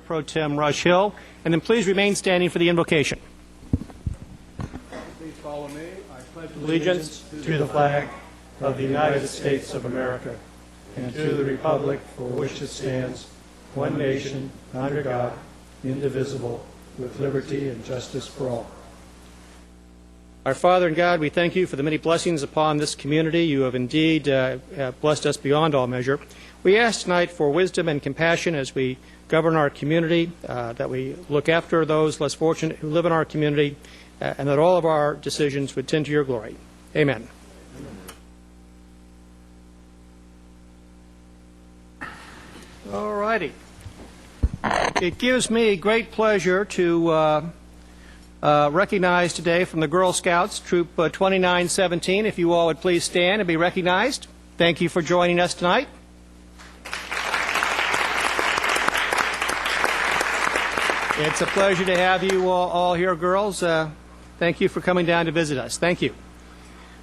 Pro Tem Rush Hill, and then please remain standing for the invocation. Please follow me. I pledge allegiance to the flag of the United States of America and to the republic for which it stands, one nation, under God, indivisible, with liberty and justice for all. Our Father and God, we thank you for the many blessings upon this community. You have indeed blessed us beyond all measure. We ask tonight for wisdom and compassion as we govern our community, that we look after those less fortunate who live in our community, and that all of our decisions would tend to your glory. Amen. All righty. It gives me great pleasure to recognize today from the Girl Scouts, Troop 2917. If you all would please stand and be recognized. Thank you for joining us tonight. It's a pleasure to have you all here, girls. Thank you for coming down to visit us. Thank you.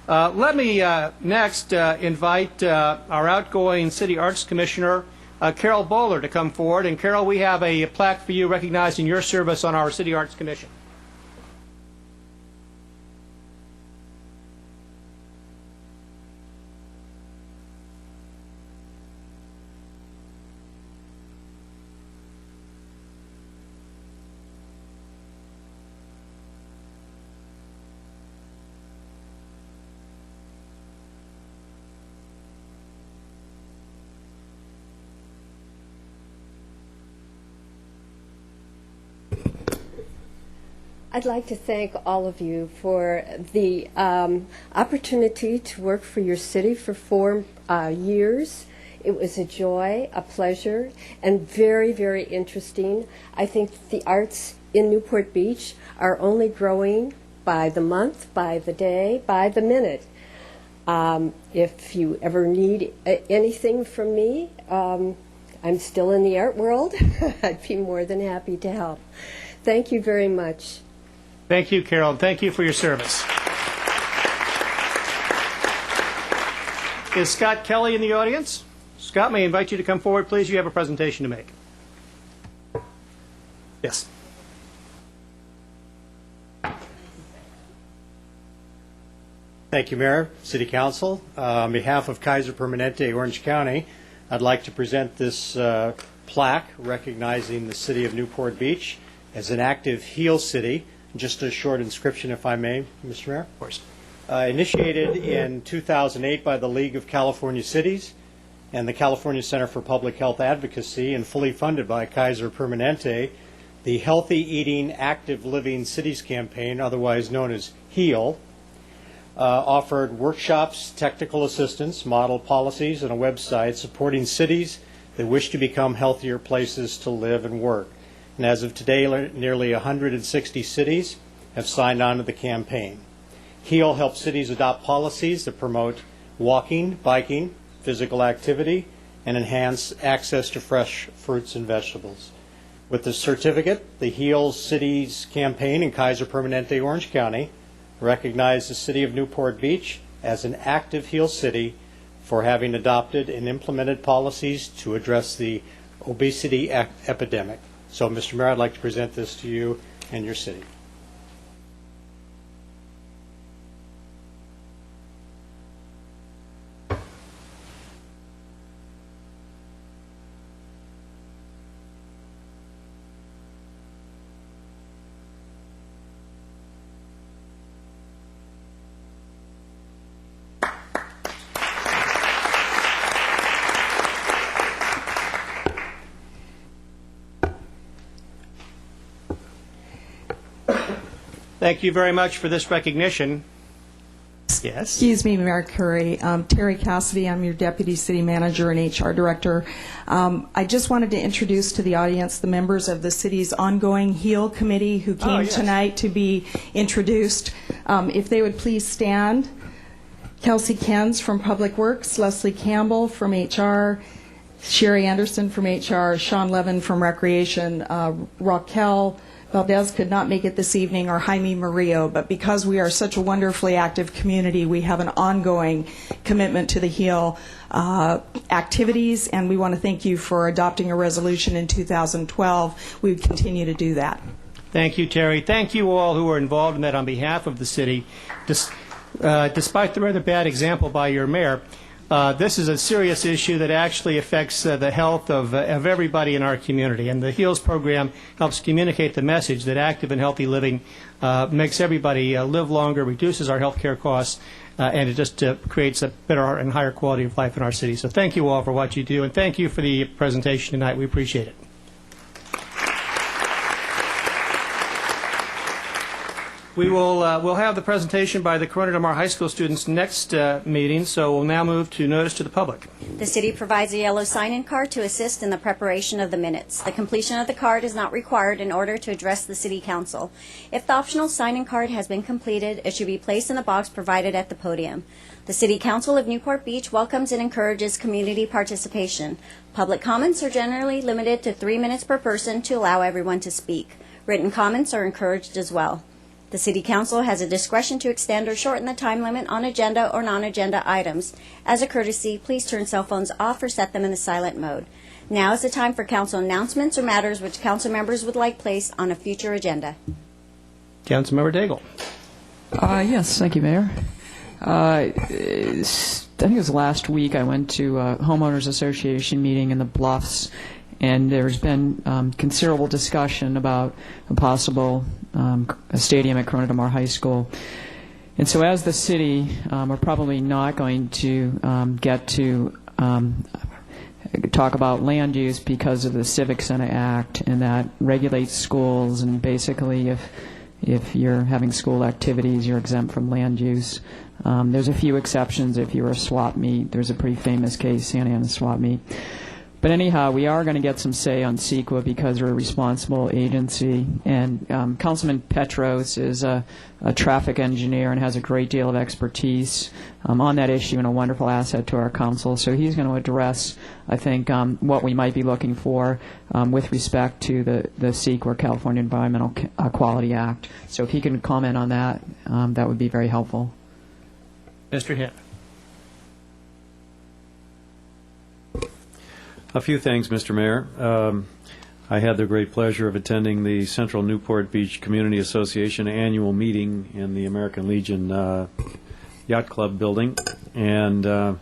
Let me next invite our outgoing City Arts Commissioner, Carol Bowler, to come forward. And Carol, we have a plaque for you recognizing your service on our City Arts Commission. I'd like to thank all of you for the opportunity to work for your city for 4 years. It was a joy, a pleasure, and very, very interesting. I think the arts in Newport Beach are only growing by the month, by the day, by the minute. If you ever need anything from me, I'm still in the art world. I'd be more than happy to help. Thank you very much. Thank you, Carol, and thank you for your service. Is Scott Kelly in the audience? Scott, may I invite you to come forward, please? You have a presentation to make. Yes. Thank you, Mayor, City Council. On behalf of Kaiser Permanente, Orange County, I'd like to present this plaque recognizing the city of Newport Beach as an active HEAL city. Just a short inscription, if I may, Mr. Mayor. Of course. Initiated in 2008 by the League of California Cities and the California Center for Public Health Advocacy, and fully funded by Kaiser Permanente, the Healthy Eating, Active Living Cities campaign, otherwise known as HEAL, offered workshops, technical assistance, model policies, and a website supporting cities that wish to become healthier places to live and work. And as of today, nearly 160 cities have signed on to the campaign. HEAL helps cities adopt policies that promote walking, biking, physical activity, and enhance access to fresh fruits and vegetables. With the certificate, the HEAL Cities campaign in Kaiser Permanente, Orange County, recognized the city of Newport Beach as an active HEAL city for having adopted and implemented policies to address the obesity epidemic. So, Mr. Mayor, I'd like to present this to you and your city. Thank you very much for this recognition. Yes. Excuse me, Mayor Curry. Terry Cassidy, I'm your Deputy City Manager and HR Director. I just wanted to introduce to the audience the members of the city's ongoing HEAL committee who came tonight to be introduced. If they would please stand. Kelsey Kens from Public Works, Leslie Campbell from HR, Sherry Anderson from HR, Sean Levin from Recreation, Raquel Valdez could not make it this evening, or Jaime Murillo, but because we are such a wonderfully active community, we have an ongoing commitment to the HEAL activities, and we want to thank you for adopting a resolution in 2012. We would continue to do that. Thank you, Terry. Thank you all who were involved in that on behalf of the city. Despite the rather bad example by your mayor, this is a serious issue that actually affects the health of everybody in our community. And the HEALS program helps communicate the message that active and healthy living makes everybody live longer, reduces our health care costs, and it just creates a better and higher quality of life in our city. So thank you all for what you do, and thank you for the presentation tonight. We appreciate it. We'll have the presentation by the Corona Del Mar High School students next meeting, so we'll now move to notice to the public. The city provides a yellow sign-in card to assist in the preparation of the minutes. The completion of the card is not required in order to address the city council. If the optional sign-in card has been completed, it should be placed in the box provided at the podium. The City Council of Newport Beach welcomes and encourages community participation. Public comments are generally limited to 3 minutes per person to allow everyone to speak. Written comments are encouraged as well. The City Council has a discretion to extend or shorten the time limit on agenda or non-agenda items. As a courtesy, please turn cell phones off or set them in the silent mode. Now is the time for council announcements or matters which council members would like placed on a future agenda. Councilmember Daigle. Yes, thank you, Mayor. I think it was last week I went to a homeowners association meeting in the Bluffs, and there's been considerable discussion about a possible a stadium at Corona Del Mar High School. And so as the city, we're probably not going to get to talk about land use because of the Civic Center Act, and that regulates schools, and basically if you're having school activities, you're exempt from land use. There's a few exceptions. If you're a swap meet, there's a pretty famous case, Santa Ana swap meet. But anyhow, we are going to get some say on CEQA because we're a responsible agency. And Councilman Petros is a traffic engineer and has a great deal of expertise on that issue and a wonderful asset to our council. So he's going to address, I think, what we might be looking for with respect to the CEQA, or California Environmental Quality Act. So if he can comment on that, that would be very helpful. Mr. Hitt. A few things, Mr. Mayor. I had the great pleasure of attending the Central Newport Beach Community Association annual meeting in the American Legion Yacht Club building, and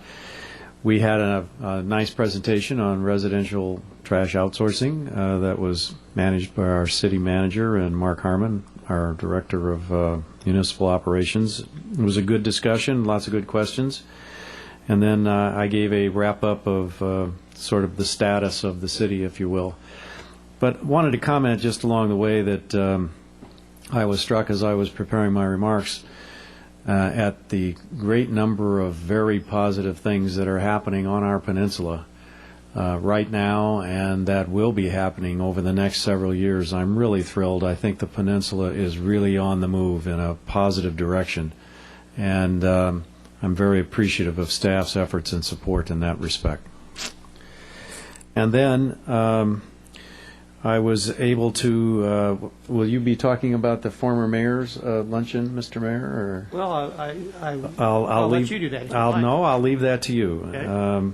we had a nice presentation on residential trash outsourcing that was managed by our city manager and Mark Harmon, our director of municipal operations. It was a good discussion, lots of good questions. And then I gave a wrap-up of sort of the status of the city, if you will. But wanted to comment just along the way that I was struck as I was preparing my remarks at the great number of very positive things that are happening on our peninsula right now, and that will be happening over the next several years. I'm really thrilled. I think the peninsula is really on the move in a positive direction. And I'm very appreciative of staff's efforts and support in that respect. And then I was able to, will you be talking about the former mayor's luncheon, Mr. Mayor? Or? Well, I'll let you do that. I'll leave that to you. Okay.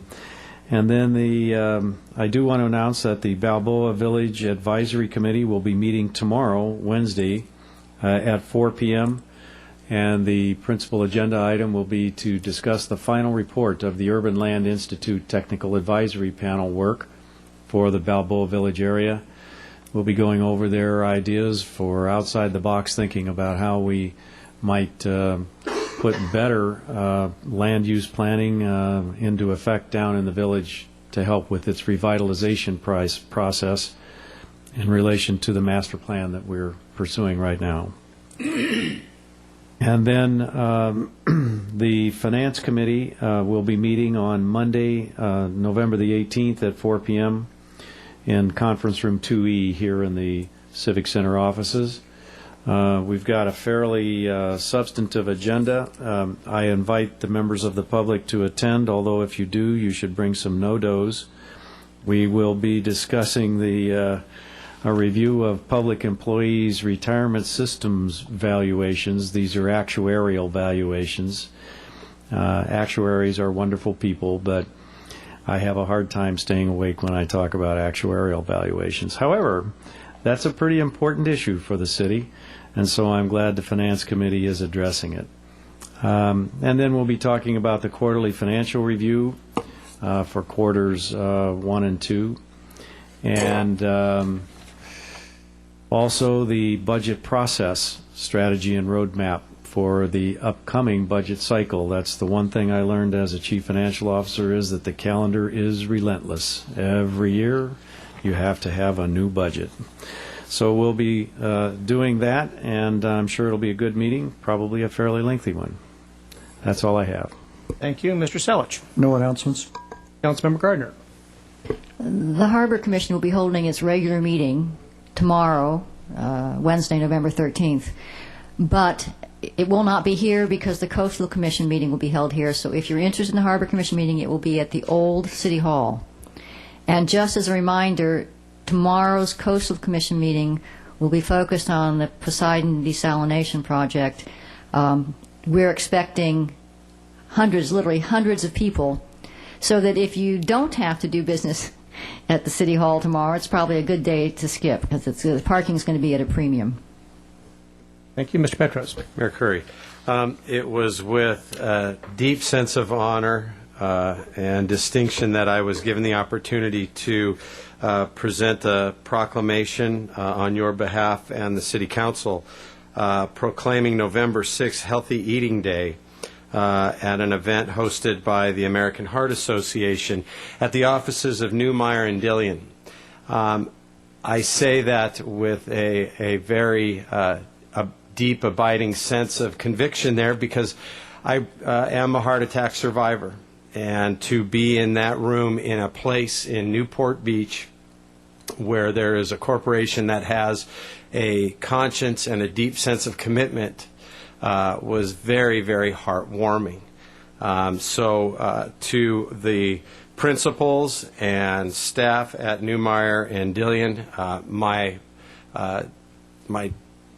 And then I do want to announce that the Balboa Village Advisory Committee will be meeting tomorrow, Wednesday, at 4 p.m., and the principal agenda item will be to discuss the final report of the Urban Land Institute Technical Advisory Panel work for the Balboa Village area. We'll be going over their ideas for outside-the-box thinking about how we might put better land use planning into effect down in the village to help with its revitalization process in relation to the master plan that we're pursuing right now. And then the Finance Committee will be meeting on Monday, November the 18th at 4 p.m. in Conference Room 2E here in the Civic Center offices. We've got a fairly substantive agenda. I invite the members of the public to attend, although if you do, you should bring some no-dos. We will be discussing the a review of public employees' retirement systems valuations. These are actuarial valuations. Actuaries are wonderful people, but I have a hard time staying awake when I talk about actuarial valuations. However, that's a pretty important issue for the city, and so I'm glad the Finance Committee is addressing it. And then we'll be talking about the quarterly financial review for quarters 1 and 2, and also the budget process strategy and roadmap for the upcoming budget cycle. That's the one thing I learned as a chief financial officer, is that the calendar is relentless. Every year you have to have a new budget. So we'll be doing that, and I'm sure it'll be a good meeting, probably a fairly lengthy one. That's all I have. Thank you. Mr. Selich. No announcements. Councilmember Gardner. The Harbor Commission will be holding its regular meeting tomorrow, Wednesday, November 13th. But it will not be here because the Coastal Commission meeting will be held here. So if you're interested in the Harbor Commission meeting, it will be at the old City Hall. And just as a reminder, tomorrow's Coastal Commission meeting will be focused on the Poseidon desalination project. We're expecting hundreds, literally hundreds of people, so that if you don't have to do business at the City Hall tomorrow, it's probably a good day to skip, because the parking is going to be at a premium. Thank you. Mr. Petros. Mayor Curry, it was with a deep sense of honor and distinction that I was given the opportunity to present a proclamation on your behalf and the City Council proclaiming November 6th Healthy Eating Day at an event hosted by the American Heart Association at the offices of Newmeyer and Dillion. I say that with a very deep, abiding sense of conviction there, because I am a heart attack survivor. And to be in that room in a place in Newport Beach where there is a corporation that has a conscience and a deep sense of commitment was very, very heartwarming. So to the principals and staff at Newmeyer and Dillion,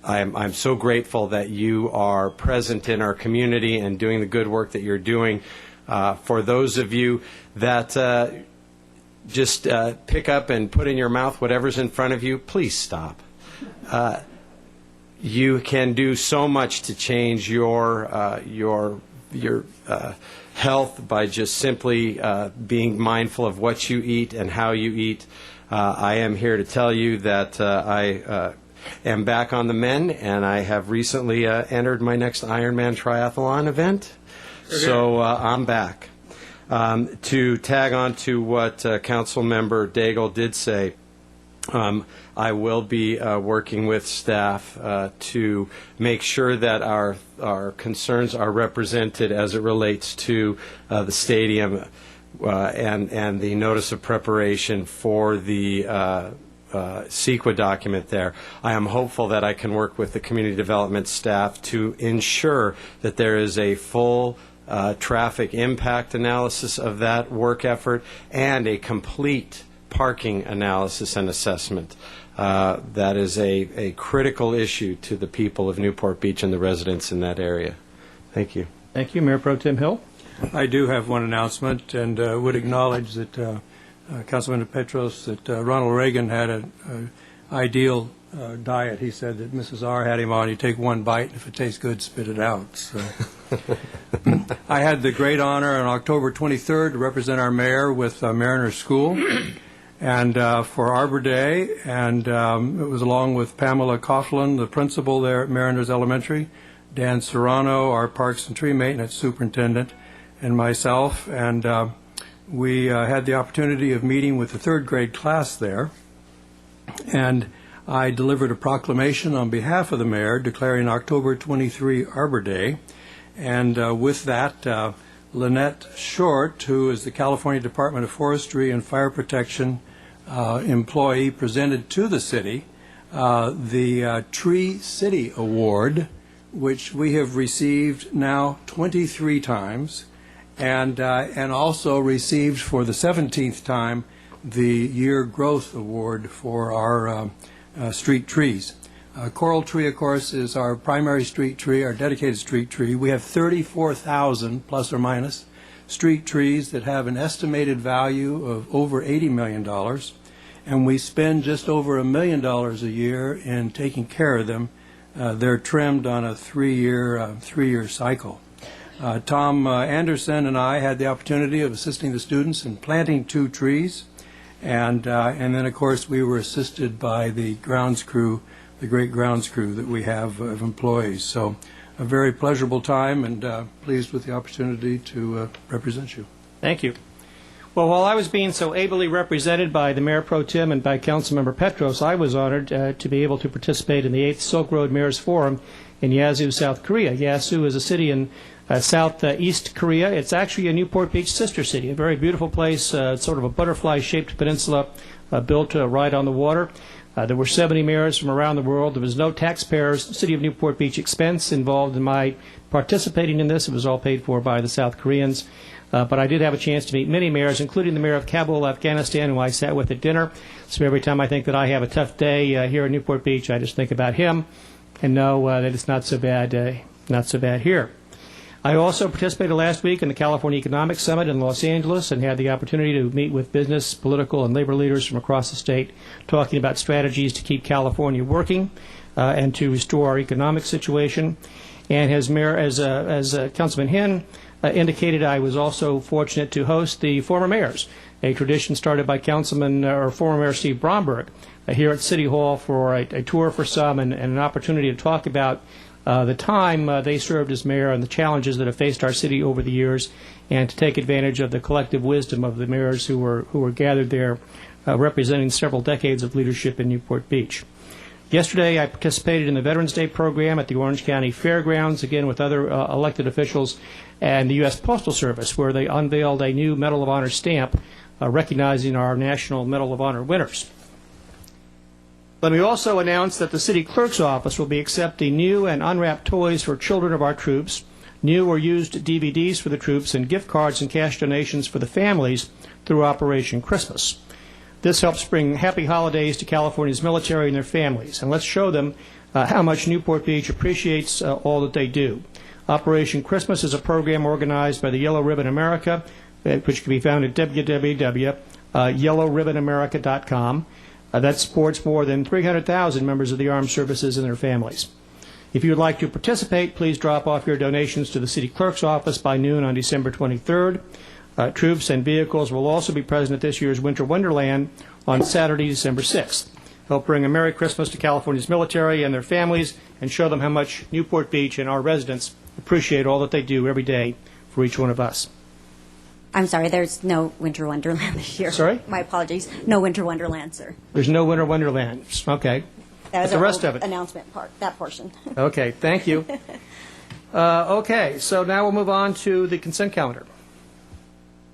I'm so grateful that you are present in our community and doing the good work that you're doing. For those of you that just pick up and put in your mouth whatever's in front of you, please stop. You can do so much to change your health by just simply being mindful of what you eat and how you eat. I am here to tell you that I am back on the mend, and I have recently entered my next Ironman triathlon event. So I'm back. To tag on to what Council Member Daigle did say, I will be working with staff to make sure that our concerns are represented as it relates to the stadium and the notice of preparation for the CEQA document there. I am hopeful that I can work with the community development staff to ensure that there is a full traffic impact analysis of that work effort and a complete parking analysis and assessment. That is a critical issue to the people of Newport Beach and the residents in that area. Thank you. Thank you. Mayor Pro Tem Hill. I do have one announcement, and would acknowledge that Councilman Petros, that Ronald Reagan had an ideal diet. He said that Mrs. R had him on, you take one bite, and if it tastes good, spit it out. So I had the great honor on October 23rd to represent our mayor with Mariner School and for Arbor Day, and it was along with Pamela Coughlin, the principal there at Mariners Elementary, Dan Serrano, our Parks and Tree Maintenance Superintendent, and myself, and we had the opportunity of meeting with the third grade class there, and I delivered a proclamation on behalf of the mayor declaring October 23 Arbor Day, and with that, Lynette Short, who is the California Department of Forestry and Fire Protection employee, presented to the city the Tree City Award, which we have received now 23 times, and also received for the 17th time the Year Growth Award for our street trees. Coral tree, of course, is our primary street tree, our dedicated street tree. We have 34,000, plus or minus, street trees that have an estimated value of over $80 million, and we spend just over $1 million a year in taking care of them. They're trimmed on a three-year cycle. Tom Anderson and I had the opportunity of assisting the students in planting 2 trees, and then, of course, we were assisted by the grounds crew, the great grounds crew that we have of employees. So a very pleasurable time, and pleased with the opportunity to represent you. Thank you. Well, while I was being so ably represented by the Mayor Pro Tem and by Councilmember Petros, I was honored to be able to participate in the 8th Silk Road Mayors Forum in Yasu, South Korea. Yasu is a city in southeast Korea. It's actually a Newport Beach sister city, a very beautiful place. It's sort of a butterfly-shaped peninsula built right on the water. There were 70 mayors from around the world. There was no taxpayers' City of Newport Beach expense involved in my participating in this. It was all paid for by the South Koreans. But I did have a chance to meet many mayors, including the mayor of Kabul, Afghanistan, who I sat with at dinner. So every time I think that I have a tough day here in Newport Beach, I just think about him and know that it's not so bad here. I also participated last week in the California Economic Summit in Los Angeles and had the opportunity to meet with business, political, and labor leaders from across the state, talking about strategies to keep California working and to restore our economic situation. And as Councilman Hinn indicated, I was also fortunate to host the former mayors, a tradition started by former Mayor Steve Bromberg here at City Hall for a tour for some and an opportunity to talk about the time they served as mayor and the challenges that have faced our city over the years, and to take advantage of the collective wisdom of the mayors who were gathered there representing several decades of leadership in Newport Beach. Yesterday, I participated in the Veterans Day program at the Orange County Fairgrounds, again with other elected officials and the U.S. Postal Service, where they unveiled a new Medal of Honor stamp recognizing our National Medal of Honor winners. Let me also announce that the City Clerk's Office will be accepting new and unwrapped toys for children of our troops, new or used DVDs for the troops, and gift cards and cash donations for the families through Operation Christmas. This helps bring happy holidays to California's military and their families, and let's show them how much Newport Beach appreciates all that they do. Operation Christmas is a program organized by the Yellow Ribbon America, which can be found at www.yellowribbonamerica.com. That supports more than 300,000 members of the armed services and their families. If you would like to participate, please drop off your donations to the City Clerk's Office by noon on December 23rd. Troops and vehicles will also be present at this year's Winter Wonderland on Saturday, December 6th. Help bring a Merry Christmas to California's military and their families and show them how much Newport Beach and our residents appreciate all that they do every day for each one of us. I'm sorry, there's no Winter Wonderland this year. Sorry? My apologies. No Winter Wonderland, sir. There's no Winter Wonderland. Okay. That was the our rest old of it. announcement part, that portion. Okay, thank you. Okay, so now we'll move on to the consent calendar.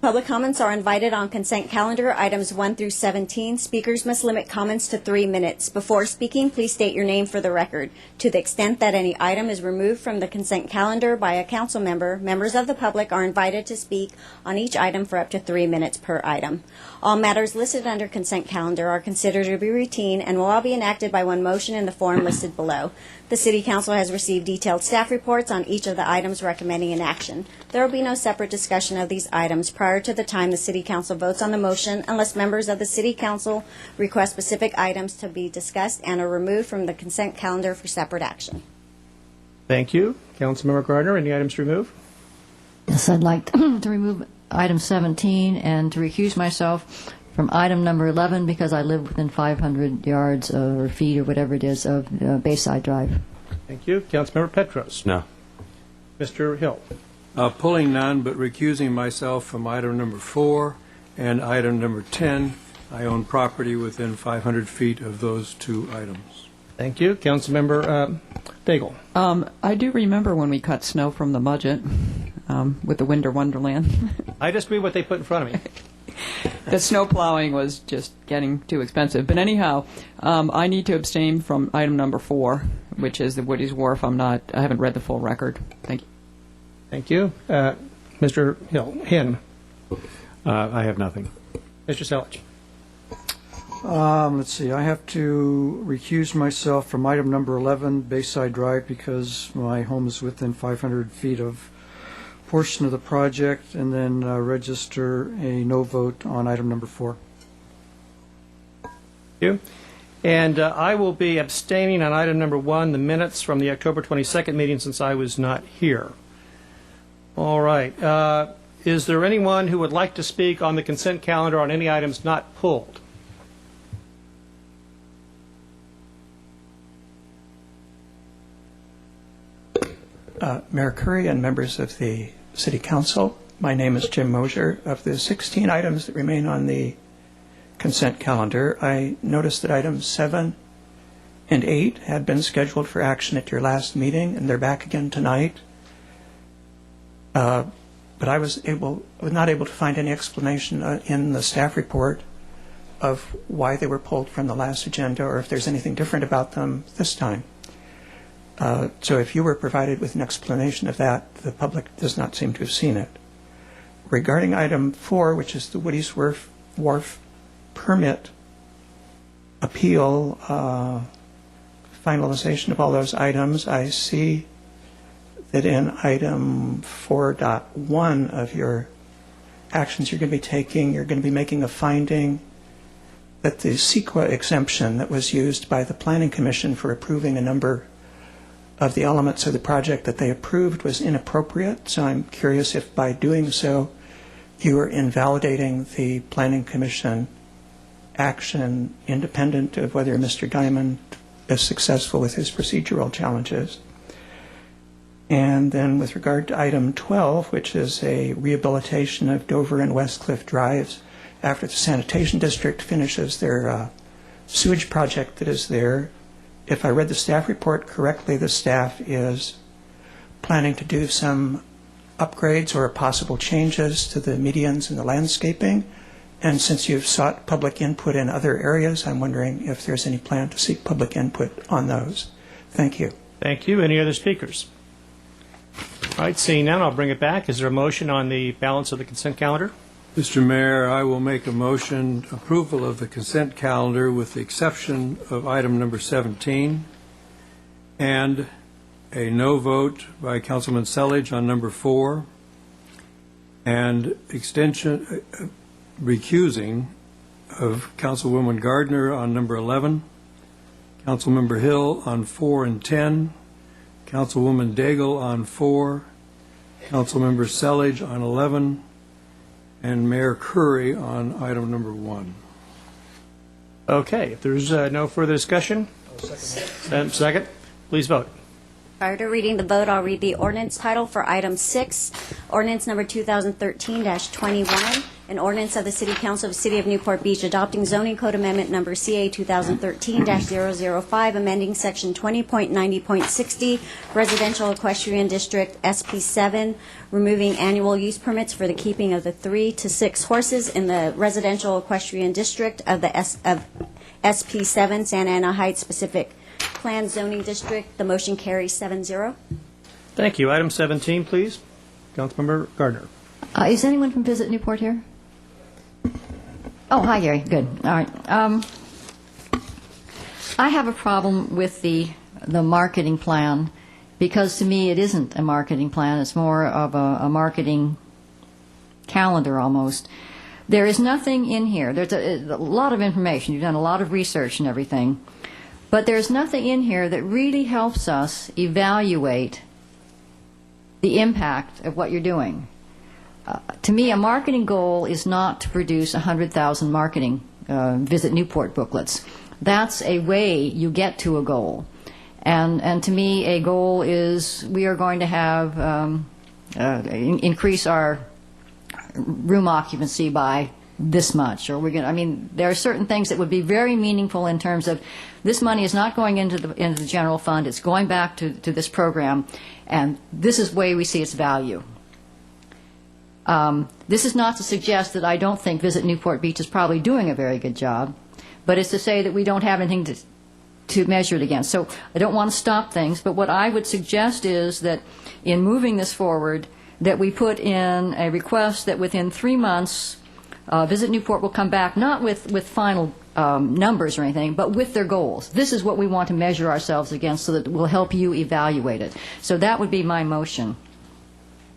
Public comments are invited on consent calendar, items 1 through 17. Speakers must limit comments to 3 minutes. Before speaking, please state your name for the record. To the extent that any item is removed from the consent calendar by a council member, members of the public are invited to speak on each item for up to 3 minutes per item. All matters listed under consent calendar are considered to be routine and will all be enacted by one motion in the form listed below. The City Council has received detailed staff reports on each of the items recommending an action. There will be no separate discussion of these items prior to the time the City Council votes on the motion unless members of the City Council request specific items to be discussed and are removed from the consent calendar for separate action. Thank you. Councilmember Gardner, any items to remove? Yes, I'd like to remove item 17 and to recuse myself from item number 11 because I live within 500 yards or feet or whatever it is of Bayside Drive. Thank you. Councilmember Petros. No. Mr. Hill. Pulling none, but recusing myself from item number 4 and item number 10. I own property within 500 feet of those 2 items. Thank you. Councilmember Daigle. I do remember when we cut snow from the budget with the Winter Wonderland. I just read what they put in front of me. The snow plowing was just getting too expensive. But anyhow, I need to abstain from item number 4, which is the Woody's Wharf. I haven't read the full record. Thank you. Thank you. Mr. Hill. Hinn. I have nothing. Mr. Selich. Let's see, I have to recuse myself from item number 11, Bayside Drive, because my home is within 500 feet of portion of the project, and then register a no vote on item number 4. Thank you. And I will be abstaining on item number 1, the minutes from the October 22nd meeting, since I was not here. All right. Is there anyone who would like to speak on the consent calendar on any items not pulled? Mayor Curry and members of the City Council, my name is Jim Mosier. Of the 16 items that remain on the consent calendar, I noticed that items 7 and 8 had been scheduled for action at your last meeting, and they're back again tonight. But I was not able to find any explanation in the staff report of why they were pulled from the last agenda, or if there's anything different about them this time. So if you were provided with an explanation of that, the public does not seem to have seen it. Regarding item 4, which is the Woody's Wharf permit appeal, finalization of all those items, I see that in item 4.1 of your actions you're going to be taking, you're going to be making a finding that the CEQA exemption that was used by the Planning Commission for approving a number of the elements of the project that they approved was inappropriate. So I'm curious if by doing so you are invalidating the Planning Commission action independent of whether Mr. Diamond is successful with his procedural challenges. And then with regard to item 12, which is a rehabilitation of Dover and Westcliff Drives, after the sanitation district finishes their sewage project that is there, if I read the staff report correctly, the staff is planning to do some upgrades or possible changes to the medians and the landscaping. And since you've sought public input in other areas, I'm wondering if there's any plan to seek public input on those. Thank you. Thank you. Any other speakers? All right, seeing none, I'll bring it back. Is there a motion on the balance of the consent calendar? Mr. Mayor, I will make a motion approval of the consent calendar with the exception of item number 17 and a no vote by Councilman Selledge on number 4 and recusing of Councilwoman Gardner on number 11, Councilmember Hill on 4 and 10, Councilwoman Daigle on 4, Councilmember Selledge on 11, and Mayor Curry on item number 1. Okay, if there's no further discussion, second, please vote. Prior to reading the vote, I'll read the ordinance title for item 6, ordinance number 2013-21, an ordinance of the City Council of the City of Newport Beach adopting zoning code amendment number CA 2013-005, amending section 20.90.60 residential equestrian district SP7, removing annual use permits for the keeping of the 3 to 6 horses in the residential equestrian district of the SP7 Santa Ana Heights Specific Plan Zoning District. The motion carries 7-0. Thank you. Item 17, please. Councilmember Gardner. Is anyone from Visit Newport here? Oh, hi, Gary. Good. All right. I have a problem with the marketing plan because to me it isn't a marketing plan. It's more of a marketing calendar almost. There is nothing in here. There's a lot of information. You've done a lot of research and everything. But there's nothing in here that really helps us evaluate the impact of what you're doing. To me, a marketing goal is not to produce 100,000 marketing Visit Newport booklets. That's a way you get to a goal. And to me, a goal is we are going to have increase our room occupancy by this much, or we're going to, I mean, there are certain things that would be very meaningful in terms of this money is not going into the general fund, it's going back to this program, and this is the way we see its value. This is not to suggest that I don't think Visit Newport Beach is probably doing a very good job, but it's to say that we don't have anything to measure it against. So I don't want to stop things, but what I would suggest is that in moving this forward, that we put in a request that within 3 months Visit Newport will come back not with final numbers or anything, but with their goals. This is what we want to measure ourselves against so that it will help you evaluate it. So that would be my motion.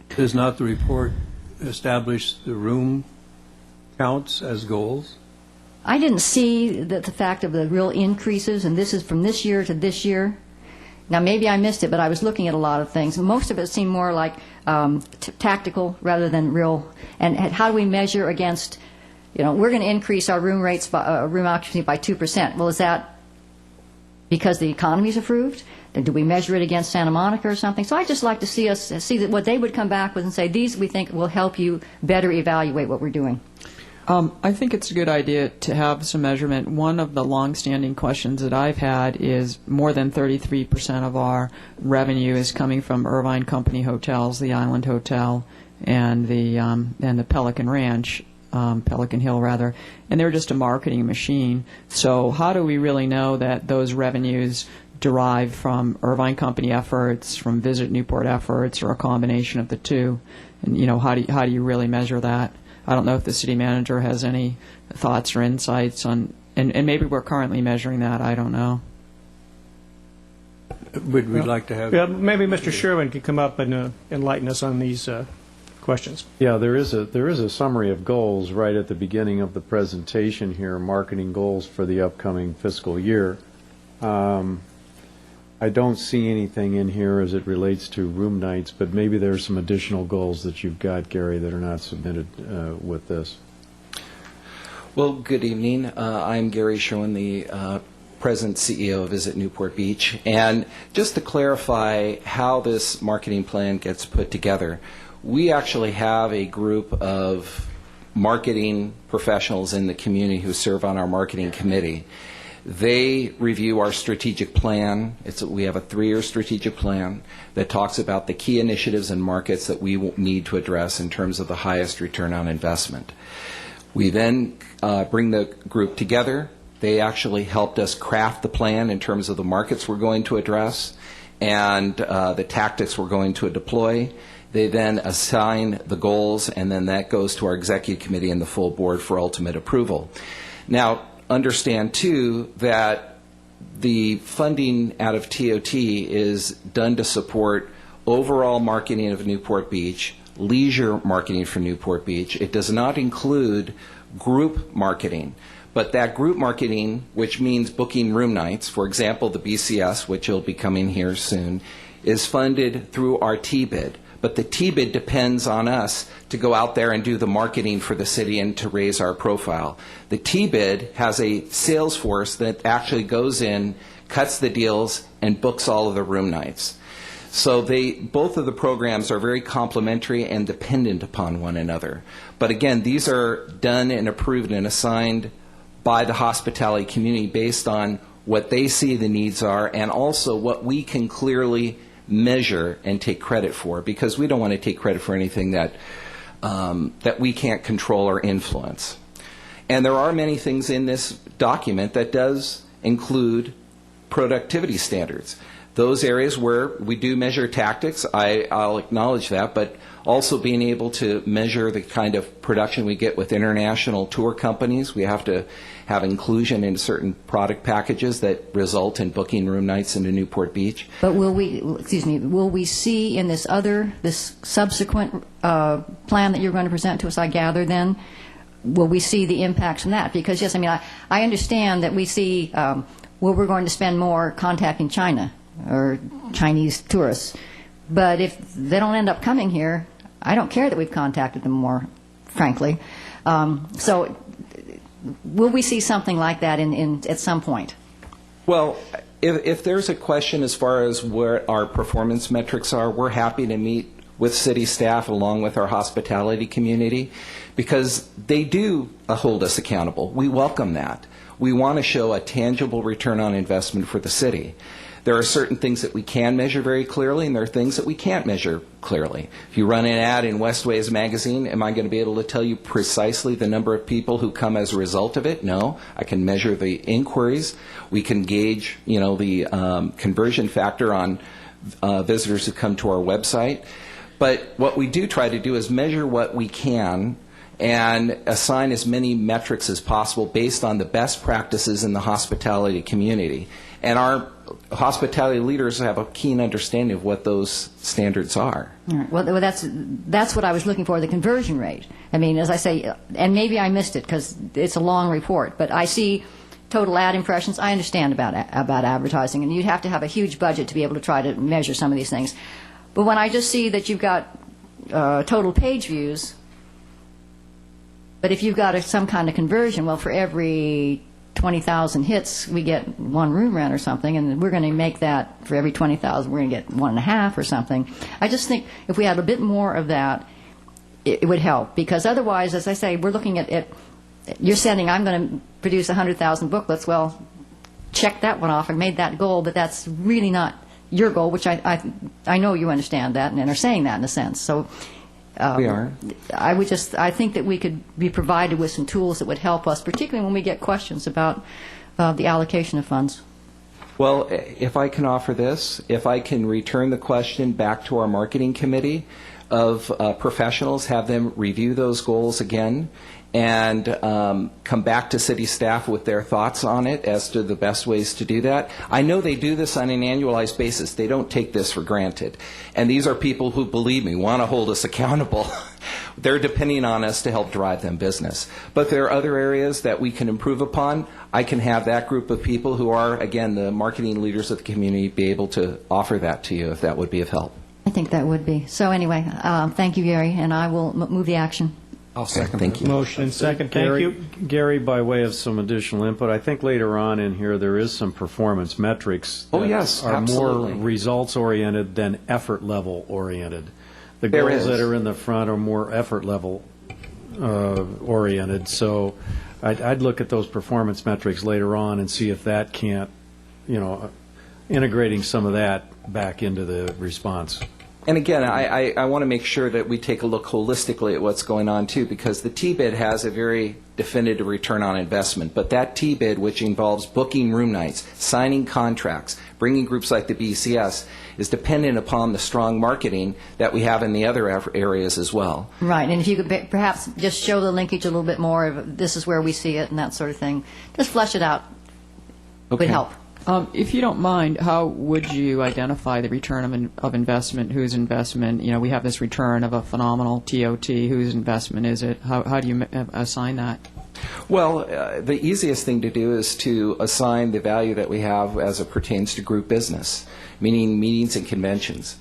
Does not the report establish the room counts as goals? I didn't see the fact of the real increases, and this is from this year to this year. Now, maybe I missed it, but I was looking at a lot of things. Most of it seemed more like tactical rather than real. And how do we measure against, you know, we're going to increase our room rates, room occupancy by 2%. Well, is that because the economy's improved? Do we measure it against Santa Monica or something? So I'd just like to see that what they would come back with and say, these we think will help you better evaluate what we're doing. I think it's a good idea to have some measurement. One of the longstanding questions that I've had is more than 33% of our revenue is coming from Irvine Company hotels, the Island Hotel, and the Pelican Ranch, Pelican Hill rather, and they're just a marketing machine. So how do we really know that those revenues derive from Irvine Company efforts, from Visit Newport efforts, or a combination of the two? And you know, how do you really measure that? I don't know if the city manager has any thoughts or insights on, and maybe we're currently measuring that. I don't know. Would we like to have? Yeah, maybe Mr. Sherwin could come up and enlighten us on these questions. Yeah, there is a summary of goals right at the beginning of the presentation here, marketing goals for the upcoming fiscal year. I don't see anything in here as it relates to room nights, but maybe there's some additional goals that you've got, Gary, that are not submitted with this. Well, good evening. I'm Gary Sherwin, the President CEO of Visit Newport Beach. And just to clarify how this marketing plan gets put together, we actually have a group of marketing professionals in the community who serve on our marketing committee. They review our strategic plan. We have a 3-year strategic plan that talks about the key initiatives and markets that we need to address in terms of the highest return on investment. We then bring the group together. They actually helped us craft the plan in terms of the markets we're going to address and the tactics we're going to deploy. They then assign the goals, and then that goes to our executive committee and the full board for ultimate approval. Now, understand, too, that the funding out of TOT is done to support overall marketing of Newport Beach, leisure marketing for Newport Beach. It does not include group marketing. But that group marketing, which means booking room nights, for example, the BCS, which will be coming here soon, is funded through our TBID. But the TBID depends on us to go out there and do the marketing for the city and to raise our profile. The TBID has a sales force that actually goes in, cuts the deals, and books all of the room nights. So both of the programs are very complementary and dependent upon one another. But again, these are done and approved and assigned by the hospitality community based on what they see the needs are and also what we can clearly measure and take credit for, because we don't want to take credit for anything that we can't control or influence. And there are many things in this document that does include productivity standards. Those areas where we do measure tactics, I'll acknowledge that, but also being able to measure the kind of production we get with international tour companies. We have to have inclusion in certain product packages that result in booking room nights into Newport Beach. But will we see in this subsequent plan that you're going to present to us, I gather then, will we see the impacts from that? Because yes, I mean, I understand that we see where we're going to spend more contacting China or Chinese tourists. But if they don't end up coming here, I don't care that we've contacted them more, frankly. So will we see something like that at some point? Well, if there's a question as far as where our performance metrics are, we're happy to meet with city staff along with our hospitality community because they do hold us accountable. We welcome that. We want to show a tangible return on investment for the city. There are certain things that we can measure very clearly, and there are things that we can't measure clearly. If you run an ad in Westways magazine, am I going to be able to tell you precisely the number of people who come as a result of it? No. I can measure the inquiries. We can gauge, the conversion factor on visitors who come to our website. But what we do try to do is measure what we can and assign as many metrics as possible based on the best practices in the hospitality community. And our hospitality leaders have a keen understanding of what those standards are. All right. Well, that's what I was looking for, the conversion rate. I mean, as I say, and maybe I missed it because it's a long report, but I see total ad impressions. I understand about advertising, and you'd have to have a huge budget to be able to try to measure some of these things. But when I just see that you've got total page views, but if you've got some kind of conversion, well, for every 20,000 hits, we get one room rent or something, and we're going to make that for every 20,000, we're going to get 1.5 or something. I just think if we had a bit more of that, it would help, because otherwise, as I say, we're looking at you're saying I'm going to produce 100,000 booklets. Well, check that one off. I made that goal, but that's really not your goal, which I know you understand that and are saying that in a sense. So we are. I think that we could be provided with some tools that would help us, particularly when we get questions about the allocation of funds. Well, if I can offer this, if I can return the question back to our marketing committee of professionals, have them review those goals again, and come back to city staff with their thoughts on it as to the best ways to do that. I know they do this on an annualized basis. They don't take this for granted. And these are people who, believe me, want to hold us accountable. They're depending on us to help drive them business. But there are other areas that we can improve upon. I can have that group of people who are, again, the marketing leaders of the community be able to offer that to you if that would be of help. I think that would be. So anyway, thank you, Gary, and I will move the action. I'll second. Thank you. Motion and second. Thank Gary, you. Gary, by way of some additional input, I think later on in here there is some performance metrics that Oh, yes, are absolutely. more results-oriented than effort-level-oriented. The There goals is. that are in the front are more effort-level oriented. So I'd look at those performance metrics later on and see if that can't, integrating some of that back into the response. And again, I want to make sure that we take a look holistically at what's going on, too, because the TBID has a very definitive return on investment. But that TBID, which involves booking room nights, signing contracts, bringing groups like the BCS, is dependent upon the strong marketing that we have in the other areas as well. Right, and if you could perhaps just show the linkage a little bit more of this is where we see it and that sort of thing. Just flesh it out. Okay. Would help. If you don't mind, how would you identify the return of investment? Whose investment? We have this return of a phenomenal TOT. Whose investment is it? How do you assign that? Well, the easiest thing to do is to assign the value that we have as it pertains to group business, meaning meetings and conventions.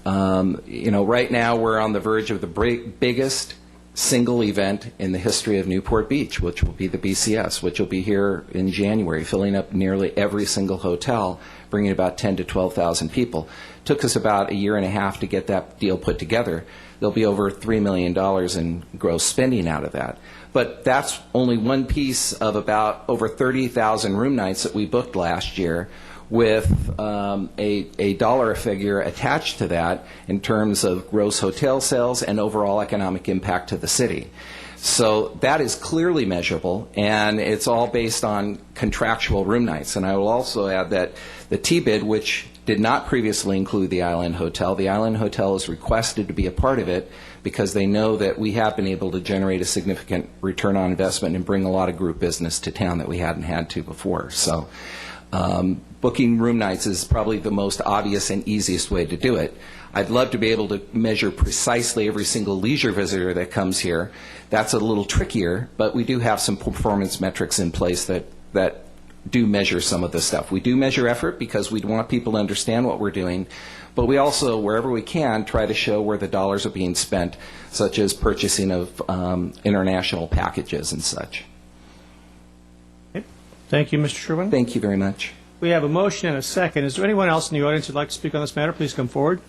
Right now we're on the verge of the biggest single event in the history of Newport Beach, which will be the BCS, which will be here in January, filling up nearly every single hotel, bringing about 10 to 12,000 people. Took us about a year and a half to get that deal put together. There'll be over $3 million in gross spending out of that. But that's only one piece of about over 30,000 room nights that we booked last year, with a dollar figure attached to that in terms of gross hotel sales and overall economic impact to the city. So that is clearly measurable, and it's all based on contractual room nights. And I will also add that the TBID, which did not previously include the Island Hotel is requested to be a part of it because they know that we have been able to generate a significant return on investment and bring a lot of group business to town that we hadn't had to before. So booking room nights is probably the most obvious and easiest way to do it. I'd love to be able to measure precisely every single leisure visitor that comes here. That's a little trickier, but we do have some performance metrics in place that do measure some of this stuff. We do measure effort because we want people to understand what we're doing, but we also, wherever we can, try to show where the dollars are being spent, such as purchasing of international packages and such. Thank you, Mr. Sherwin. Thank you very much. We have a motion and a second. Is there anyone else in the audience who would like to speak on this matter? Please come forward.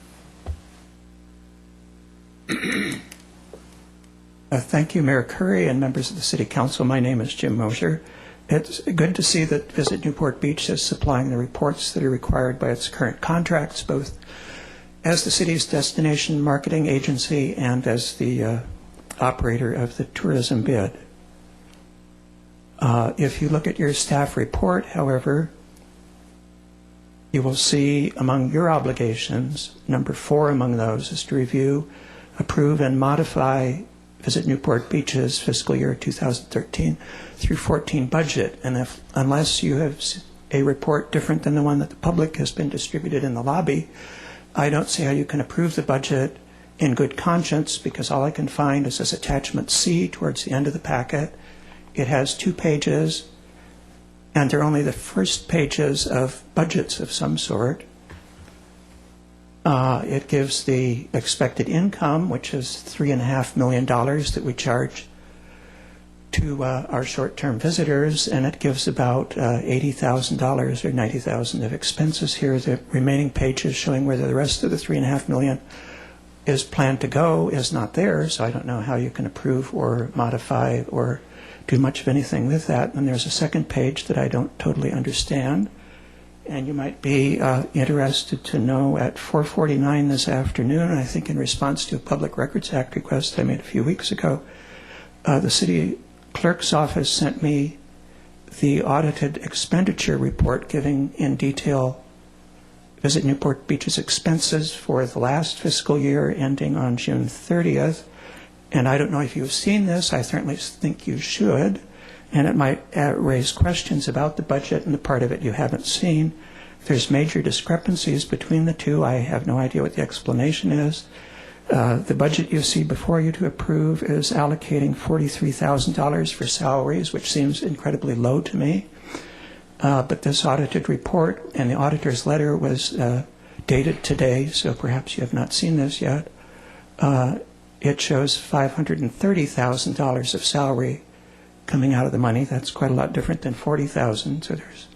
Thank you, Mayor Curry and members of the City Council. My name is Jim Mosher. It's good to see that Visit Newport Beach is supplying the reports that are required by its current contracts, both as the city's destination marketing agency and as the operator of the tourism bid. If you look at your staff report, however, you will see among your obligations, number 4 among those is to review, approve, and modify Visit Newport Beach's fiscal year 2013 through 14 budget. And unless you have a report different than the one that the public has been distributed in the lobby, I don't see how you can approve the budget in good conscience, because all I can find is this attachment C towards the end of the packet. It has 2 pages, and they're only the first pages of budgets of some sort. It gives the expected income, which is $3.5 million that we charge to our short-term visitors, and it gives about $80,000 or $90,000 of expenses here. The remaining pages showing where the rest of the $3.5 million is planned to go is not there, so I don't know how you can approve or modify or do much of anything with that. And there's a second page that I don't totally understand. And you might be interested to know at 4:49 this afternoon, I think in response to a Public Records Act request I made a few weeks ago, the city clerk's office sent me the audited expenditure report giving in detail Visit Newport Beach's expenses for the last fiscal year ending on June 30th. And I don't know if you've seen this. I certainly think you should. And it might raise questions about the budget and the part of it you haven't seen. There's major discrepancies between the two. I have no idea what the explanation is. The budget you see before you to approve is allocating $43,000 for salaries, which seems incredibly low to me. But this audited report and the auditor's letter was dated today, so perhaps you have not seen this yet. It shows $530,000 of salary coming out of the money. That's quite a lot different than $40,000, so there's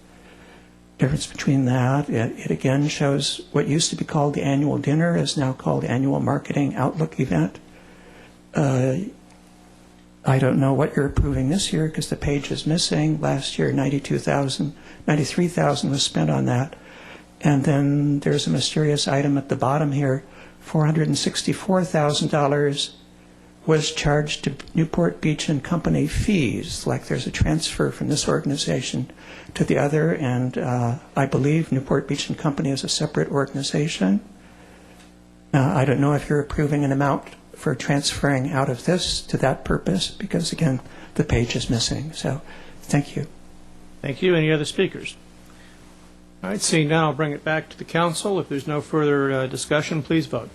a difference between that. It again shows what used to be called the annual dinner is now called the annual marketing outlook event. I don't know what you're approving this year because the page is missing. Last year, $93,000 was spent on that. And then there's a mysterious item at the bottom here. $464,000 was charged to Newport Beach and Company fees, like there's a transfer from this organization to the other, and I believe Newport Beach and Company is a separate organization. I don't know if you're approving an amount for transferring out of this to that purpose, because again, the page is missing. So, thank you. Thank you. Any other speakers? All right, seeing none, I'll bring it back to the council. If there's no further discussion, please vote.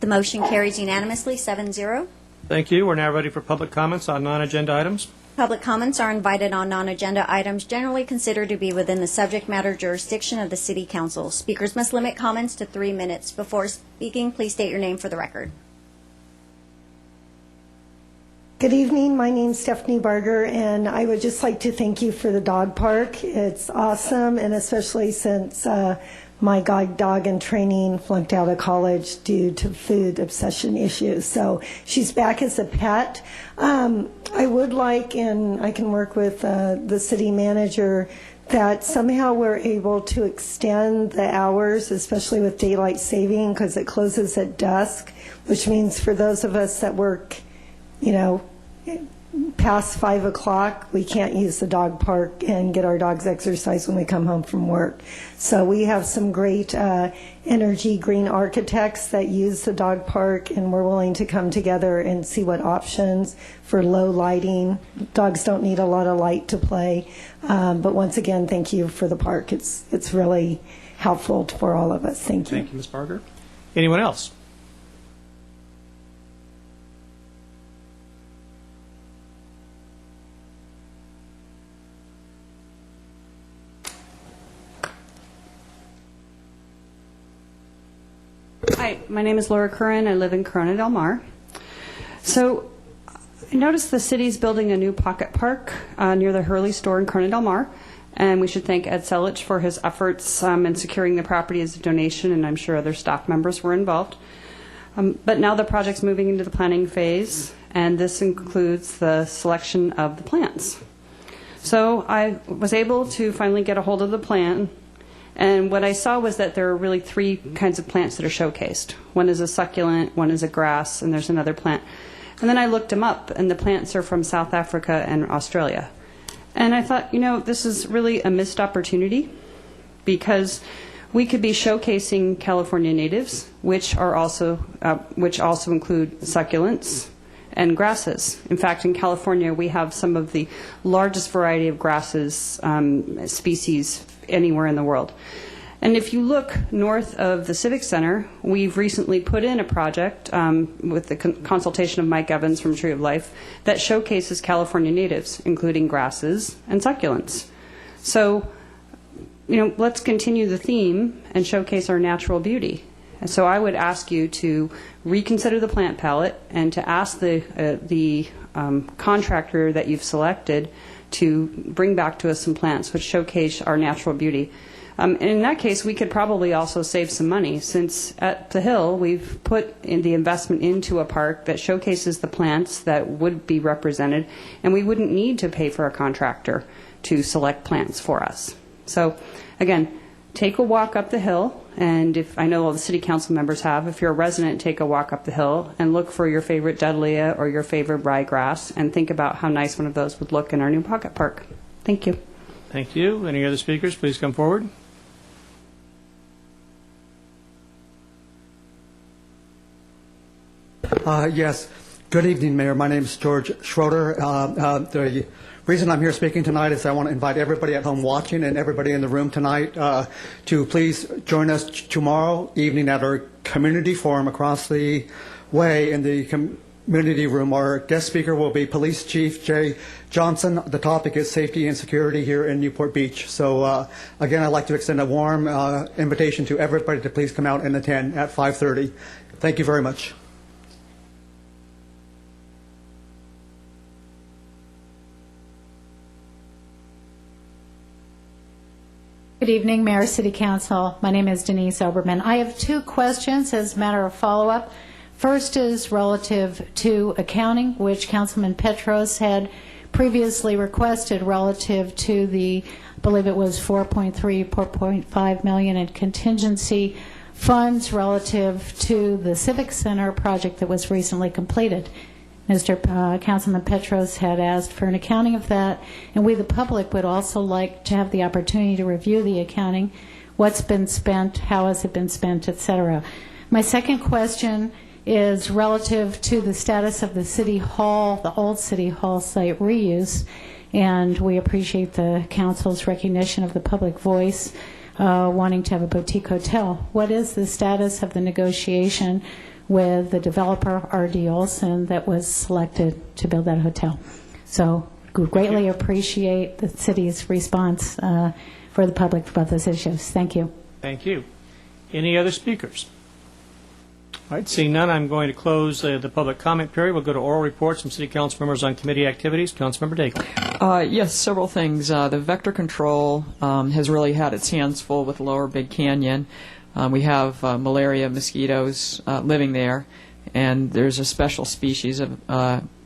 The motion carries unanimously, 7-0. Thank you. We're now ready for public comments on non-agenda items. Public comments are invited on non-agenda items generally considered to be within the subject matter jurisdiction of the City Council. Speakers must limit comments to 3 minutes. Before speaking, please state your name for the record. Good evening. My name's Stephanie Barger, and I would just like to thank you for the dog park. It's awesome, and especially since my dog in training flunked out of college due to food obsession issues. So she's back as a pet. I would like, and I can work with the city manager, that somehow we're able to extend the hours, especially with daylight saving, because it closes at dusk, which means for those of us that work, you know, past 5 o'clock, we can't use the dog park and get our dogs exercise when we come home from work. So we have some great energy green architects that use the dog park, and we're willing to come together and see what options for low lighting. Dogs don't need a lot of light to play. But once again, thank you for the park. It's really helpful for all of us. Thank you. Thank you, Ms. Barger. Anyone else? Hi, my name is Laura Curran. I live in Corona Del Mar. So I noticed the city's building a new pocket park near the Hurley store in Corona Del Mar, and we should thank Ed Selich for his efforts in securing the property as a donation, and I'm sure other staff members were involved. But now the project's moving into the planning phase, and this includes the selection of the plants. So I was able to finally get a hold of the plan. And what I saw was that there are really 3 kinds of plants that are showcased. One is a succulent, one is a grass, and there's another plant. And then I looked them up, and the plants are from South Africa and Australia. And I thought, you know, this is really a missed opportunity, because we could be showcasing California natives, which also include succulents and grasses. In fact, in California, we have some of the largest variety of grasses species anywhere in the world. And if you look north of the Civic Center, we've recently put in a project with the consultation of Mike Evans from Tree of Life that showcases California natives, including grasses and succulents. So, let's continue the theme and showcase our natural beauty. And so I would ask you to reconsider the plant palette and to ask the contractor that you've selected to bring back to us some plants which showcase our natural beauty. And in that case, we could probably also save some money, since at the Hill we've put in the investment into a park that showcases the plants that would be represented, and we wouldn't need to pay for a contractor to select plants for us. So again, take a walk up the hill, and if I know all the city council members have, if you're a resident, take a walk up the hill and look for your favorite Dahlia or your favorite ryegrass and think about how nice one of those would look in our new pocket park. Thank you. Thank you. Any other speakers? Please come forward. Yes. Good evening, Mayor. My name is George Schroeder. The reason I'm here speaking tonight is I want to invite everybody at home watching and everybody in the room tonight to please join us tomorrow evening at our community forum across the way in the community room. Our guest speaker will be Police Chief Jay Johnson. The topic is safety and security here in Newport Beach. So again, I'd like to extend a warm invitation to everybody to please come out and attend at 5:30. Thank you very much. Good evening, Mayor, City Council. My name is Denise Oberman. I have two questions as a matter of follow-up. First is relative to accounting, which Councilman Petros had previously requested relative to the, I believe it was 4.5 million in contingency funds relative to the Civic Center project that was recently completed. Mr. Councilman Petros had asked for an accounting of that, and we, the public, would also like to have the opportunity to review the accounting, what's been spent, how has it been spent, etc. My second question is relative to the status of the City Hall, the old City Hall site reuse, and we appreciate the Council's recognition of the public voice wanting to have a boutique hotel. What is the status of the negotiation with the developer, R.D. Olson, that was selected to build that hotel? So we greatly appreciate the city's response for the public about those issues. Thank you. Thank you. Any other speakers? All right, seeing none, I'm going to close the public comment period. We'll go to oral reports from city council members on committee activities. Councilmember Daigle. Yes, several things. The vector control has really had its hands full with Lower Big Canyon. We have malaria mosquitoes living there, and there's a special species of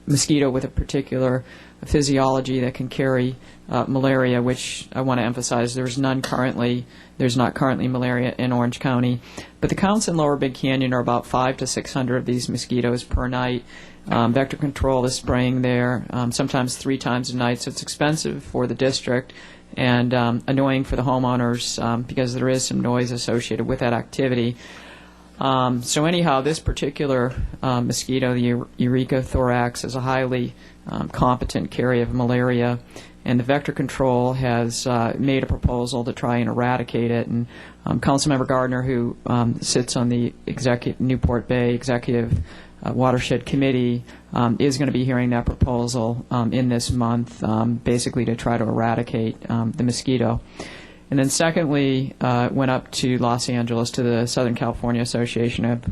mosquito with a particular physiology that can carry malaria, which I want to emphasize there's not currently malaria in Orange County. But the counts in Lower Big Canyon are about 500 to 600 of these mosquitoes per night. Vector control is spraying there sometimes 3 times a night, so it's expensive for the district and annoying for the homeowners because there is some noise associated with that activity. So anyhow, this particular mosquito, the Eureka thorax, is a highly competent carrier of malaria, and the vector control has made a proposal to try and eradicate it. And Councilmember Gardner, who sits on the Newport Bay Executive Watershed Committee, is going to be hearing that proposal in this month, basically to try to eradicate the mosquito. And then secondly, went up to Los Angeles to the Southern California Association of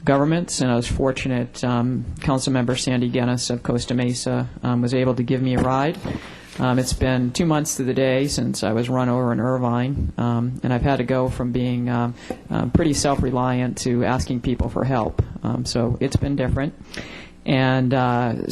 Governments, and I was fortunate, Councilmember Sandy Guinness of Costa Mesa was able to give me a ride. It's been 2 months to the day since I was run over in Irvine, and I've had to go from being pretty self-reliant to asking people for help. So it's been different. And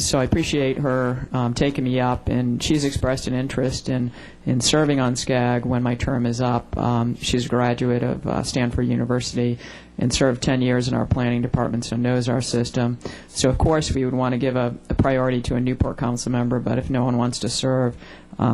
so I appreciate her taking me up, and she's expressed an interest in serving on SCAG when my term is up. She's a graduate of Stanford University and served 10 years in our planning department, so knows our system. So of course we would want to give a priority to a Newport council member, but if no one wants to serve,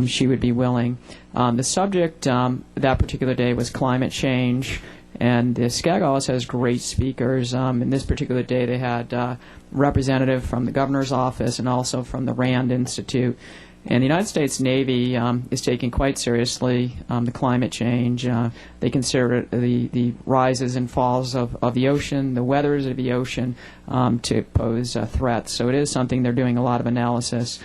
she would be willing. The subject that particular day was climate change, and the SCAG also has great speakers. In this particular day, they had a representative from the governor's office and also from the RAND Institute. And the United States Navy is taking quite seriously the climate change. They consider the rises and falls of the ocean, the weathers of the ocean, to pose threats. So it is something they're doing a lot of analysis.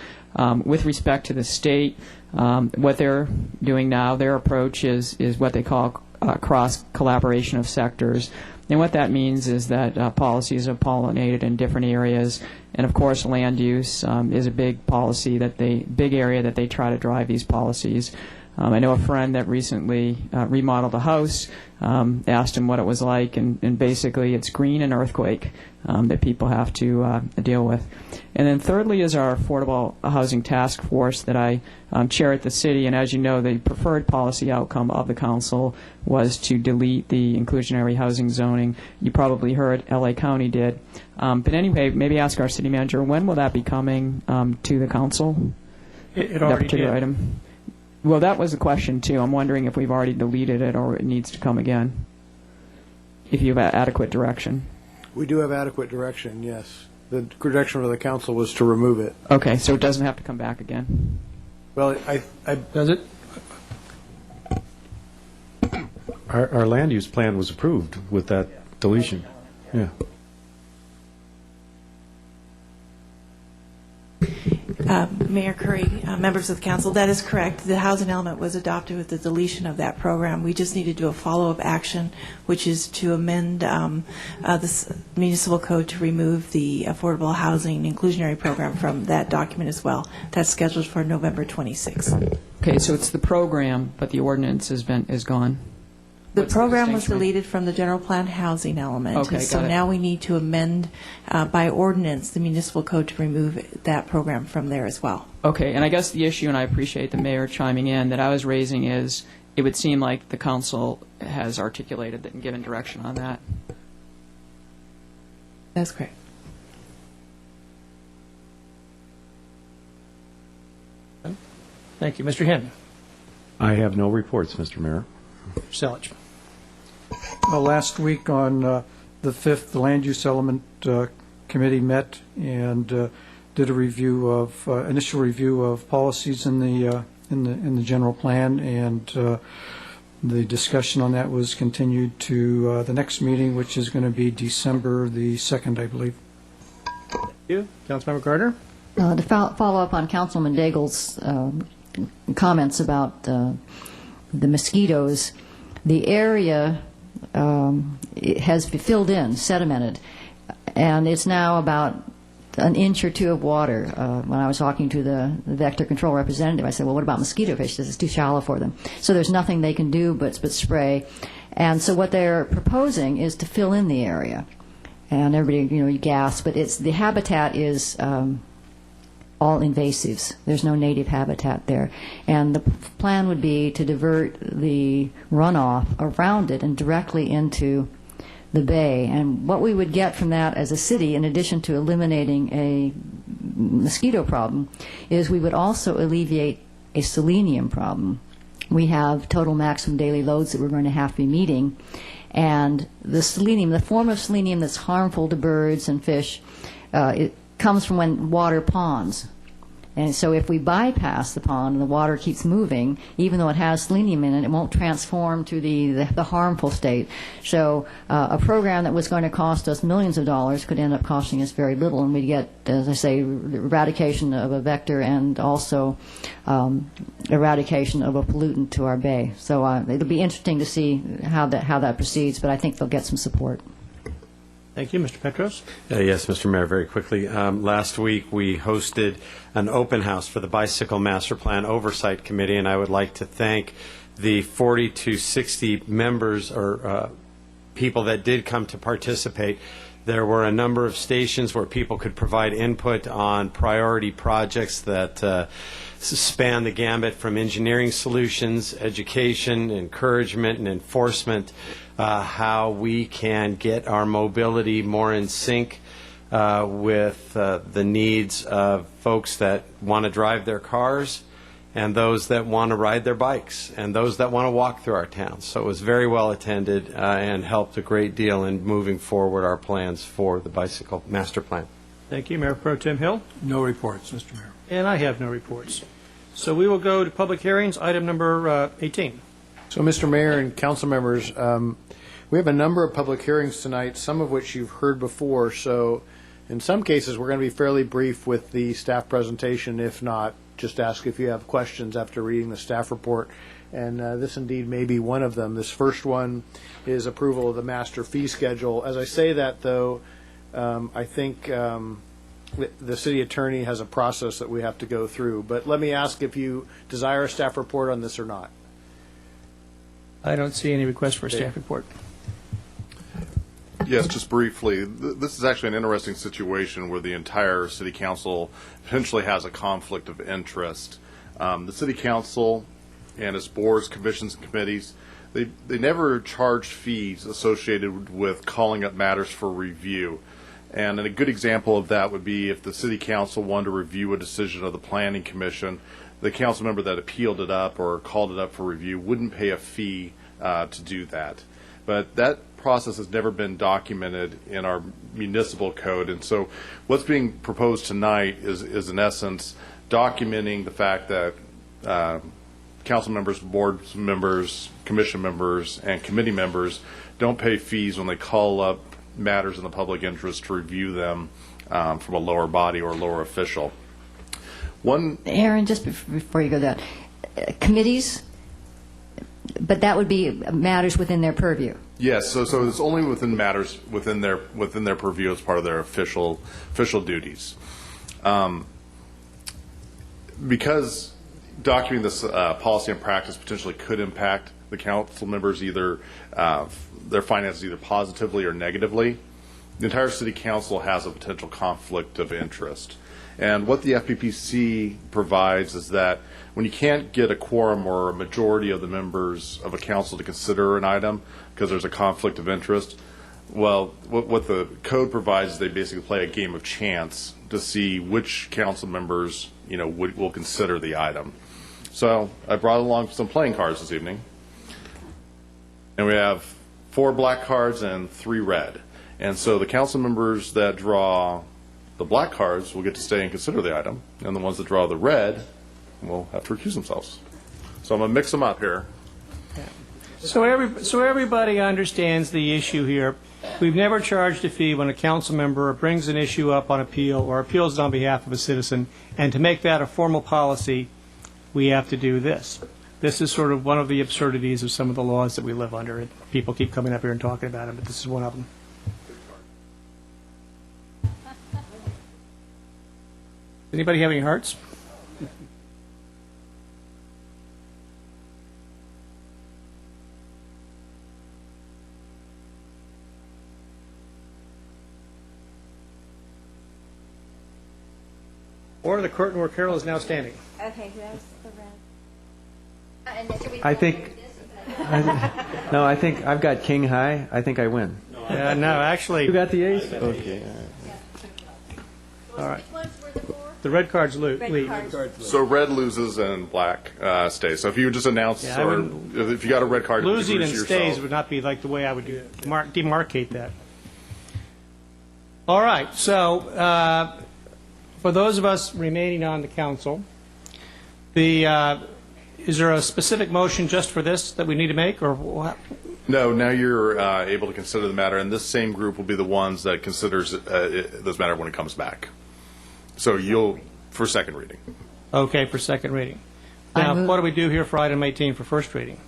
With respect to the state, what they're doing now, their approach is what they call cross-collaboration of sectors. And what that means is that policies are pollinated in different areas, and of course land use is a big big area that they try to drive these policies. I know a friend that recently remodeled a house, asked him what it was like, and basically it's green and earthquake that people have to deal with. And then thirdly is our Affordable Housing Task Force that I chair at the city, and as you know, the preferred policy outcome of the council was to delete the inclusionary housing zoning. You probably heard LA County did. But anyway, maybe ask our city manager, when will that be coming to the council? It that already particular did. item? Well, that was the question, too. I'm wondering if we've already deleted it or it needs to come again, if you have adequate direction. We do have adequate direction, yes. The direction of the council was to remove it. Okay, so it doesn't have to come back again. Well, Does it? Our land use plan was approved with that deletion. Yeah. Mayor Curry, members of the council, that is correct. The housing element was adopted with the deletion of that program. We just need to do a follow-up action, which is to amend the municipal code to remove the affordable housing inclusionary program from that document as well. That's scheduled for November 26th. Okay, so it's the program, but the ordinance is gone. The What's program was distinction? deleted from the general plan housing element. Okay, and so got it. now we need to amend by ordinance the municipal code to remove that program from there as well. Okay, and I guess the issue, and I appreciate the mayor chiming in, that I was raising is it would seem like the council has articulated and given direction on that. That's correct. Thank you. Mr. Henry. I have no reports, Mr. Mayor. Selich. last week on the 5th, the Land Use Element Committee met and did a review of initial review of policies in the general plan, and the discussion on that was continued to the next meeting, which is going to be December the 2nd, I believe. Thank you. Councilmember Gardner? To follow up on Councilman Daigle's comments about the mosquitoes, the area it has filled in, sedimented, and it's now about an inch or two of water. When I was talking to the vector control representative, I said, well, what about mosquito fish? He says it's too shallow for them. So there's nothing they can do but spray. And so what they're proposing is to fill in the area. And everybody, you gasp, but the habitat is all invasives. There's no native habitat there. And the plan would be to divert the runoff around it and directly into the bay. And what we would get from that as a city, in addition to eliminating a mosquito problem, is we would also alleviate a selenium problem. We have total maximum daily loads that we're going to have to be meeting. And the selenium, the form of selenium that's harmful to birds and fish, it comes from when water ponds. And so if we bypass the pond and the water keeps moving, even though it has selenium in it, it won't transform to the harmful state. So a program that was going to cost us millions of dollars could end up costing us very little, and we'd get, as I say, eradication of a vector and also eradication of a pollutant to our bay. So it'll be interesting to see how that proceeds, but I think they'll get some support. Thank you. Mr. Petros? Yes, Mr. Mayor, very quickly. Last week we hosted an open house for the Bicycle Master Plan Oversight Committee, and I would like to thank the 40 to 60 members or people that did come to participate. There were a number of stations where people could provide input on priority projects that span the gambit from engineering solutions, education, encouragement, and enforcement, how we can get our mobility more in sync with the needs of folks that want to drive their cars and those that want to ride their bikes, and those that want to walk through our town. So it was very well attended and helped a great deal in moving forward our plans for the bicycle master plan. Thank you. Mayor Pro Tem Hill? No reports, Mr. Mayor. And I have no reports. So we will go to public hearings, item number 18. So, Mr. Mayor and council members, we have a number of public hearings tonight, some of which you've heard before. So in some cases, we're going to be fairly brief with the staff presentation. If not, just ask if you have questions after reading the staff report. And this indeed may be one of them. This first one is approval of the master fee schedule. As I say that, though, I think the city attorney has a process that we have to go through. But let me ask if you desire a staff report on this or not. I don't see any request for a staff report. Yes, just briefly. This is actually an interesting situation where the entire city council potentially has a conflict of interest. The city council and its boards, commissions, and committees, they never charged fees associated with calling up matters for review. And a good example of that would be if the city council wanted to review a decision of the planning commission, the council member that appealed it up or called it up for review wouldn't pay a fee to do that. But that process has never been documented in our municipal code. And so what's being proposed tonight is in essence documenting the fact that council members, board members, commission members, and committee members don't pay fees when they call up matters in the public interest to review them from a lower body or lower official. Aaron, just before you go there, committees, but that would be matters within their purview. Yes, so it's only within matters within their purview as part of their official duties. Because documenting this policy and practice potentially could impact the council members either their finances either positively or negatively, the entire city council has a potential conflict of interest. And what the FPPC provides is that when you can't get a quorum or a majority of the members of a council to consider an item because there's a conflict of interest, well, what the code provides is they basically play a game of chance to see which council members, will consider the item. So I brought along some playing cards this evening. And we have 4 black cards and 3 red. And so the council members that draw the black cards will get to stay and consider the item, and the ones that draw the red will have to recuse themselves. So I'm going to mix them up here. So everybody understands the issue here. We've never charged a fee when a council member brings an issue up on appeal or appeals on behalf of a citizen, and to make that a formal policy, we have to do this. This is sort of one of the absurdities of some of the laws that we live under. People keep coming up here and talking about them, but this is one of them. Anybody have any hearts? Order the curtain where Carol is now standing. Okay, who has the red? I think I've got king high. I think I win. No, actually. You got the ace? Okay. All right. The red cards lead. So red loses and black stays. So if you just announce, if you got a red card, losing and yourself. stays would not be like the way I would demarcate that. All right. So for those of us remaining on the council, is there a specific motion just for this that we need to make, or what? No, now you're able to consider the matter, and this same group will be the ones that considers this matter when it comes back. So for second reading. Okay, for second reading. Now, what do we do here for item 18 for first reading?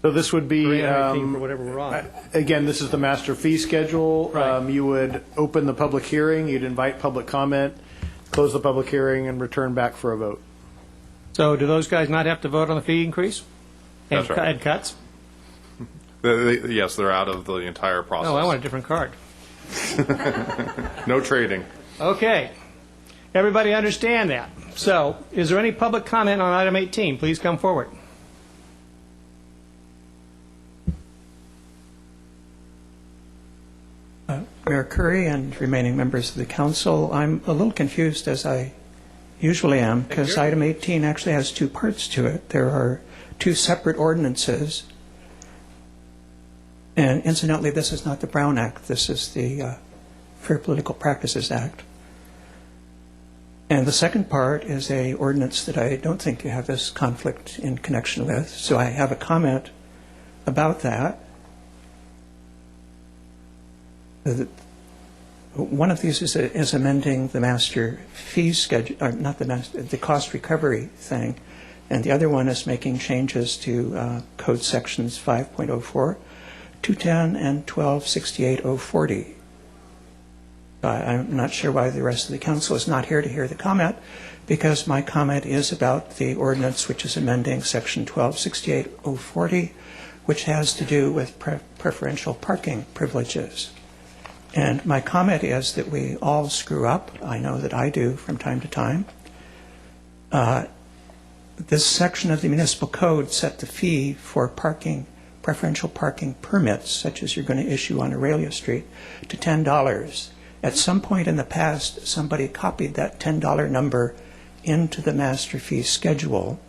So this would be, for whatever we're on. Again, this is the master fee schedule. Right. You would open the public hearing, you'd invite public comment, close the public hearing, and return back for a vote. So do those guys not have to vote on the fee increase? That's right. And cuts? Yes, they're out of the entire process. Oh, I want a different card. No trading. Okay. Everybody understand that. So is there any public comment on item 18? Please come forward. Mayor Curry and remaining members of the council, I'm a little confused as I Usually am, because item 18 actually has two parts to it. There are two separate ordinances. And incidentally, this is not the Brown Act. This is the Fair Political Practices Act. And the second part is a ordinance that I don't think you have this conflict in connection with. So I have a comment about that. One of these is amending the master fee schedule, or not the cost recovery thing, and the other one is making changes to code sections 5.04, 210, and 1268.040. I'm not sure why the rest of the council is not here to hear the comment, because my comment is about the ordinance which is amending section 1268.040, which has to do with preferential parking privileges. And my comment is that we all screw up. I know that I do from time to time. This section of the municipal code set the fee for parking, preferential parking permits, such as you're going to issue on Aurelia Street, to $10. At some point in the past, somebody copied that $10 number into the master fee schedule.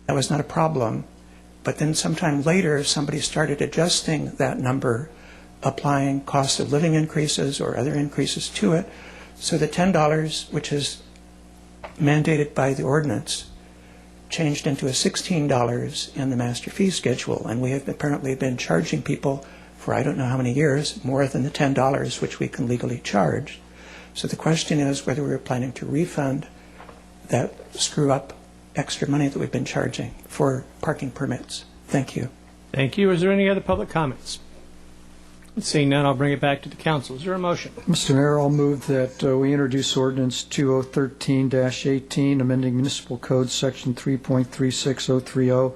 That was not a problem. But then sometime later, somebody started adjusting that number, applying cost of living increases or other increases to it. So the $10, which is mandated by the ordinance, changed into a $16 in the master fee schedule. And we have apparently been charging people for I don't know how many years, more than the $10 which we can legally charge. So the question is whether we're planning to refund that screw up extra money that we've been charging for parking permits. Thank you. Thank you. Is there any other public comments? Seeing none, I'll bring it back to the council. Is there a motion? Mr. Mayor, I'll move that we introduce ordinance 2013-18, amending municipal code section 3.36030,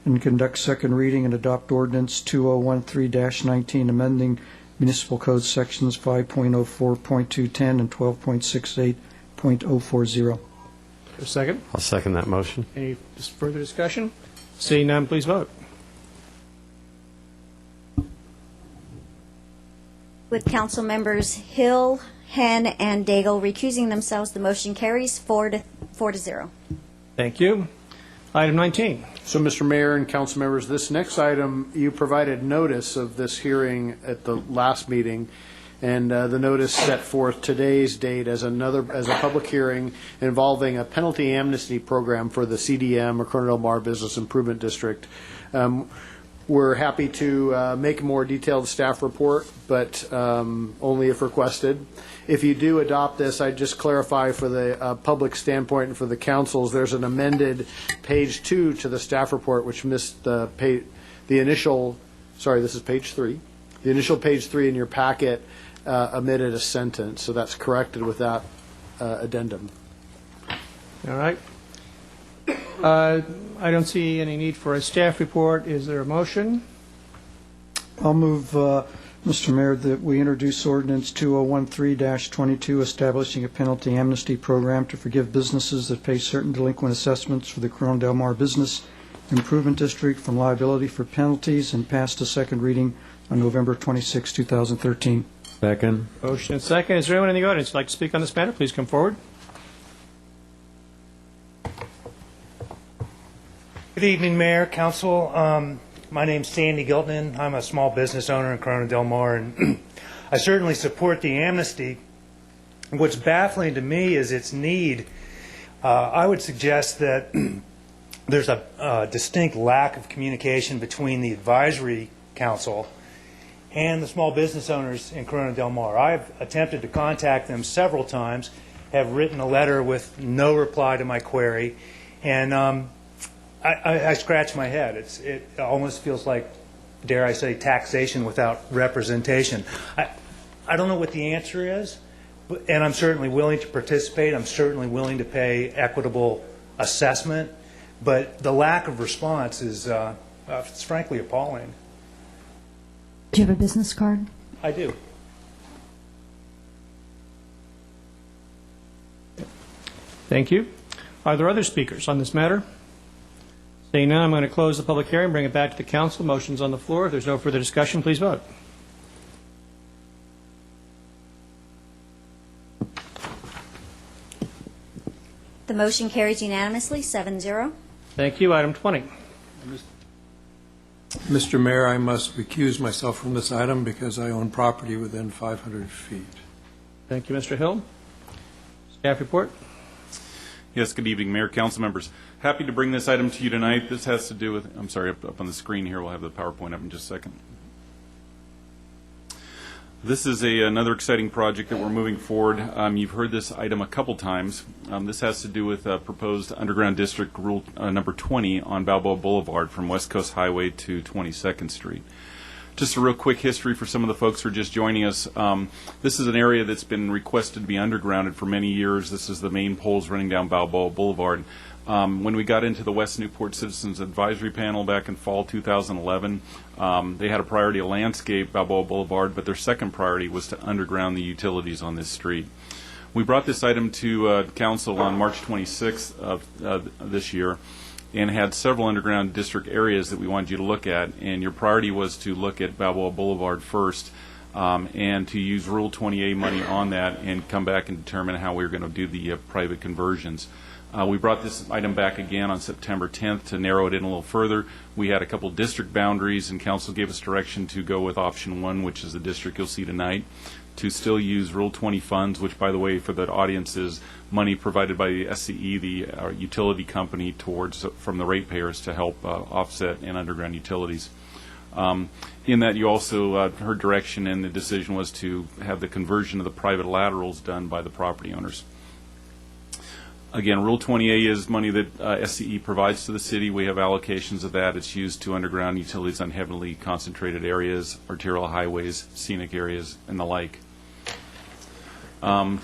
and conduct second reading and adopt ordinance 2013-19, amending municipal code sections 5.04.210 and 12.68.040. A second? I'll second that motion. Any further discussion? Seeing none, please vote. With council members Hill, Henn, and Daigle recusing themselves, the motion carries 4-0. Thank you. Item 19. So, Mr. Mayor and council members, this next item, you provided notice of this hearing at the last meeting, and the notice set forth today's date as a public hearing involving a penalty amnesty program for the CDM, or Corona del Mar Business Improvement District. We're happy to make a more detailed staff report, but only if requested. If you do adopt this, I'd just clarify for the public standpoint and for the councils, there's an amended page 2 to the staff report, which missed the initial, sorry, this is page 3. The initial page 3 in your packet omitted a sentence, so that's corrected with that addendum. All right. I don't see any need for a staff report. Is there a motion? I'll move, Mr. Mayor, that we introduce ordinance 2013-22, establishing a penalty amnesty program to forgive businesses that pay certain delinquent assessments for the Corona del Mar Business Improvement District from liability for penalties, and pass to second reading on November 26, 2013. Second. Motion and second. Is there anyone in the audience who'd like to speak on this matter? Please come forward. Good evening, Mayor, Council. My name's Sandy Giltman. I'm a small business owner in Corona del Mar, and I certainly support the amnesty. What's baffling to me is its need. I would suggest that there's a distinct lack of communication between the advisory council and the small business owners in Corona del Mar. I've attempted to contact them several times, have written a letter with no reply to my query, and I scratch my head. It almost feels like, dare I say, taxation without representation. I don't know what the answer is, and I'm certainly willing to participate. I'm certainly willing to pay equitable assessment, but the lack of response is it's frankly appalling. Do you have a business card? I do. Thank you. Are there other speakers on this matter? Seeing none, I'm going to close the public hearing, bring it back to the council. Motion's on the floor. If there's no further discussion, please vote. The motion carries unanimously, 7-0. Thank you. Item 20. Mr. Mayor, I must recuse myself from this item because I own property within 500 feet. Thank you, Mr. Hill. Staff report. Yes, good evening, Mayor, council members. Happy to bring this item to you tonight. This has to do with, I'm sorry, up on the screen here, we'll have the PowerPoint up in just a second. This is another exciting project that we're moving forward. You've heard this item a couple times. This has to do with proposed underground district rule number 20 on Balboa Boulevard from West Coast Highway to 22nd Street. Just a real quick history for some of the folks who are just joining us. This is an area that's been requested to be undergrounded for many years. This is the main poles running down Balboa Boulevard. When we got into the West Newport Citizens Advisory Panel back in fall 2011, they had a priority to landscape Balboa Boulevard, but their second priority was to underground the utilities on this street. We brought this item to Council on March 26th of this year and had several underground district areas that we wanted you to look at, and your priority was to look at Balboa Boulevard first and to use Rule 20A money on that and come back and determine how we were going to do the private conversions. We brought this item back again on September 10th to narrow it in a little further. We had a couple district boundaries, and Council gave us direction to go with option 1, which is the district you'll see tonight, to still use Rule 20 funds, which, by the way, for the audience is money provided by the SCE, the utility company, towards from the ratepayers to help offset and underground utilities. In that, you also heard direction, and the decision was to have the conversion of the private laterals done by the property owners. Again, Rule 20A is money that SCE provides to the city. We have allocations of that. It's used to underground utilities on heavily concentrated areas, arterial highways, scenic areas, and the like.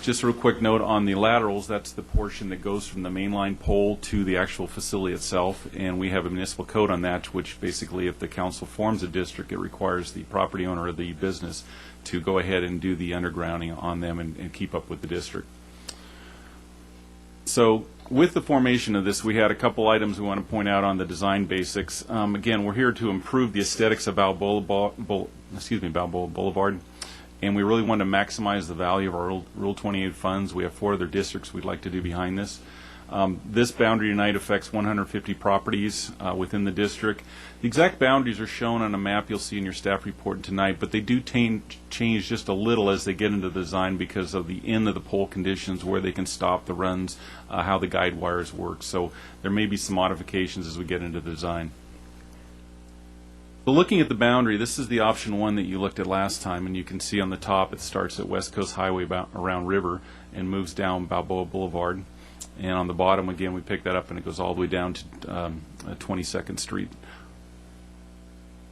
Just a real quick note on the laterals. That's the portion that goes from the mainline pole to the actual facility itself, and we have a municipal code on that, which basically, if the council forms a district, it requires the property owner of the business to go ahead and do the undergrounding on them and keep up with the district. So with the formation of this, we had a couple items we want to point out on the design basics. Again, we're here to improve the aesthetics of Balboa Boulevard, and we really want to maximize the value of our Rule 28 funds. We have 4 other districts we'd like to do behind this. This boundary tonight affects 150 properties within the district. The exact boundaries are shown on a map you'll see in your staff report tonight, but they do change just a little as they get into the design because of the end of the pole conditions, where they can stop the runs, how the guide wires work. So there may be some modifications as we get into the design. So looking at the boundary, this is the option 1 that you looked at last time, and you can see on the top it starts at West Coast Highway around River and moves down Balboa Boulevard. And on the bottom, again, we pick that up and it goes all the way down to 22nd Street.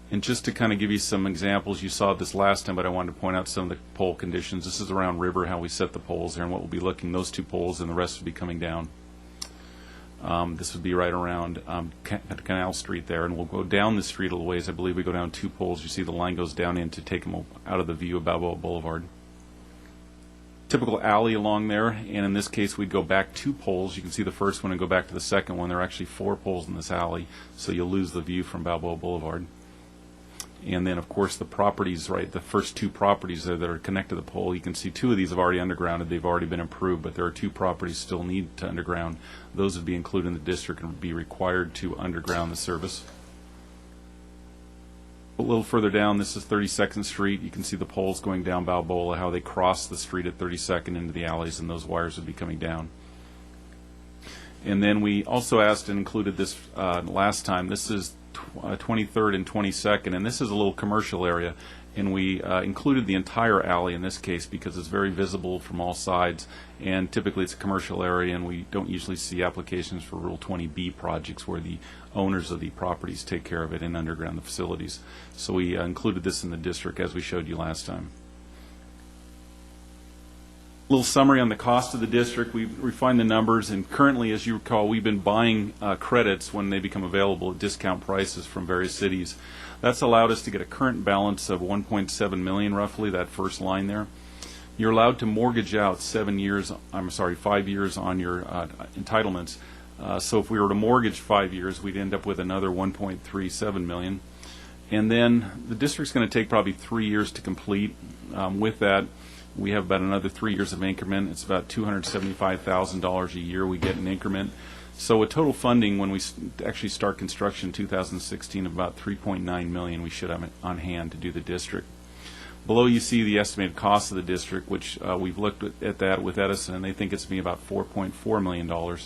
And just to kind of give you some examples, you saw this last time, but I wanted to point out some of the pole conditions. This is around River, how we set the poles there, and what we'll be looking, those 2 poles, and the rest will be coming down. This would be right around Canal Street there, and we'll go down the street a little ways. I believe we go down 2 poles. You see the line goes down in to take them out of the view of Balboa Boulevard. Typical alley along there, and in this case we'd go back 2 poles. You can see the first one and go back to the second one. There are actually 4 poles in this alley, so you'll lose the view from Balboa Boulevard. And then, of course, the properties, right, the first 2 properties there that are connected to the pole, you can see 2 of these have already undergrounded. They've already been improved, but there are 2 properties still need to underground. Those would be included in the district and would be required to underground the service. A little further down, this is 32nd Street. You can see the poles going down Balboa, how they cross the street at 32nd into the alleys, and those wires would be coming down. And then we also asked and included this last time. This is 23rd and 22nd, and this is a little commercial area, and we included the entire alley in this case because it's very visible from all sides, and typically it's a commercial area, and we don't usually see applications for Rule 20B projects where the owners of the properties take care of it and underground the facilities. So we included this in the district as we showed you last time. A little summary on the cost of the district. We refined the numbers, and currently, as you recall, we've been buying credits when they become available at discount prices from various cities. That's allowed us to get a current balance of $1.7 million, roughly, that first line there. You're allowed to mortgage out 5 years on your entitlements. So if we were to mortgage 5 years, we'd end up with another $1.37 million. And then the district's going to take probably 3 years to complete. With that, We have about another 3 years of increment. It's about $275,000 a year we get in increment. So a total funding when we actually start construction in 2016 of about $3.9 million we should have on hand to do the district. Below you see the estimated cost of the district, which we've looked at that with Edison, and they think it's going to be about $4.4 million.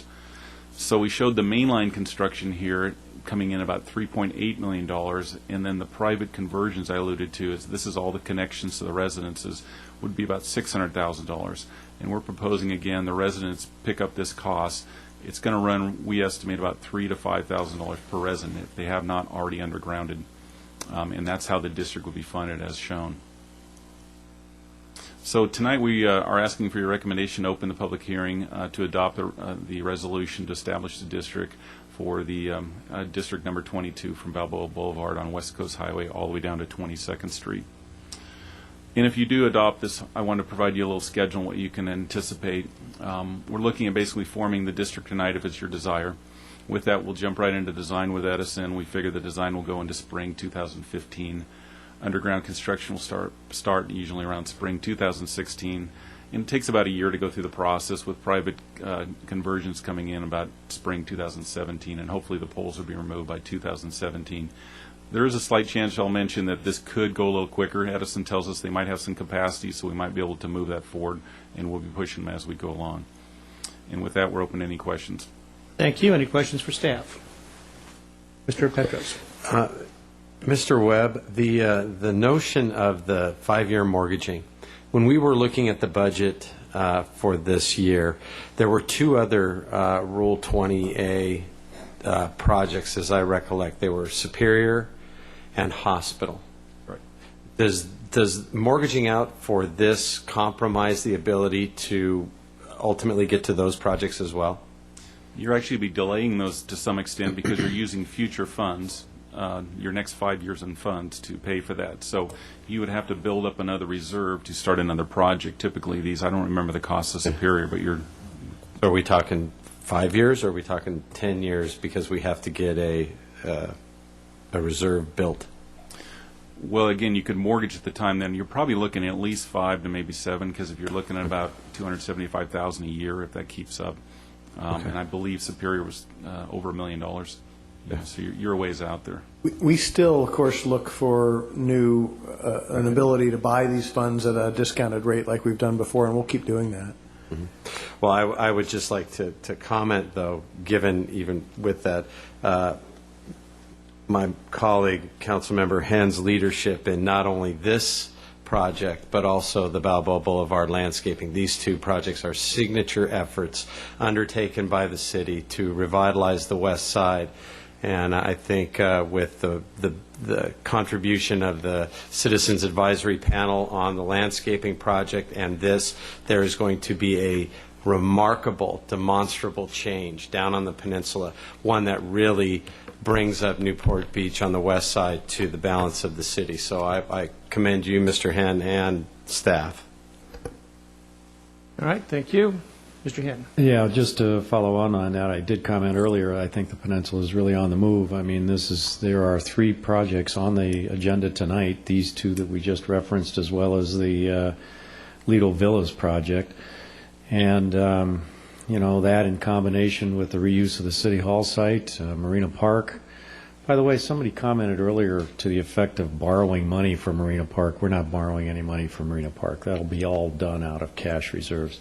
So we showed the mainline construction here coming in about $3.8 million, and then the private conversions I alluded to, this is all the connections to the residences, would be about $600,000. And we're proposing, again, the residents pick up this cost. It's going to run, we estimate, about $3,000 to $5,000 per resident if they have not already undergrounded. And that's how the district will be funded as shown. So tonight we are asking for your recommendation to open the public hearing to adopt the resolution to establish the district for the district number 22 from Balboa Boulevard on West Coast Highway all the way down to 22nd Street. And if you do adopt this, I want to provide you a little schedule on what you can anticipate. We're looking at basically forming the district tonight if it's your desire. With that, we'll jump right into design with Edison. We figure the design will go into spring 2015. Underground construction will start usually around spring 2016. And it takes about a year to go through the process, with private conversions coming in about spring 2017, and hopefully the poles will be removed by 2017. There is a slight chance, I'll mention, that this could go a little quicker. Edison tells us they might have some capacity, so we might be able to move that forward, and we'll be pushing them as we go along. And with that, we're open to any questions. Thank you. Any questions for staff? Mr. Petros. Mr. Webb, the notion of the 5-year mortgaging, when we were looking at the budget for this year, there were two other Rule 20A projects, as I recollect. They were Superior and Hospital. Right. Does mortgaging out for this compromise the ability to ultimately get to those projects as well? You're actually be delaying those to some extent because you're using future funds, your next 5 years in funds, to pay for that. So you would have to build up another reserve to start another project. Typically these, I don't remember the cost of Superior, but you're... Are we talking 5 years, or are we talking 10 years because we have to get a reserve built? Well, again, you could mortgage at the time. Then you're probably looking at least 5 to maybe 7, because if you're looking at about $275,000 a year, if that keeps up, Okay. And I believe Superior was over $1 million. Yeah, so you're a ways out there. We still, of course, look for an ability to buy these funds at a discounted rate like we've done before, and we'll keep doing that. Mm-hmm. Well, I would just like to comment, though, given even with that, my colleague, Councilmember Hen's leadership in not only this project, but also the Balboa Boulevard landscaping. These two projects are signature efforts undertaken by the city to revitalize the west side. And I think with the contribution of the Citizens Advisory Panel on the landscaping project and this, there is going to be a remarkable, demonstrable change down on the peninsula, one that really brings up Newport Beach on the west side to the balance of the city. So I commend you, Mr. Henn, and staff. All right. Thank you. Mr. Henn. Yeah, just to follow on that, I did comment earlier, I think the peninsula is really on the move. I mean, there are 3 projects on the agenda tonight, these 2 that we just referenced, as well as the Lido Villas project. And, that in combination with the reuse of the City Hall site, Marina Park. By the way, somebody commented earlier to the effect of borrowing money for Marina Park. We're not borrowing any money for Marina Park. That'll be all done out of cash reserves.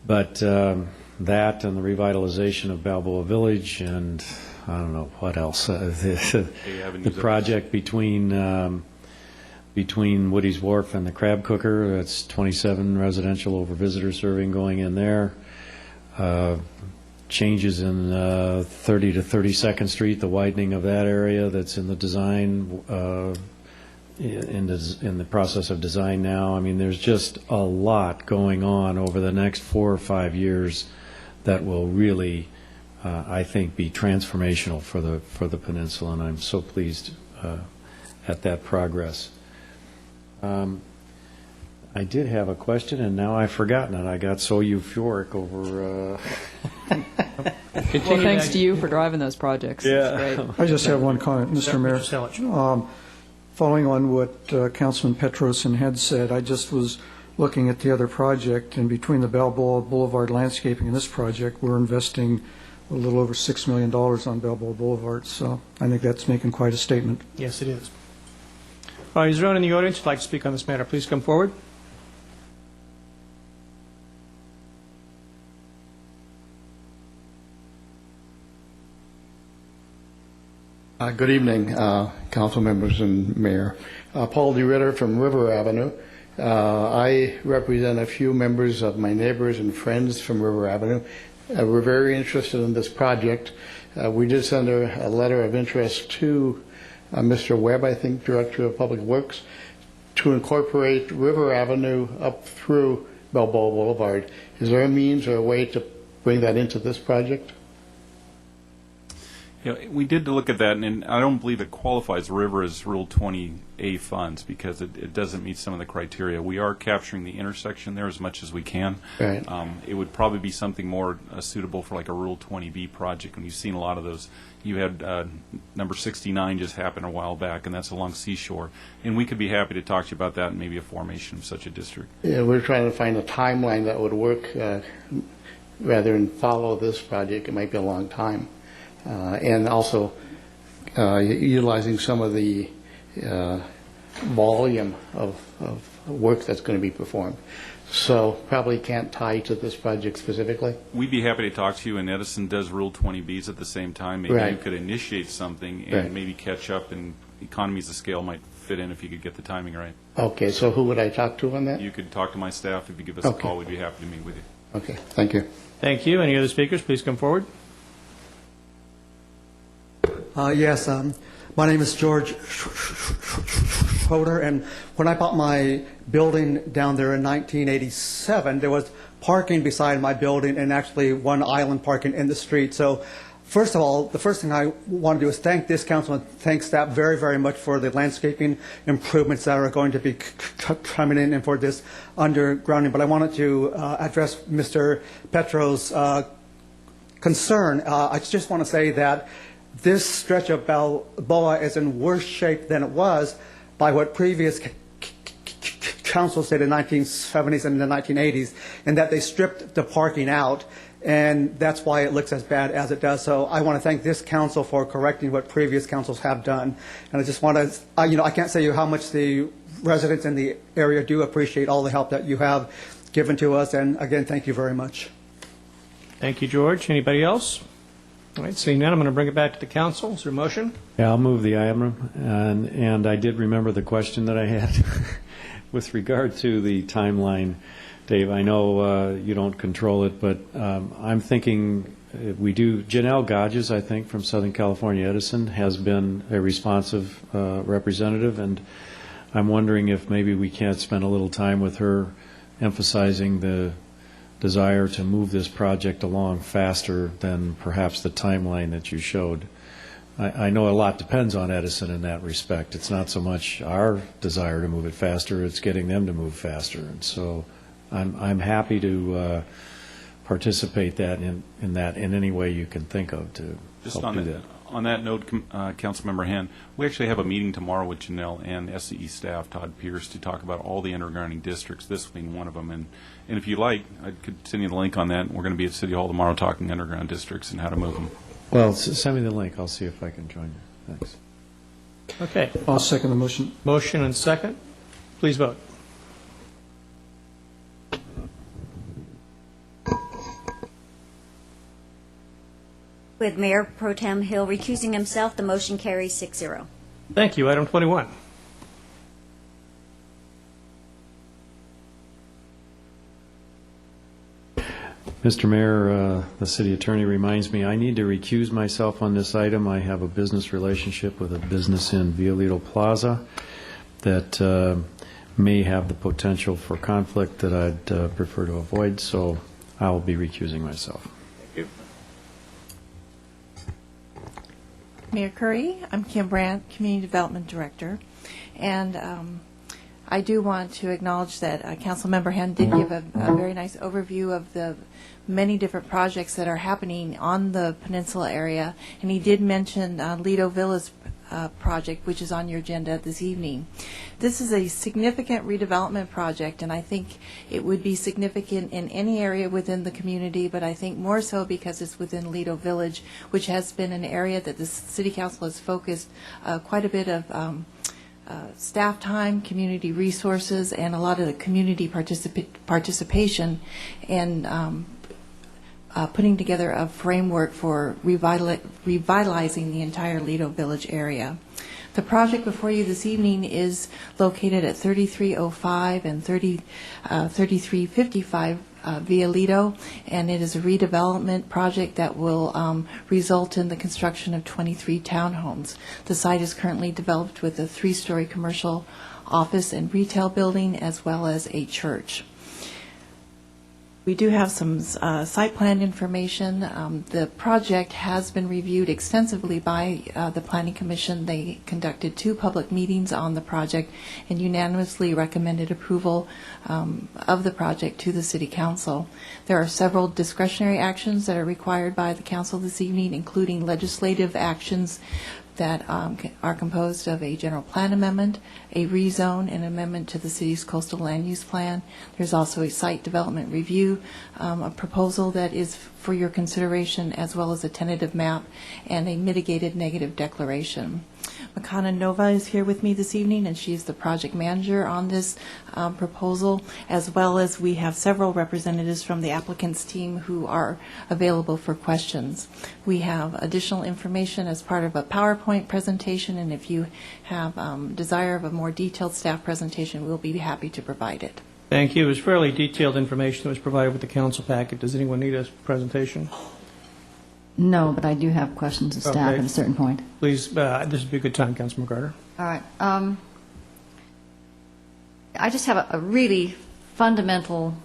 But that and the revitalization of Balboa Village, and I don't know what else, the project between Woody's Wharf and the Crab Cooker, that's 27 residential over visitor serving going in there. Changes in 30 to 32nd Street, the widening of that area that's in the design, in the process of design now. I mean, there's just a lot going on over the next 4 or 5 years that will really, I think, be transformational for the peninsula, and I'm so pleased at that progress. I did have a question, and now I've forgotten it. I got so euphoric over... Well, thanks to you for driving those projects. Yeah. Great. I just have one comment, Mr. Mayor. Following on what Councilman Petrosin had said, I just was looking at the other project, and between the Balboa Boulevard landscaping and this project, we're investing a little over $6 million on Balboa Boulevard. So I think that's making quite a statement. Yes, it is. Is there anyone in the audience who'd like to speak on this matter? Please come forward. Good evening, council members and mayor. Paul DeRitter from River Avenue. I represent a few members of my neighbors and friends from River Avenue. We're very interested in this project. We did send a letter of interest to Mr. Webb, I think, Director of Public Works, to incorporate River Avenue up through Balboa Boulevard. Is there a means or a way to bring that into this project? We did look at that, and I don't believe it qualifies River as Rule 20A funds because it doesn't meet some of the criteria. We are capturing the intersection there as much as we can. Right. It would probably be something more suitable for like a Rule 20B project, and you've seen a lot of those. You had number 69 just happen a while back, and that's along Seashore. And we could be happy to talk to you about that and maybe a formation of such a district. Yeah, we're trying to find a timeline that would work rather than follow this project. It might be a long time. And also utilizing some of the volume of work that's going to be performed. So probably can't tie to this project specifically. We'd be happy to talk to you, and Edison does Rule 20Bs at the same time. Maybe Right. you could initiate something and Right. maybe catch up, and economies of scale might fit in if you could get the timing right. Okay, so who would I talk to on that? You could talk to my staff. If you give us a Okay. call, we'd be happy to meet with you. Okay, thank you. Thank you. Any other speakers? Please come forward. Yes, my name is George Schroeder, and when I bought my building down there in 1987, there was parking beside my building and actually one island parking in the street. So first of all, the first thing I want to do is thank this council and thank staff very, very much for the landscaping improvements that are going to be coming in and for this undergrounding. But I wanted to address Mr. Petro's concern. I just want to say that this stretch of Balboa is in worse shape than it was by what previous councils did in the 1970s and the 1980s, and that they stripped the parking out, and that's why it looks as bad as it does. So I want to thank this council for correcting what previous councils have done. And I just want to, I can't say you how much the residents in the area do appreciate all the help that you have given to us, and again, thank you very much. Thank you, George. Anybody else? All right, seeing none, I'm going to bring it back to the council. Is there a motion? Yeah, I'll move the item. And I did remember the question that I had with regard to the timeline. Dave, I know you don't control it, but I'm thinking we do. Janelle Godges, I think, from Southern California Edison, has been a responsive representative, and I'm wondering if maybe we can't spend a little time with her emphasizing the desire to move this project along faster than perhaps the timeline that you showed. I know a lot depends on Edison in that respect. It's not so much our desire to move it faster, it's getting them to move faster. And so I'm happy to participate in that in any way you can think of to Just help do that. On that note, Councilmember Hand, we actually have a meeting tomorrow with Janelle and SCE staff, Todd Pierce, to talk about all the undergrounding districts, this being one of them. And if you like, I could send you the link on that. We're going to be at City Hall tomorrow talking underground districts and how to move them. Well, send me the link. I'll see if I can join you. Thanks. Okay. I'll second the motion. Motion and second. Please vote. With Mayor Pro Tem Hill recusing himself, the motion carries 6-0. Thank you. Item 21. Mr. Mayor, the city attorney reminds me I need to recuse myself on this item. I have a business relationship with a business in Violito Plaza that may have the potential for conflict that I'd prefer to avoid, so I'll be recusing myself. Thank you. Mayor Curry, I'm Kim Brandt, Community Development Director, and I do want to acknowledge that Councilmember Hand did give a very nice overview of the many different projects that are happening on the peninsula area, and he did mention Lido Villas project, which is on your agenda this evening. This is a significant redevelopment project, and I think it would be significant in any area within the community, but I think more so because it's within Lido Village, which has been an area that the City Council has focused quite a bit of staff time, community resources, and a lot of the community participation in putting together a framework for revitalizing the entire Lido Village area. The project before you this evening is located at 3305 and 3355 via Lido, and it is a redevelopment project that will result in the construction of 23 townhomes. The site is currently developed with a 3-story commercial office and retail building as well as a church. We do have some site plan information. The project has been reviewed extensively by the Planning Commission. They conducted 2 public meetings on the project and unanimously recommended approval of the project to the City Council. There are several discretionary actions that are required by the Council this evening, including legislative actions that are composed of a general plan amendment, a rezone, and amendment to the city's coastal land use plan. There's also a site development review, a proposal that is for your consideration, as well as a tentative map and a mitigated negative declaration. Makana Nova is here with me this evening, and she's the project manager on this proposal, as well as we have several representatives from the applicant's team who are available for questions. We have additional information as part of a PowerPoint presentation, and if you have desire of a more detailed staff presentation, we'll be happy to provide it. Thank you. It was fairly detailed information that was provided with the council packet. Does anyone need a presentation? No, but I do have questions of staff at a certain point. Please, this would be a good time, Councilman Carter. All right. I just have a really fundamental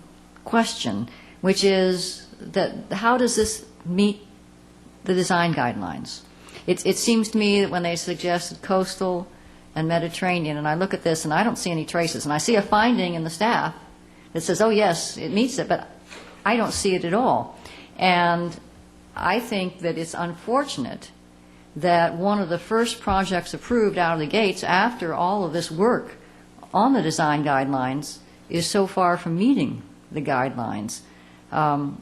question, which is that how does this meet the design guidelines? It seems to me that when they suggested coastal and Mediterranean, and I look at this and I don't see any traces, and I see a finding in the staff that says, oh yes, it meets it, but I don't see it at all. And I think that it's unfortunate that one of the first projects approved out of the gates after all of this work on the design guidelines is so far from meeting the guidelines.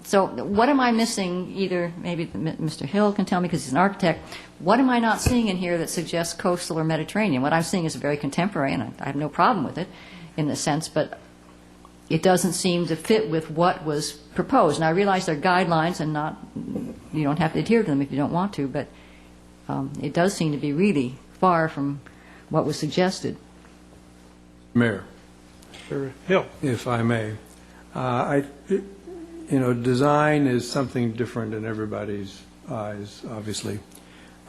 So what am I missing? Either maybe Mr. Hill can tell me because he's an architect. What am I not seeing in here that suggests coastal or Mediterranean? What I'm seeing is very contemporary, and I have no problem with it in the sense, but it doesn't seem to fit with what was proposed. And I realize they're guidelines and not, you don't have to adhere to them if you don't want to, but it does seem to be really far from what was suggested. Mayor. Sir Hill. If I may. Design is something different in everybody's eyes, obviously.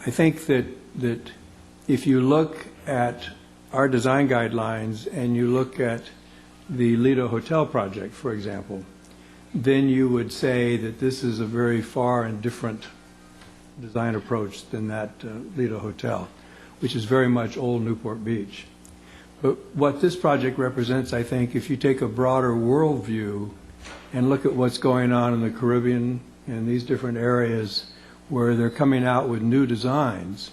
I think that if you look at our design guidelines and you look at the Lido Hotel project, for example, then you would say that this is a very far and different design approach than that Lido Hotel, which is very much old Newport Beach. But what this project represents, I think, if you take a broader world view and look at what's going on in the Caribbean and these different areas where they're coming out with new designs,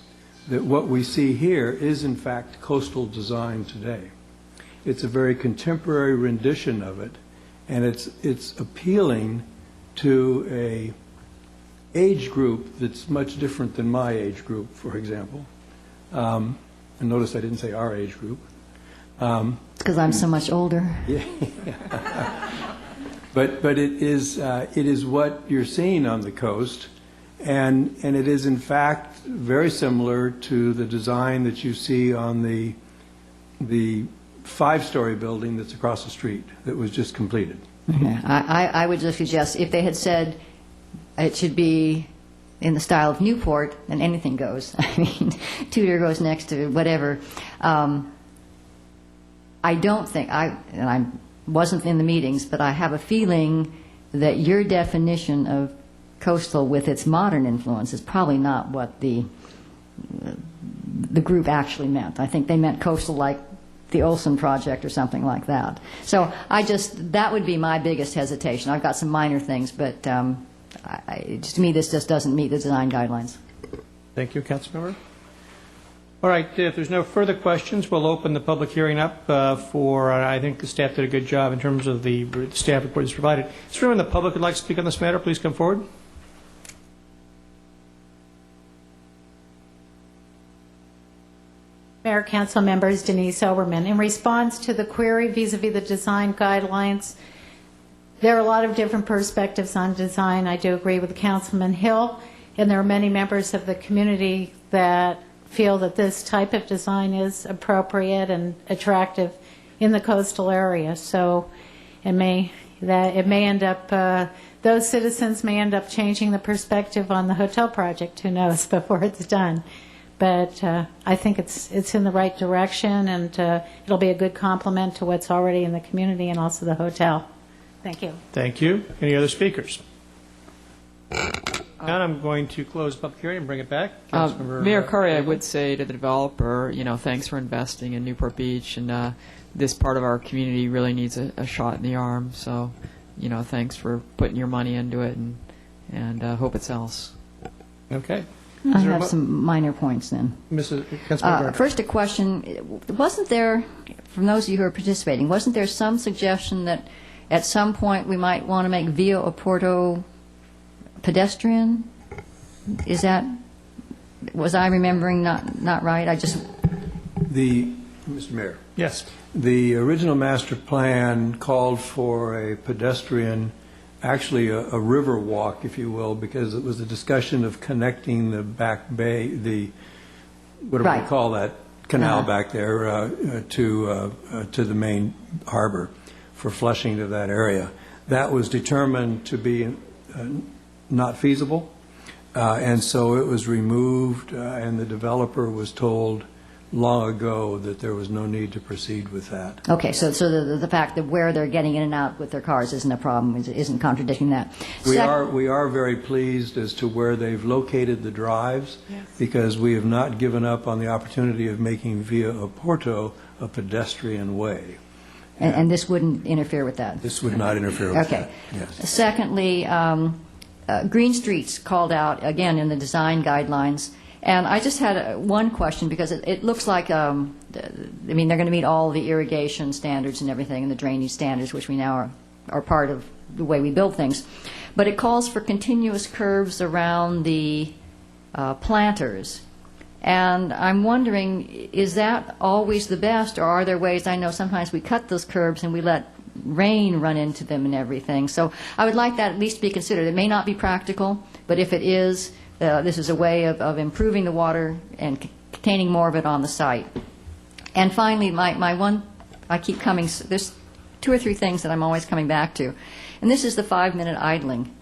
that what we see here is in fact coastal design today. It's a very contemporary rendition of it, and it's appealing to a age group that's much different than my age group, for example. And notice I didn't say our age group. It's because I'm so much older. Yeah. But it is what you're seeing on the coast, and it is in fact very similar to the design that you see on the 5-story building that's across the street that was just completed. Okay. I would just suggest if they had said it should be in the style of Newport, then anything goes. I mean, Tudor goes next to whatever. I don't think, and I wasn't in the meetings, but I have a feeling that your definition of coastal with its modern influence is probably not what the group actually meant. I think they meant coastal like the Olson project or something like that. So that would be my biggest hesitation. I've got some minor things, but to me this just doesn't meet the design guidelines. Thank you, Councilmember. All right, if there's no further questions, we'll open the public hearing up for, I think the staff did a good job in terms of the staff report that's provided. Is there anyone in the public who would like to speak on this matter? Please come forward. Mayor, council members, Denise Oberman. In response to the query vis-a-vis the design guidelines, there are a lot of different perspectives on design. I do agree with Councilman Hill, and there are many members of the community that feel that this type of design is appropriate and attractive in the coastal area. So it may end up, those citizens may end up changing the perspective on the hotel project, who knows, before it's done. But I think it's in the right direction, and it'll be a good complement to what's already in the community and also the hotel. Thank you. Thank you. Any other speakers? Now I'm going to close the public hearing and bring it back. Mayor Curry, I would say to the developer, thanks for investing in Newport Beach, and this part of our community really needs a shot in the arm. So, thanks for putting your money into it, and hope it sells. Okay. I have some minor points then. First, a question. Wasn't there, from those of you who are participating, wasn't there some suggestion that at some point we might want to make Via Oporto pedestrian? Was I remembering not right? Mr. Mayor. Yes. The original master plan called for a pedestrian, actually a river walk, if you will, because it was a discussion of connecting the back bay, whatever we call that canal back there, to the main harbor for flushing to that area. That was determined to be not feasible, and so it was removed, and the developer was told long ago that there was no need to proceed with that. Okay, so the fact that where they're getting in and out with their cars isn't a problem, isn't contradicting that. We are very pleased as to where they've located the drives, because we have not given up on the opportunity of making Via Oporto a pedestrian way. And this wouldn't interfere with that? This would not interfere with that. Okay. Yes. Secondly, Green Street's called out, again, in the design guidelines. And I just had one question, because it looks like, they're going to meet all the irrigation standards and everything, and the drainage standards, which we now are part of the way we build things. But it calls for continuous curves around the planters. And I'm wondering, is that always the best, or are there ways? I know sometimes we cut those curbs and we let rain run into them and everything. So I would like that at least to be considered. It may not be practical, but if it is, this is a way of improving the water and containing more of it on the site. And finally, my one, I keep coming, there's 2 or 3 things that I'm always coming back to. And this is the 5-minute idling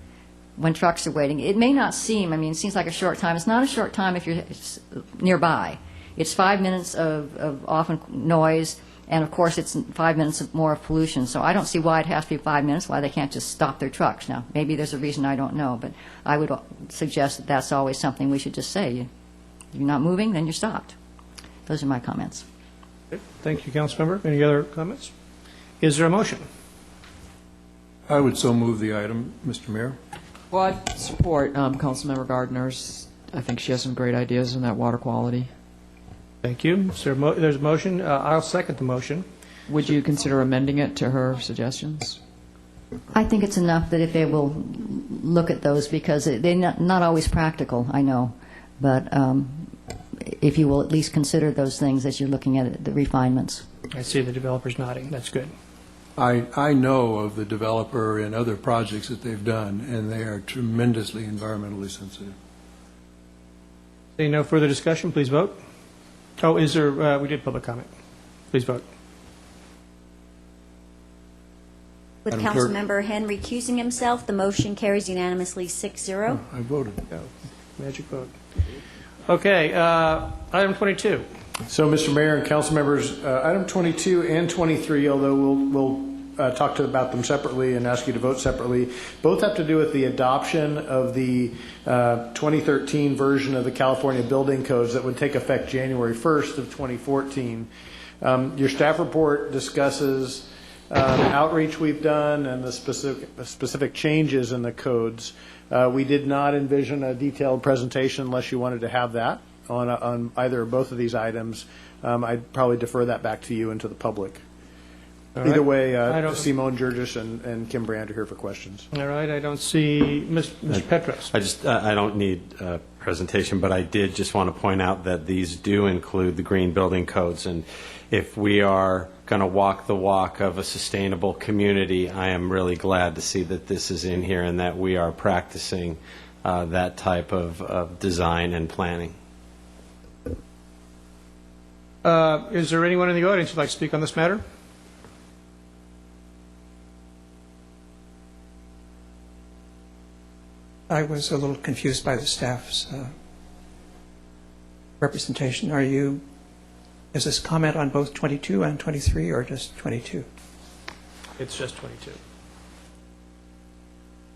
when trucks are waiting. It may not seem, it seems like a short time. It's not a short time if you're nearby. It's 5 minutes of often noise, and of course it's 5 minutes of more of pollution. So I don't see why it has to be 5 minutes, why they can't just stop their trucks. Now, maybe there's a reason I don't know, but I would suggest that that's always something we should just say. You're not moving, then you're stopped. Those are my comments. Thank you, Councilmember. Any other comments? Is there a motion? I would so move the item, Mr. Mayor. Well, I'd support Councilmember Gardner's. I think she has some great ideas on that water quality. Thank you. There's a motion. I'll second the motion. Would you consider amending it to her suggestions? I think it's enough that if they will look at those, because they're not always practical, I know, but if you will at least consider those things as you're looking at the refinements. I see the developers nodding. That's good. I know of the developer and other projects that they've done, and they are tremendously environmentally sensitive. Seeing no further discussion, please vote. Oh, is there, we did public comment. Please vote. With Councilmember Henry recusing himself, the motion carries unanimously 6-0. I voted. Oh, magic vote. Okay, item 22. So, Mr. Mayor and council members, item 22 and 23, although we'll talk about them separately and ask you to vote separately, both have to do with the adoption of the 2013 version of the California Building Codes that would take effect January 1st of 2014. Your staff report discusses the outreach we've done and the specific changes in the codes. We did not envision a detailed presentation unless you wanted to have that. on either or both of these items, I'd probably defer that back to you and to the public. Either way, Simone Georges and Kim Brand are here for questions. All right, I don't see Mr. Petros. I don't need a presentation, but I did just want to point out that these do include the green building codes, and if we are going to walk the walk of a sustainable community, I am really glad to see that this is in here and that we are practicing that type of design and planning. Is there anyone in the audience who'd like to speak on this matter? I was a little confused by the staff's representation. Is this comment on both 22 and 23 or just 22? It's just 22.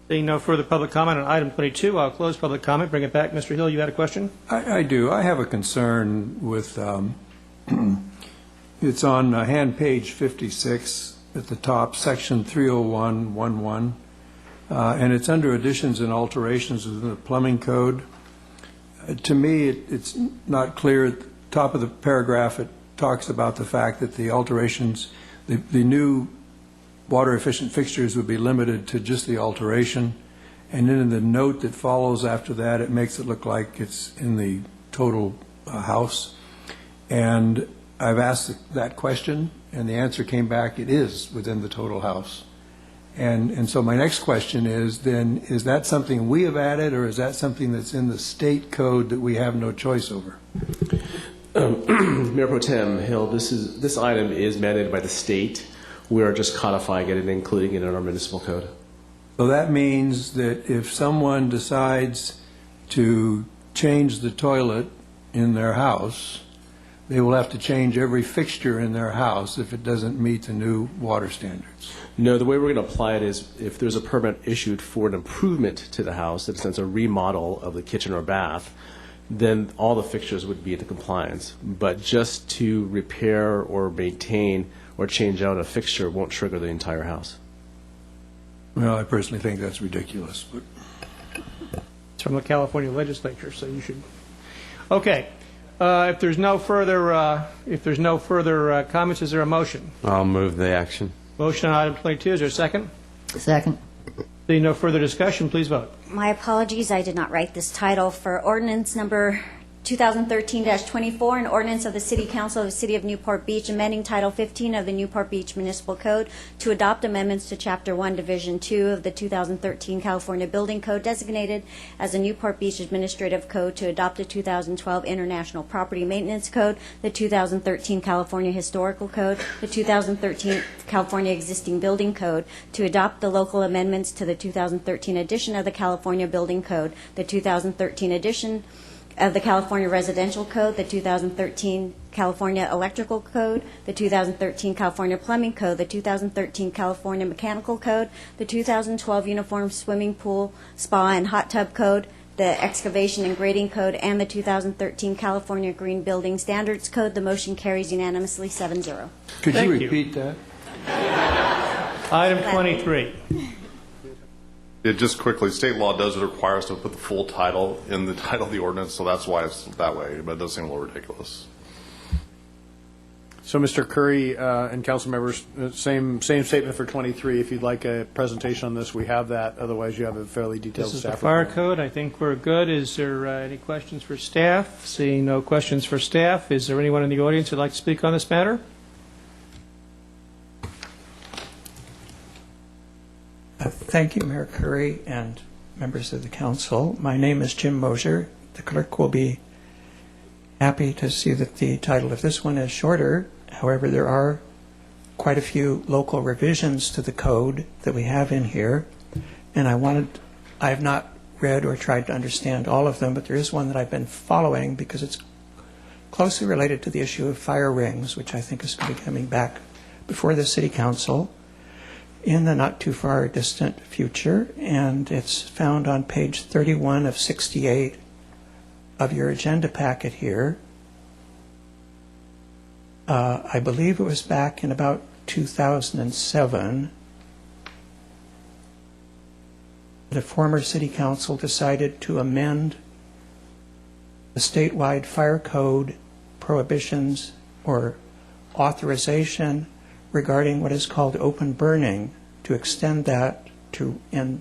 Seeing no further public comment on item 22, I'll close public comment. Bring it back. Mr. Hill, you had a question? I do. I have a concern with, it's on hand page 56 at the top, section 30111. And it's under additions and alterations of the plumbing code. To me, it's not clear. At the top of the paragraph, it talks about the fact that the alterations, the new water-efficient fixtures would be limited to just the alteration. And then in the note that follows after that, it makes it look like it's in the total house. And I've asked that question, and the answer came back, it is within the total house. And so my next question is then, is that something we have added, or is that something that's in the state code that we have no choice over? Mayor Pro Tem Hill, this item is mandated by the state. We are just codifying it and including it in our municipal code. So that means that if someone decides to change the toilet in their house, they will have to change every fixture in their house if it doesn't meet the new water standards. No, the way we're going to apply it is if there's a permit issued for an improvement to the house, in a sense a remodel of the kitchen or bath, then all the fixtures would be into compliance. But just to repair or maintain or change out a fixture won't trigger the entire house. Well, I personally think that's ridiculous. But It's from the California legislature, so you should. Okay. If there's no further comments, is there a motion? I'll move the action. Motion on item 22. Is there a second? Second. Seeing no further discussion, please vote. My apologies, I did not write this title for ordinance number 2013-24, an ordinance of the City Council of the City of Newport Beach amending Title 15 of the Newport Beach Municipal Code to adopt amendments to Chapter 1, Division 2 of the 2013 California Building Code designated as the Newport Beach Administrative Code, to adopt the 2012 International Property Maintenance Code, the 2013 California Historical Code, the 2013 California Existing Building Code, to adopt the local amendments to the 2013 edition of the California Building Code, the 2013 edition of the California Residential Code, the 2013 California Electrical Code, the 2013 California Plumbing Code, the 2013 California Mechanical Code, the 2012 Uniform Swimming Pool, Spa, and Hot Tub Code, the Excavation and Grading Code, and the 2013 California Green Building Standards Code. The motion carries unanimously 7-0. Could you repeat that? Item 23. Just quickly, state law does require us to put the full title in the title of the ordinance, so that's why it's that way, but it does seem a little ridiculous. So, Mr. Curry and council members, same statement for 23. If you'd like a presentation on this, we have that. Otherwise, you have a fairly detailed This is staff the fire report. code. I think we're good. Is there any questions for staff? Seeing no questions for staff, is there anyone in the audience who'd like to speak on this matter? Thank you, Mayor Curry and members of the council. My name is Jim Mosier. The clerk will be happy to see that the title of this one is shorter. However, there are quite a few local revisions to the code that we have in here, and I have not read or tried to understand all of them, but there is one that I've been following because it's closely related to the issue of fire rings, which I think is going to be coming back before the City Council in the not too far distant future, and it's found on page 31 of 68 of your agenda packet here. I believe it was back in about 2007. The former City Council decided to amend the statewide fire code prohibitions or authorization regarding what is called open burning, to extend that to, and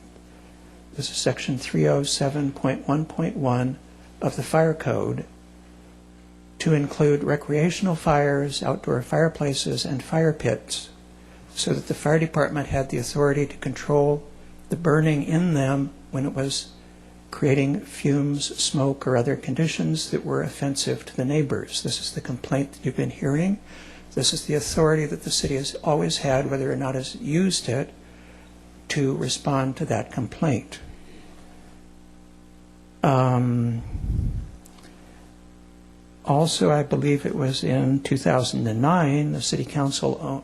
this is section 307.1.1 of the fire code, to include recreational fires, outdoor fireplaces, and fire pits, so that the fire department had the authority to control the burning in them when it was creating fumes, smoke, or other conditions that were offensive to the neighbors. This is the complaint that you've been hearing. This is the authority that the city has always had, whether or not has used it, to respond to that complaint. Also, I believe it was in 2009, the City Council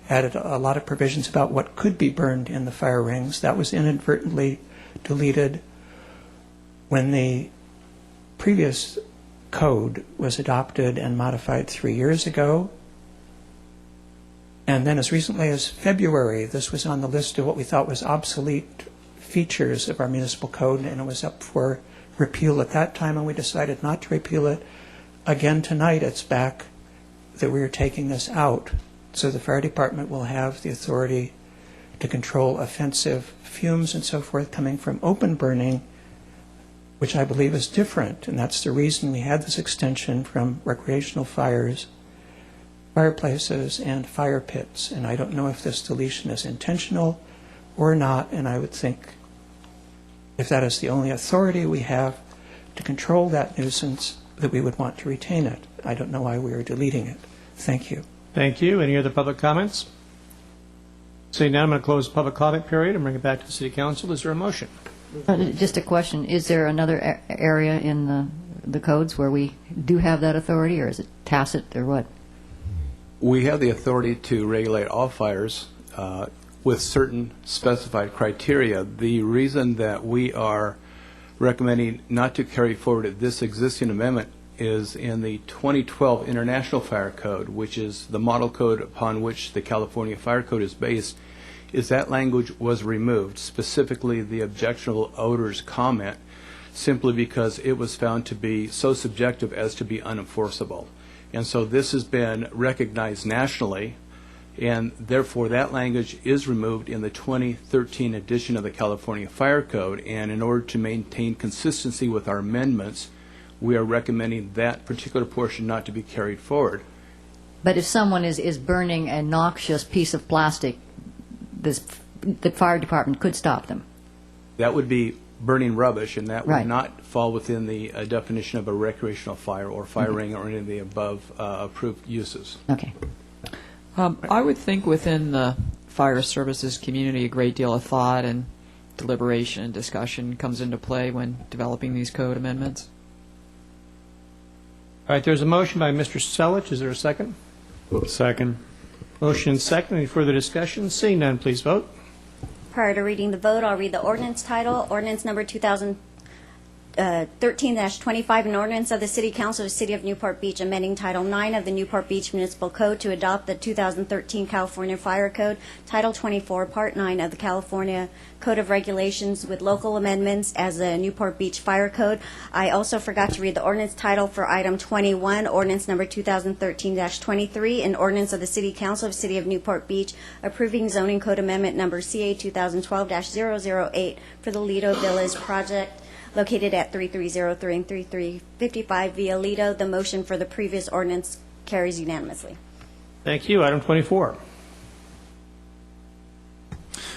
added a lot of provisions about what could be burned in the fire rings. That was inadvertently deleted when the previous code was adopted and modified 3 years ago. And then as recently as February, this was on the list of what we thought was obsolete features of our municipal code, and it was up for repeal at that time, and we decided not to repeal it. Again tonight, it's back that we are taking this out. So the fire department will have the authority to control offensive fumes and so forth coming from open burning, which I believe is different, and that's the reason we had this extension from recreational fires, fireplaces, and fire pits. And I don't know if this deletion is intentional or not, and I would think if that is the only authority we have to control that nuisance, that we would want to retain it. I don't know why we are deleting it. Thank you. Thank you. Any other public comments? Seeing none, I'm going to close the public comment period and bring it back to the City Council. Is there a motion? Just a question. Is there another area in the codes where we do have that authority, or is it tacit, or what? We have the authority to regulate all fires with certain specified criteria. The reason that we are recommending not to carry forward this existing amendment is in the 2012 International Fire Code, which is the model code upon which the California Fire Code is based, is that language was removed, specifically the objectionable odors comment, simply because it was found to be so subjective as to be unenforceable. And so this has been recognized nationally, and therefore that language is removed in the 2013 edition of the California Fire Code. And in order to maintain consistency with our amendments, we are recommending that particular portion not to be carried forward. But if someone is burning a noxious piece of plastic, the fire department could stop them. That would be burning rubbish, and that would Right. not fall within the definition of a recreational fire or fire ring or any of the above approved uses. Okay. I would think within the fire services community a great deal of thought and deliberation and discussion comes into play when developing these code amendments. All right, there's a motion by Mr. Selich. Is there a second? Second. Motion and second. Any further discussion? Seeing none, please vote. Prior to reading the vote, I'll read the ordinance title. Ordinance number 2013-25, an ordinance of the City Council of the City of Newport Beach amending Title 9 of the Newport Beach Municipal Code to adopt the 2013 California Fire Code, Title 24, Part 9 of the California Code of Regulations with local amendments as the Newport Beach Fire Code. I also forgot to read the ordinance title for item 21, ordinance number 2013-23, an ordinance of the City Council of the City of Newport Beach approving zoning code amendment number CA 2012-008 for the Lido Villas project located at 3303 and 3355 Via Lido. The motion for the previous ordinance carries unanimously. Thank you. Item 24.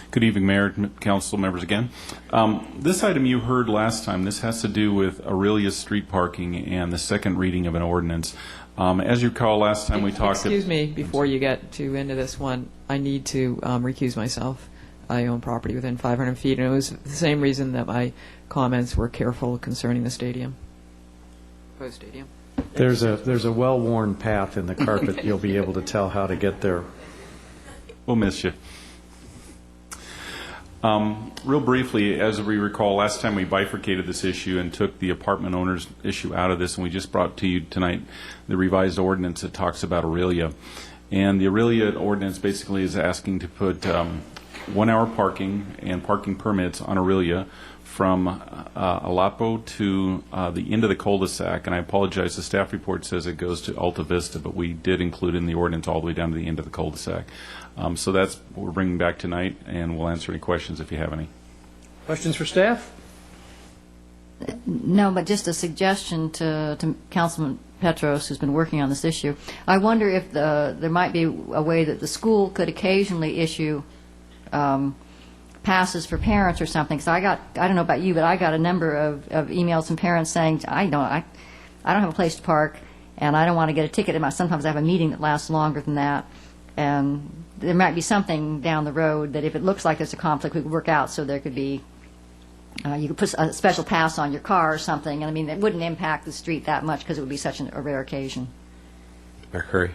Good evening, Mayor, Council members again. This item you heard last time. This has to do with Aurelia street parking and the second reading of an ordinance. As you recall, last time we talked... Excuse me, before you get into this one, I need to recuse myself. I own property within 500 feet, and it was the same reason that my comments were careful concerning the stadium. Proposed stadium. There's a well-worn path in the carpet. You'll be able to tell how to get there. We'll miss you. Real briefly, as we recall, last time we bifurcated this issue and took the apartment owners issue out of this, and we just brought to you tonight the revised ordinance that talks about Aurelia. And the Aurelia ordinance basically is asking to put 1 hour parking and parking permits on Aurelia from Alapo to the end of the cul-de-sac, and I apologize, the staff report says it goes to Alta Vista, but we did include in the ordinance all the way down to the end of the cul-de-sac. So that's what we're bringing back tonight, and we'll answer any questions if you have any. Questions for staff? No, but just a suggestion to Councilman Petros, who's been working on this issue. I wonder if there might be a way that the school could occasionally issue passes for parents or something. So I don't know about you, but I got a number of emails from parents saying, I don't have a place to park, and I don't want to get a ticket. Sometimes I have a meeting that lasts longer than that, and there might be something down the road that if it looks like there's a conflict, we could work out so there could be. You could put a special pass on your car or something, and I mean, it wouldn't impact the street that much because it would be such a rare occasion. Mayor Curry.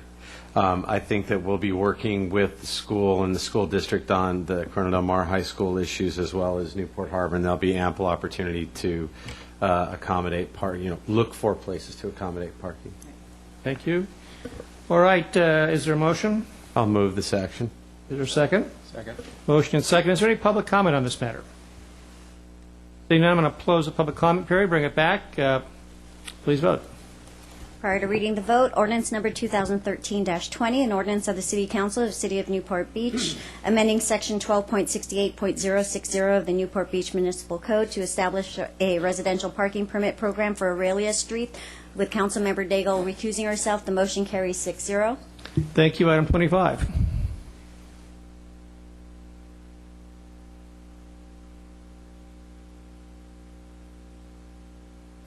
I think that we'll be working with the school and the school district on the Corona Del Mar High School issues as well as Newport Harbor, and there'll be ample opportunity to accommodate look for places to accommodate parking. Thank you. All right, is there a motion? I'll move this action. Is there a second? Second. Motion and second. Is there any public comment on this matter? Seeing none, I'm going to close the public comment period, bring it back. Please vote. Prior to reading the vote, ordinance number 2013-20, an ordinance of the City Council of the City of Newport Beach, amending Section 12.68.060 of the Newport Beach Municipal Code to establish a residential parking permit program for Aurelia Street. With Councilmember Daigle recusing herself, the motion carries 6-0. Thank you. Item 25.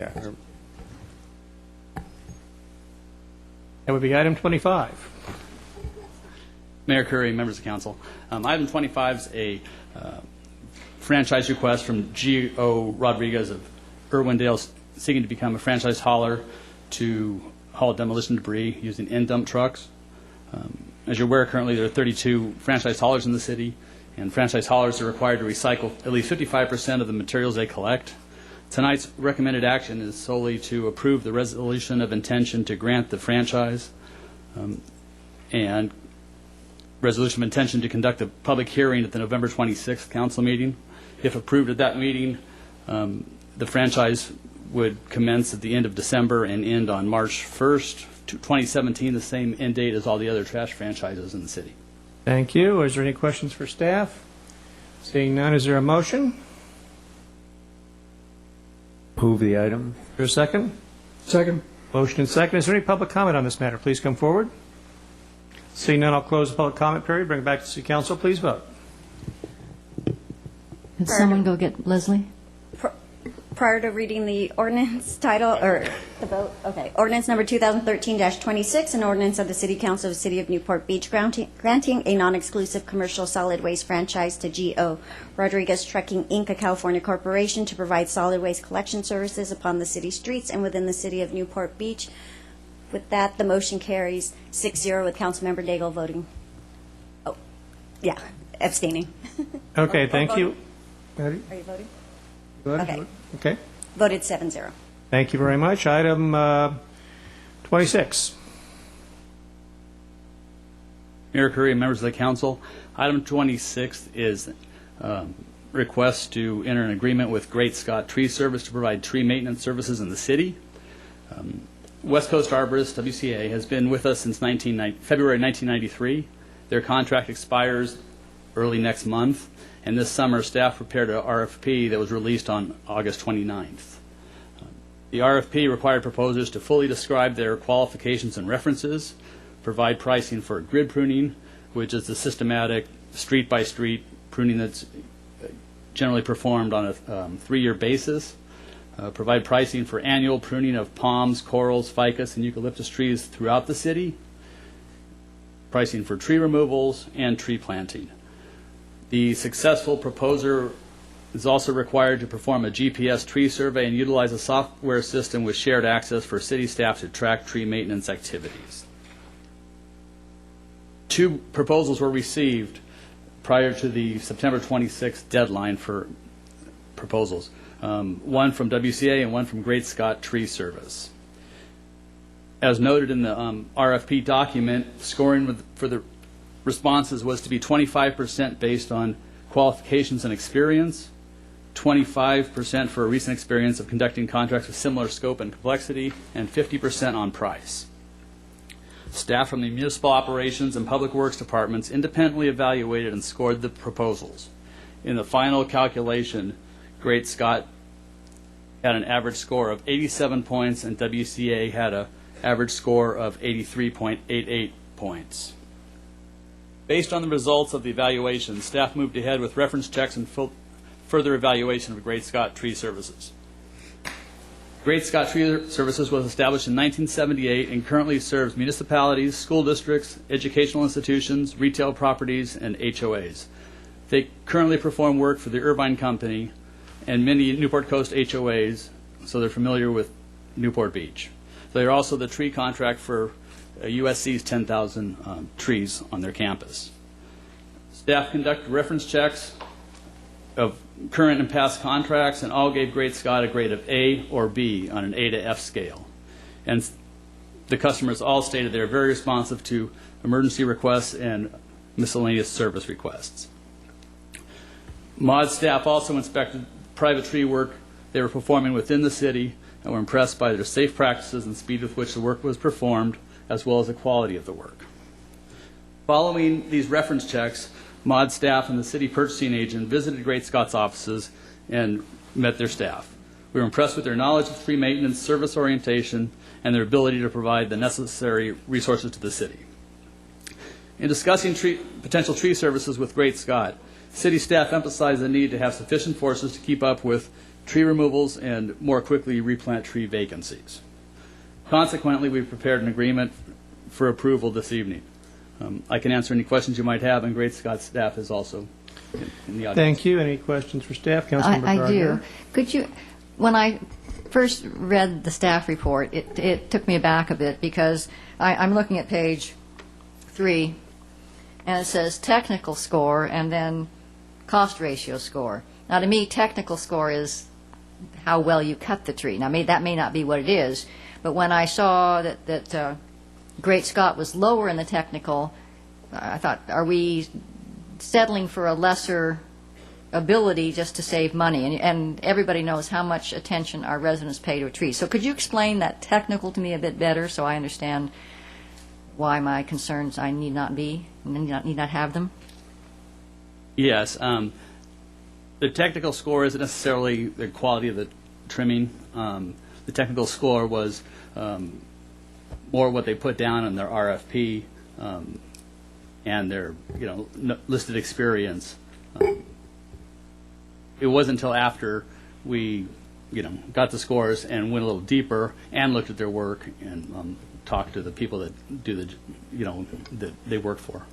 Yeah. That would be item 25. Mayor Curry, members of council. Item 25 is a franchise request from G.O. Rodriguez of Irwindale seeking to become a franchise hauler to haul demolition debris using end-dump trucks. As you're aware, currently there are 32 franchise haulers in the city, and franchise haulers are required to recycle at least 55% of the materials they collect. Tonight's recommended action is solely to approve the resolution of intention to grant the franchise and resolution of intention to conduct a public hearing at the November 26th council meeting. If approved at that meeting, the franchise would commence at the end of December and end on March 1st, 2017, the same end date as all the other trash franchises in the city. Thank you. Is there any questions for staff? Seeing none, is there a motion? Move the item. Is there a second? Second. Motion and second. Is there any public comment on this matter? Please come forward. Seeing none, I'll close the public comment period. Bring it back to City Council. Please vote. Can someone go get Leslie? Prior to reading the ordinance title, or the vote, okay. Ordinance number 2013-26, an ordinance of the City Council of the City of Newport Beach granting a non-exclusive commercial solid waste franchise to G.O. Rodriguez Trucking, Inc., a California corporation, to provide solid waste collection services upon the city streets and within the City of Newport Beach. With that, the motion carries 6-0 with Councilmember Daigle voting. Oh, yeah, abstaining. Okay, thank you. Are you voting? Okay. Okay. Voted 7-0. Thank you very much. Item 26. Mayor Curry and members of the council, item 26 is request to enter an agreement with Great Scott Tree Service to provide tree maintenance services in the city. West Coast Arborist, WCA, has been with us since February 1993. Their contract expires early next month, and this summer staff prepared an RFP that was released on August 29th. The RFP required proposers to fully describe their qualifications and references, provide pricing for grid pruning, which is the systematic street-by-street pruning that's generally performed on a 3-year basis, provide pricing for annual pruning of palms, corals, ficus, and eucalyptus trees throughout the city, pricing for tree removals, and tree planting. The successful proposer is also required to perform a GPS tree survey and utilize a software system with shared access for city staff to track tree maintenance activities. 2 proposals were received prior to the September 26th deadline for proposals, one from WCA and one from Great Scott Tree Service. As noted in the RFP document, scoring for the responses was to be 25% based on qualifications and experience, 25% for a recent experience of conducting contracts with similar scope and complexity, and 50% on price. Staff from the municipal operations and public works departments independently evaluated and scored the proposals. In the final calculation, Great Scott had an average score of 87 points, and WCA had an average score of 83.88 points. Based on the results of the evaluation, staff moved ahead with reference checks and further evaluation of Great Scott Tree Services. Great Scott Tree Services was established in 1978 and currently serves municipalities, school districts, educational institutions, retail properties, and HOAs. They currently perform work for the Irvine Company and many Newport Coast HOAs, so they're familiar with Newport Beach. They're also the tree contract for USC's 10,000 trees on their campus. Staff conducted reference checks of current and past contracts, and all gave Great Scott a grade of A or B on an A to F scale. And the customers all stated they are very responsive to emergency requests and miscellaneous service requests. MOD staff also inspected private tree work they were performing within the city and were impressed by their safe practices and speed with which the work was performed, as well as the quality of the work. Following these reference checks, MOD staff and the city purchasing agent visited Great Scott's offices and met their staff. We were impressed with their knowledge of tree maintenance, service orientation, and their ability to provide the necessary resources to the city. In discussing potential tree services with Great Scott, city staff emphasized the need to have sufficient forces to keep up with tree removals and more quickly replant tree vacancies. Consequently, we've prepared an agreement for approval this evening. I can answer any questions you might have, and Great Scott staff is also in the audience. Thank you. Any questions for staff? Councilmember I Gardner? do. Could you, when I first read the staff report, it took me aback a bit because I'm looking at page 3, and it says technical score and then cost ratio score. Now, to me, technical score is how well you cut the tree. Now, that may not be what it is, but when I saw that Great Scott was lower in the technical, I thought, are we settling for a lesser ability just to save money? And everybody knows how much attention our residents pay to a tree. So could you explain that technical to me a bit better so I understand why my concerns I need not have them? Yes. The technical score isn't necessarily the quality of the trimming. The technical score was more what they put down in their RFP and their listed experience. It wasn't until after we got the scores and went a little deeper and looked at their work and talked to the people that do that they work for.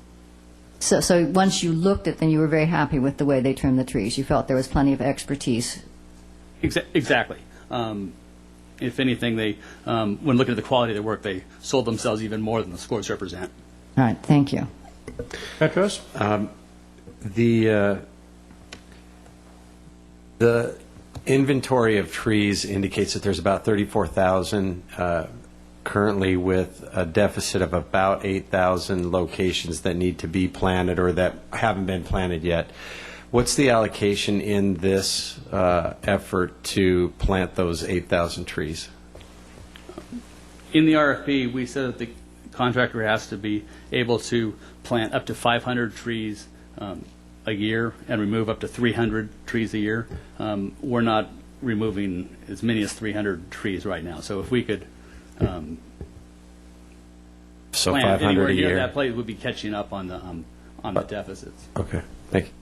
So once you looked at them, you were very happy with the way they trimmed the trees. You felt there was plenty of expertise. Exactly. If anything, they, when looking at the quality of their work, they sold themselves even more than the scores represent. All right, thank you. Petros? The inventory of trees indicates that there's about 34,000 currently, with a deficit of about 8,000 locations that need to be planted or that haven't been planted yet. What's the allocation in this effort to plant those 8,000 trees? In the RFP, we said that the contractor has to be able to plant up to 500 trees a year and remove up to 300 trees a year. We're not removing as many as 300 trees right now. So if we could so plant 500 anywhere a near year. that place, would be catching up on the deficits. Okay, thank you.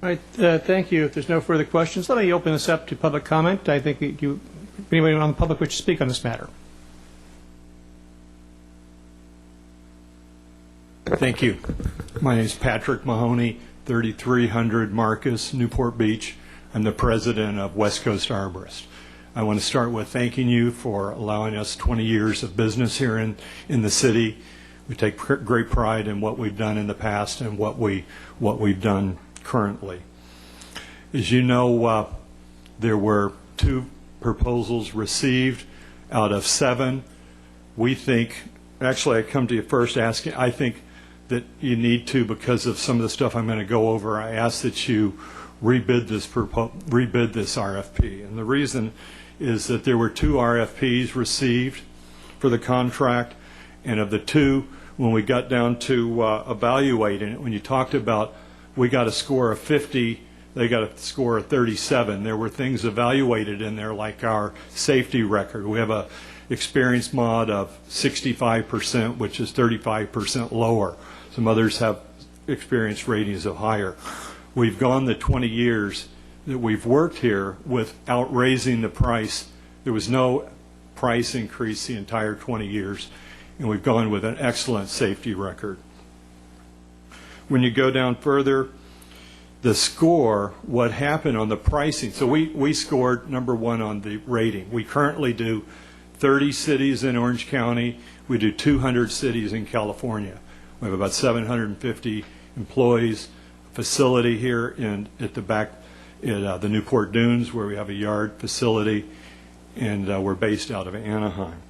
All right, thank you. If there's no further questions, let me open this up to public comment. I think anybody on the public wish to speak on this matter? Thank you. My name is Patrick Mahoney, 3300 Marcus, Newport Beach. I'm the president of West Coast Arborists. I want to start with thanking you for allowing us 20 years of business here in the city. We take great pride in what we've done in the past and what we've done currently. As you know, there were 2 proposals received out of 7. We think, actually I come to you first asking, I think that you need to, because of some of the stuff I'm going to go over, I ask that you rebid this RFP. And the reason is that there were 2 RFPs received for the contract, and of the 2, when we got down to evaluating it, when you talked about we got a score of 50, they got a score of 37. There were things evaluated in there like our safety record. We have a experience mod of 65%, which is 35% lower. Some others have experience ratings of higher. We've gone the 20 years that we've worked here without raising the price. There was no price increase the entire 20 years, and we've gone with an excellent safety record. When you go down further, the score, what happened on the pricing, so we scored number 1 on the rating. We currently do 30 cities in Orange County. We do 200 cities in California. We have about 750 employees, facility here at the back at the Newport Dunes, where we have a yard facility, and we're based out of Anaheim.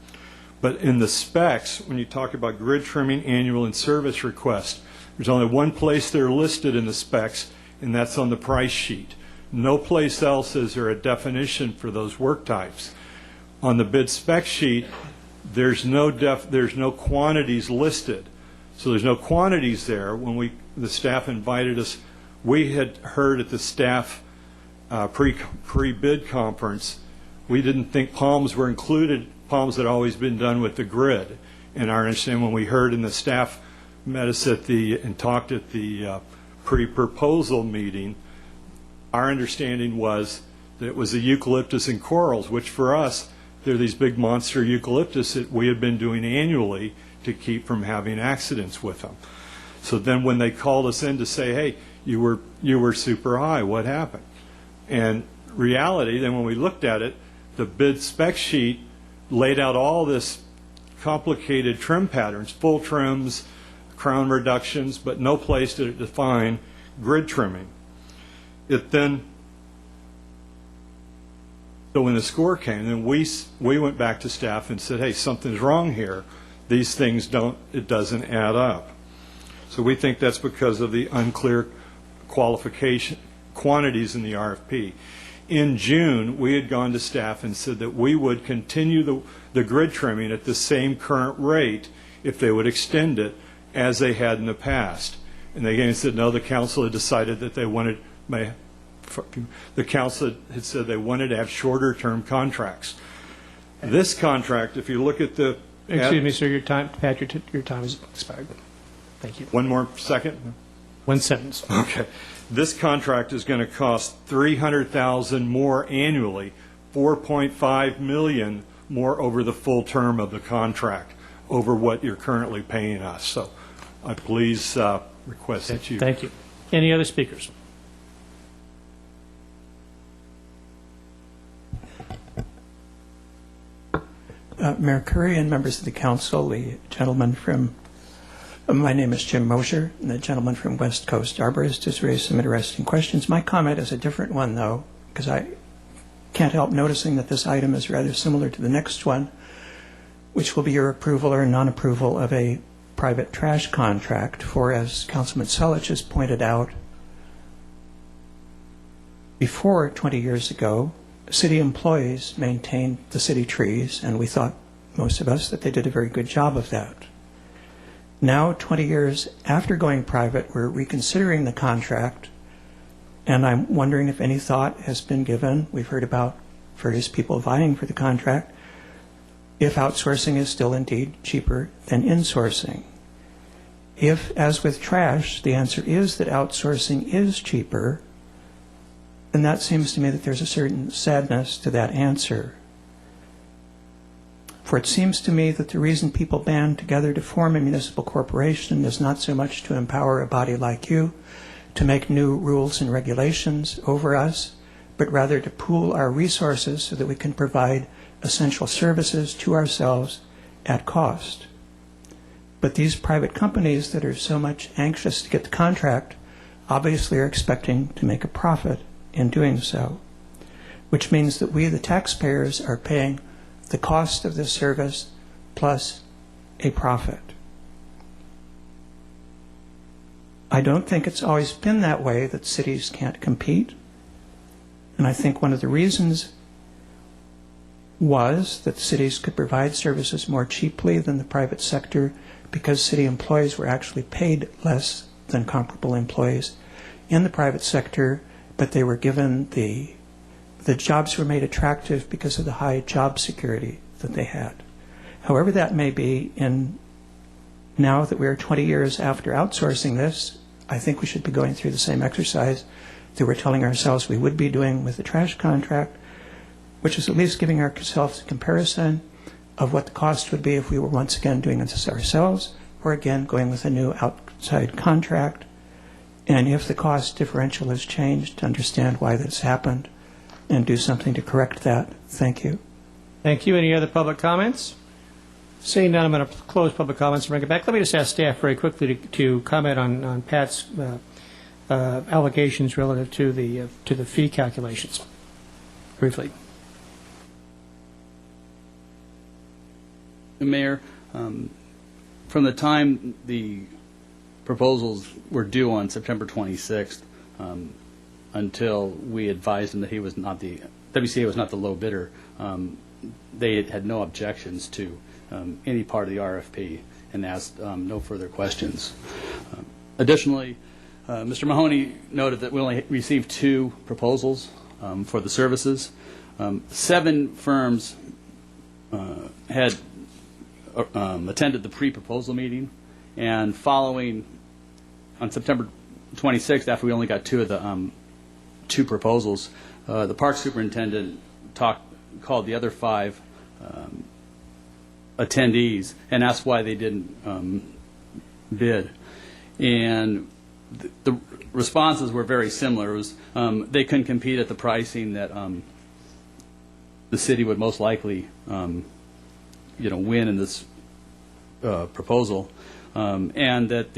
But in the specs, when you talk about grid trimming, annual, and service request, there's only one place they're listed in the specs, and that's on the price sheet. No place else is there a definition for those work types. On the bid spec sheet, there's no quantities listed. So there's no quantities there. When the staff invited us, we had heard at the staff pre-bid conference, we didn't think palms were included. Palms had always been done with the grid. And our understanding, when we heard, and the staff met us and talked at the pre-proposal meeting, our understanding was that it was the eucalyptus and corals, which for us, they're these big monster eucalyptus that we had been doing annually to keep from having accidents with them. So then when they called us in to say, hey, you were super high, what happened? And reality, then when we looked at it, the bid spec sheet laid out all this complicated trim patterns, full trims, crown reductions, but no place to define grid trimming. So when the score came, then we went back to staff and said, hey, something's wrong here. These things it doesn't add up. So we think that's because of the unclear qualification quantities in the RFP. In June, we had gone to staff and said that we would continue the grid trimming at the same current rate if they would extend it as they had in the past. And they again said, no, the council had decided that they wanted, the council had said they wanted to have shorter term contracts. This contract, if you look at the... Excuse me, sir, your time is expired. Thank you. One more second? One sentence. Okay. This contract is going to cost $300,000 more annually, $4.5 million more over the full term of the contract, over what you're currently paying us. So I please request that you... Thank you. Any other speakers? Mayor Curry and members of the council, the gentleman from, my name is Jim Mosher, and the gentleman from West Coast Arborist just raised some interesting questions. My comment is a different one, though, because I can't help noticing that this item is rather similar to the next one, which will be your approval or non-approval of a private trash contract for, as Councilman Selich has pointed out, before 20 years ago, city employees maintained the city trees, and we thought, most of us, that they did a very good job of that. Now, 20 years after going private, we're reconsidering the contract, and I'm wondering if any thought has been given. We've heard about various people vying for the contract, if outsourcing is still indeed cheaper than insourcing. If, as with trash, the answer is that outsourcing is cheaper, then that seems to me that there's a certain sadness to that answer. For it seems to me that the reason people band together to form a municipal corporation is not so much to empower a body like you to make new rules and regulations over us, but rather to pool our resources so that we can provide essential services to ourselves at cost. But these private companies that are so much anxious to get the contract obviously are expecting to make a profit in doing so, which means that we, the taxpayers, are paying the cost of this service plus a profit. I don't think it's always been that way, that cities can't compete. And I think one of the reasons was that cities could provide services more cheaply than the private sector because city employees were actually paid less than comparable employees in the private sector, but they were given the jobs were made attractive because of the high job security that they had. However that may be, now that we're 20 years after outsourcing this, I think we should be going through the same exercise that we're telling ourselves we would be doing with the trash contract, which is at least giving ourselves a comparison of what the cost would be if we were once again doing this ourselves, or again going with a new outside contract. And if the cost differential has changed, to understand why that's happened and do something to correct that. Thank you. Thank you. Any other public comments? Seeing none, I'm going to close public comments and bring it back. Let me just ask staff very quickly to comment on Pat's allegations relative to the fee calculations. Briefly. Mayor, from the time the proposals were due on September 26th until we advised him that he was not the WCA was not the low bidder, they had no objections to any part of the RFP and asked no further questions. Additionally, Mr. Mahoney noted that we only received 2 proposals for the services. 7 firms had attended the pre-proposal meeting, and following on September 26th, after we only got 2 of the 2 proposals, the park superintendent called the other 5 attendees and asked why they didn't bid. And the responses were very similar. It was they couldn't compete at the pricing that the city would most likely win in this proposal, and that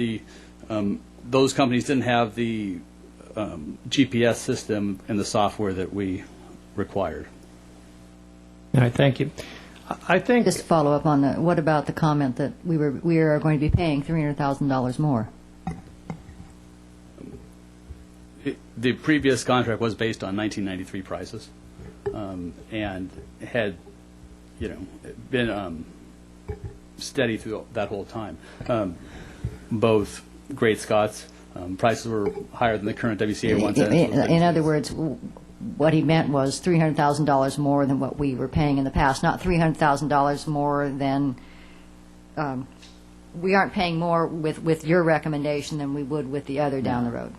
those companies didn't have the GPS system and the software that we required. All right, thank you. I think just to follow up on that, what about the comment that we are going to be paying $300,000 more? The previous contract was based on 1993 prices, and had been steady through that whole time. Both Great Scots prices were higher than the current WCA 110. In other words, what he meant was $300,000 more than what we were paying in the past, not $300,000 more than we aren't paying more with your recommendation than we would with the other down the road.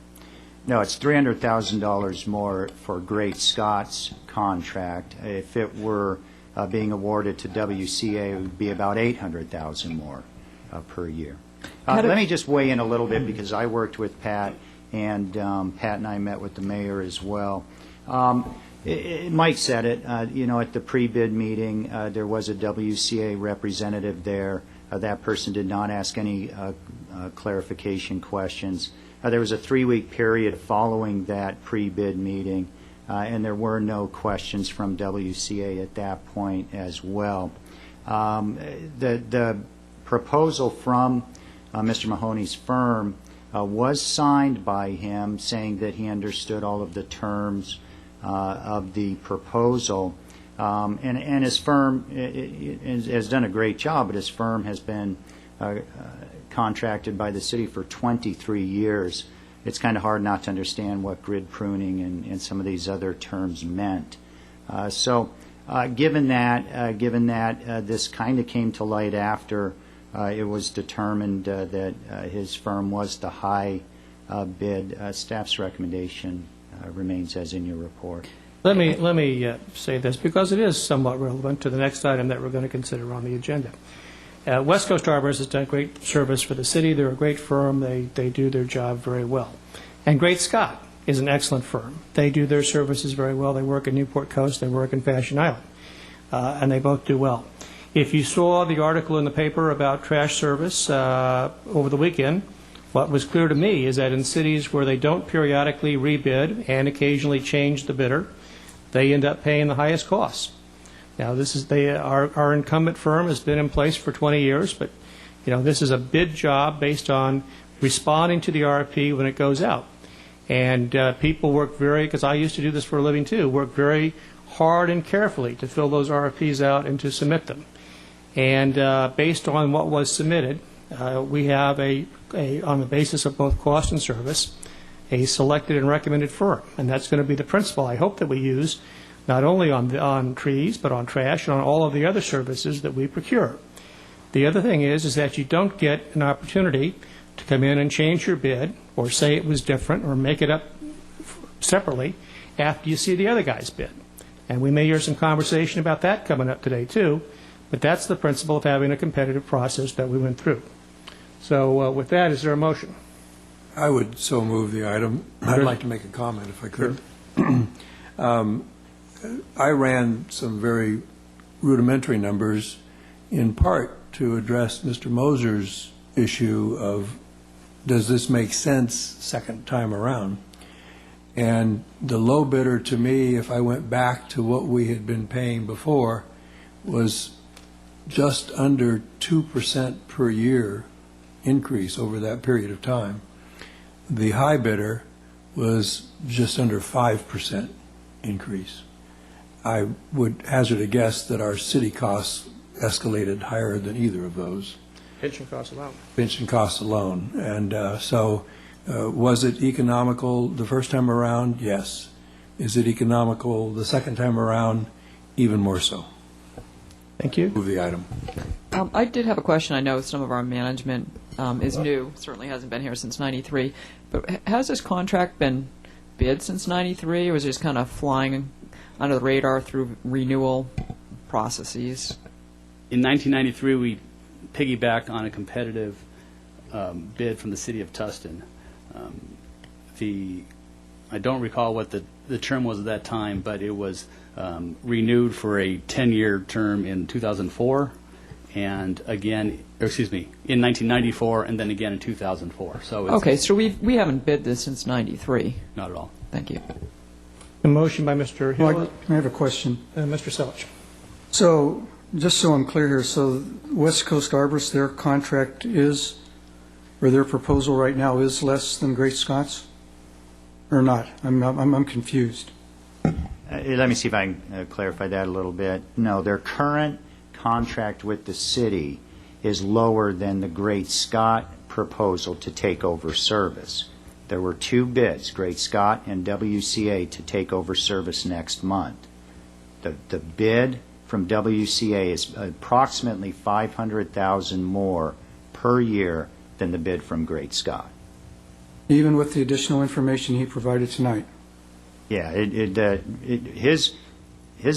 No, it's $300,000 more for Great Scots contract. If it were being awarded to WCA, it would be about $800,000 more per year. Let me just weigh in a little bit, because I worked with Pat, and Pat and I met with the mayor as well. Mike said it, at the pre-bid meeting, there was a WCA representative there. That person did not ask any clarification questions. There was a 3-week period following that pre-bid meeting, and there were no questions from WCA at that point as well. The proposal from Mr. Mahoney's firm was signed by him, saying that he understood all of the terms of the proposal. And his firm has done a great job, but his firm has been contracted by the city for 23 years. It's kind of hard not to understand what grid pruning and some of these other terms meant. So given that this kind of came to light after it was determined that his firm was the high bid, staff's recommendation remains as in your report. Let me say this, because it is somewhat relevant to the next item that we're going to consider on the agenda. West Coast Arbors has done great service for the city. They're a great firm. They do their job very well. And Great Scott is an excellent firm. They do their services very well. They work in Newport Coast. They work in Fashion Island. And they both do well. If you saw the article in the paper about trash service over the weekend, what was clear to me is that in cities where they don't periodically rebid and occasionally change the bidder, they end up paying the highest costs. Now, our incumbent firm has been in place for 20 years, but this is a bid job based on responding to the RFP when it goes out. And people work because I used to do this for a living too, work very hard and carefully to fill those RFPs out and to submit them. And based on what was submitted, we have on the basis of both cost and service, a selected and recommended firm. And that's going to be the principle I hope that we use, not only on trees, but on trash and on all of the other services that we procure. The other thing is that you don't get an opportunity to come in and change your bid or say it was different or make it up separately after you see the other guy's bid. And we may hear some conversation about that coming up today too, but that's the principle of having a competitive process that we went through. So with that, is there a motion? I would so move the item. I'd like to make a comment if I could. I ran some very rudimentary numbers in part to address Mr. Moser's issue of does this make sense second time around? And the low bidder to me, if I went back to what we had been paying before, was just under 2% per year increase over that period of time. The high bidder was just under 5% increase. I would hazard a guess that our city costs escalated higher than either of those. Pension costs alone. Pension costs alone. And was it economical the first time around? Yes. Is it economical the second time around? Even more so. Thank you. Move the item. I did have a question. I know some of our management is new, certainly hasn't been here since '93. But has this contract been bid since '93, or was it just kind of flying under the radar through renewal processes? In 1993, we piggybacked on a competitive bid from the city of Tustin. I don't recall what the term was at that time, but it was renewed for a 10-year term in 2004, and again, in 1994, and then again in 2004. So okay, so we haven't bid this since '93. Not at all. Thank you. A motion by Mr. Hill. Well, I have a question. Mr. Selich. So, just so I'm clear here, so West Coast Arborists, their contract is, or their proposal right now is less than Great Scott's, or not? I'm confused. Let me see if I can clarify that a little bit. No, their current contract with the city is lower than the Great Scott proposal to take over service. There were two bids, Great Scott and WCA, to take over service next month. The bid from WCA is approximately $500,000 more per year than the bid from Great Scott. Even with the additional information he provided tonight? Yeah, his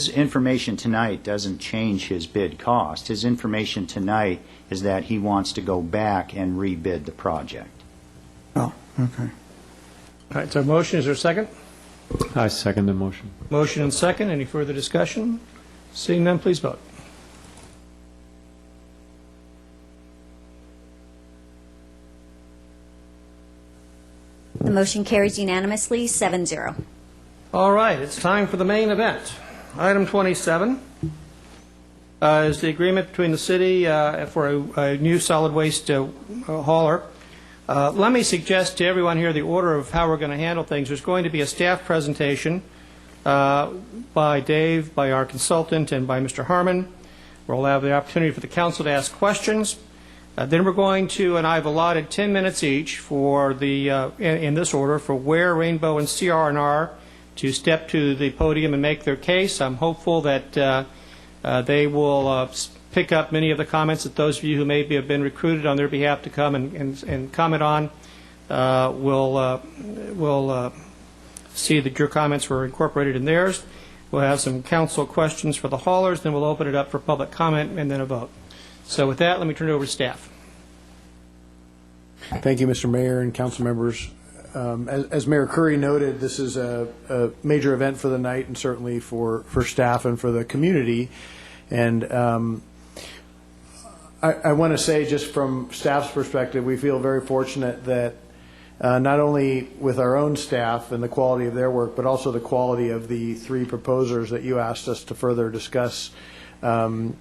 information tonight doesn't change his bid cost. His information tonight is that he wants to go back and rebid the project. Oh, okay. All right, so motion, is there a second? I second the motion. Motion and second. Any further discussion? Seeing none, please vote. The motion carries unanimously, 7-0. All right, it's time for the main event. Item 27 is the agreement between the city for a new solid waste hauler. Let me suggest to everyone here the order of how we're going to handle things. There's going to be a staff presentation by Dave, by our consultant, and by Mr. Harmon. We'll have the opportunity for the council to ask questions. Then we're going to, and I've allotted 10 minutes each for the, in this order, for Ware, Rainbow, and CR&R to step to the podium and make their case. I'm hopeful that they will pick up many of the comments that those of you who maybe have been recruited on their behalf to come and comment on will see that your comments were incorporated in theirs. We'll have some council questions for the haulers, then we'll open it up for public comment and then a vote. So with that, let me turn it over to staff. Thank you, Mr. Mayor and council members. As Mayor Curry noted, this is a major event for the night and certainly for staff and for the community. And I want to say, just from staff's perspective, we feel very fortunate that not only with our own staff and the quality of their work, but also the quality of the three proposers that you asked us to further discuss the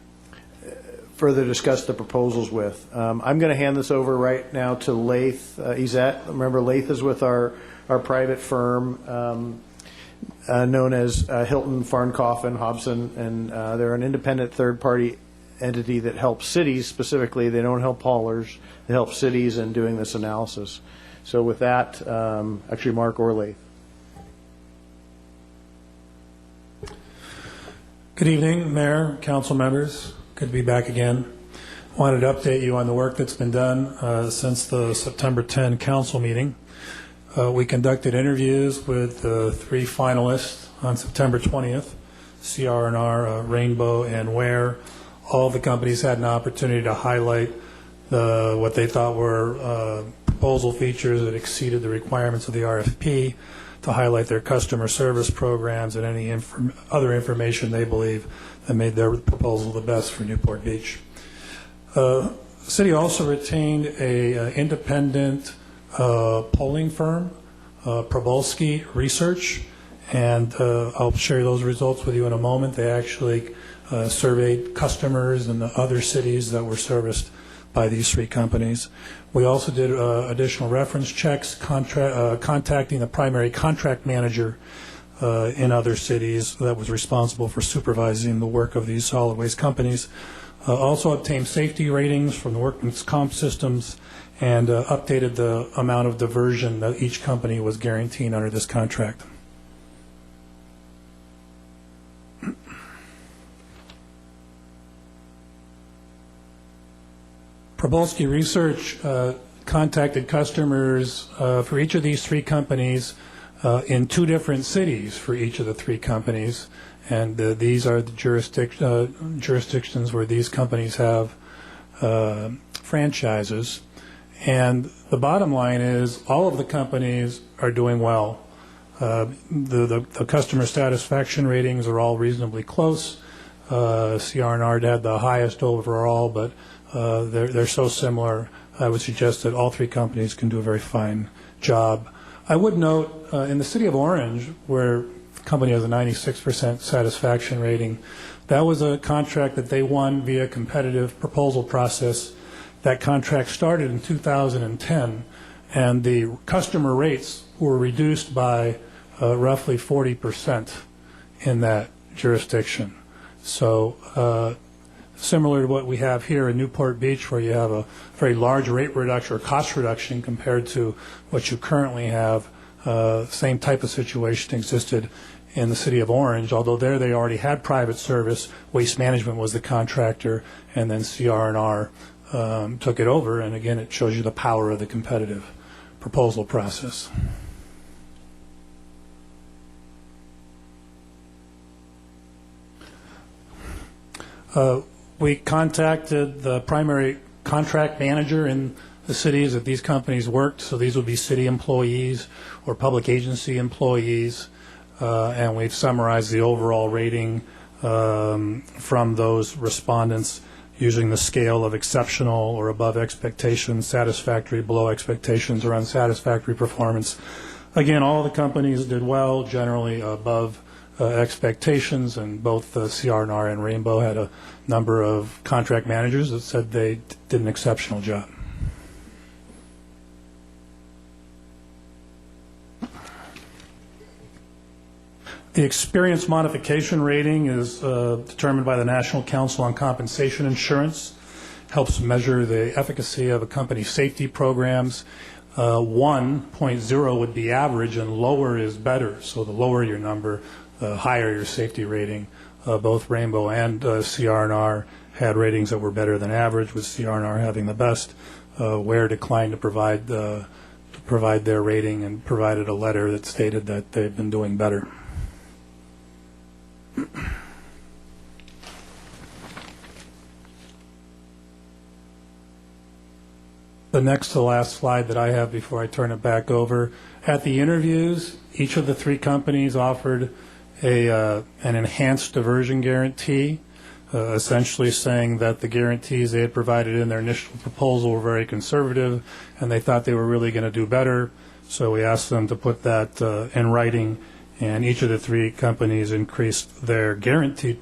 proposals with. I'm going to hand this over right now to Laith Izette. Remember, Laith is with our our private firm known as Hilton, Farncoffin, Hobson, and they're an independent third-party entity that helps cities specifically. They don't help haulers. They help cities in doing this analysis. So with that, actually Mark Orley. Good evening, Mayor, council members. Good to be back again. Wanted to update you on the work that's been done since the September 10 council meeting. We conducted interviews with the 3 finalists on September 20th, CR&R, Rainbow, and Ware. All the companies had an opportunity to highlight what they thought were proposal features that exceeded the requirements of the RFP, to highlight their customer service programs and any other information they believe that made their proposal the best for Newport Beach. The city also retained a independent polling firm, Probolsky Research, and I'll share those results with you in a moment. They actually surveyed customers in the other cities that were serviced by these 3 companies. We also did additional reference checks, contacting the primary contract manager in other cities that was responsible for supervising the work of these solid waste companies. Also obtained safety ratings from the workman's comp systems, and updated the amount of diversion that each company was guaranteeing under this contract. Probolsky Research contacted customers for each of these 3 companies in 2 different cities for each of the 3 companies, and these are the jurisdictions where these companies have franchises. And the bottom line is all of the companies are doing well. The customer satisfaction ratings are all reasonably close. CR&R had the highest overall, but they're so similar, I would suggest that all 3 companies can do a very fine job. I would note in the city of Orange, where the company has a 96% satisfaction rating, that was a contract that they won via competitive proposal process. That contract started in 2010, and the customer rates were reduced by roughly 40% in that jurisdiction. So similar to what we have here in Newport Beach, where you have a very large rate reduction or cost reduction compared to what you currently have, same type of situation existed in the city of Orange, although there they already had private service. Waste Management was the contractor, and then CR&R took it over, and again it shows you the power of the competitive proposal process. We contacted the primary contract manager in the cities that these companies worked, so these would be city employees or public agency employees, and we've summarized the overall rating from those respondents using the scale of exceptional or above expectations, satisfactory, below expectations, or unsatisfactory performance. Again, all the companies did well, generally above expectations, and both CR&R and Rainbow had a number of contract managers that said they did an exceptional job. The experience modification rating is determined by the National Council on Compensation Insurance, helps measure the efficacy of a company's safety programs. 1.0 would be average, and lower is better. So the lower your number, the higher your safety rating. Both Rainbow and CR&R had ratings that were better than average, with CR&R having the best. Ware declined to provide their rating and provided a letter that stated that they've been doing better. The next to last slide that I have before I turn it back over. At the interviews, each of the 3 companies offered an enhanced diversion guarantee, essentially saying that the guarantees they had provided in their initial proposal were very conservative and they thought they were really going to do better. So we asked them to put that in writing, and each of the 3 companies increased their guaranteed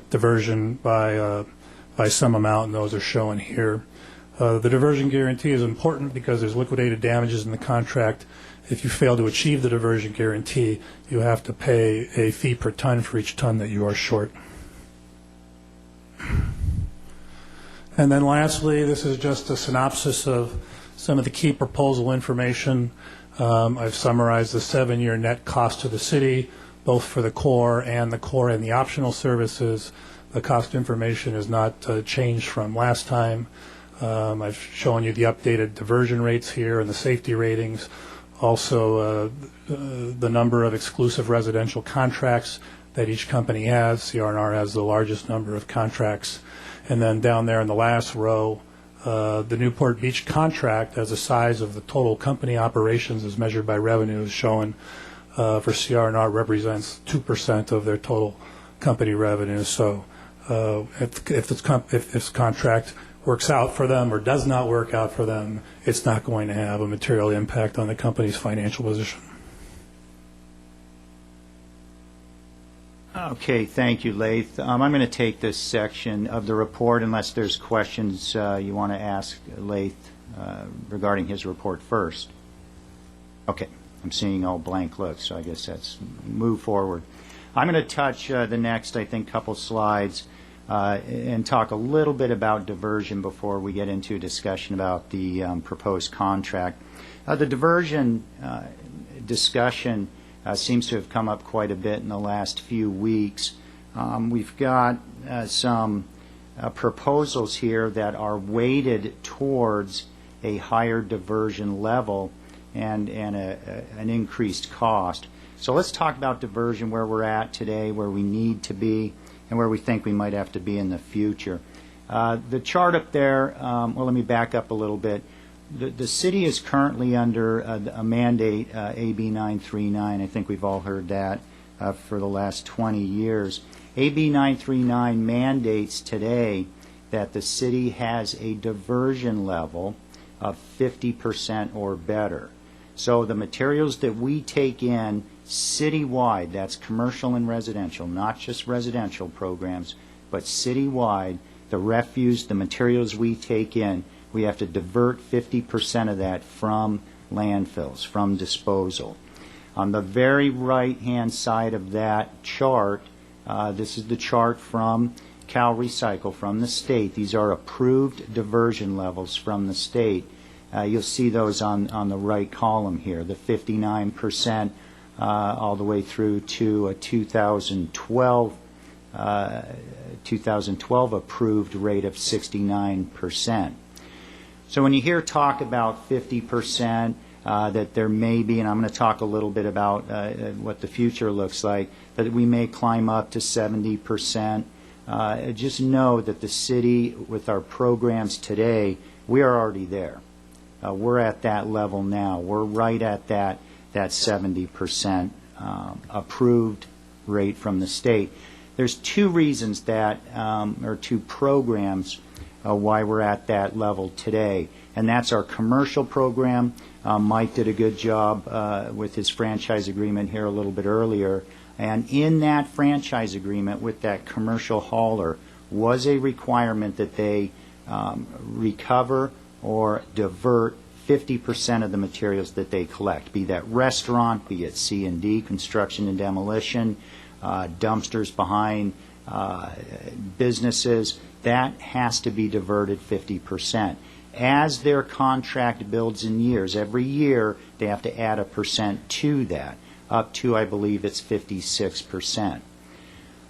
diversion by some amount, and those are shown here. The diversion guarantee is important because there's liquidated damages in the contract. If you fail to achieve the diversion guarantee, you have to pay a fee per ton for each ton that you are short. And then lastly, this is just a synopsis of some of the key proposal information. I've summarized the 7-year net cost to the city, both for the core and the optional services. The cost information is not changed from last time. I've shown you the updated diversion rates here and the safety ratings. Also, the number of exclusive residential contracts that each company has. CR&R has the largest number of contracts. And then down there in the last row, the Newport Beach contract as a size of the total company operations as measured by revenue is shown for CR&R represents 2% of their total company revenue. So if this contract works out for them or does not work out for them, it's not going to have a material impact on the company's financial position. Okay, thank you, Laith. I'm going to take this section of the report unless there's questions you want to ask Laith regarding his report first. Okay, I'm seeing all blank looks, so I guess that's move forward. I'm going to touch the next, I think, couple slides and talk a little bit about diversion before we get into a discussion about the proposed contract. The diversion discussion seems to have come up quite a bit in the last few weeks. We've got some proposals here that are weighted towards a higher diversion level and an increased cost. So let's talk about diversion, where we're at today, where we need to be, and where we think we might have to be in the future. The chart up there, well, let me back up a little bit. The city is currently under a mandate, AB 939. I think we've all heard that for the last 20 years. AB 939 mandates today that the city has a diversion level of 50% or better. So the materials that we take in citywide, that's commercial and residential, not just residential programs, but citywide, the refuse, the materials we take in, we have to divert 50% of that from landfills, from disposal. On the very right-hand side of that chart, this is the chart from Cal Recycle, from the state. These are approved diversion levels from the state. You'll see those on the right column here, the 59% all the way through to a 2012 approved rate of 69%. So when you hear talk about 50%, that there may be, and I'm going to talk a little bit about what the future looks like, that we may climb up to 70%. Just know that the city, with our programs today, we are already there. We're at that level now. We're right at that 70% approved rate from the state. There's two reasons that, or two programs, why we're at that level today, and that's our commercial program. Mike did a good job with his franchise agreement here a little bit earlier, and in that franchise agreement with that commercial hauler was a requirement that they recover or divert 50% of the materials that they collect, be that restaurant, be it C&D, construction and demolition, dumpsters behind businesses. That has to be diverted 50%. As their contract builds in years, every year they have to add a percent to that, up to, I believe, it's 56%.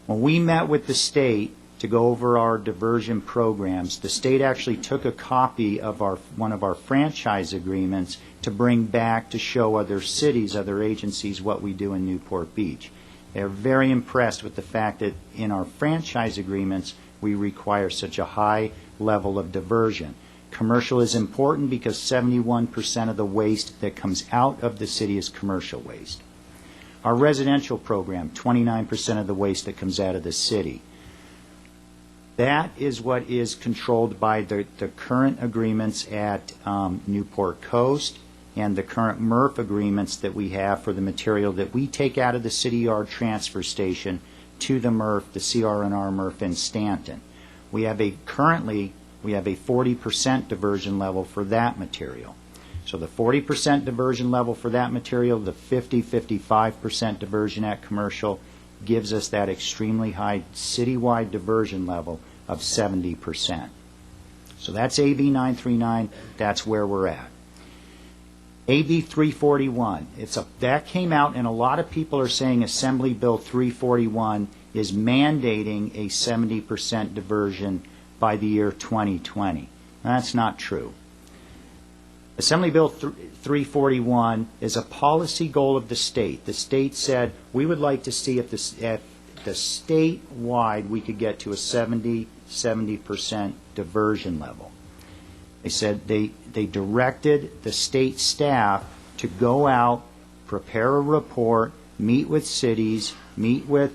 When we met with the state to go over our diversion programs, the state actually took a copy of one of our franchise agreements to bring back to show other cities, other agencies, what we do in Newport Beach. They're very impressed with the fact that in our franchise agreements we require such a high level of diversion. Commercial is important because 71% of the waste that comes out of the city is commercial waste. Our residential program, 29% of the waste that comes out of the city. That is what is controlled by the current agreements at Newport Coast and the current MRF agreements that we have for the material that we take out of the city yard transfer station to the MRF, the CR&R MRF in Stanton. We have currently we have a 40% diversion level for that material. So the 40% diversion level for that material, the 55% diversion at commercial, gives us that extremely high citywide diversion level of 70%. So that's AB 939, that's where we're at. AB 341, that came out, and a lot of people are saying Assembly Bill 341 is mandating a 70% diversion by the year 2020. That's not true. Assembly Bill 341 is a policy goal of the state. The state said we would like to see if the statewide we could get to a 70% diversion level. They said they directed the state staff to go out, prepare a report, meet with cities, meet with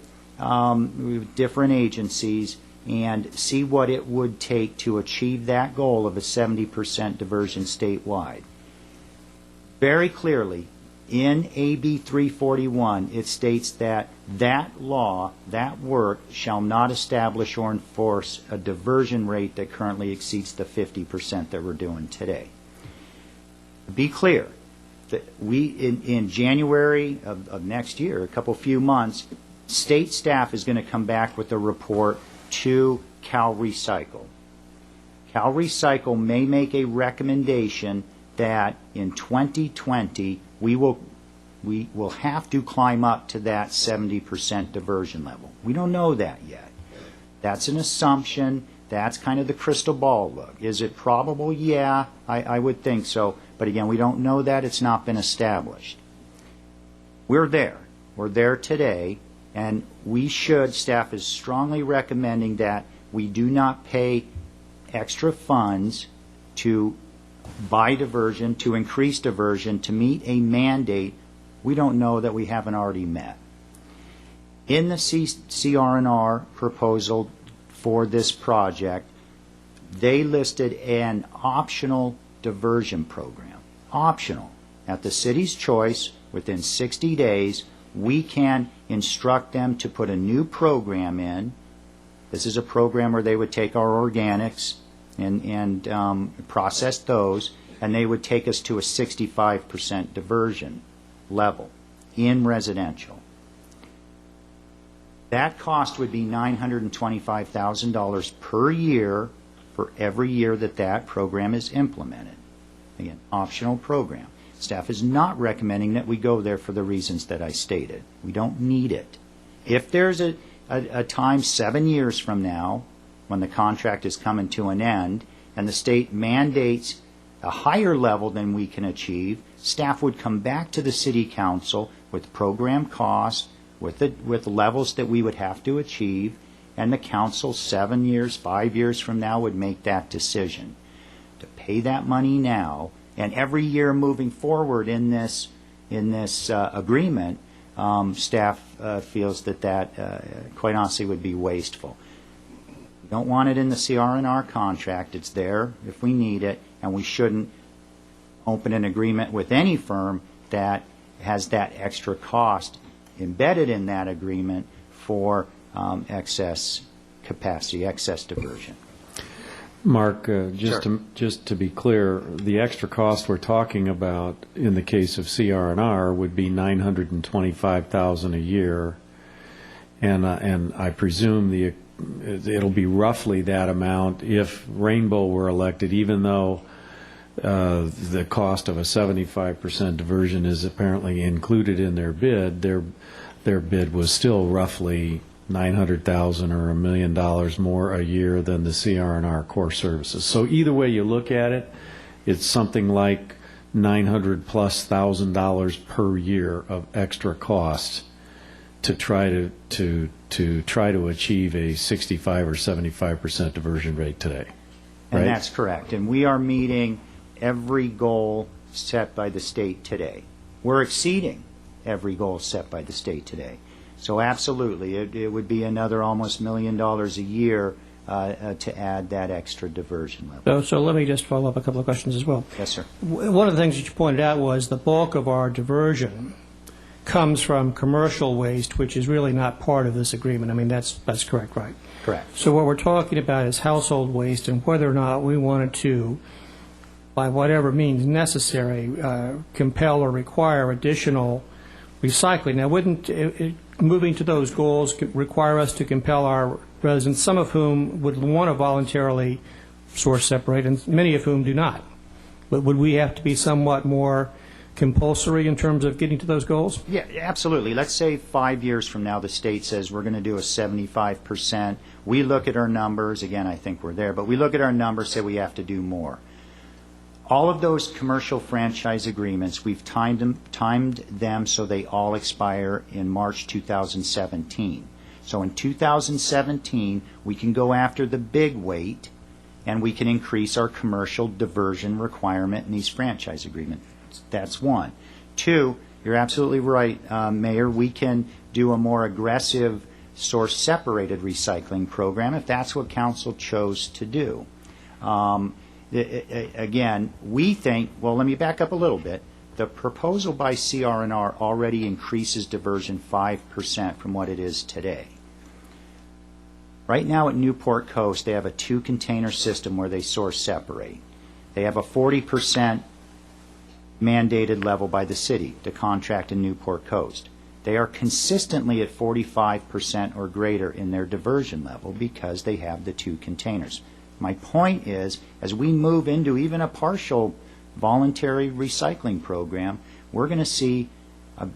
different agencies, and see what it would take to achieve that goal of a 70% diversion statewide. Very clearly, in AB 341, it states that that law, that work, shall not establish or enforce a diversion rate that currently exceeds the 50% that we're doing today. Be clear, that in January of next year, a few months, state staff is going to come back with a report to Cal Recycle. Cal Recycle may make a recommendation that in 2020 we will have to climb up to that 70% diversion level. We don't know that yet. That's an assumption. That's kind of the crystal ball look. Is it probable? Yeah, I would think so. But again, we don't know that. It's not been established. We're there. We're there today. And we should, staff is strongly recommending that we do not pay extra funds to buy diversion, to increase diversion, to meet a mandate we don't know that we haven't already met. In the CR&R proposal for this project, they listed an optional diversion program. Optional. At the city's choice, within 60 days, we can instruct them to put a new program in. This is a program where they would take our organics and process those, and they would take us to a 65% diversion level in residential. That cost would be $925,000 per year for every year that program is implemented. Again, optional program. Staff is not recommending that we go there for the reasons that I stated. We don't need it. If there's a time 7 years from now when the contract is coming to an end and the state mandates a higher level than we can achieve, staff would come back to the city council with program costs, with levels that we would have to achieve, and the council 7 years, 5 years from now would make that decision. To pay that money now, and every year moving forward in this agreement, staff feels that quite honestly would be wasteful. We don't want it in the CR&R contract. It's there if we need it, and we shouldn't open an agreement with any firm that has that extra cost embedded in that agreement for excess capacity, excess diversion. Mark, just Sure. to be clear, the extra cost we're talking about in the case of CR&R would be $925,000 a year, and I presume it'll be roughly that amount if Rainbow were elected, even though the cost of a 75% diversion is apparently included in their bid. Their bid was still roughly $900,000 or $1 million more a year than the CR&R core services. So either way you look at it, it's something like $900,000+ per year of extra cost to try to achieve a 65 or 75% diversion rate today. Right? And that's correct. And we are meeting every goal set by the state today. We're exceeding every goal set by the state today. So absolutely, it would be another almost $1 million a year to add that extra diversion level. So let me just follow up a couple of questions as well. Yes, sir. One of the things that you pointed out was the bulk of our diversion comes from commercial waste, which is really not part of this agreement. I mean, that's correct, right? Correct. So what we're talking about is household waste and whether or not we wanted to, by whatever means necessary, compel or require additional recycling. Now, wouldn't moving to those goals require us to compel our residents, some of whom would want to voluntarily source separate, and many of whom do not? But would we have to be somewhat more compulsory in terms of getting to those goals? Yeah, absolutely. Let's say 5 years from now the state says we're going to do a 75%. We look at our numbers, again, I think we're there, but we look at our numbers, say we have to do more. All of those commercial franchise agreements, we've timed them so they all expire in March 2017. So in 2017, we can go after the big weight, and we can increase our commercial diversion requirement in these franchise agreements. That's one. Two, you're absolutely right, Mayor, we can do a more aggressive source-separated recycling program if that's what Council chose to do. Again, we think, well, let me back up a little bit. The proposal by CR&R already increases diversion 5% from what it is today. Right now at Newport Coast, they have a 2-container system where they source separate. They have a 40% mandated level by the city to contract in Newport Coast. They are consistently at 45% or greater in their diversion level because they have the 2 containers. My point is, as we move into even a partial voluntary recycling program, we're going to see a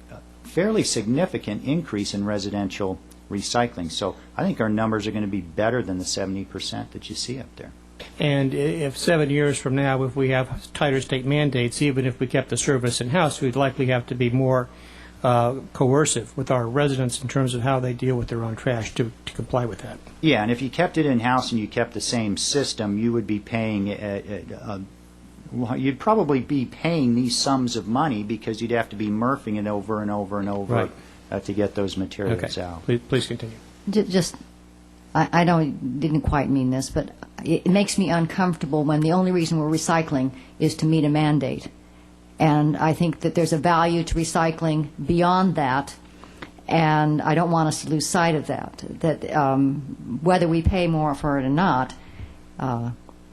fairly significant increase in residential recycling. So I think our numbers are going to be better than the 70% that you see up there. And if 7 years from now, if we have tighter state mandates, even if we kept the service in-house, we'd likely have to be more coercive with our residents in terms of how they deal with their own trash to comply with that. Yeah, and if you kept it in-house and you kept the same system, you would be paying, you'd probably be paying these sums of money because you'd have to be MRFing it over and over and over to get those materials out. Please continue. Just, I didn't quite mean this, but it makes me uncomfortable when the only reason we're recycling is to meet a mandate. And I think that there's a value to recycling beyond that, and I don't want us to lose sight of that, whether we pay more for it or not,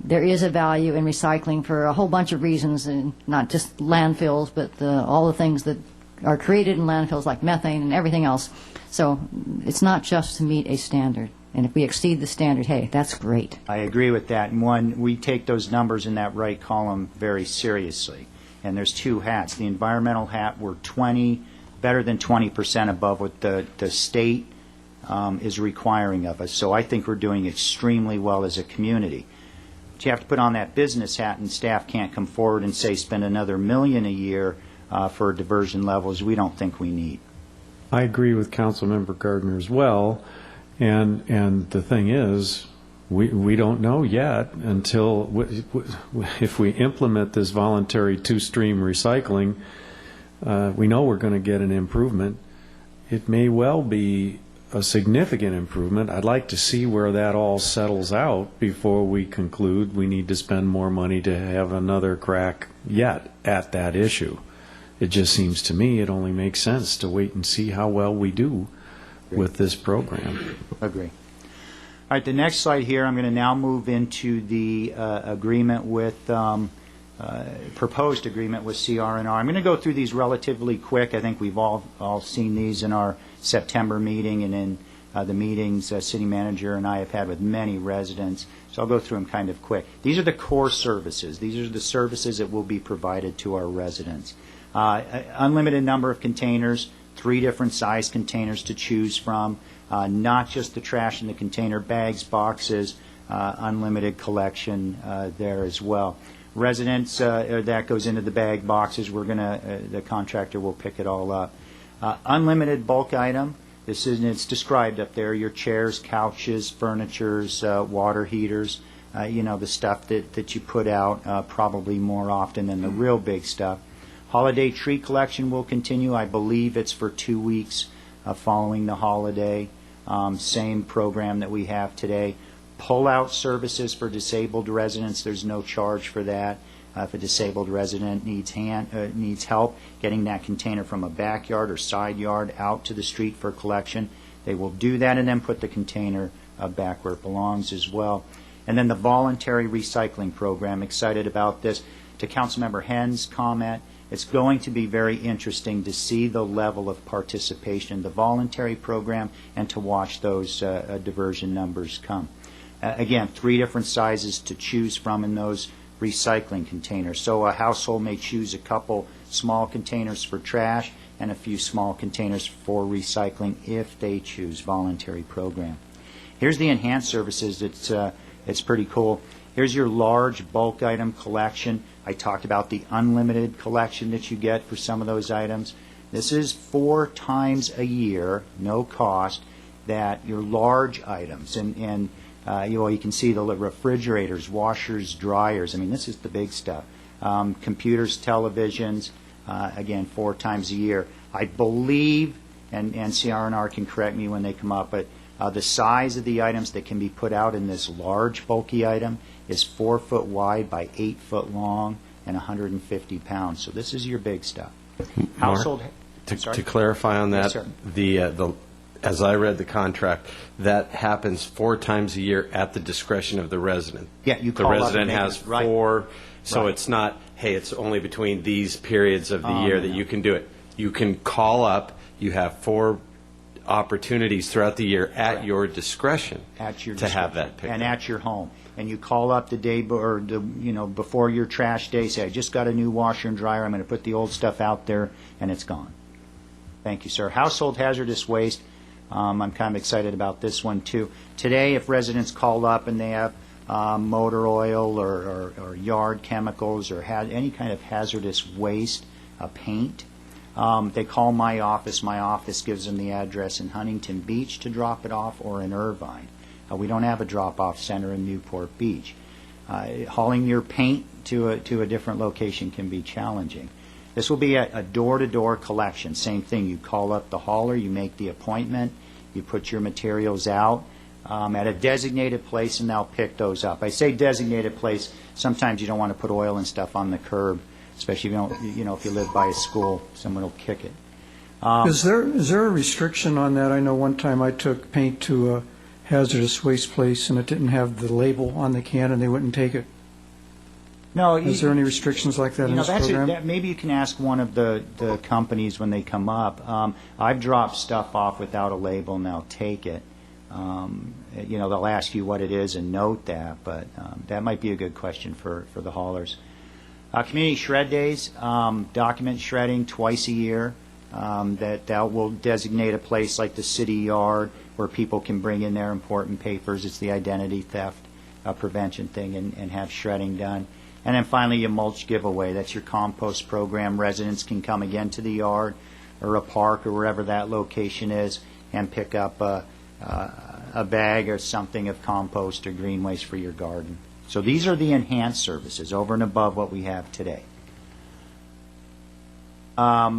there is a value in recycling for a whole bunch of reasons, and not just landfills, but all the things that are created in landfills like methane and everything else. So it's not just to meet a standard. And if we exceed the standard, hey, that's great. I agree with that. And one, we take those numbers in that right column very seriously. And there's 2 hats. The environmental hat, we're better than 20% above what the state is requiring of us. So I think we're doing extremely well as a community. But you have to put on that business hat, and staff can't come forward and say spend another $1 million a year for diversion levels we don't think we need. I agree with Councilmember Gardner as well. And the thing is, we don't know yet until if we implement this voluntary 2-stream recycling, we know we're going to get an improvement. It may well be a significant improvement. I'd like to see where that all settles out before we conclude we need to spend more money to have another crack yet at that issue. It just seems to me it only makes sense to wait and see how well we do with this program. Agree. All right, the next slide here, I'm going to now move into the agreement with, proposed agreement with CR&R. I'm going to go through these relatively quick. I think we've all seen these in our September meeting and in the meetings city manager and I have had with many residents. So I'll go through them kind of quick. These are the core services. These are the services that will be provided to our residents. Unlimited number of containers, 3 different size containers to choose from. Not just the trash in the container, bags, boxes, unlimited collection there as well. Residents, that goes into the bag boxes. The contractor will pick it all up. Unlimited bulk item. It's described up there. Your chairs, couches, furnitures, water heaters. The stuff that you put out probably more often than the real big stuff. Holiday tree collection will continue. I believe it's for 2 weeks following the holiday. Same program that we have today. Pull-out services for disabled residents. There's no charge for that. If a disabled resident needs help getting that container from a backyard or side yard out to the street for collection, they will do that and then put the container back where it belongs as well. And then the voluntary recycling program, excited about this. To Councilmember Henn's comment, it's going to be very interesting to see the level of participation in the voluntary program and to watch those diversion numbers come. Again, 3 different sizes to choose from in those recycling containers. So a household may choose a couple small containers for trash and a few small containers for recycling if they choose voluntary program. Here's the enhanced services. It's pretty cool. Here's your large bulk item collection. I talked about the unlimited collection that you get for some of those items. This is 4 times a year, no cost, that your large items, and you can see the refrigerators, washers, dryers. I mean, this is the big stuff. Computers, televisions, again, 4 times a year. I believe, and CR&R can correct me when they come up, but the size of the items that can be put out in this large, bulky item is 4 foot wide by 8 foot long and 150 pounds. So this is your big stuff. Household. To clarify on that, yes, as I read the contract, that happens 4 times a year at the discretion of the resident. Yeah, you the call resident up and has 4, so right. It's not, hey, it's only between these periods of the year that you can do it. You can call up. You have 4 opportunities throughout the year at your discretion to have that picked and up. at your home. And you call up the day before your trash day, say, I just got a new washer and dryer, I'm going to put the old stuff out there, and it's gone. Thank you, sir. Household hazardous waste, I'm kind of excited about this one, too. Today, if residents call up and they have motor oil or yard chemicals or any kind of hazardous waste, paint, they call my office. My office gives them the address in Huntington Beach to drop it off or in Irvine. We don't have a drop-off center in Newport Beach. Hauling your paint to a different location can be challenging. This will be a door-to-door collection. Same thing. You call up the hauler, you make the appointment, you put your materials out at a designated place, and they'll pick those up. I say designated place. Sometimes you don't want to put oil and stuff on the curb, especially if if you live by a school, someone will kick it. Is there a restriction on that? I know one time I took paint to a hazardous waste place and it didn't have the label on the can and they wouldn't take it. No. Is there any restrictions like that in this program? Maybe you can ask one of the companies when they come up. I've dropped stuff off without a label and they'll take it. They'll ask you what it is and note that, but that might be a good question for the haulers. Community shred days, document shredding twice a year. That will designate a place like the city yard where people can bring in their important papers. It's the identity theft prevention thing and have shredding done. And then finally, your mulch giveaway. That's your compost program. Residents can come again to the yard or a park or wherever that location is and pick up a bag or something of compost or green waste for your garden. So these are the enhanced services over and above what we have today. I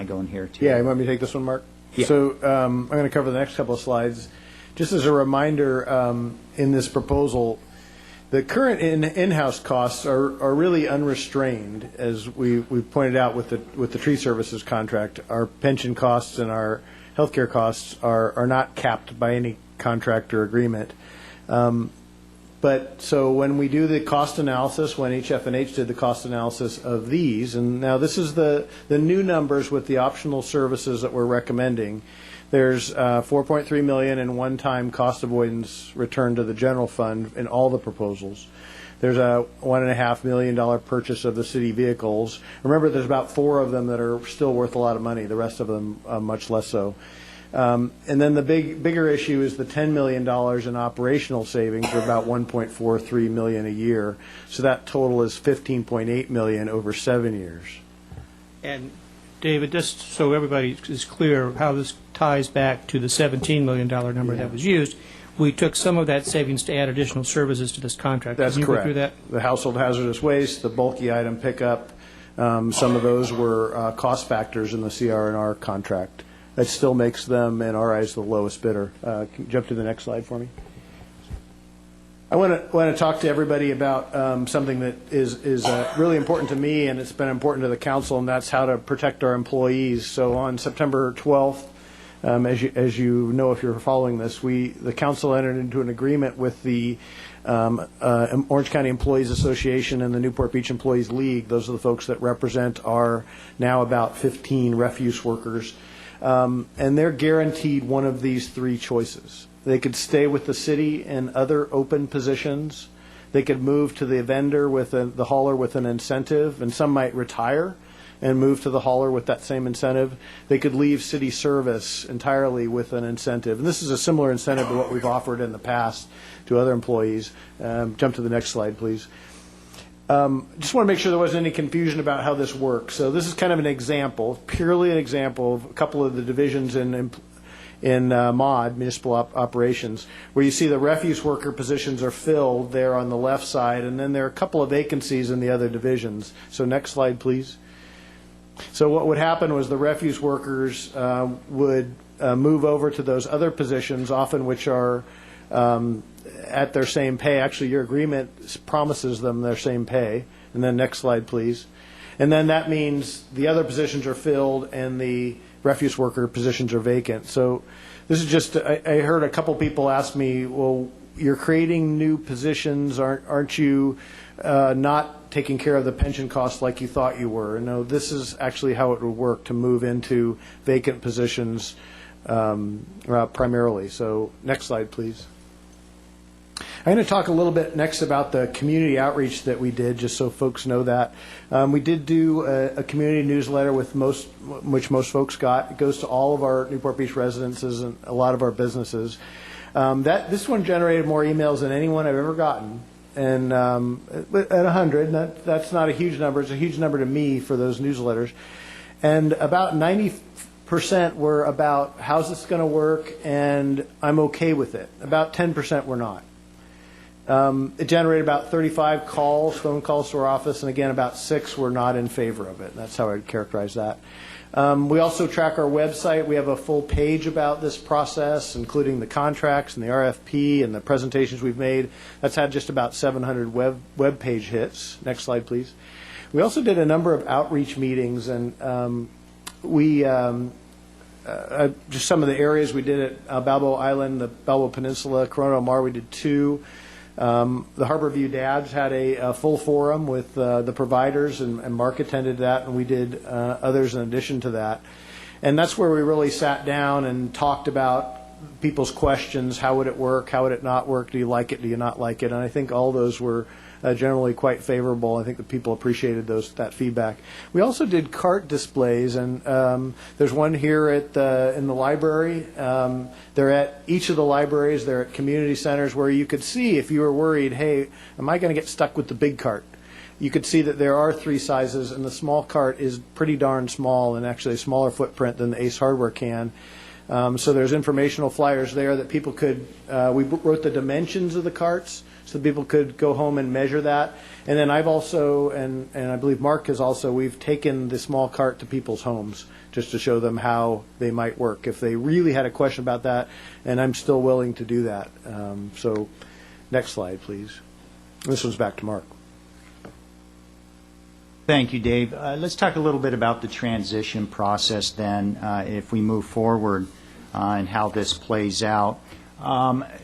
go in here too. Yeah, you want me to take this one, Mark? Yeah. So I'm going to cover the next couple of slides. Just as a reminder, in this proposal, the current in-house costs are really unrestrained, as we pointed out with the tree services contract. Our pension costs and our healthcare costs are not capped by any contract or agreement. But so when we do the cost analysis, when HF&H did the cost analysis of these, and now this is the new numbers with the optional services that we're recommending. There's $4.3 million in one-time cost avoidance return to the general fund in all the proposals. There's a $1.5 million purchase of the city vehicles. Remember, there's about 4 of them that are still worth a lot of money. The rest of them much less so. And then the bigger issue is the $10 million in operational savings, or about $1.43 million a year. So that total is $15.8 million over 7 years. And David, just so everybody is clear how this ties back to the $17 million number that was used, we took some of that savings to add additional services to this contract. That's Can you correct. Go through that? The household hazardous waste, the bulky item pickup, some of those were cost factors in the CR&R contract. That still makes them, in our eyes, the lowest bidder. Can you jump to the next slide for me? I want to talk to everybody about something that is really important to me, and it's been important to the council, and that's how to protect our employees. So on September 12th, as you know if you're following this, the council entered into an agreement with the Orange County Employees Association and the Newport Beach Employees League. Those are the folks that represent our now about 15 refuse workers. And they're guaranteed one of these three choices. They could stay with the city in other open positions. They could move to the vendor with the hauler with an incentive, and some might retire and move to the hauler with that same incentive. They could leave city service entirely with an incentive. And this is a similar incentive to what we've offered in the past to other employees. Jump to the next slide, please. Just want to make sure there wasn't any confusion about how this works. So this is kind of an example, purely an example of a couple of the divisions in MOD, municipal operations, where you see the refuse worker positions are filled there on the left side, and then there are a couple of vacancies in the other divisions. So next slide, please. So what would happen was the refuse workers would move over to those other positions, often which are at their same pay. Actually, your agreement promises them their same pay. And then next slide, please. And then that means the other positions are filled and the refuse worker positions are vacant. So this is just, I heard a couple people ask me, well, you're creating new positions, aren't you not taking care of the pension costs like you thought you were? No, this is actually how it would work to move into vacant positions primarily. So next slide, please. I'm going to talk a little bit next about the community outreach that we did, just so folks know that. We did do a community newsletter which most folks got. It goes to all of our Newport Beach residences and a lot of our businesses. This one generated more emails than anyone I've ever gotten. And at 100, that's not a huge number. It's a huge number to me for those newsletters. And about 90% were about how's this going to work and I'm okay with it. About 10% were not. It generated about 35 phone calls to our office, and again, about 6 were not in favor of it. That's how I'd characterize that. We also track our website. We have a full page about this process, including the contracts and the RFP and the presentations we've made. That's had just about 700 web page hits. Next slide, please. We also did a number of outreach meetings, and just some of the areas we did at Balboa Island, the Balboa Peninsula, Corona Del Mar, we did 2. The Harborview Dads had a full forum with the providers, and Mark attended that, and we did others in addition to that. And that's where we really sat down and talked about people's questions. How would it work? How would it not work? Do you like it? Do you not like it? And I think all those were generally quite favorable. I think the people appreciated that feedback. We also did cart displays, and there's one here in the library. They're at each of the libraries. They're at community centers where you could see if you were worried, hey, am I going to get stuck with the big cart? You could see that there are 3 sizes, and the small cart is pretty darn small and actually a smaller footprint than the Ace Hardware can. So there's informational flyers there that people could, we wrote the dimensions of the carts so people could go home and measure that. And then I've also, and I believe Mark has also, we've taken the small cart to people's homes just to show them how they might work if they really had a question about that, and I'm still willing to do that. So next slide, please. This one's back to Mark. Thank you, Dave. Let's talk a little bit about the transition process then, if we move forward and how this plays out.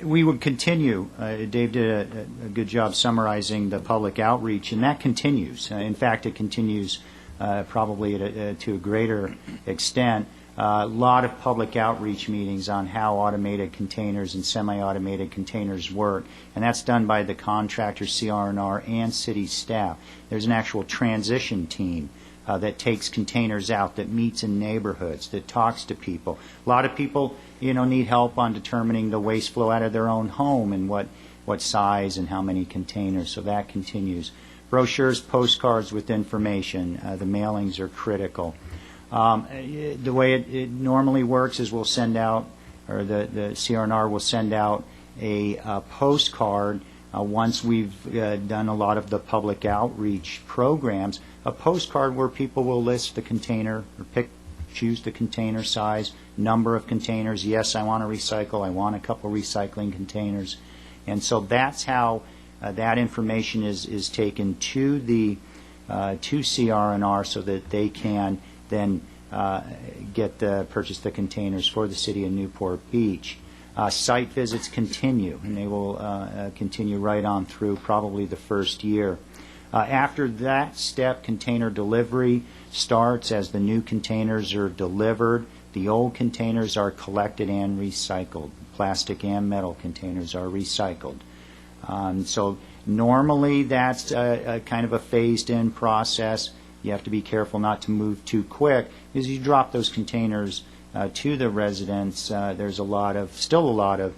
We would continue. Dave did a good job summarizing the public outreach, and that continues. In fact, it continues probably to a greater extent. A lot of public outreach meetings on how automated containers and semi-automated containers work, and that's done by the contractor, CR&R, and city staff. There's an actual transition team that takes containers out, that meets in neighborhoods, that talks to people. A lot of people, need help on determining the waste flow out of their own home and what size and how many containers, so that continues. Brochures, postcards with information, the mailings are critical. The way it normally works is we'll send out, or the CR&R will send out a postcard once we've done a lot of the public outreach programs, a postcard where people will list the container or choose the container size, number of containers. Yes, I want to recycle. I want a couple recycling containers. And so that's how that information is taken to the to CR&R so that they can then purchase the containers for the city of Newport Beach. Site visits continue, and they will continue right on through probably the first year. After that step, container delivery starts as the new containers are delivered. The old containers are collected and recycled. Plastic and metal containers are recycled. So normally that's a kind of a phased-in process. You have to be careful not to move too quick because you drop those containers to the residents. There's still a lot of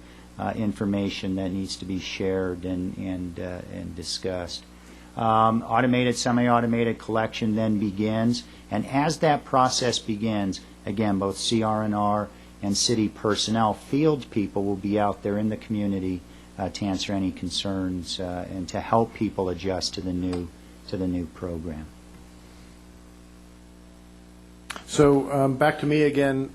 information that needs to be shared and discussed. Automated, semi-automated collection then begins, and as that process begins, again, both CR&R and city personnel, field people will be out there in the community to answer any concerns and to help people adjust to the new program. So back to me again.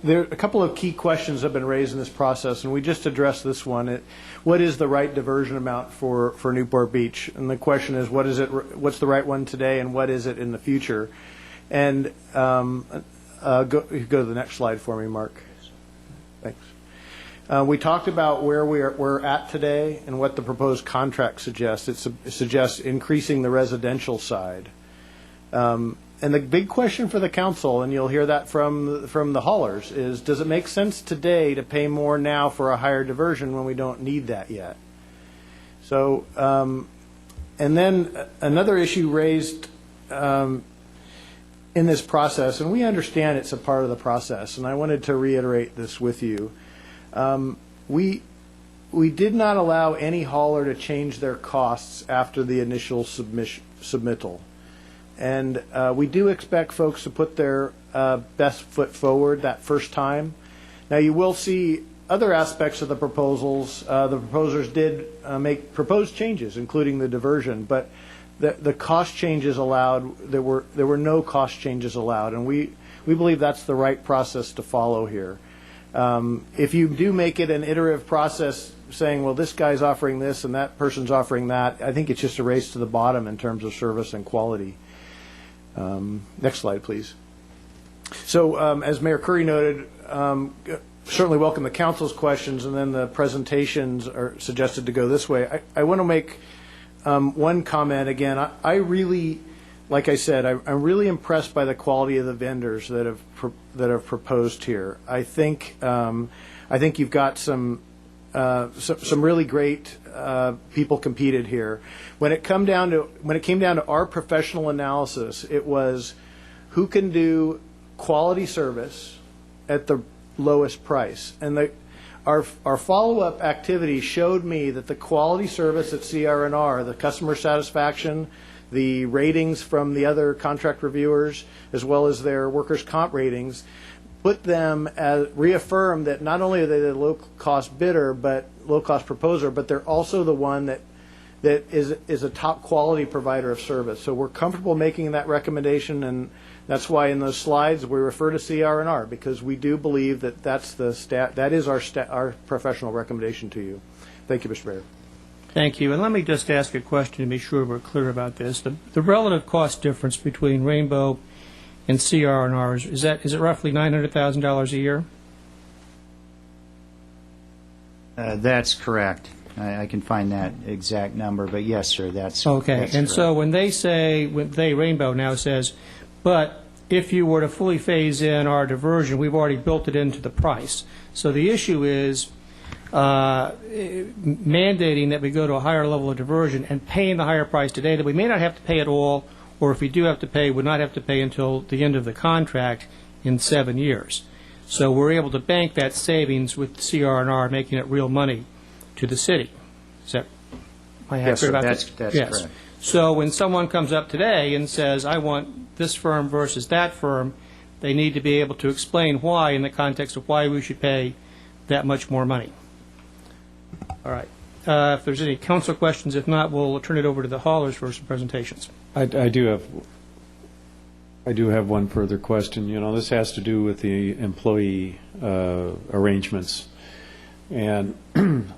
There a couple of key questions have been raised in this process, and we just addressed this one. What is the right diversion amount for Newport Beach? And the question is, what's the right one today, and what is it in the future? And go to the next slide for me, Mark. Thanks. We talked about where we're at today and what the proposed contract suggests. It suggests increasing the residential side. And the big question for the council, and you'll hear that from the haulers, is does it make sense today to pay more now for a higher diversion when we don't need that yet? So, and then another issue raised in this process, and we understand it's a part of the process, and I wanted to reiterate this with you. We did not allow any hauler to change their costs after the initial submittal. And we do expect folks to put their best foot forward that first time. Now, you will see other aspects of the proposals. The proposers did make proposed changes, including the diversion, but the cost changes allowed, there were no cost changes allowed, and we believe that's the right process to follow here. If you do make it an iterative process saying, well, this guy's offering this and that person's offering that, I think it's just a race to the bottom in terms of service and quality. Next slide, please. So as Mayor Curry noted, certainly welcome the council's questions, and then the presentations are suggested to go this way. I want to make one comment again. I really, like I said, I'm really impressed by the quality of the vendors that have proposed here. I think you've got some really great people competed here. When it came down to our professional analysis, it was who can do quality service at the lowest price. And our follow-up activity showed me that the quality service at CR&R, the customer satisfaction, the ratings from the other contract reviewers, as well as their workers' comp ratings, put them reaffirm that not only are they the low-cost bidder, but low-cost proposer, but they're also the one that is a top quality provider of service. So we're comfortable making that recommendation, and that's why in those slides we refer to CR&R, because we do believe that that is our professional recommendation to you. Thank you, Mr. Mayor. Thank you. And let me just ask a question to be sure we're clear about this. The relative cost difference between Rainbow and CR&R, is it roughly $900,000 a year? That's correct. I can find that exact number, but yes, sir, that's okay. That's and correct. So when Rainbow now says, but if you were to fully phase in our diversion, we've already built it into the price. So the issue is mandating that we go to a higher level of diversion and paying the higher price today that we may not have to pay at all, or if we do have to pay, would not have to pay until the end of the contract in 7 years. So we're able to bank that savings with CR&R, making it real money to the city. Is that, am I yes, accurate sir, about that's that? Yes. correct. So when someone comes up today and says, I want this firm versus that firm, they need to be able to explain why in the context of why we should pay that much more money. All right. If there's any council questions, if not, we'll turn it over to the haulers for some presentations. I do have one further question. You know, this has to do with the employee arrangements. And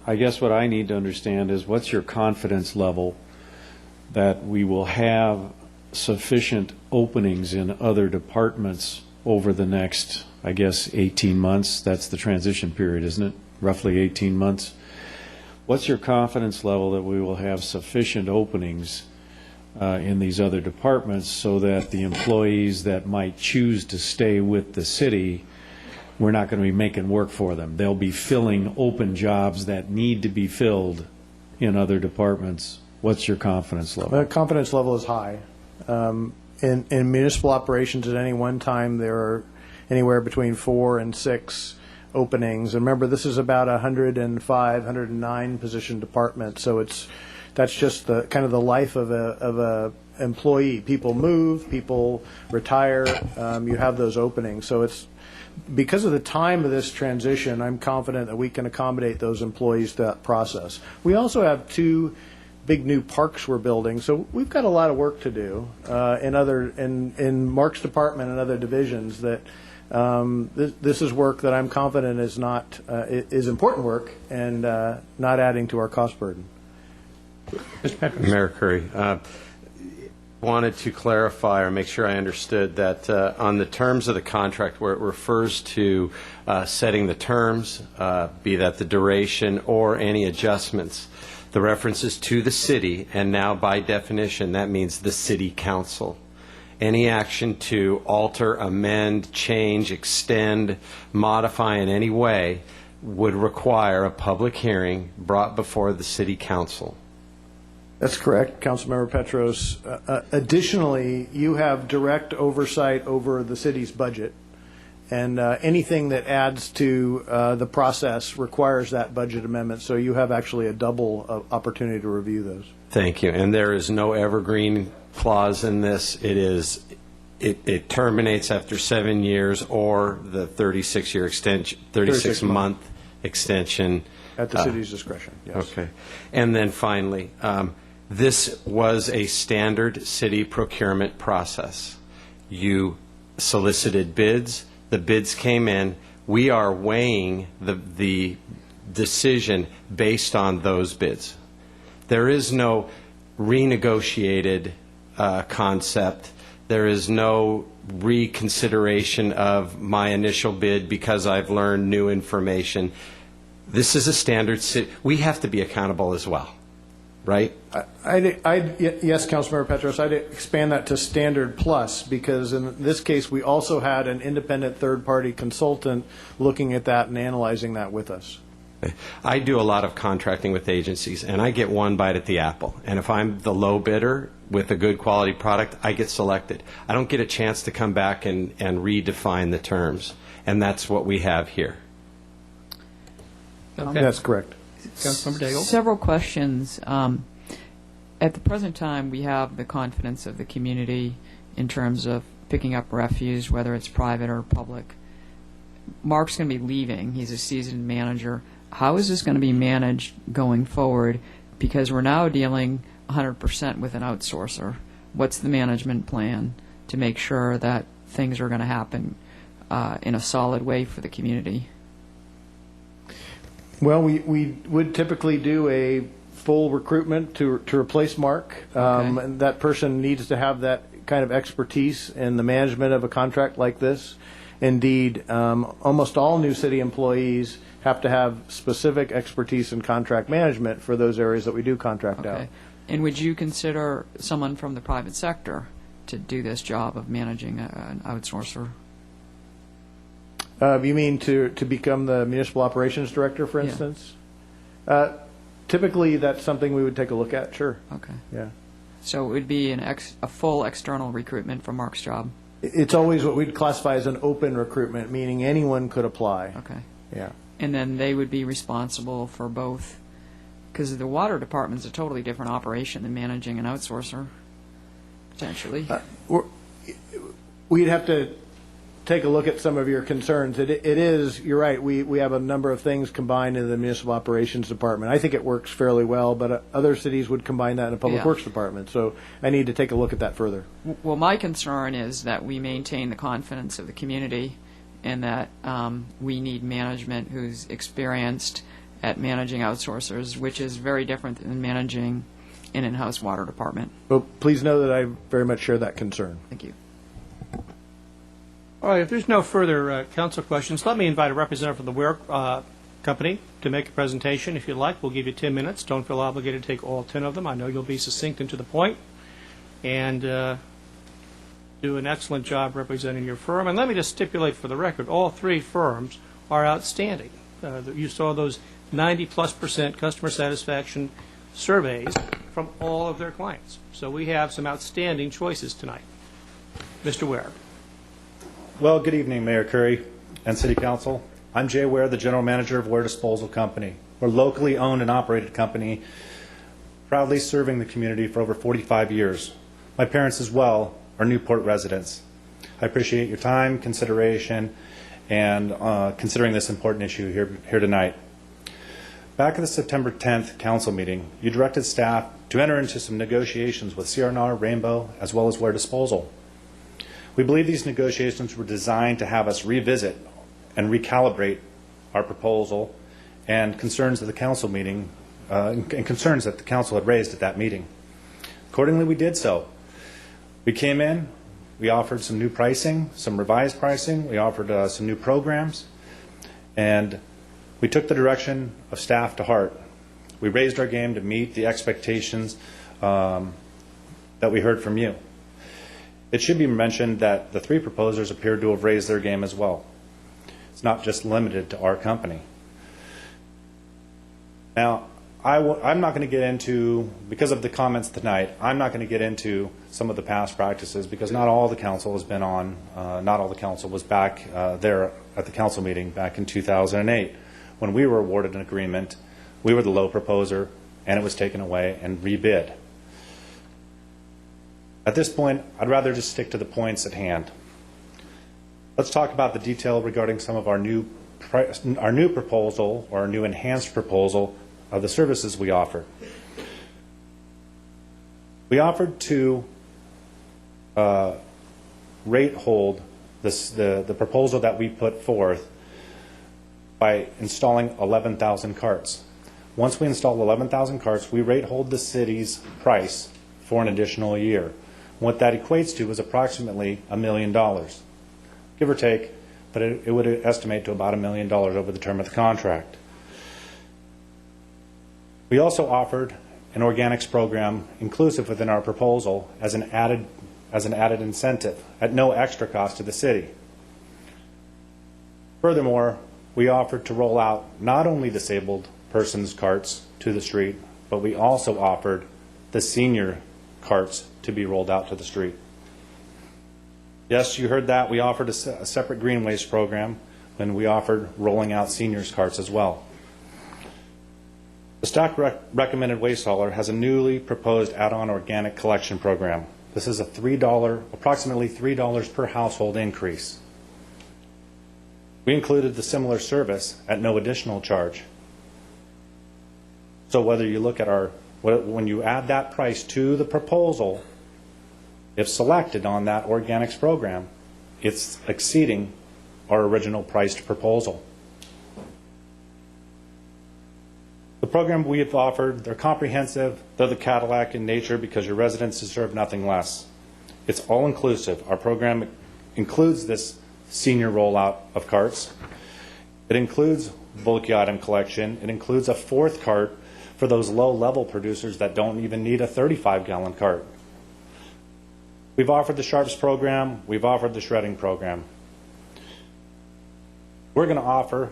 I guess what I need to understand is what's your confidence level that we will have sufficient openings in other departments over the next, I guess, 18 months? That's the transition period, isn't it? Roughly 18 months. What's your confidence level that we will have sufficient openings in these other departments so that the employees that might choose to stay with the city, we're not going to be making work for them? They'll be filling open jobs that need to be filled in other departments. What's your confidence level? The confidence level is high. In municipal operations at any one time, there are anywhere between 4 and 6 openings. And remember, this is about 105, 109 position department, so that's just the kind of the life of a employee. People move, people retire, you have those openings. So it's because of the time of this transition, I'm confident that we can accommodate those employees to that process. We also have 2 big new parks we're building, so we've got a lot of work to do in Mark's department and other divisions. That this is work that I'm confident is not is important work and not adding to our cost burden. Mayor Curry, wanted to clarify or make sure I understood that on the terms of the contract where it refers to setting the terms, be that the duration or any adjustments, the reference is to the city, and now by definition that means the city council. Any action to alter, amend, change, extend, modify in any way would require a public hearing brought before the city council. That's correct, Councilmember Petros. Additionally, you have direct oversight over the city's budget, and anything that adds to the process requires that budget amendment, so you have actually a double opportunity to review those. Thank you. And there is no evergreen clause in this. It terminates after 7 years or the 36-year extension, 36-month extension. At the city's discretion, yes. Okay. And then finally, this was a standard city procurement process. You solicited bids. The bids came in. We are weighing the decision based on those bids. There is no renegotiated concept. There is no reconsideration of my initial bid because I've learned new information. This is a standard city. We have to be accountable as well, right? Yes, Councilmember Petros, I'd expand that to standard plus, because in this case we also had an independent third-party consultant looking at that and analyzing that with us. I do a lot of contracting with agencies, and I get one bite at the apple. And if I'm the low bidder with a good quality product, I get selected. I don't get a chance to come back and redefine the terms, and that's what we have here. Okay. That's correct. Councilmember Daigle? Several questions. At the present time, we have the confidence of the community in terms of picking up refuse, whether it's private or public. Mark's going to be leaving. He's a seasoned manager. How is this going to be managed going forward? Because we're now dealing 100% with an outsourcer. What's the management plan to make sure that things are going to happen in a solid way for the community? Well, we would typically do a full recruitment to replace Mark. And that person needs to have that kind of expertise in the management of a contract like this. Indeed, almost all new city employees have to have specific expertise in contract management for those areas that we do contract out. And would you consider someone from the private sector to do this job of managing an outsourcer? You mean to become the municipal operations director, for instance? Typically, that's something we would take a look at, sure. Okay. Yeah. So it would be a full external recruitment for Mark's job? It's always what we'd classify as an open recruitment, meaning anyone could apply. Okay. Yeah. And then they would be responsible for both, because the water department's a totally different operation than managing an outsourcer, potentially. We'd have to take a look at some of your concerns. It is, you're right, we have a number of things combined in the municipal operations department. I think it works fairly well, but other cities would combine that in a public works department. So I need to take a look at that further. Well, my concern is that we maintain the confidence of the community and that we need management who's experienced at managing outsourcers, which is very different than managing an in-house water department. Well, please know that I very much share that concern. Thank you. All right, if there's no further council questions, let me invite a representative from the Ware Company to make a presentation. If you'd like, we'll give you 10 minutes. Don't feel obligated to take all 10 of them. I know you'll be succinct and to the point, and do an excellent job representing your firm. And let me just stipulate for the record, all three firms are outstanding. You saw those 90+% customer satisfaction surveys from all of their clients. So we have some outstanding choices tonight. Mr. Ware. Well, good evening, Mayor Curry and City Council. I'm Jay Ware, the General Manager of Ware Disposal Company. We're a locally owned and operated company, proudly serving the community for over 45 years. My parents as well are Newport residents. I appreciate your time, consideration, and considering this important issue here tonight. Back at the September 10th council meeting, you directed staff to enter into some negotiations with CRNR, Rainbow, as well as Ware Disposal. We believe these negotiations were designed to have us revisit and recalibrate our proposal and concerns of the council meeting, and concerns that the council had raised at that meeting. Accordingly, we did so. We came in, we offered some new pricing, some revised pricing, we offered some new programs, and we took the direction of staff to heart. We raised our game to meet the expectations that we heard from you. It should be mentioned that the three proposers appeared to have raised their game as well. It's not just limited to our company. Now, I'm not going to get into, because of the comments tonight, I'm not going to get into some of the past practices because not all the council has been on, not all the council was back there at the council meeting back in 2008. When we were awarded an agreement, we were the low proposer and it was taken away and rebid. At this point, I'd rather just stick to the points at hand. Let's talk about the detail regarding some of our new proposal or our new enhanced proposal of the services we offer. We offered to rate hold the proposal that we put forth by installing 11,000 carts. Once we install 11,000 carts, we rate hold the city's price for an additional year. What that equates to is approximately $1 million, give or take, but it would estimate to about $1 million over the term of the contract. We also offered an organics program inclusive within our proposal as an added incentive at no extra cost to the city. Furthermore, we offered to roll out not only disabled persons' carts to the street, but we also offered the senior carts to be rolled out to the street. Yes, you heard that. We offered a separate green waste program when we offered rolling out seniors' carts as well. The staff recommended waste hauler has a newly proposed add-on organic collection program. This is a approximately $3 per household increase. We included the similar service at no additional charge. So whether you look at when you add that price to the proposal, if selected on that organics program, it's exceeding our original priced proposal. The program we have offered, they're comprehensive, they're the Cadillac in nature because your residents deserve nothing less. It's all inclusive. Our program includes this senior rollout of carts. It includes bulky item collection. It includes a fourth cart for those low-level producers that don't even need a 35-gallon cart. We've offered the Sharps program. We've offered the shredding program. We're going to offer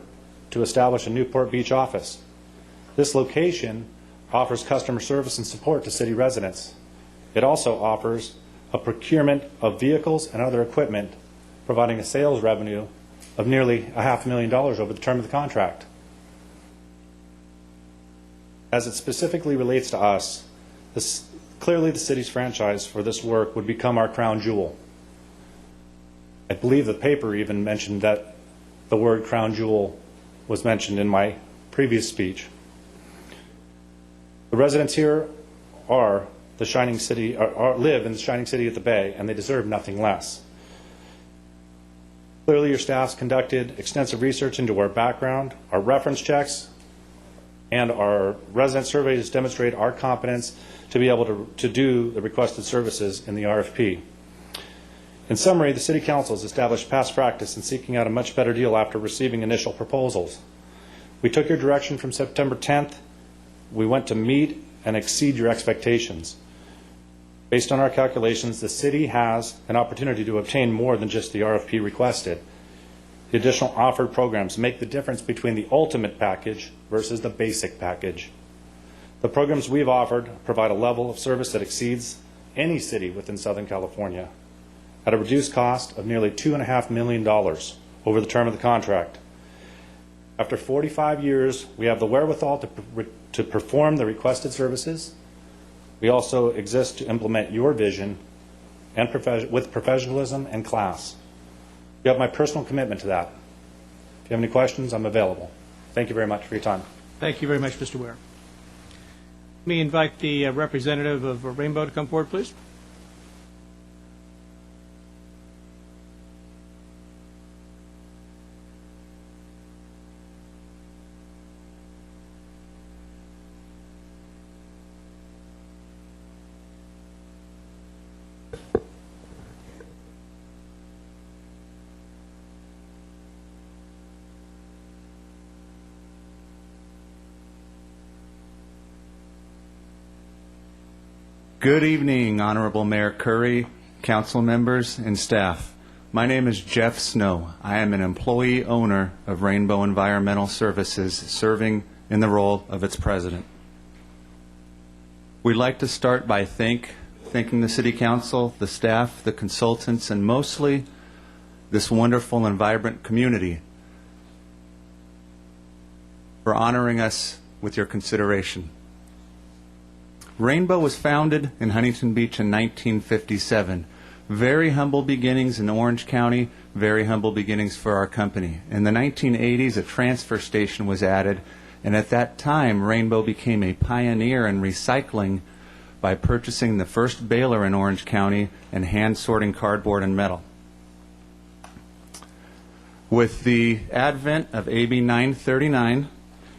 to establish a Newport Beach office. This location offers customer service and support to city residents. It also offers a procurement of vehicles and other equipment, providing a sales revenue of nearly $500,000 over the term of the contract. As it specifically relates to us, clearly the city's franchise for this work would become our crown jewel. I believe the paper even mentioned that the word crown jewel was mentioned in my previous speech. The residents here are the shining city, live in the shining city at the Bay, and they deserve nothing less. Clearly, your staff's conducted extensive research into our background, our reference checks, and our resident surveys demonstrate our competence to be able to do the requested services in the RFP. In summary, the City Council has established past practice in seeking out a much better deal after receiving initial proposals. We took your direction from September 10th. We went to meet and exceed your expectations. Based on our calculations, the City has an opportunity to obtain more than just the RFP requested. The additional offered programs make the difference between the ultimate package versus the basic package. The programs we've offered provide a level of service that exceeds any city within Southern California at a reduced cost of nearly $2.5 million over the term of the contract. After 45 years, we have the wherewithal to perform the requested services. We also exist to implement your vision and with professionalism and class. You have my personal commitment to that. If you have any questions, I'm available. Thank you very much for your time. Thank you very much, Mr. Ware. Let me invite the representative of Rainbow to come forward, please. Good evening, Honorable Mayor Curry, council members, and staff. My name is Jeff Snow. I am an employee owner of Rainbow Environmental Services, serving in the role of its president. We'd like to start by thanking the City Council, the staff, the consultants, and mostly this wonderful and vibrant community for honoring us with your consideration. Rainbow was founded in Huntington Beach in 1957. Very humble beginnings in Orange County, very humble beginnings for our company. In the 1980s, a transfer station was added, and at that time, Rainbow became a pioneer in recycling by purchasing the first baler in Orange County and hand sorting cardboard and metal. With the advent of AB 939,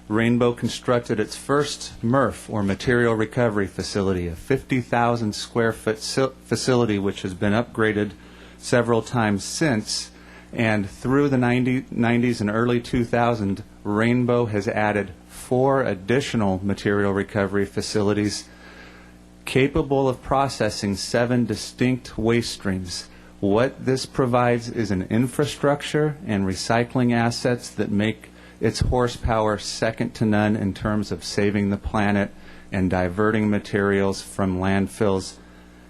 Rainbow constructed its first MRF, or Material Recovery Facility, a 50,000 square foot facility which has been upgraded several times since. And through the 90s and early 2000s, Rainbow has added 4 additional material recovery facilities capable of processing 7 distinct waste streams. What this provides is an infrastructure and recycling assets that make its horsepower second to none in terms of saving the planet and diverting materials from landfills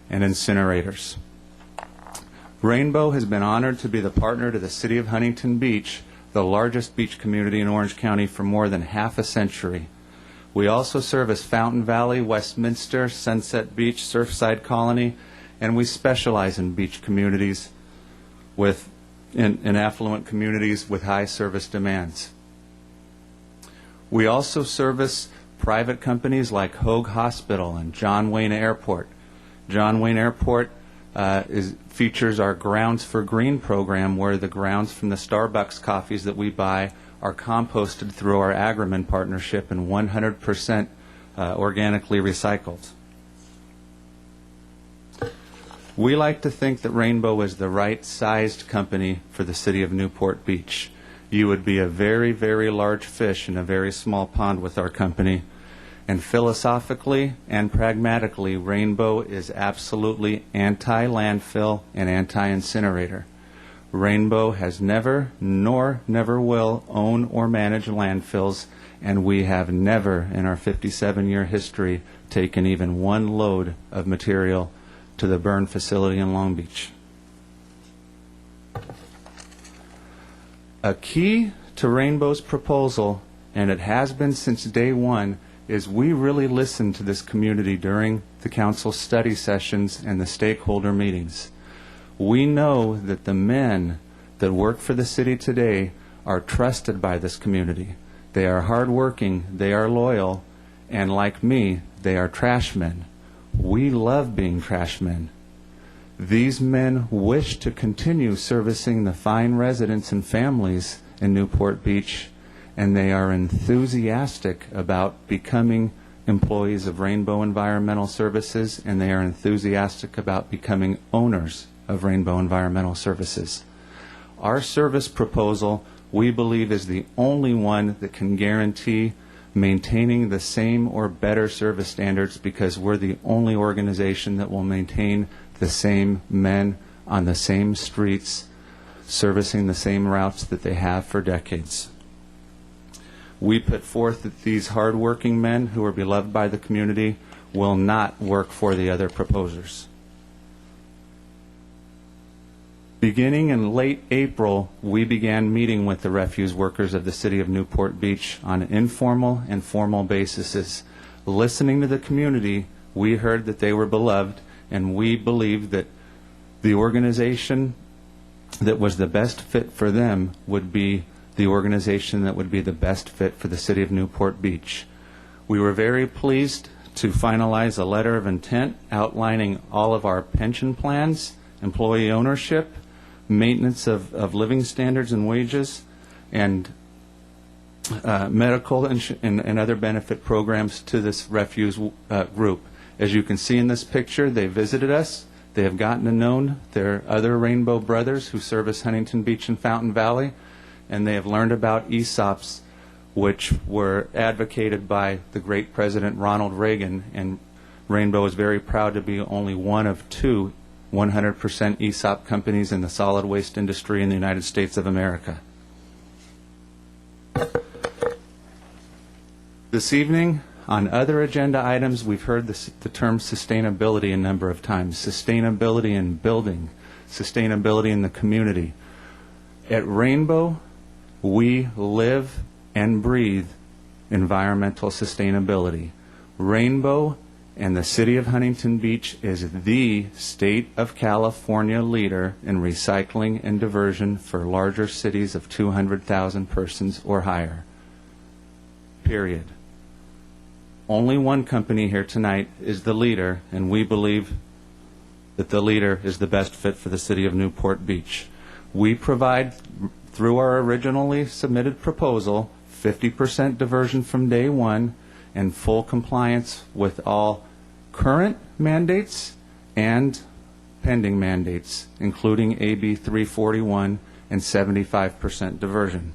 and incinerators. Rainbow has been honored to be the partner to the City of Huntington Beach, the largest beach community in Orange County, for more than half a century. We also service Fountain Valley, Westminster, Sunset Beach, Surfside Colony, and we specialize in beach communities in affluent communities with high service demands. We also service private companies like Hoag Hospital and John Wayne Airport. John Wayne Airport features our Grounds for Green program, where the grounds from the Starbucks coffees that we buy are composted through our Agriman partnership and 100% organically recycled. We like to think that Rainbow is the right-sized company for the city of Newport Beach. You would be a very, very large fish in a very small pond with our company. And philosophically and pragmatically, Rainbow is absolutely anti-landfill and anti-incinerator. Rainbow has never, nor never will, own or manage landfills, and we have never, in our 57-year history, taken even one load of material to the burn facility in Long Beach. A key to Rainbow's proposal, and it has been since day one, is we really listen to this community during the council study sessions and the stakeholder meetings. We know that the men that work for the city today are trusted by this community. They are hardworking, they are loyal, and like me, they are trash men. We love being trash men. These men wish to continue servicing the fine residents and families in Newport Beach, and they are enthusiastic about becoming employees of Rainbow Environmental Services, and they are enthusiastic about becoming owners of Rainbow Environmental Services. Our service proposal, we believe, is the only one that can guarantee maintaining the same or better service standards, because we're the only organization that will maintain the same men on the same streets, servicing the same routes that they have for decades. We put forth that these hardworking men who are beloved by the community will not work for the other proposers. Beginning in late April, we began meeting with the refuse workers of the city of Newport Beach on informal and formal bases. Listening to the community, we heard that they were beloved, and we believed that the organization that was the best fit for them would be the organization that would be the best fit for the city of Newport Beach. We were very pleased to finalize a letter of intent outlining all of our pension plans, employee ownership, maintenance of living standards and wages, and medical and other benefit programs to this refuse group. As you can see in this picture, they visited us. They have gotten to know their other Rainbow brothers who service Huntington Beach and Fountain Valley, and they have learned about ESOPs, which were advocated by the great President Ronald Reagan, and Rainbow is very proud to be only one of 2 100% ESOP companies in the solid waste industry in the United States of America. This evening, on other agenda items, we've heard the term sustainability a number of times. Sustainability in building, sustainability in the community. At Rainbow, we live and breathe environmental sustainability. Rainbow and the city of Huntington Beach is the state of California leader in recycling and diversion for larger cities of 200,000 persons or higher. Period. Only one company here tonight is the leader, and we believe that the leader is the best fit for the city of Newport Beach. We provide, through our originally submitted proposal, 50% diversion from day one and full compliance with all current mandates and pending mandates, including AB 341 and 75% diversion.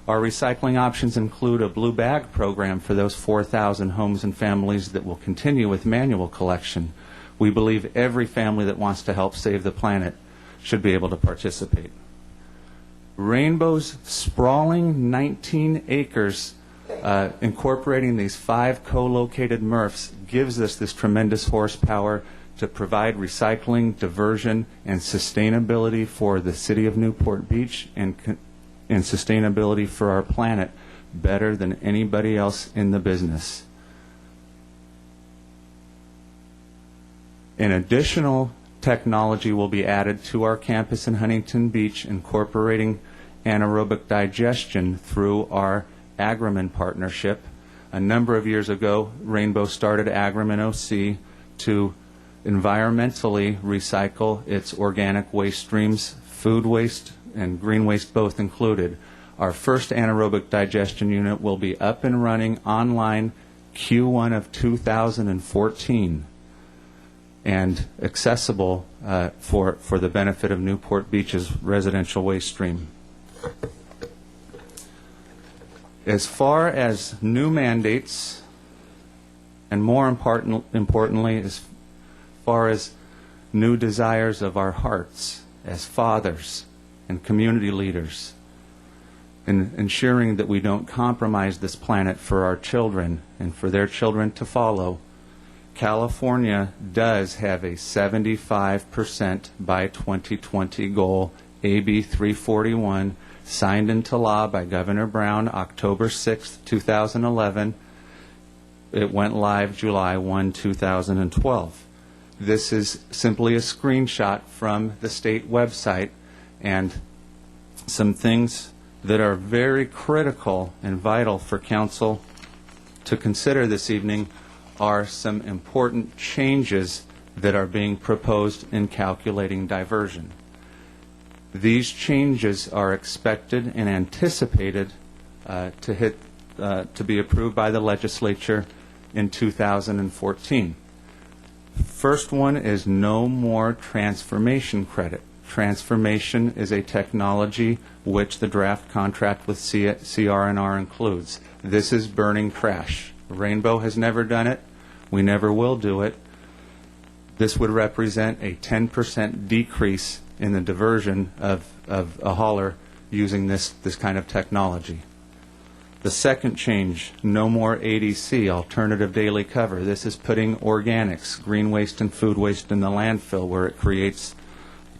Our recycling options include a blue bag program for those 4,000 homes and families that will continue with manual collection. We believe every family that wants to help save the planet should be able to participate. Rainbow's sprawling 19 acres incorporating these 5 co-located MRFs gives us this tremendous horsepower to provide recycling, diversion, and sustainability for the city of Newport Beach and sustainability for our planet better than anybody else in the business. An additional technology will be added to our campus in Huntington Beach, incorporating anaerobic digestion through our Agrimin partnership. A number of years ago, Rainbow started Agrimin OC to environmentally recycle its organic waste streams, food waste and green waste both included. Our first anaerobic digestion unit will be up and running online Q1 of 2014 and accessible for the benefit of Newport Beach's residential waste stream. As far as new mandates, and more importantly, as far as new desires of our hearts as fathers and community leaders, in ensuring that we don't compromise this planet for our children and for their children to follow, California does have a 75% by 2020 goal, AB 341, signed into law by Governor Brown October 6, 2011. It went live July 1, 2012. This is simply a screenshot from the state website, and some things that are very critical and vital for council to consider this evening are some important changes that are being proposed in calculating diversion. These changes are expected and anticipated to be approved by the legislature in 2014. First one is no more transformation credit. Transformation is a technology which the draft contract with CR&R includes. This is burning trash. Rainbow has never done it. We never will do it. This would represent a 10% decrease in the diversion of a hauler using this kind of technology. The second change, no more ADC, alternative daily cover. This is putting organics, green waste and food waste in the landfill where it creates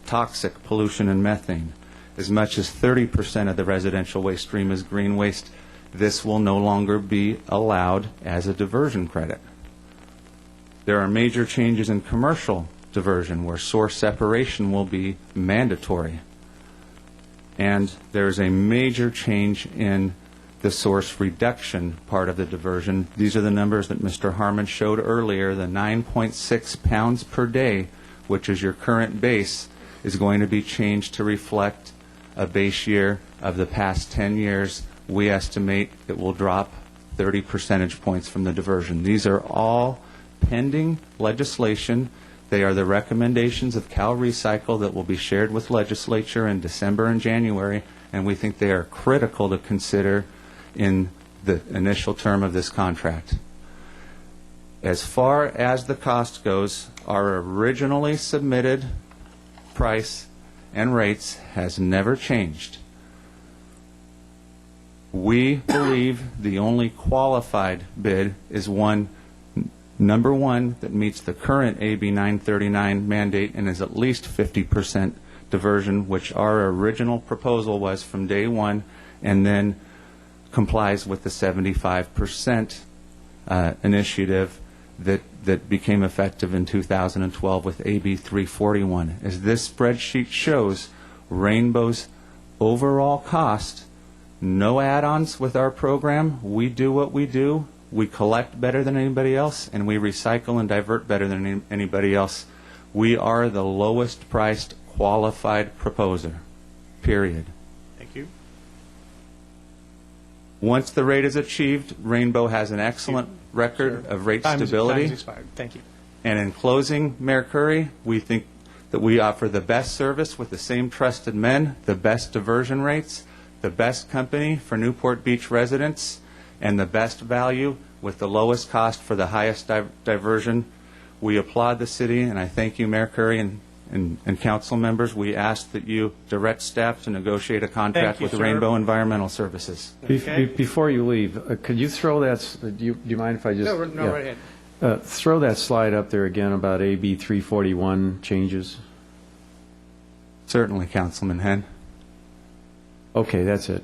toxic pollution and methane. As much as 30% of the residential waste stream is green waste. This will no longer be allowed as a diversion credit. There are major changes in commercial diversion where source separation will be mandatory. And there's a major change in the source reduction part of the diversion. These are the numbers that Mr. Harmon showed earlier. The 9.6 pounds per day, which is your current base, is going to be changed to reflect a base year of the past 10 years. We estimate it will drop 30 percentage points from the diversion. These are all pending legislation. They are the recommendations of Cal Recycle that will be shared with legislature in December and January, and we think they are critical to consider in the initial term of this contract. As far as the cost goes, our originally submitted price and rates has never changed. We believe the only qualified bid is number one that meets the current AB 939 mandate and is at least 50% diversion, which our original proposal was from day one, and then complies with the 75% initiative that became effective in 2012 with AB 341. As this spreadsheet shows, Rainbow's overall cost, no add-ons with our program. We do what we do. We collect better than anybody else, and we recycle and divert better than anybody else. We are the lowest priced qualified proposer, period. Thank you. Once the rate is achieved, Rainbow has an excellent record of rate stability. Time's expired. Thank you. And in closing, Mayor Curry, we think that we offer the best service with the same trusted men, the best diversion rates, the best company for Newport Beach residents, and the best value with the lowest cost for the highest diversion. We applaud the city, and I thank you, Mayor Curry, and council members. We ask that you direct staff to negotiate a contract with Rainbow Environmental Services. Before you leave, could you throw that, do you mind if I just? No, right ahead. Throw that slide up there again about AB 341 changes. Certainly, Councilman Henn. Okay, that's it.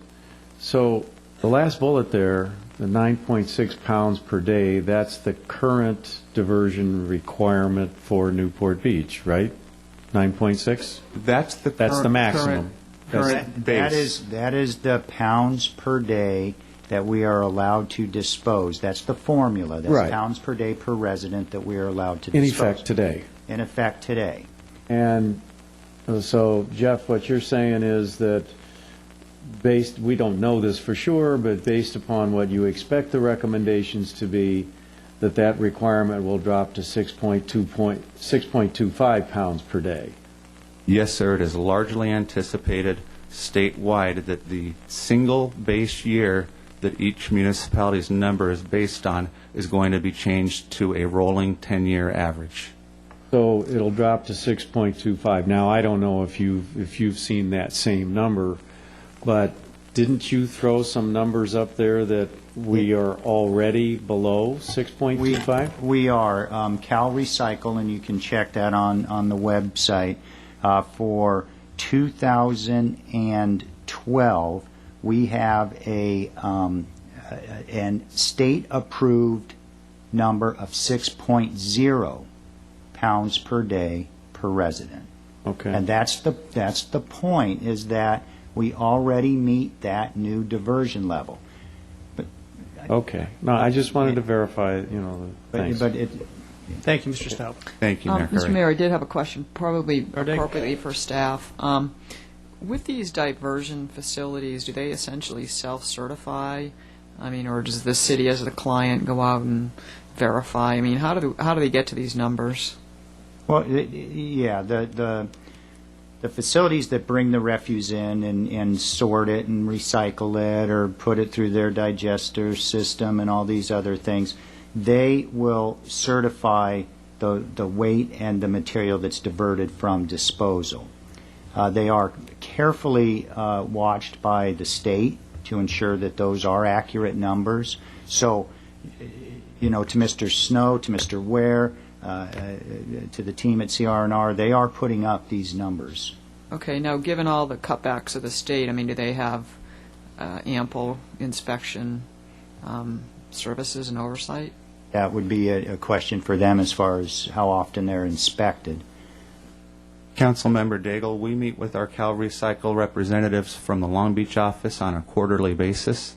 So the last bullet there, the 9.6 pounds per day, that's the current diversion requirement for Newport Beach, right? 9.6? That's the maximum. Current base. That is the pounds per day that we are allowed to dispose. That's the formula. That's right. Pounds per day per resident that we are allowed to In dispose. effect today. In effect today. And so, Jeff, what you're saying is that we don't know this for sure, but based upon what you expect the recommendations to be, that requirement will drop to 6.25 pounds per day. Yes, sir. It is largely anticipated statewide that the single base year that each municipality's number is based on is going to be changed to a rolling 10-year average. So it'll drop to 6.25. Now, I don't know if you've seen that same number, but didn't you throw some numbers up there that we are already below 6.25? We are. Cal Recycle, and you can check that on the website. For 2012, we have an state-approved number of 6.0 pounds per day per resident. Okay. And that's the point, is that we already meet that new diversion level. But okay. No, I just wanted to verify, thanks. Thank you, Mr. Stout. Thank you, Mayor Curry. Mr. Mayor, I did have a question, probably appropriately for staff. With these diversion facilities, do they essentially self-certify? I mean, or does the city as the client go out and verify? I mean, how do they get to these numbers? Well, yeah, the facilities that bring the refuse in and sort it and recycle it or put it through their digester system and all these other things, they will certify the weight and the material that's diverted from disposal. They are carefully watched by the state to ensure that those are accurate numbers. So, to Mr. Snow, to Mr. Ware, to the team at CR&R, they are putting up these numbers. Okay, now given all the cutbacks of the state, I mean, do they have ample inspection services and oversight? That would be a question for them as far as how often they're inspected. Councilmember Daigle, we meet with our Cal Recycle representatives from the Long Beach office on a quarterly basis,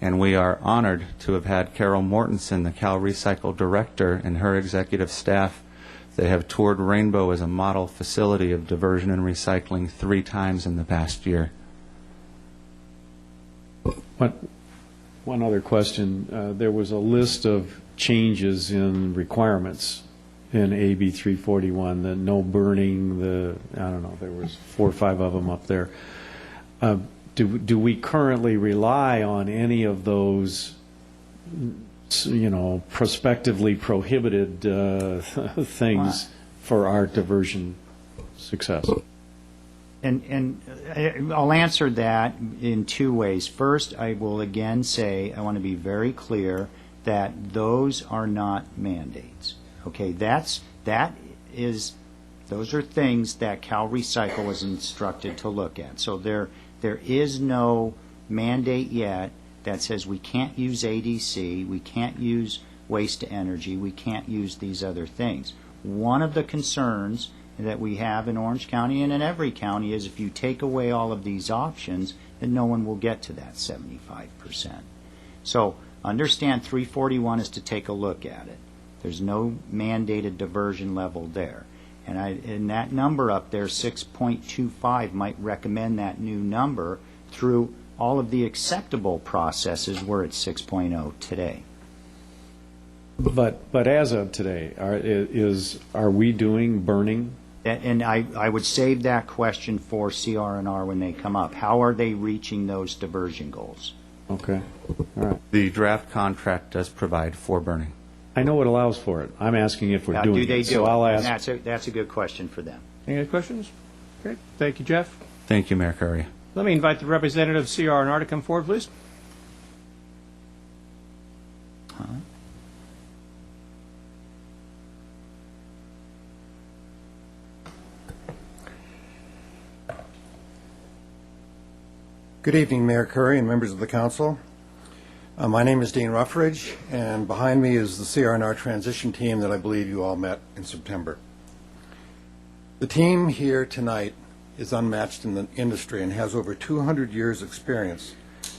and we are honored to have had Carol Mortensen, the Cal Recycle director, and her executive staff. They have toured Rainbow as a model facility of diversion and recycling 3 times in the past year. One other question. There was a list of changes in requirements in AB 341, the no burning, there was 4 or 5 of them up there. Do we currently rely on any of those, prospectively prohibited things for our diversion success? And I'll answer that in 2 ways. First, I will again say I want to be very clear that those are not mandates. Okay, those are things that Cal Recycle was instructed to look at. So there is no mandate yet that says we can't use ADC, we can't use waste to energy, we can't use these other things. One of the concerns that we have in Orange County and in every county is if you take away all of these options, then no one will get to that 75%. So understand 341 is to take a look at it. There's no mandated diversion level there. And that number up there, 6.25, might recommend that new number through all of the acceptable processes. We're at 6.0 today. But as of today, are we doing burning? And I would save that question for CR&R when they come up. How are they reaching those diversion goals? Okay. All right. The draft contract does provide for burning. I know it allows for it. I'm asking if we're doing do they it. do So it? I'll And ask. that's a good question for them. Any other questions? Great. Thank you, Jeff. Thank you, Mayor Curry. Let me invite the representative of CR&R to come forward, please. Good evening, Mayor Curry and members of the council. My name is Dean Ruffridge, and behind me is the CR&R transition team that I believe you all met in September. The team here tonight is unmatched in the industry and has over 200 years' experience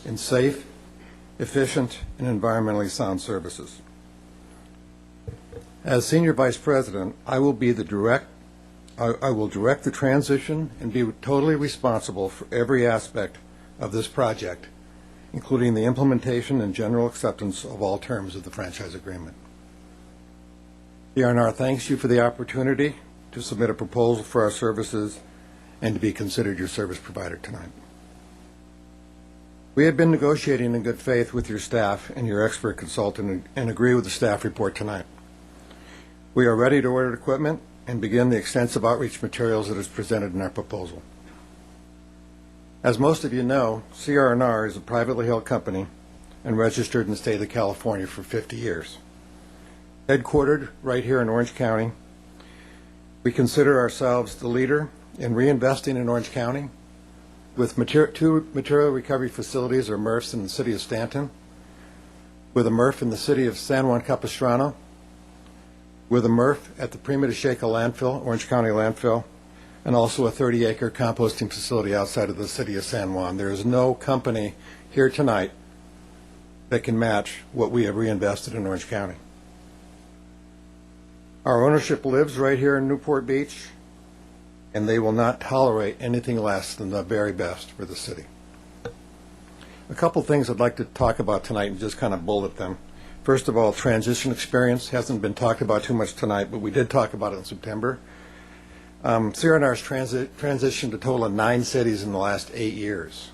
in safe, efficient, and environmentally sound services. As Senior Vice President, I will direct the transition and be totally responsible for every aspect of this project, including the implementation and general acceptance of all terms of the franchise agreement. CR&R thanks you for the opportunity to submit a proposal for our services and to be considered your service provider tonight. We have been negotiating in good faith with your staff and your expert consultant and agree with the staff report tonight. We are ready to order equipment and begin the extensive outreach materials that is presented in our proposal. As most of you know, CR&R is a privately held company and registered in the state of California for 50 years. Headquartered right here in Orange County, we consider ourselves the leader in reinvesting in Orange County with 2 material recovery facilities, or MRFs, in the city of Stanton, with a MRF in the city of San Juan Capistrano, with a MRF at the Prima de Checa landfill, Orange County landfill, and also a 30-acre composting facility outside of the city of San Juan. There is no company here tonight that can match what we have reinvested in Orange County. Our ownership lives right here in Newport Beach, and they will not tolerate anything less than the very best for the city. A couple things I'd like to talk about tonight and just kind of bullet them. First of all, transition experience hasn't been talked about too much tonight, but we did talk about it in September. CRNR's transitioned a total of 9 cities in the last 8 years.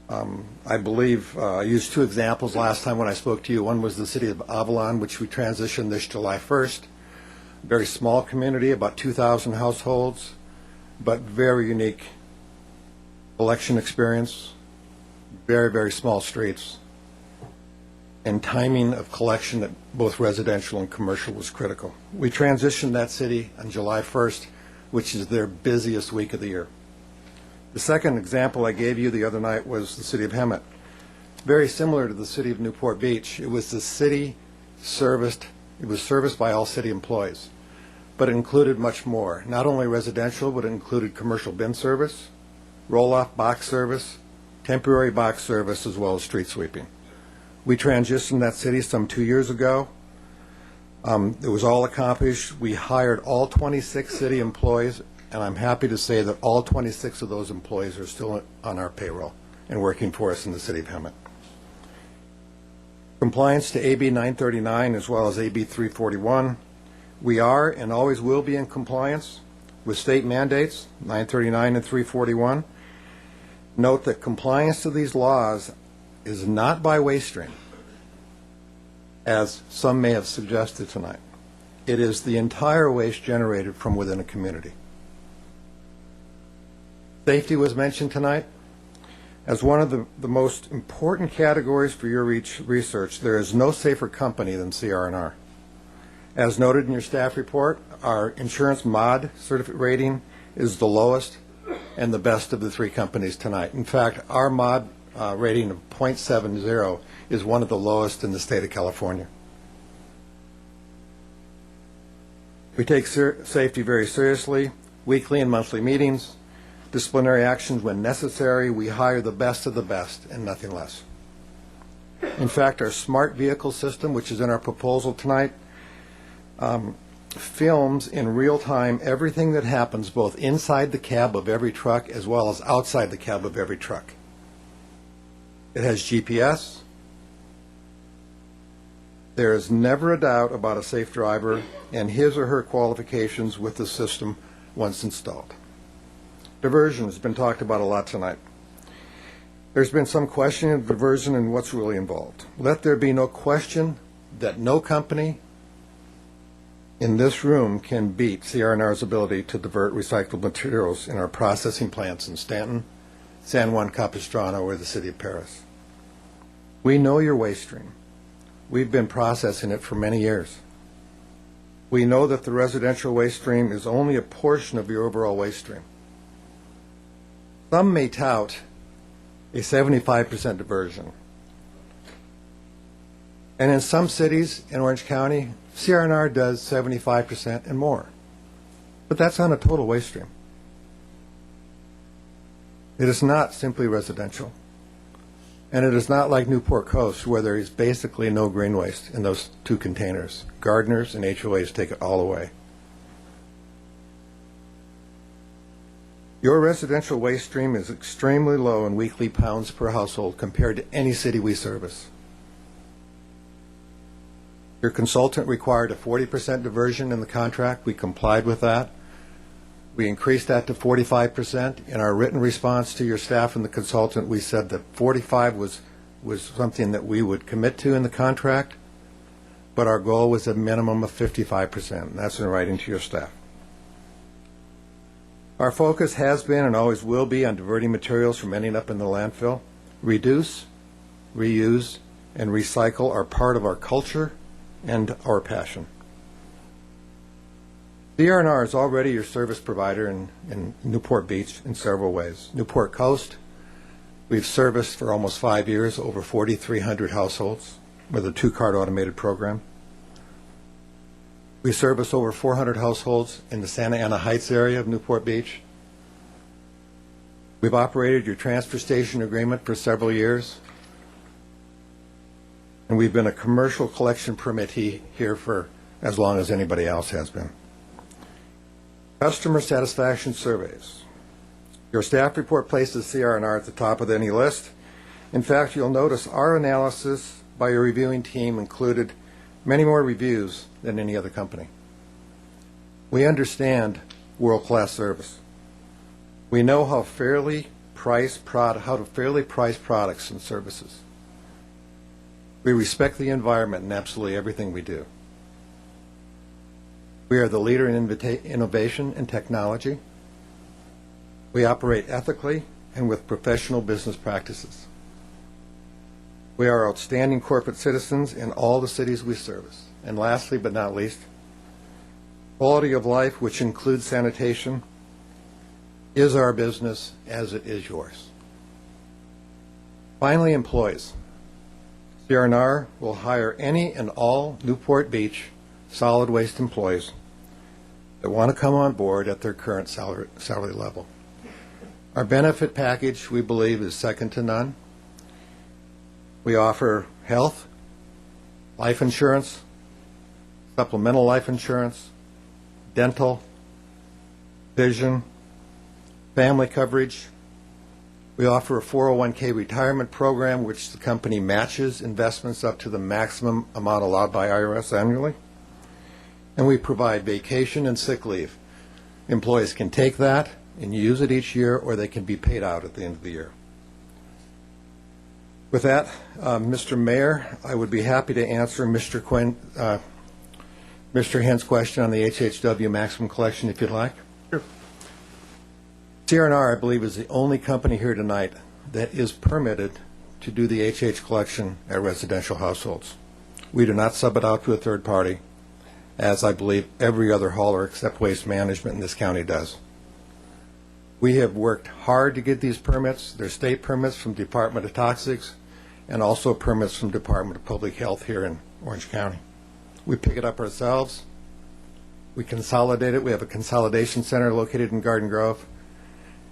I believe I used 2 examples last time when I spoke to you. One was the city of Avalon, which we transitioned this July 1st. Very small community, about 2,000 households, but very unique election experience, very, very small streets, and timing of collection at both residential and commercial was critical. We transitioned that city on July 1st, which is their busiest week of the year. The second example I gave you the other night was the city of Hemet. Very similar to the city of Newport Beach. It was the city serviced, it was serviced by all city employees, but it included much more. Not only residential, but it included commercial bin service, roll-off box service, temporary box service, as well as street sweeping. We transitioned that city some 2 years ago. It was all accomplished. We hired all 26 city employees, and I'm happy to say that all 26 of those employees are still on our payroll and working for us in the city of Hemet. Compliance to AB 939 as well as AB 341. We are and always will be in compliance with state mandates, 939 and 341. Note that compliance to these laws is not by waste stream, as some may have suggested tonight. It is the entire waste generated from within a community. Safety was mentioned tonight. As one of the most important categories for your research, there is no safer company than CRNR. As noted in your staff report, our insurance mod certificate rating is the lowest and the best of the 3 companies tonight. In fact, our mod rating of 0.70 is one of the lowest in the state of California. We take safety very seriously. Weekly and monthly meetings, disciplinary actions when necessary. We hire the best of the best and nothing less. In fact, our smart vehicle system, which is in our proposal tonight, films in real time everything that happens both inside the cab of every truck as well as outside the cab of every truck. It has GPS. There is never a doubt about a safe driver and his or her qualifications with the system once installed. Diversion has been talked about a lot tonight. There's been some questioning of diversion and what's really involved. Let there be no question that no company in this room can beat CRNR's ability to divert recycled materials in our processing plants in Stanton, San Juan Capistrano, or the city of Paris. We know your waste stream. We've been processing it for many years. We know that the residential waste stream is only a portion of your overall waste stream. Some may tout a 75% diversion. And in some cities in Orange County, CRNR does 75% and more. But that's on a total waste stream. It is not simply residential. And it is not like Newport Coast, where there is basically no green waste in those 2 containers. Gardeners and HOAs take it all away. Your residential waste stream is extremely low in weekly pounds per household compared to any city we service. Your consultant required a 40% diversion in the contract. We complied with that. We increased that to 45%. In our written response to your staff and the consultant, we said that 45 was something that we would commit to in the contract, but our goal was a minimum of 55%. And that's in writing to your staff. Our focus has been and always will be on diverting materials from ending up in the landfill. Reduce, reuse, and recycle are part of our culture and our passion. CRNR is already your service provider in Newport Beach in several ways. Newport Coast, we've serviced for almost 5 years over 4,300 households with a 2-card automated program. We service over 400 households in the Santa Ana Heights area of Newport Beach. We've operated your transfer station agreement for several years. And we've been a commercial collection permittee here for as long as anybody else has been. Customer satisfaction surveys. Your staff report places CR&R at the top of any list. In fact, you'll notice our analysis by your reviewing team included many more reviews than any other company. We understand world-class service. We know how to fairly price products and services. We respect the environment in absolutely everything we do. We are the leader in innovation and technology. We operate ethically and with professional business practices. We are outstanding corporate citizens in all the cities we service. And lastly, but not least, quality of life, which includes sanitation, is our business as it is yours. Finally, employees. CR&R will hire any and all Newport Beach solid waste employees that want to come on board at their current salary level. Our benefit package, we believe, is second to none. We offer health, life insurance, supplemental life insurance, dental, vision, family coverage. We offer a 401k retirement program which the company matches investments up to the maximum amount allowed by IRS annually. And we provide vacation and sick leave. Employees can take that and use it each year, or they can be paid out at the end of the year. With that, Mr. Mayor, I would be happy to answer Mr. Hent's question on the HHW maximum collection, if you'd like. Sure. CR&R, I believe, is the only company here tonight that is permitted to do the HH collection at residential households. We do not sub it out to a third party, as I believe every other hauler except Waste Management in this county does. We have worked hard to get these permits. They're state permits from Department of Toxics and also permits from Department of Public Health here in Orange County. We pick it up ourselves. We consolidate it. We have a consolidation center located in Garden Grove,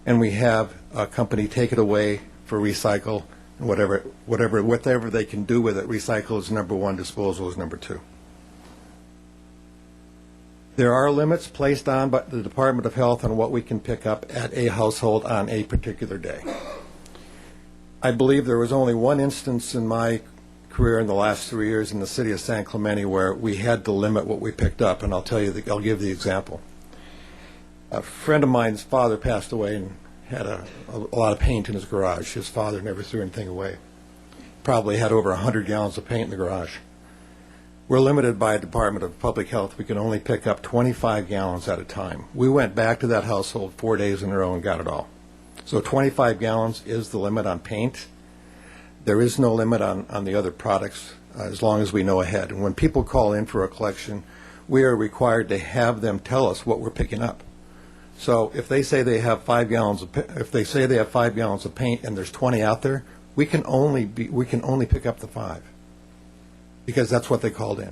and we have a company take it away for recycle, and whatever they can do with it. Recycle is number one, disposal is number two. There are limits placed on by the Department of Health on what we can pick up at a household on a particular day. I believe there was only one instance in my career in the last 3 years in the city of San Clemente where we had to limit what we picked up, and I'll give the example. A friend of mine's father passed away and had a lot of paint in his garage. His father never threw anything away. Probably had over 100 gallons of paint in the garage. We're limited by Department of Public Health. We can only pick up 25 gallons at a time. We went back to that household 4 days in a row and got it all. So 25 gallons is the limit on paint. There is no limit on the other products as long as we know ahead. And when people call in for a collection, we are required to have them tell us what we're picking up. So if they say they have 5 gallons of paint and there's 20 out there, we can only pick up the 5. Because that's what they called in.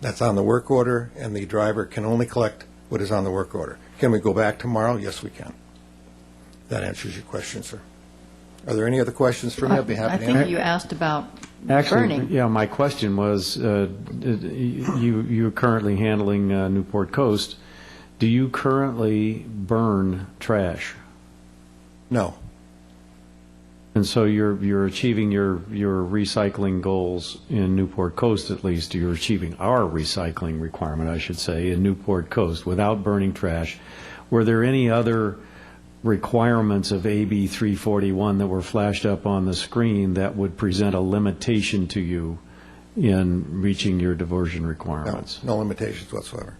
That's on the work order, and the driver can only collect what is on the work order. Can we go back tomorrow? Yes, we can. That answers your question, sir. Are there any other questions for me? I'd be happy to answer. I think you asked about Actually, burning. yeah, my question was, you're currently handling Newport Coast. Do you currently burn trash? No. And so you're achieving your recycling goals in Newport Coast, at least. You're achieving our recycling requirement, I should say, in Newport Coast without burning trash. Were there any other requirements of AB 341 that were flashed up on the screen that would present a limitation to you in reaching your diversion requirements? No limitations whatsoever.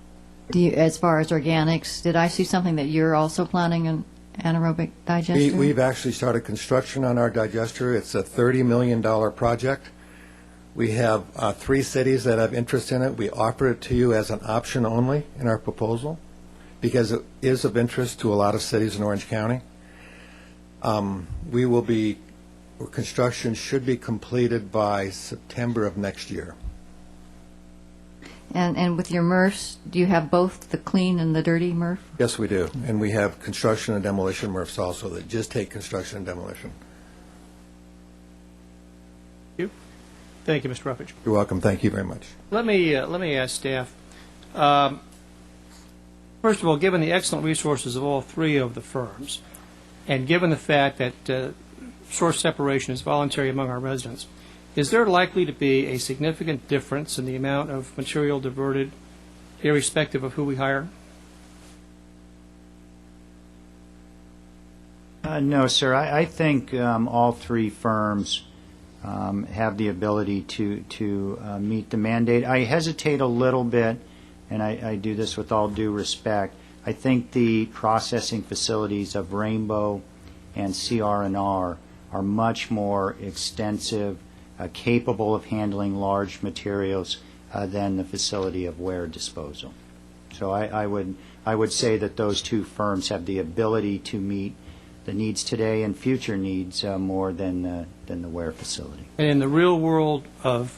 As far as organics, did I see something that you're also planning an anaerobic digester? We've actually started construction on our digester. It's a $30 million project. We have 3 cities that have interest in it. We offer it to you as an option only in our proposal because it is of interest to a lot of cities in Orange County. Construction should be completed by September of next year. And with your MRFs, do you have both the clean and the dirty MRF? Yes, we do. And we have construction and demolition MRFs also that just take construction and demolition. Thank you, Mr. Ruffage. You're welcome. Thank you very much. Let me ask staff. First of all, given the excellent resources of all three of the firms, and given the fact that source separation is voluntary among our residents, is there likely to be a significant difference in the amount of material diverted, irrespective of who we hire? No, sir. I think all three firms have the ability to meet the mandate. I hesitate a little bit, and I do this with all due respect. I think the processing facilities of Rainbow and CR&R are much more extensive, capable of handling large materials than the facility of Ware Disposal. So I would say that those two firms have the ability to meet the needs today and future needs more than the Ware facility. And in the real world of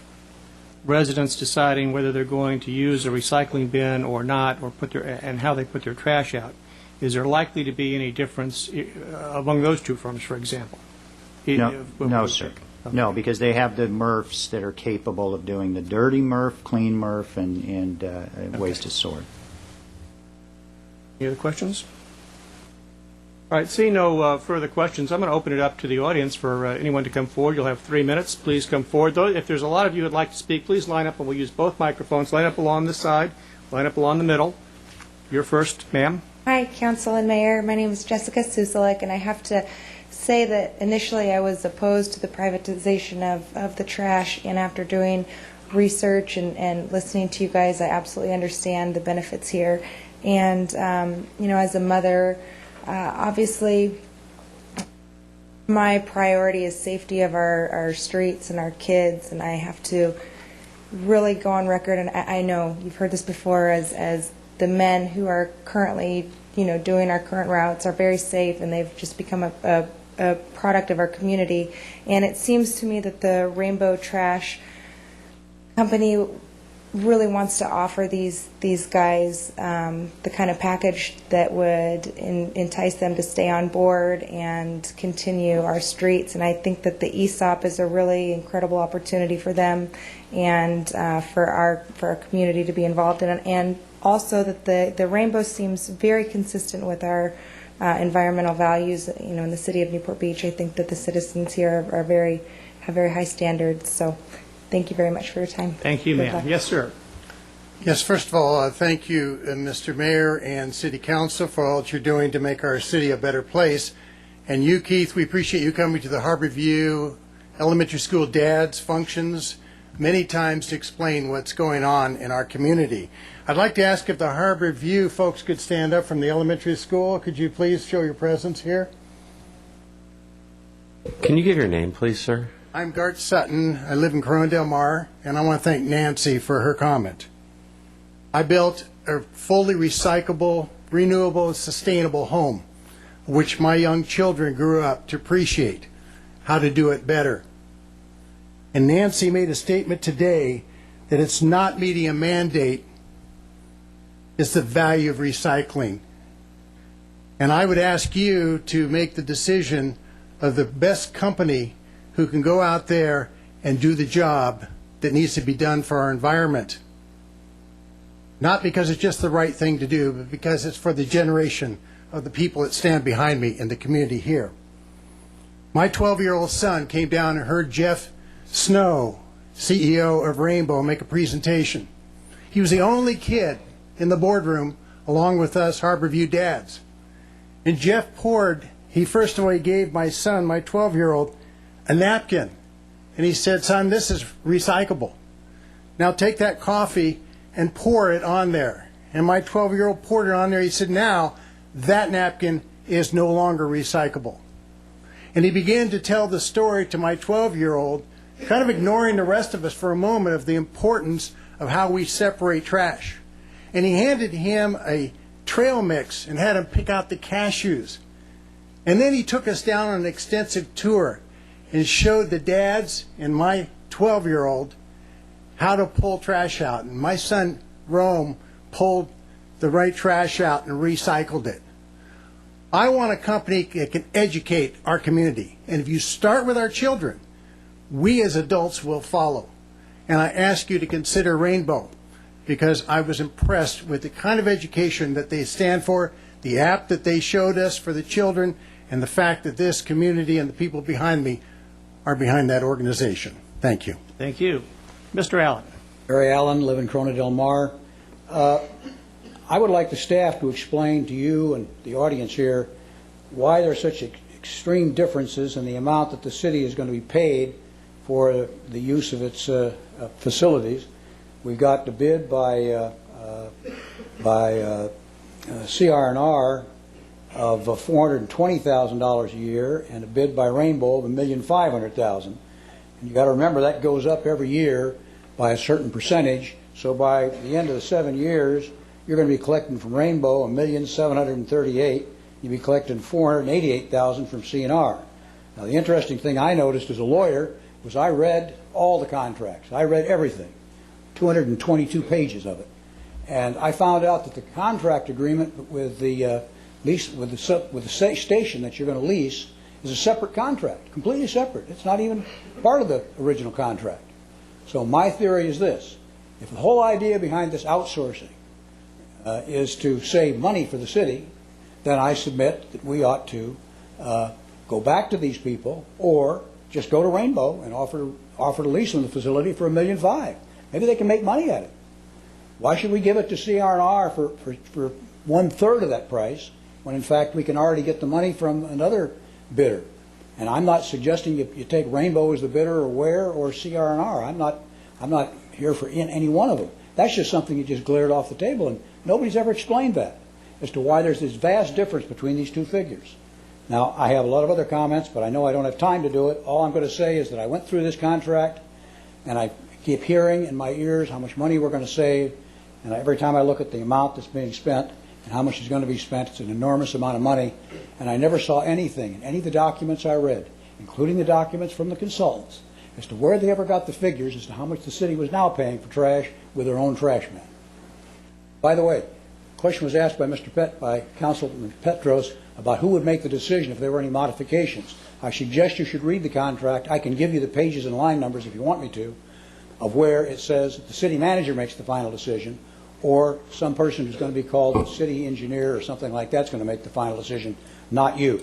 residents deciding whether they're going to use a recycling bin or not, or and how they put their trash out, is there likely to be any difference among those two firms, for example? No, sir. Okay. No, because they have the MRFs that are capable of doing the dirty MRF, clean MRF, and waste to sort. Any other questions? All right, seeing no further questions, I'm going to open it up to the audience for anyone to come forward. You'll have 3 minutes. Please come forward. Though, if there's a lot of you who would like to speak, please line up, and we'll use both microphones. Line up along this side, line up along the middle. You're first, ma'am. Hi, Council and Mayor. My name is Jessica Suselik, and I have to say that initially I was opposed to the privatization of the trash, and after doing research and listening to you guys, I absolutely understand the benefits here. And, as a mother, obviously, my priority is safety of our streets and our kids, and I have to really go on record, and I know you've heard this before, as the men who are currently, doing our current routes are very safe, and they've just become a product of our community. And it seems to me that the Rainbow Trash Company really wants to offer these guys the kind of package that would entice them to stay on board and continue our streets. And I think that the ESOP is a really incredible opportunity for them and for our community to be involved in. And also that the Rainbow seems very consistent with our environmental values. In the city of Newport Beach, I think that the citizens here have very high standards. So thank you very much for your time. Thank you, ma'am. Yes, sir. Yes, first of all, thank you, Mr. Mayor and City Council, for all that you're doing to make our city a better place. And you, Keith, we appreciate you coming to the Harbor View Elementary School Dads functions many times to explain what's going on in our community. I'd like to ask if the Harbor View folks could stand up from the elementary school. Could you please show your presence here? Can you give your name, please, sir? I'm Gart Sutton. I live in Corona Del Mar, and I want to thank Nancy for her comment. I built a fully recyclable, renewable, sustainable home, which my young children grew up to appreciate how to do it better. And Nancy made a statement today that it's not meeting a mandate, it's the value of recycling. And I would ask you to make the decision of the best company who can go out there and do the job that needs to be done for our environment. Not because it's just the right thing to do, but because it's for the generation of the people that stand behind me in the community here. My 12-year-old son came down and heard Jeff Snow, CEO of Rainbow, make a presentation. He was the only kid in the boardroom along with us Harbor View dads. And Jeff he first of all gave my son, my 12-year-old, a napkin. And he said, son, this is recyclable. Now take that coffee and pour it on there. And my 12-year-old poured it on there. He said, now that napkin is no longer recyclable. And he began to tell the story to my 12-year-old, kind of ignoring the rest of us for a moment, of the importance of how we separate trash. And he handed him a trail mix and had him pick out the cashews. And then he took us down on an extensive tour and showed the dads and my 12-year-old how to pull trash out. And my son, Rome, pulled the right trash out and recycled it. I want a company that can educate our community. And if you start with our children, we as adults will follow. And I ask you to consider Rainbow. because I was impressed with the kind of education that they stand for, the app that they showed us for the children, and the fact that this community and the people behind me are behind that organization. Thank you. Thank you. Mr. Allen. Barry Allen, live in Corona Del Mar. I would like the staff to explain to you and the audience here why there are such extreme differences in the amount that the city is going to be paid for the use of its facilities. We've got the bid by CR&R of $420,000 a year and a bid by Rainbow of $1,500,000. And you got to remember that goes up every year by a certain percentage. So by the end of the 7 years, you're going to be collecting from Rainbow $1,738,000. You'll be collecting $488,000 from C&R. Now, the interesting thing I noticed as a lawyer was I read all the contracts. I read everything, 222 pages of it, and I found out that the contract agreement with the lease with the station that you're going to lease is a separate contract, completely separate. It's not even part of the original contract. So my theory is this: if the whole idea behind this outsourcing is to save money for the city, then I submit that we ought to go back to these people, or just go to Rainbow and offer to lease them the facility for $1.5 million. Maybe they can make money at it. Why should we give it to CR&R for 1/3 of that price, when in fact we can already get the money from another bidder? And I'm not suggesting you take Rainbow as the bidder, or Ware, or CR&R. I'm not here for any one of them. That's just something you just glared off the table, and nobody's ever explained that as to why there's this vast difference between these two figures. Now, I have a lot of other comments, but I know I don't have time to do it. All I'm going to say is that I went through this contract, and I keep hearing in my ears how much money we're going to save, and every time I look at the amount that's being spent and how much is going to be spent, it's an enormous amount of money, and I never saw anything in any of the documents I read, including the documents from the consultants, as to where they ever got the figures as to how much the city was now paying for trash with their own trash man. By the way, a question was asked by Councilman Petros about who would make the decision if there were any modifications. I suggest you should read the contract. I can give you the pages and line numbers if you want me to, of where it says the city manager makes the final decision, or some person who's going to be called a city engineer or something like that's going to make the final decision, not you.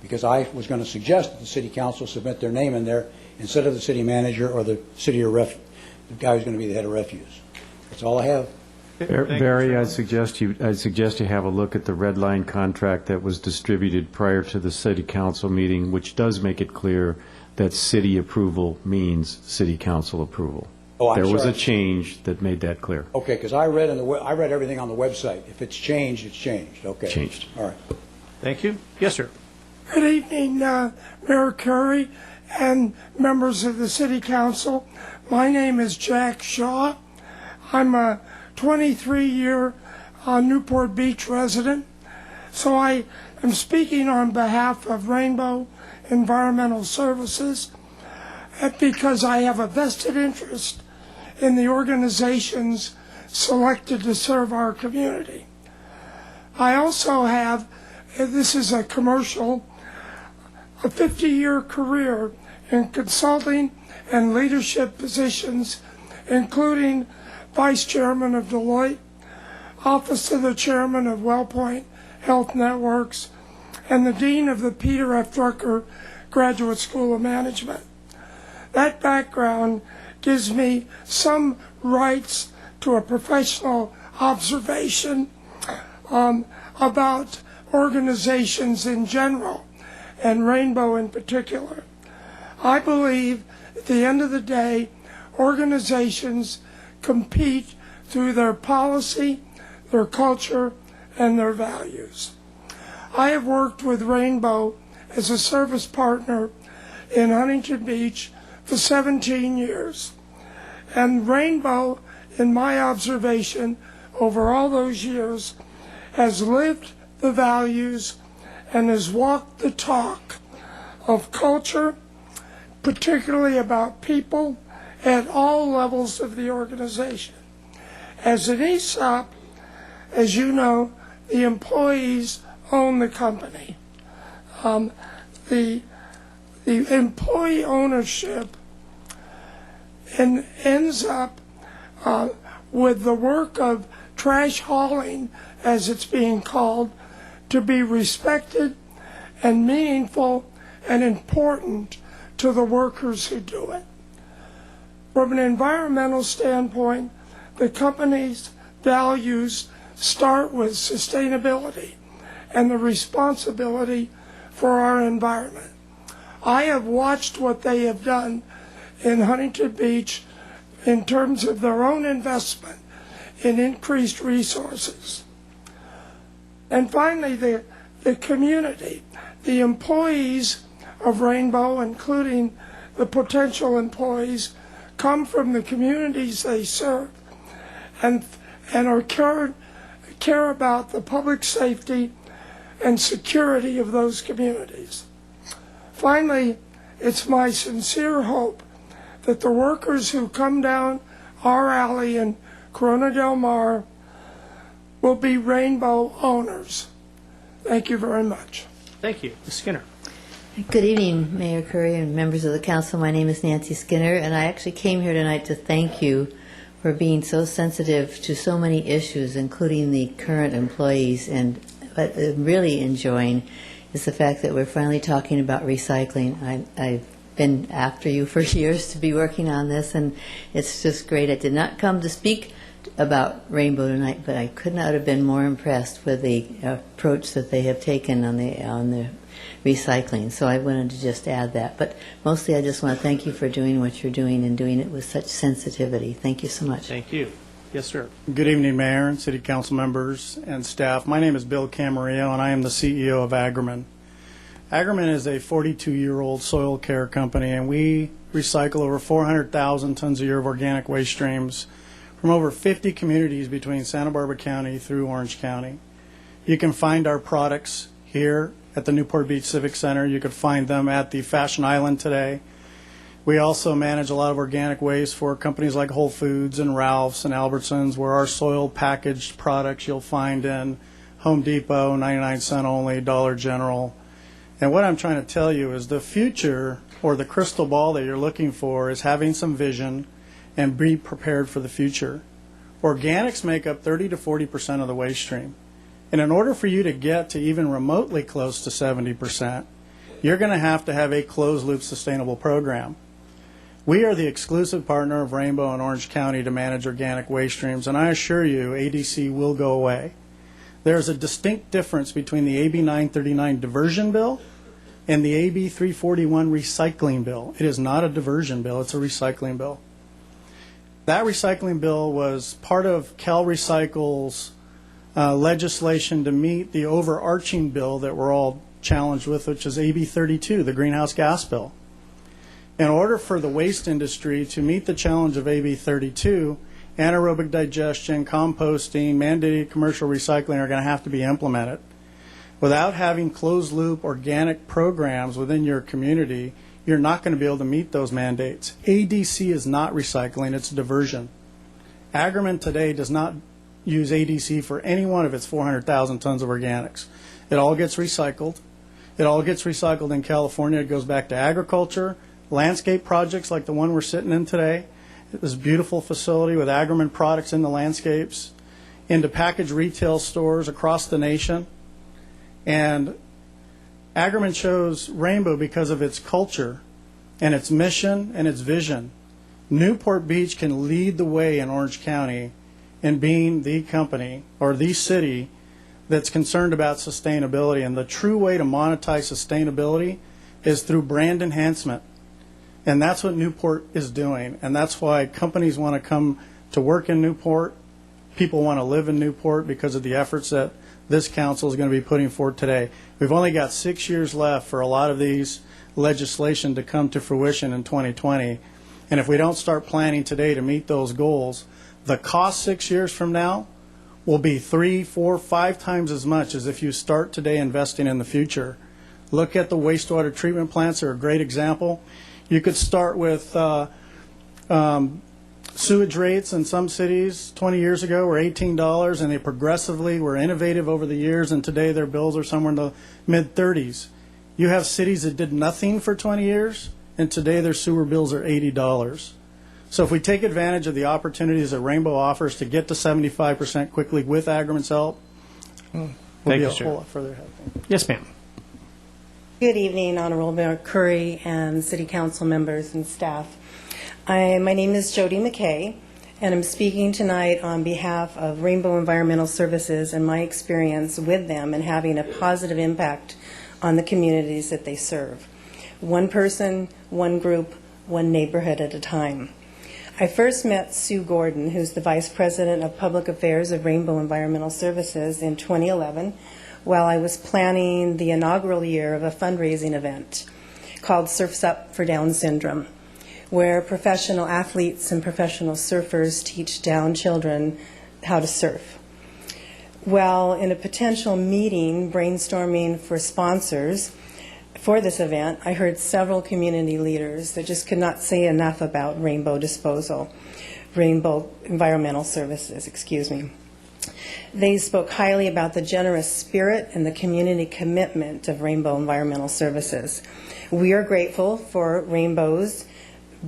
Because I was going to suggest that the city council submit their name in there instead of the city manager or the the guy who's going to be the head of refuse. That's all I have. Barry, I'd suggest you have a look at the red line contract that was distributed prior to the city council meeting, which does make it clear that city approval means city council approval. Oh, there was a change that made that clear. Okay, because I read everything on the website. If it's changed, it's changed. Okay. Changed. All right. Thank you. Yes, sir. Good evening, Mayor Curry and members of the City Council. My name is Jack Shaw. I'm a 23-year Newport Beach resident. So I am speaking on behalf of Rainbow Environmental Services because I have a vested interest in the organizations selected to serve our community. I also have, this is a commercial, a 50-year career in consulting and leadership positions, including Vice Chairman of Deloitte, Office of the Chairman of WellPoint Health Networks, and the Dean of the Peter F. Drucker Graduate School of Management. That background gives me some rights to a professional observation about organizations in general, and Rainbow in particular. I believe at the end of the day, organizations compete through their policy, their culture, and their values. I have worked with Rainbow as a service partner in Huntington Beach for 17 years. And Rainbow, in my observation over all those years, has lived the values and has walked the talk of culture, particularly about people at all levels of the organization. As an ESOP, as you know, the employees own the company. The employee ownership ends up with the work of trash hauling, as it's being called, to be respected and meaningful and important to the workers who do it. From an environmental standpoint, the company's values start with sustainability and the responsibility for our environment. I have watched what they have done in Huntington Beach in terms of their own investment in increased resources. And finally, the community, the employees of Rainbow, including the potential employees, come from the communities they serve and are care about the public safety and security of those communities. Finally, it's my sincere hope that the workers who come down our alley in Corona Del Mar will be Rainbow owners. Thank you very much. Thank you. Ms. Skinner. Good evening, Mayor Curry and members of the council. My name is Nancy Skinner, and I actually came here tonight to thank you for being so sensitive to so many issues, including the current employees. And what I'm really enjoying is the fact that we're finally talking about recycling. I've been after you for years to be working on this, and it's just great. I did not come to speak about Rainbow tonight, but I could not have been more impressed with the approach that they have taken on the recycling. So I wanted to just add that. But mostly I just want to thank you for doing what you're doing and doing it with such sensitivity. Thank you so much. Thank you. Yes, sir. Good evening, Mayor and City Council members and staff. My name is Bill Camarillo, and I am the CEO of Agriman. Agriman is a 42-year-old soil care company, and we recycle over 400,000 tons a year of organic waste streams from over 50 communities between Santa Barbara County through Orange County. You can find our products here at the Newport Beach Civic Center. You could find them at the Fashion Island today. We also manage a lot of organic waste for companies like Whole Foods and Ralph's and Albertsons, where our soil packaged products you'll find in Home Depot, 99-cent only, Dollar General. And what I'm trying to tell you is the future, or the crystal ball that you're looking for, is having some vision and be prepared for the future. Organics make up 30 to 40% of the waste stream. And in order for you to get to even remotely close to 70%, you're going to have a closed-loop sustainable program. We are the exclusive partner of Rainbow and Orange County to manage organic waste streams, and I assure you ADC will go away. There's a distinct difference between the AB 939 diversion bill and the AB 341 recycling bill. It is not a diversion bill, it's a recycling bill. That recycling bill was part of CalRecycle's legislation to meet the overarching bill that we're all challenged with, which is AB 32, the greenhouse gas bill. In order for the waste industry to meet the challenge of AB 32, anaerobic digestion, composting, mandated commercial recycling are going to have to be implemented. Without having closed-loop organic programs within your community, you're not going to be able to meet those mandates. ADC is not recycling, it's diversion. Agriman today does not use ADC for any one of its 400,000 tons of organics. It all gets recycled. It all gets recycled in California. It goes back to agriculture, landscape projects like the one we're sitting in today, this beautiful facility with Agriman products in the landscapes, into packaged retail stores across the nation. And Agriman chose Rainbow because of its culture and its mission and its vision. Newport Beach can lead the way in Orange County in being the company or the city that's concerned about sustainability. And the true way to monetize sustainability is through brand enhancement. And that's what Newport is doing. And that's why companies want to come to work in Newport. People want to live in Newport because of the efforts that this council is going to be putting forward today. We've only got 6 years left for a lot of these legislation to come to fruition in 2020. And if we don't start planning today to meet those goals, the cost 6 years from now will be 3, 4, 5 times as much as if you start today investing in the future. Look at the wastewater treatment plants. They're a great example. You could start with sewage rates in some cities 20 years ago were $18, and they progressively were innovative over the years, and today their bills are somewhere in the mid-30s. You have cities that did nothing for 20 years, and today their sewer bills are $80. So if we take advantage of the opportunities that Rainbow offers to get to 75% quickly with Agriman's help, we'll be a whole lot further ahead. Yes, ma'am. Good evening, Honorable Mayor Curry and City Council members and staff. My name is Jody McKay, and I'm speaking tonight on behalf of Rainbow Environmental Services and my experience with them and having a positive impact on the communities that they serve. One person, one group, one neighborhood at a time. I first met Sue Gordon, who's the Vice President of Public Affairs of Rainbow Environmental Services, in 2011, while I was planning the inaugural year of a fundraising event called Surfs Up for Down Syndrome, where professional athletes and professional surfers teach Down children how to surf. Well, in a potential meeting brainstorming for sponsors for this event, I heard several community leaders that just could not say enough about Rainbow Environmental Services, excuse me. They spoke highly about the generous spirit and the community commitment of Rainbow Environmental Services. We are grateful for Rainbow's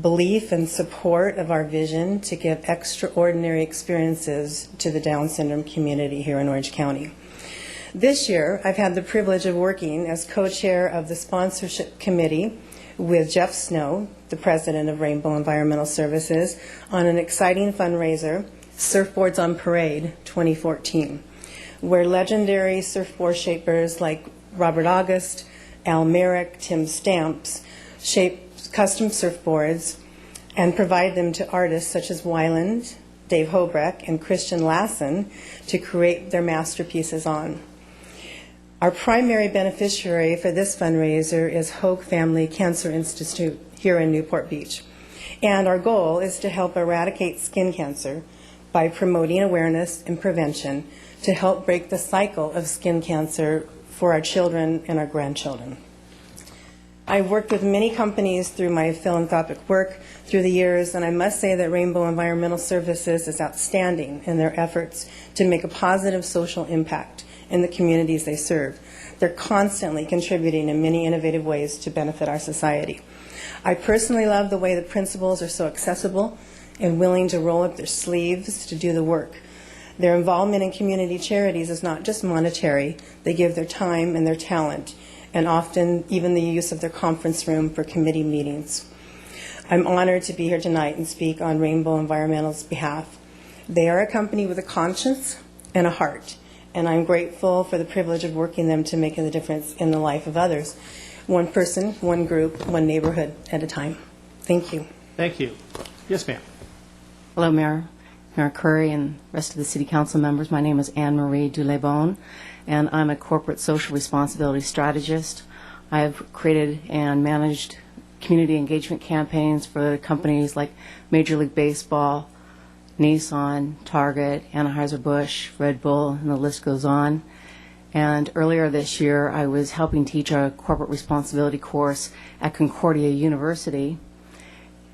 belief and support of our vision to give extraordinary experiences to the Down syndrome community here in Orange County. This year, I've had the privilege of working as co-chair of the sponsorship committee with Jeff Snow, the president of Rainbow Environmental Services, on an exciting fundraiser, Surfboards on Parade 2014, where legendary surfboard shapers like Robert August, Al Merrick, Tim Stamps shape custom surfboards and provide them to artists such as Weiland, Dave Hobrecht, and Christian Lassen to create their masterpieces on. Our primary beneficiary for this fundraiser is Hoag Family Cancer Institute here in Newport Beach. And our goal is to help eradicate skin cancer by promoting awareness and prevention to help break the cycle of skin cancer for our children and our grandchildren. I've worked with many companies through my philanthropic work through the years, and I must say that Rainbow Environmental Services is outstanding in their efforts to make a positive social impact in the communities they serve. They're constantly contributing in many innovative ways to benefit our society. I personally love the way the principals are so accessible and willing to roll up their sleeves to do the work. Their involvement in community charities is not just monetary. They give their time and their talent, and often even the use of their conference room for committee meetings. I'm honored to be here tonight and speak on Rainbow Environmental's behalf. They are a company with a conscience and a heart, and I'm grateful for the privilege of working them to make a difference in the life of others. One person, one group, one neighborhood at a time. Thank you. Thank you. Yes, ma'am. Hello, Mayor Curry and rest of the City Council members. My name is Anne-Marie Dulebon, and I'm a corporate social responsibility strategist. I have created and managed community engagement campaigns for companies like Major League Baseball, Nissan, Target, Anheuser-Busch, Red Bull, and the list goes on. And earlier this year, I was helping teach a corporate responsibility course at Concordia University.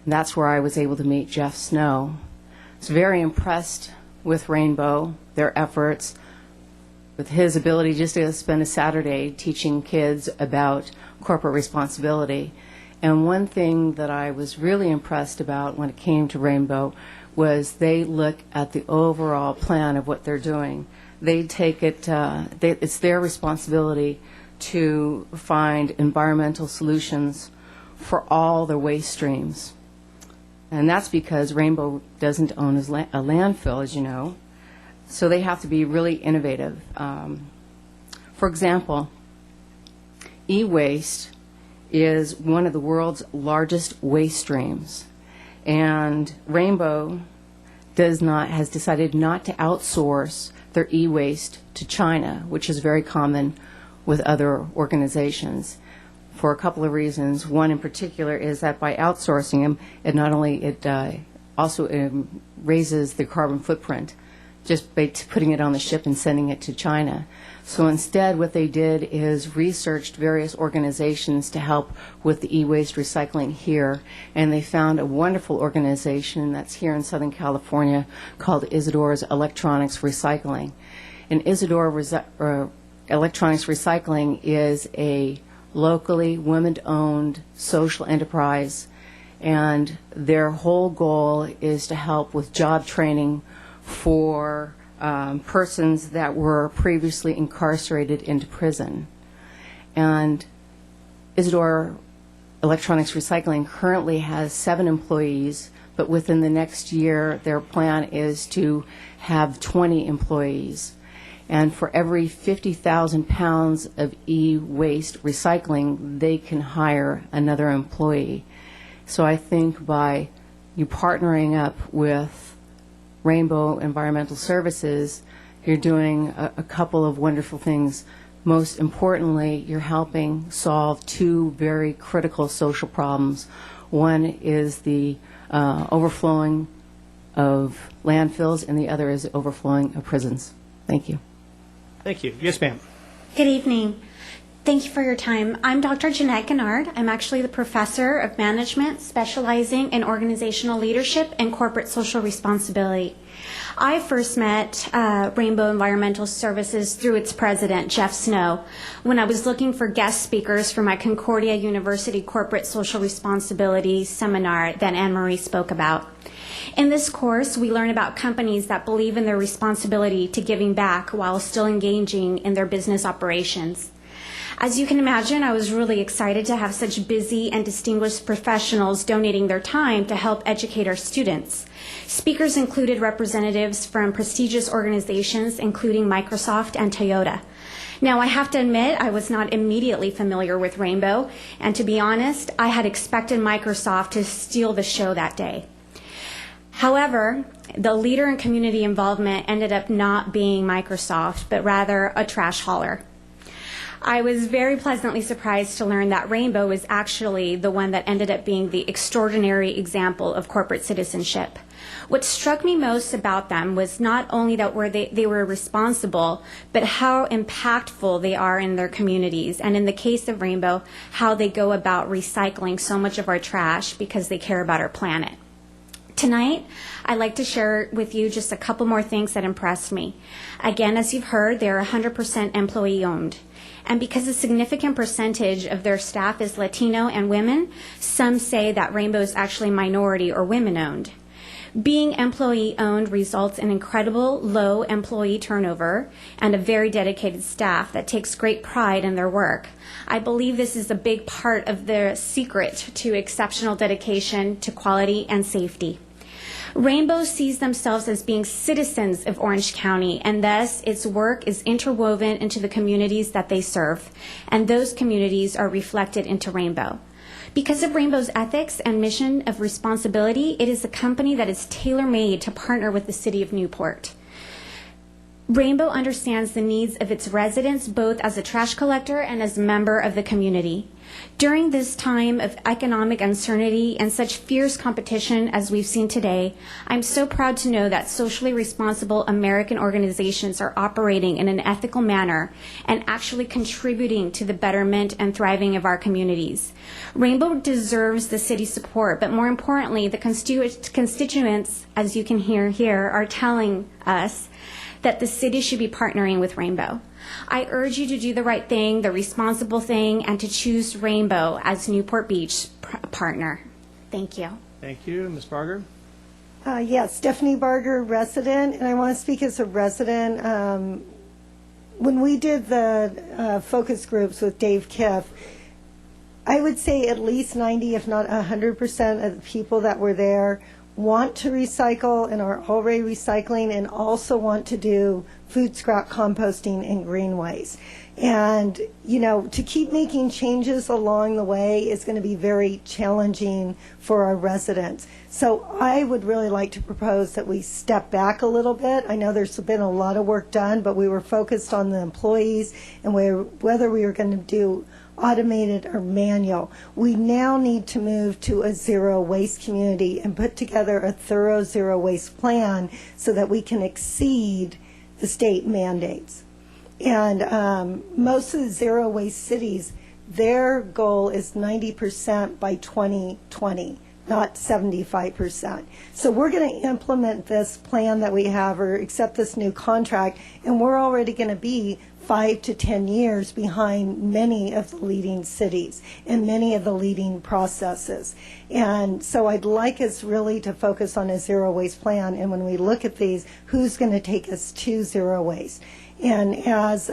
And that's where I was able to meet Jeff Snow. I was very impressed with Rainbow, their efforts, with his ability just to spend a Saturday teaching kids about corporate responsibility. And one thing that I was really impressed about when it came to Rainbow was they look at the overall plan of what they're doing. They take it, it's their responsibility to find environmental solutions for all their waste streams. And that's because Rainbow doesn't own a landfill, as you know. So they have to be really innovative. For example, e-waste is one of the world's largest waste streams. And Rainbow has decided not to outsource their e-waste to China, which is very common with other organizations, for a couple of reasons. One in particular is that by outsourcing them, it also raises the carbon footprint just by putting it on the ship and sending it to China. So instead, what they did is researched various organizations to help with the e-waste recycling here, and they found a wonderful organization that's here in Southern California called Isidore's Electronics Recycling. And Isidore Electronics Recycling is a locally women-owned social enterprise, And their whole goal is to help with job training for persons that were previously incarcerated into prison. And Isidore Electronics Recycling currently has 7 employees, but within the next year, their plan is to have 20 employees. And for every 50,000 pounds of e-waste recycling, they can hire another employee. So I think by you partnering up with Rainbow Environmental Services, you're doing a couple of wonderful things. Most importantly, you're helping solve 2 very critical social problems. One is the overflowing of landfills, and the other is overflowing of prisons. Thank you. Thank you. Yes, ma'am. Good evening. Thank you for your time. I'm Dr. Jeanette Gennard. I'm actually the professor of management specializing in organizational leadership and corporate social responsibility. I first met Rainbow Environmental Services through its president, Jeff Snow, when I was looking for guest speakers for my Concordia University Corporate Social Responsibility seminar that Anne Marie spoke about. In this course, we learn about companies that believe in their responsibility to giving back while still engaging in their business operations. As you can imagine, I was really excited to have such busy and distinguished professionals donating their time to help educate our students. Speakers included representatives from prestigious organizations, including Microsoft and Toyota. Now, I have to admit, I was not immediately familiar with Rainbow, and to be honest, I had expected Microsoft to steal the show that day. However, the leader in community involvement ended up not being Microsoft, but rather a trash hauler. I was very pleasantly surprised to learn that Rainbow was actually the one that ended up being the extraordinary example of corporate citizenship. What struck me most about them was not only that they were responsible, but how impactful they are in their communities, and in the case of Rainbow, how they go about recycling so much of our trash because they care about our planet. Tonight, I'd like to share with you just a couple more things that impressed me. Again, as you've heard, they're 100% employee-owned. And because a significant percentage of their staff is Latino and women, some say that Rainbow is actually minority or women-owned. Being employee-owned results in incredible low employee turnover and a very dedicated staff that takes great pride in their work. I believe this is a big part of the secret to exceptional dedication to quality and safety. Rainbow sees themselves as being citizens of Orange County, and thus its work is interwoven into the communities that they serve, and those communities are reflected into Rainbow. Because of Rainbow's ethics and mission of responsibility, it is a company that is tailor-made to partner with the city of Newport. Rainbow understands the needs of its residents both as a trash collector and as a member of the community. During this time of economic uncertainty and such fierce competition as we've seen today, I'm so proud to know that socially responsible American organizations are operating in an ethical manner and actually contributing to the betterment and thriving of our communities. Rainbow deserves the city's support, but more importantly, the constituents, as you can hear here, are telling us that the city should be partnering with Rainbow. I urge you to do the right thing, the responsible thing, and to choose Rainbow as Newport Beach partner. Thank you. Thank you. Ms. Barger? Yes, Stephanie Barger, resident, and I want to speak as a resident. When we did the focus groups with Dave Kiff, I would say at least 90, if not 100% of the people that were there want to recycle and are already recycling and also want to do food scrap composting and greenways. And, you know, to keep making changes along the way is going to be very challenging for our residents. So I would really like to propose that we step back a little bit. I know there's been a lot of work done, but we were focused on the employees and whether we were going to do automated or manual. We now need to move to a zero waste community and put together a thorough zero waste plan so that we can exceed the state mandates. And most of the zero waste cities, their goal is 90% by 2020, not 75%. So we're going to implement this plan that we have or accept this new contract, and we're already going to be 5 to 10 years behind many of the leading cities and many of the leading processes. And so I'd like us really to focus on a zero waste plan. And when we look at these, who's going to take us to zero waste? And as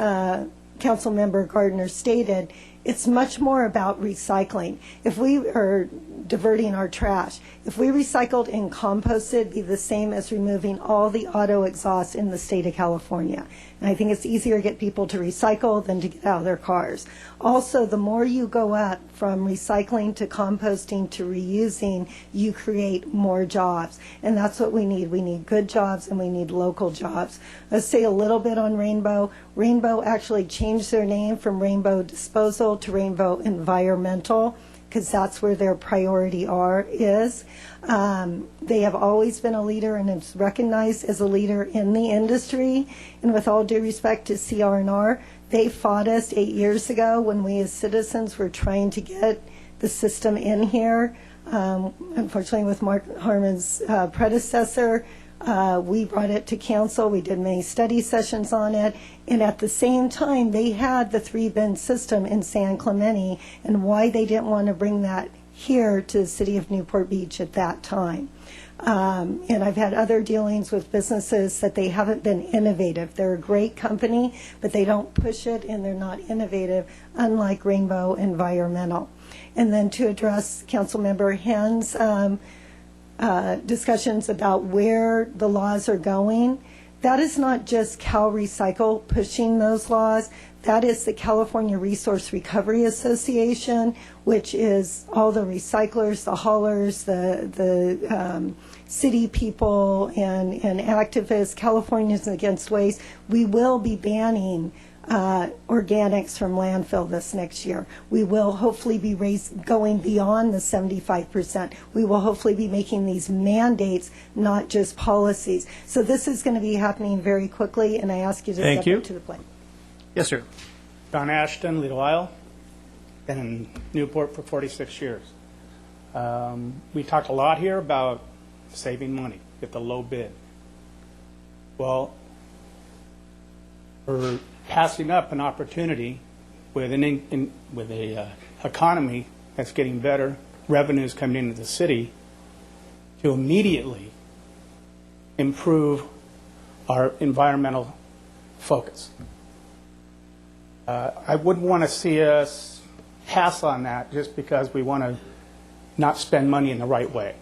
Councilmember Gardner stated, it's much more about recycling. If we are diverting our trash, if we recycled and composted, it'd be the same as removing all the auto exhaust in the state of California. And I think it's easier to get people to recycle than to get out of their cars. Also, the more you go up from recycling to composting to reusing, you create more jobs. And that's what we need. We need good jobs and we need local jobs. Let's say a little bit on Rainbow. Rainbow actually changed their name from Rainbow Disposal to Rainbow Environmental, because that's where their priority is. They have always been a leader and is recognized as a leader in the industry. And with all due respect to CR&R, they fought us 8 years ago when we as citizens were trying to get the system in here. Unfortunately, with Mark Harmon's predecessor, we brought it to council. We did many study sessions on it. And at the same time, they had the 3-bin system in San Clemente, and why they didn't want to bring that here to the city of Newport Beach at that time. And I've had other dealings with businesses that they haven't been innovative. They're a great company, but they don't push it and they're not innovative, unlike Rainbow Environmental. And then to address Councilmember Hen's discussions about where the laws are going, that is not just Cal Recycle pushing those laws. That is the California Resource Recovery Association, which is all the recyclers, the haulers, the city people and activists, Californians Against Waste. We will be banning organics from landfill this next year. We will hopefully be going beyond the 75%. We will hopefully be making these mandates, not just policies. So this is going to be happening very quickly, and I ask you to step up to the plate. Yes, sir. Don Ashton, Legal Isle, been in Newport for 46 years. We talked a lot here about saving money, get the low bid. Well, we're passing up an opportunity with a economy that's getting better, revenues coming into the city, to immediately improve our environmental focus. I wouldn't want to see us pass on that just because we want to not spend money in the right way.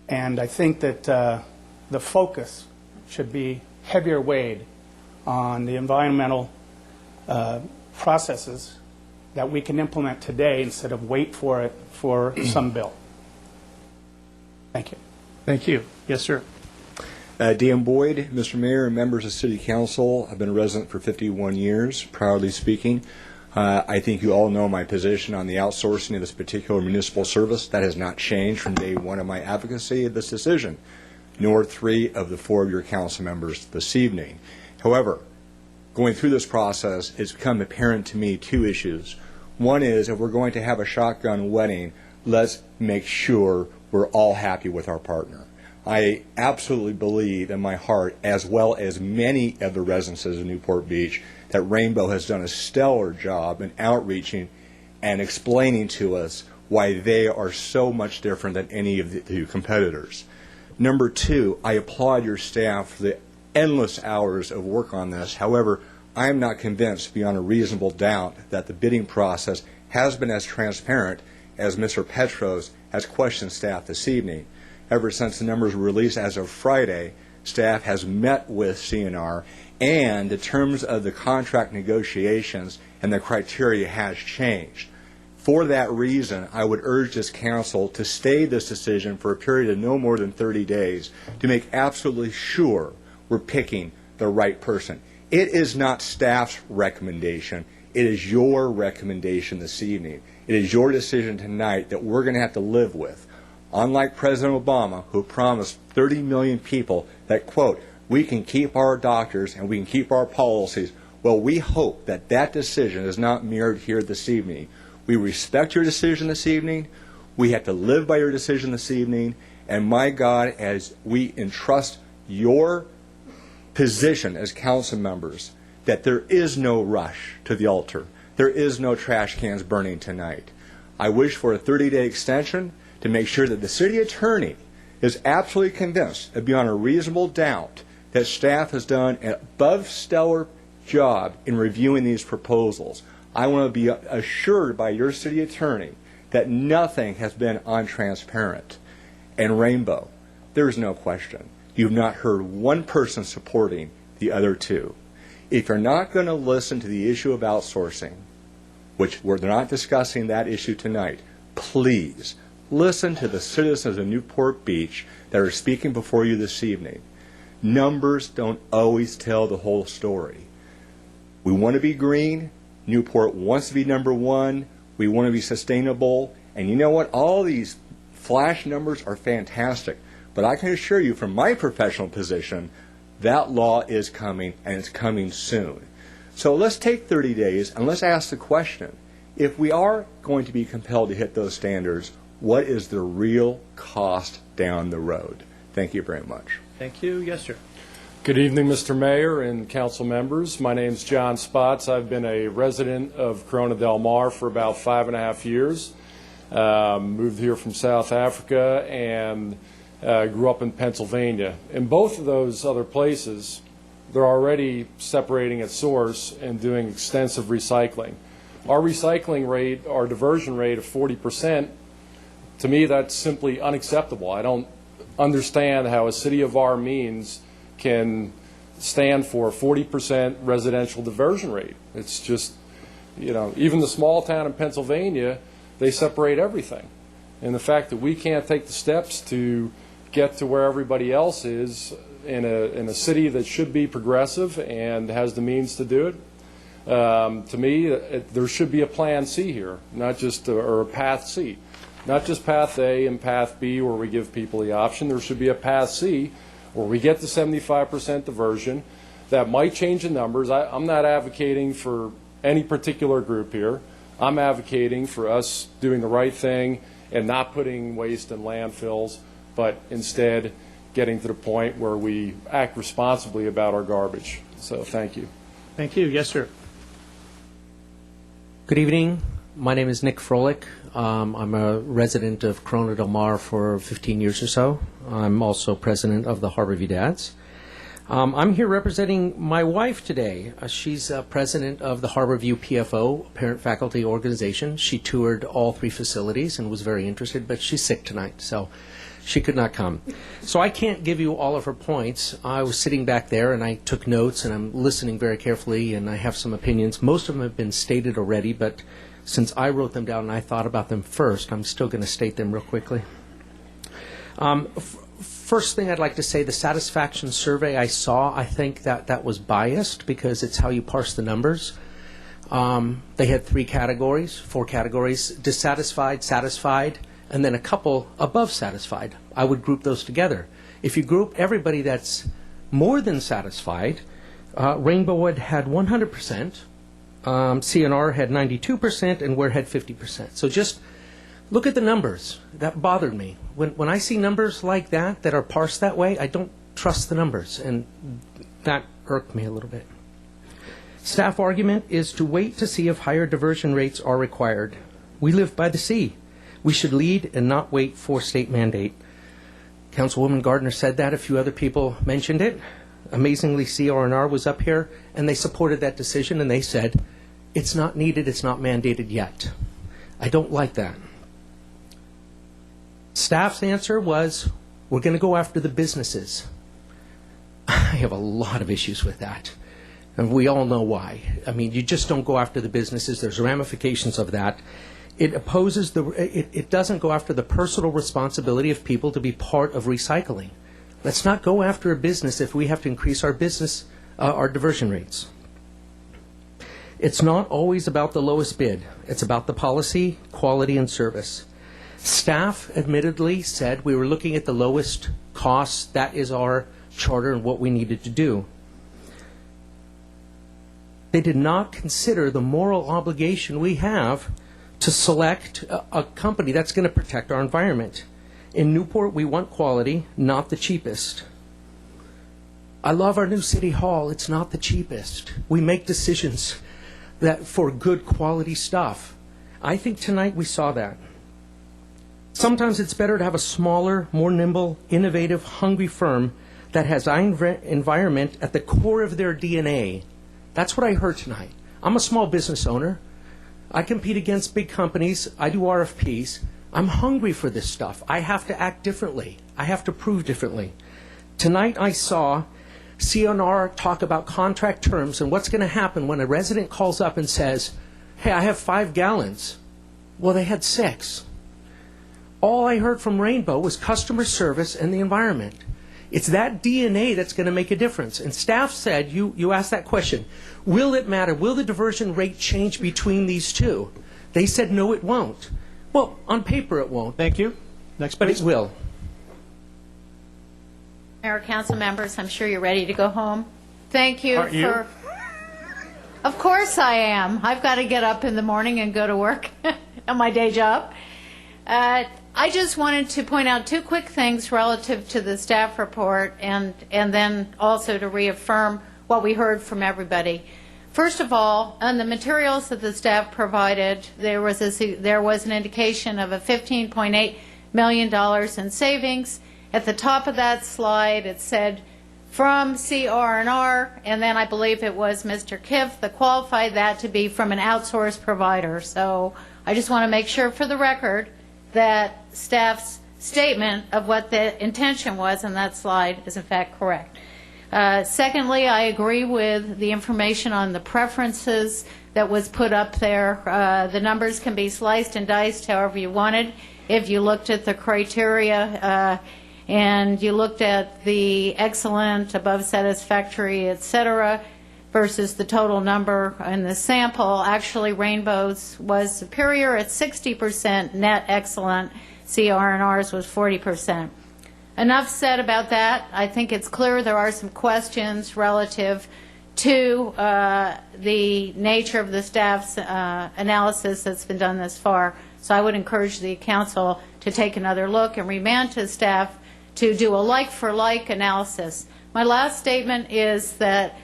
And I think that the focus should be heavier weighed on the environmental processes that we can implement today instead of wait for it for some bill. Thank you. Thank you. Yes, sir. Dan Boyd, Mr. Mayor, and members of City Council. I've been a resident for 51 years, proudly speaking. I think you all know my position on the outsourcing of this particular municipal service. That has not changed from day one of my advocacy of this decision, nor 3 of the 4 of your council members this evening. However, going through this process, it's become apparent to me 2 issues. One is, if we're going to have a shotgun wedding, let's make sure we're all happy with our partner. I absolutely believe in my heart, as well as many of the residences of Newport Beach, that Rainbow has done a stellar job in outreaching and explaining to us why they are so much different than any of the competitors. Number 2, I applaud your staff for the endless hours of work on this. However, I am not convinced beyond a reasonable doubt that the bidding process has been as transparent as Mr. Petros has questioned staff this evening. Ever since the numbers were released as of Friday, staff has met with CNR, and the terms of the contract negotiations and the criteria has changed. For that reason, I would urge this council to stay this decision for a period of no more than 30 days to make absolutely sure we're picking the right person. It is not staff's recommendation. It is your recommendation this evening. It is your decision tonight that we're going to have to live with. Unlike President Obama, who promised 30 million people that, quote, we can keep our doctors and we can keep our policies. Well, we hope that that decision is not mirrored here this evening. We respect your decision this evening. We have to live by your decision this evening. And my God, as we entrust your position as council members that there is no rush to the altar. There is no trash cans burning tonight. I wish for a 30-day extension to make sure that the city attorney is absolutely convinced, beyond a reasonable doubt, that staff has done an above-stellar job in reviewing these proposals. I want to be assured by your city attorney that nothing has been untransparent. And Rainbow, there is no question. You've not heard one person supporting the other two. If you're not going to listen to the issue of outsourcing, which we're not discussing that issue tonight, please listen to the citizens of Newport Beach that are speaking before you this evening. Numbers don't always tell the whole story. We want to be green. Newport wants to be number one. We want to be sustainable. And you know what? All these flash numbers are fantastic. But I can assure you from my professional position, that law is coming, and it's coming soon. So let's take 30 days and let's ask the question, if we are going to be compelled to hit those standards, what is the real cost down the road? Thank you very much. Thank you. Yes, sir. Good evening, Mr. Mayor and council members. My name is John Spotts. I've been a resident of Corona Del Mar for about 5.5 years. Moved here from South Africa and grew up in Pennsylvania. In both of those other places, they're already separating at source and doing extensive recycling. Our recycling rate, our diversion rate of 40%, to me, that's simply unacceptable. I don't understand how a city of our means can stand for a 40% residential diversion rate. It's just, you know, even the small town in Pennsylvania, they separate everything. And the fact that we can't take the steps to get to where everybody else is in a city that should be progressive and has the means to do it, to me, there should be a plan C here, not just or a path C. Not just path A and path B where we give people the option. There should be a path C where we get to 75% diversion. That might change the numbers. I'm not advocating for any particular group here. I'm advocating for us doing the right thing and not putting waste in landfills, but instead getting to the point where we act responsibly about our garbage. So thank you. Thank you. Yes, sir. Good evening. My name is Nick Froelich. I'm a resident of Corona Del Mar for 15 years or so. I'm also president of the Harbor View Dads. I'm here representing my wife today. She's president of the Harbor View PFO, Parent Faculty Organization. She toured all 3 facilities and was very interested, but she's sick tonight, so she could not come. So I can't give you all of her points. I was sitting back there and I took notes and I'm listening very carefully and I have some opinions. Most of them have been stated already, but since I wrote them down and I thought about them first, I'm still going to state them real quickly. First thing I'd like to say, the satisfaction survey I saw, I think that was biased because it's how you parse the numbers. They had 4 categories, dissatisfied, satisfied, and then a couple above satisfied. I would group those together. If you group everybody that's more than satisfied, Rainbow had 100%, CNR had 92%, and Ware had 50%. So just look at the numbers. That bothered me. When I see numbers like that are parsed that way, I don't trust the numbers, and that irked me a little bit. Staff argument is to wait to see if higher diversion rates are required. We live by the sea. We should lead and not wait for state mandate. Councilwoman Gardner said that. A few other people mentioned it. Amazingly, CR&R was up here, and they supported that decision, and they said, it's not needed, it's not mandated yet. I don't like that. Staff's answer was, we're going to go after the businesses. I have a lot of issues with that, and we all know why. I mean, you just don't go after the businesses. There's ramifications of that. It opposes it doesn't go after the personal responsibility of people to be part of recycling. Let's not go after a business if we have to increase our our diversion rates. It's not always about the lowest bid. It's about the policy, quality, and service. Staff admittedly said we were looking at the lowest costs. That is our charter and what we needed to do. They did not consider the moral obligation we have to select a company that's going to protect our environment. In Newport, we want quality, not the cheapest. I love our new city hall. It's not the cheapest. We make decisions that for good quality stuff. I think tonight we saw that. Sometimes it's better to have a smaller, more nimble, innovative, hungry firm that has environment at the core of their DNA. That's what I heard tonight. I'm a small business owner. I compete against big companies. I do RFPs. I'm hungry for this stuff. I have to act differently. I have to prove differently. Tonight I saw CNR talk about contract terms and what's going to happen when a resident calls up and says, hey, I have 5 gallons. Well, they had 6. All I heard from Rainbow was customer service and the environment. It's that DNA that's going to make a difference. And staff said, you asked that question, will it matter? Will the diversion rate change between these two? They said, no, it won't. Well, on paper it won't. Thank you. Next, but please. it will. Mayor, council members, I'm sure you're ready to go home. Thank you. Aren't you? Of course I am. I've got to get up in the morning and go to work on my day job. I just wanted to point out 2 quick things relative to the staff report and then also to reaffirm what we heard from everybody. First of all, on the materials that the staff provided, there was an indication of a $15.8 million in savings. At the top of that slide, it said from CR&R, and then I believe it was Mr. Kiff that qualified that to be from an outsourced provider. So I just want to make sure for the record that staff's statement of what the intention was in that slide is in fact correct. Secondly, I agree with the information on the preferences that was put up there. The numbers can be sliced and diced however you wanted. If you looked at the criteria and you looked at the excellent, above satisfactory, etc., versus the total number in the sample, actually Rainbow's was superior at 60% net excellent. CR&R's was 40%. Enough said about that. I think it's clear there are some questions relative to the nature of the staff's analysis that's been done thus far. So I would encourage the council to take another look and remand to staff to do a like-for-like analysis. My last statement is that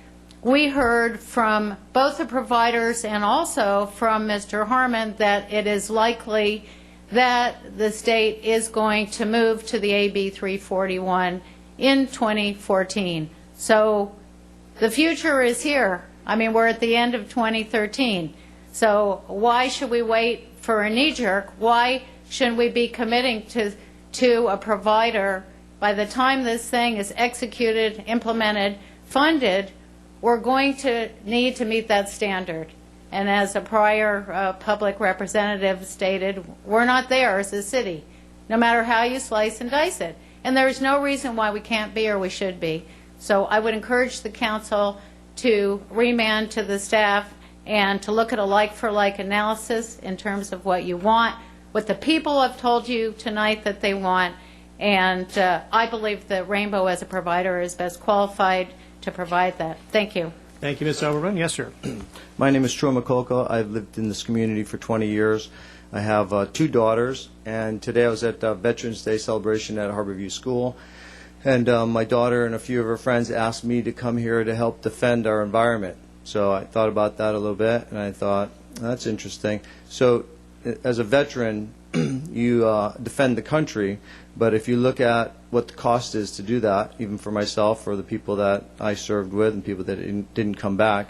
we heard from both the providers and also from Mr. Harmon that it is likely that the state is going to move to the AB 341 in 2014. So the future is here. I mean, we're at the end of 2013. So why should we wait for a knee-jerk? Why shouldn't we be committing to a provider by the time this thing is executed, implemented, funded? We're going to need to meet that standard. And as a prior public representative stated, we're not there as a city, no matter how you slice and dice it. And there's no reason why we can't be or we should be. So I would encourage the council to remand to the staff and to look at a like-for-like analysis in terms of what you want, what the people have told you tonight that they want, and I believe that Rainbow as a provider is best qualified to provide that. Thank you. Thank you, Ms. Overman. Yes, sir. My name is Troy McCulca. I've lived in this community for 20 years. I have 2 daughters, and today I was at Veterans Day celebration at Harborview School, and my daughter and a few of her friends asked me to come here to help defend our environment. So I thought about that a little bit, and I thought, that's interesting. So as a veteran, you defend the country, but if you look at what the cost is to do that, even for myself or the people that I served with and people that didn't come back,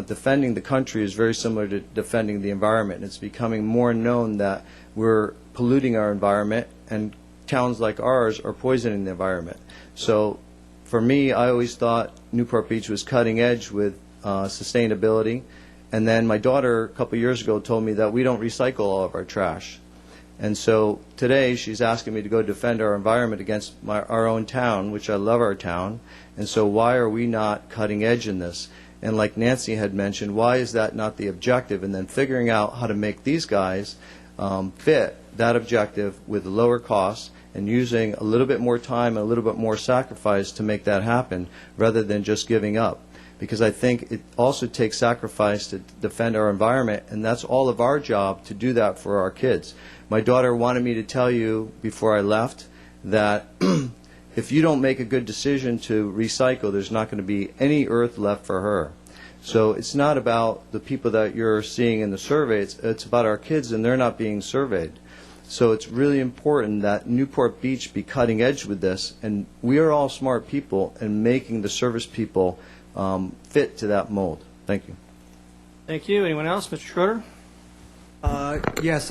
defending the country is very similar to defending the environment. It's becoming more known that we're polluting our environment, and towns like ours are poisoning the environment. So for me, I always thought Newport Beach was cutting edge with sustainability. And then my daughter a couple years ago told me that we don't recycle all of our trash. And so today she's asking me to go defend our environment against our own town, which I love our town. And so why are we not cutting edge in this? And like Nancy had mentioned, why is that not the objective? And then figuring out how to make these guys fit that objective with lower costs and using a little bit more time and a little bit more sacrifice to make that happen rather than just giving up. Because I think it also takes sacrifice to defend our environment, and that's all of our job to do that for our kids. My daughter wanted me to tell you before I left that if you don't make a good decision to recycle, there's not going to be any earth left for her. So it's not about the people that you're seeing in the survey, it's about our kids, and they're not being surveyed. So it's really important that Newport Beach be cutting edge with this, and we are all smart people and making the service people fit to that mold. Thank you. Thank you. Anyone else? Mr. Schroeder? Yes,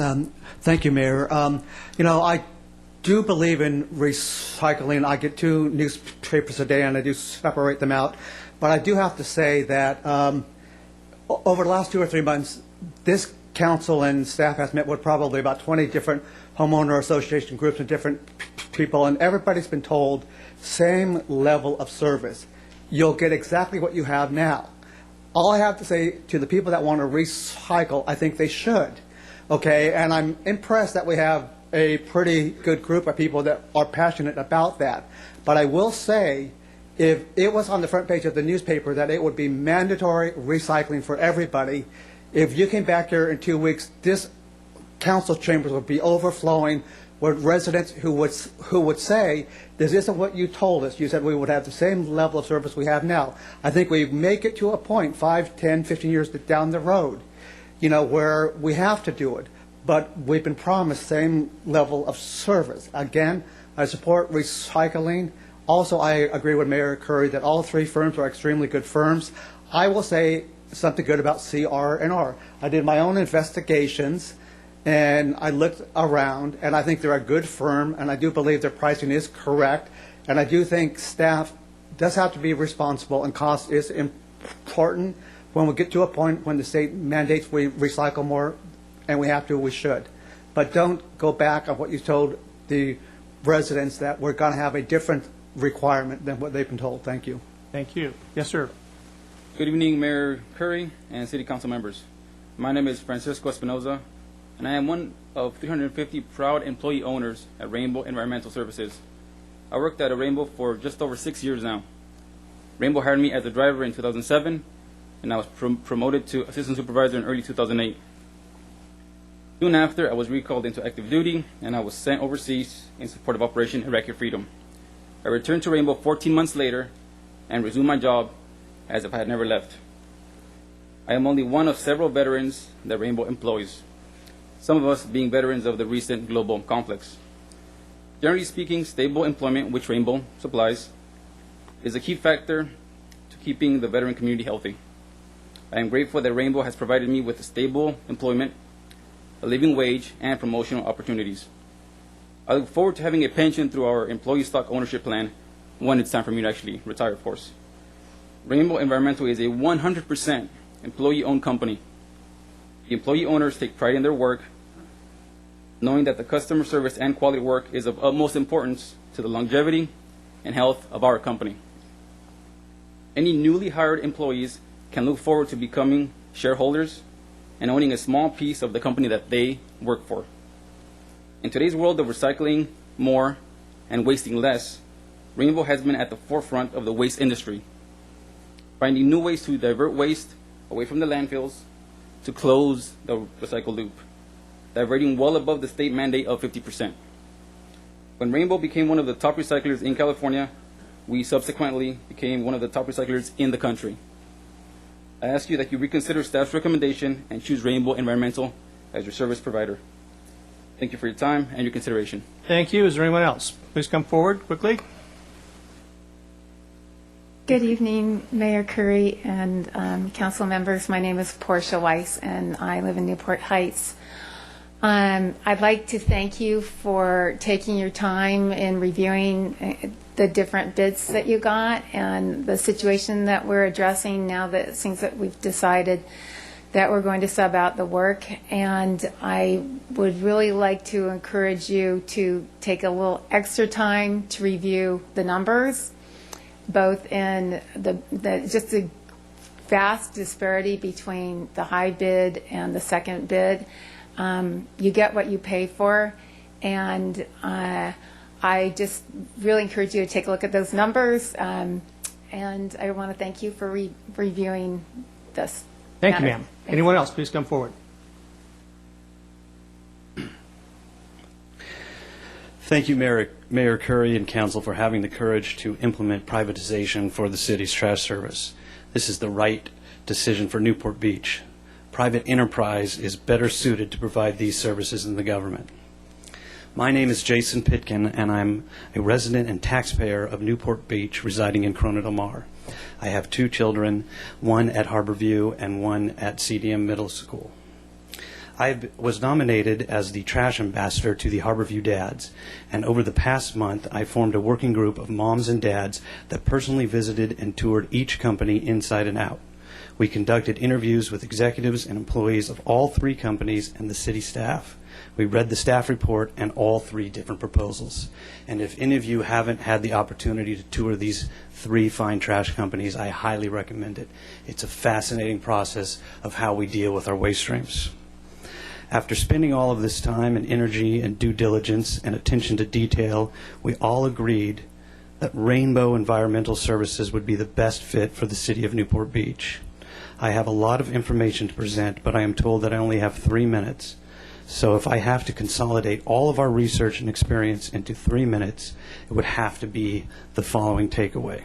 thank you, Mayor. I do believe in recycling. I get 2 newspapers a day, and I do separate them out. But I do have to say that over the last 2 or 3 months, this council and staff has met with probably about 20 different homeowner association groups and different people, and everybody's been told same level of service. You'll get exactly what you have now. All I have to say to the people that want to recycle, I think they should. Okay, and I'm impressed that we have a pretty good group of people that are passionate about that. But I will say, if it was on the front page of the newspaper that it would be mandatory recycling for everybody, if you came back here in 2 weeks, this council chambers would be overflowing with residents who would say, this isn't what you told us. You said we would have the same level of service we have now. I think we make it to a point 5, 10, 15 years down the road, where we have to do it. But we've been promised same level of service. Again, I support recycling. Also, I agree with Mayor Curry that all 3 firms are extremely good firms. I will say something good about CR&R. I did my own investigations, and I looked around, and I think they're a good firm, and I do believe their pricing is correct, and I do think staff does have to be responsible, and cost is important. When we get to a point when the state mandates we recycle more, and we have to, we should. But don't go back on what you told the residents that we're going to have a different requirement than what they've been told. Thank you. Thank you. Yes, sir. Good evening, Mayor Curry and City Council members. My name is Francisco Espinoza, and I am one of 350 proud employee owners at Rainbow Environmental Services. I worked at Rainbow for just over 6 years now. Rainbow hired me as a driver in 2007, and I was promoted to assistant supervisor in early 2008. Soon after, I was recalled into active duty, and I was sent overseas in support of Operation Iraqi Freedom. I returned to Rainbow 14 months later and resumed my job as if I had never left. I am only one of several veterans that Rainbow employs, some of us being veterans of the recent global conflicts. Generally speaking, stable employment, which Rainbow supplies, is a key factor to keeping the veteran community healthy. I am grateful that Rainbow has provided me with stable employment, a living wage, and promotional opportunities. I look forward to having a pension through our employee stock ownership plan when it's time for me to actually retire, of course. Rainbow Environmental is a 100% employee-owned company. The employee owners take pride in their work, knowing that the customer service and quality work is of utmost importance to the longevity and health of our company. Any newly hired employees can look forward to becoming shareholders and owning a small piece of the company that they work for. In today's world of recycling more and wasting less, Rainbow has been at the forefront of the waste industry, finding new ways to divert waste away from the landfills to close the recycle loop, diverting well above the state mandate of 50%. When Rainbow became one of the top recyclers in California, we subsequently became one of the top recyclers in the country. I ask you that you reconsider staff's recommendation and choose Rainbow Environmental as your service provider. Thank you for your time and your consideration. Thank you. Is there anyone else? Please come forward quickly. Good evening, Mayor Curry and council members. My name is Portia Weiss, and I live in Newport Heights. I'd like to thank you for taking your time in reviewing the different bids that you got and the situation that we're addressing now that it seems that we've decided that we're going to sub out the work. And I would really like to encourage you to take a little extra time to review the numbers, both in just the vast disparity between the high bid and the second bid. You get what you pay for, and I just really encourage you to take a look at those numbers, and I want to thank you for reviewing this. Thank you, ma'am. Anyone else, please come forward. Thank you, Mayor Curry and Council, for having the courage to implement privatization for the city's trash service. This is the right decision for Newport Beach. Private enterprise is better suited to provide these services than the government. My name is Jason Pitkin, and I'm a resident and taxpayer of Newport Beach, residing in Corona Del Mar. I have 2 children, one at Harborview and one at CDM Middle School. I was nominated as the trash ambassador to the Harborview Dads, and over the past month, I formed a working group of moms and dads that personally visited and toured each company inside and out. We conducted interviews with executives and employees of all 3 companies and the city staff. We read the staff report and all 3 different proposals. And if any of you haven't had the opportunity to tour these 3 fine trash companies, I highly recommend it. It's a fascinating process of how we deal with our waste streams. After spending all of this time and energy and due diligence and attention to detail, we all agreed that Rainbow Environmental Services would be the best fit for the city of Newport Beach. I have a lot of information to present, but I am told that I only have 3 minutes. So if I have to consolidate all of our research and experience into 3 minutes, it would have to be the following takeaway.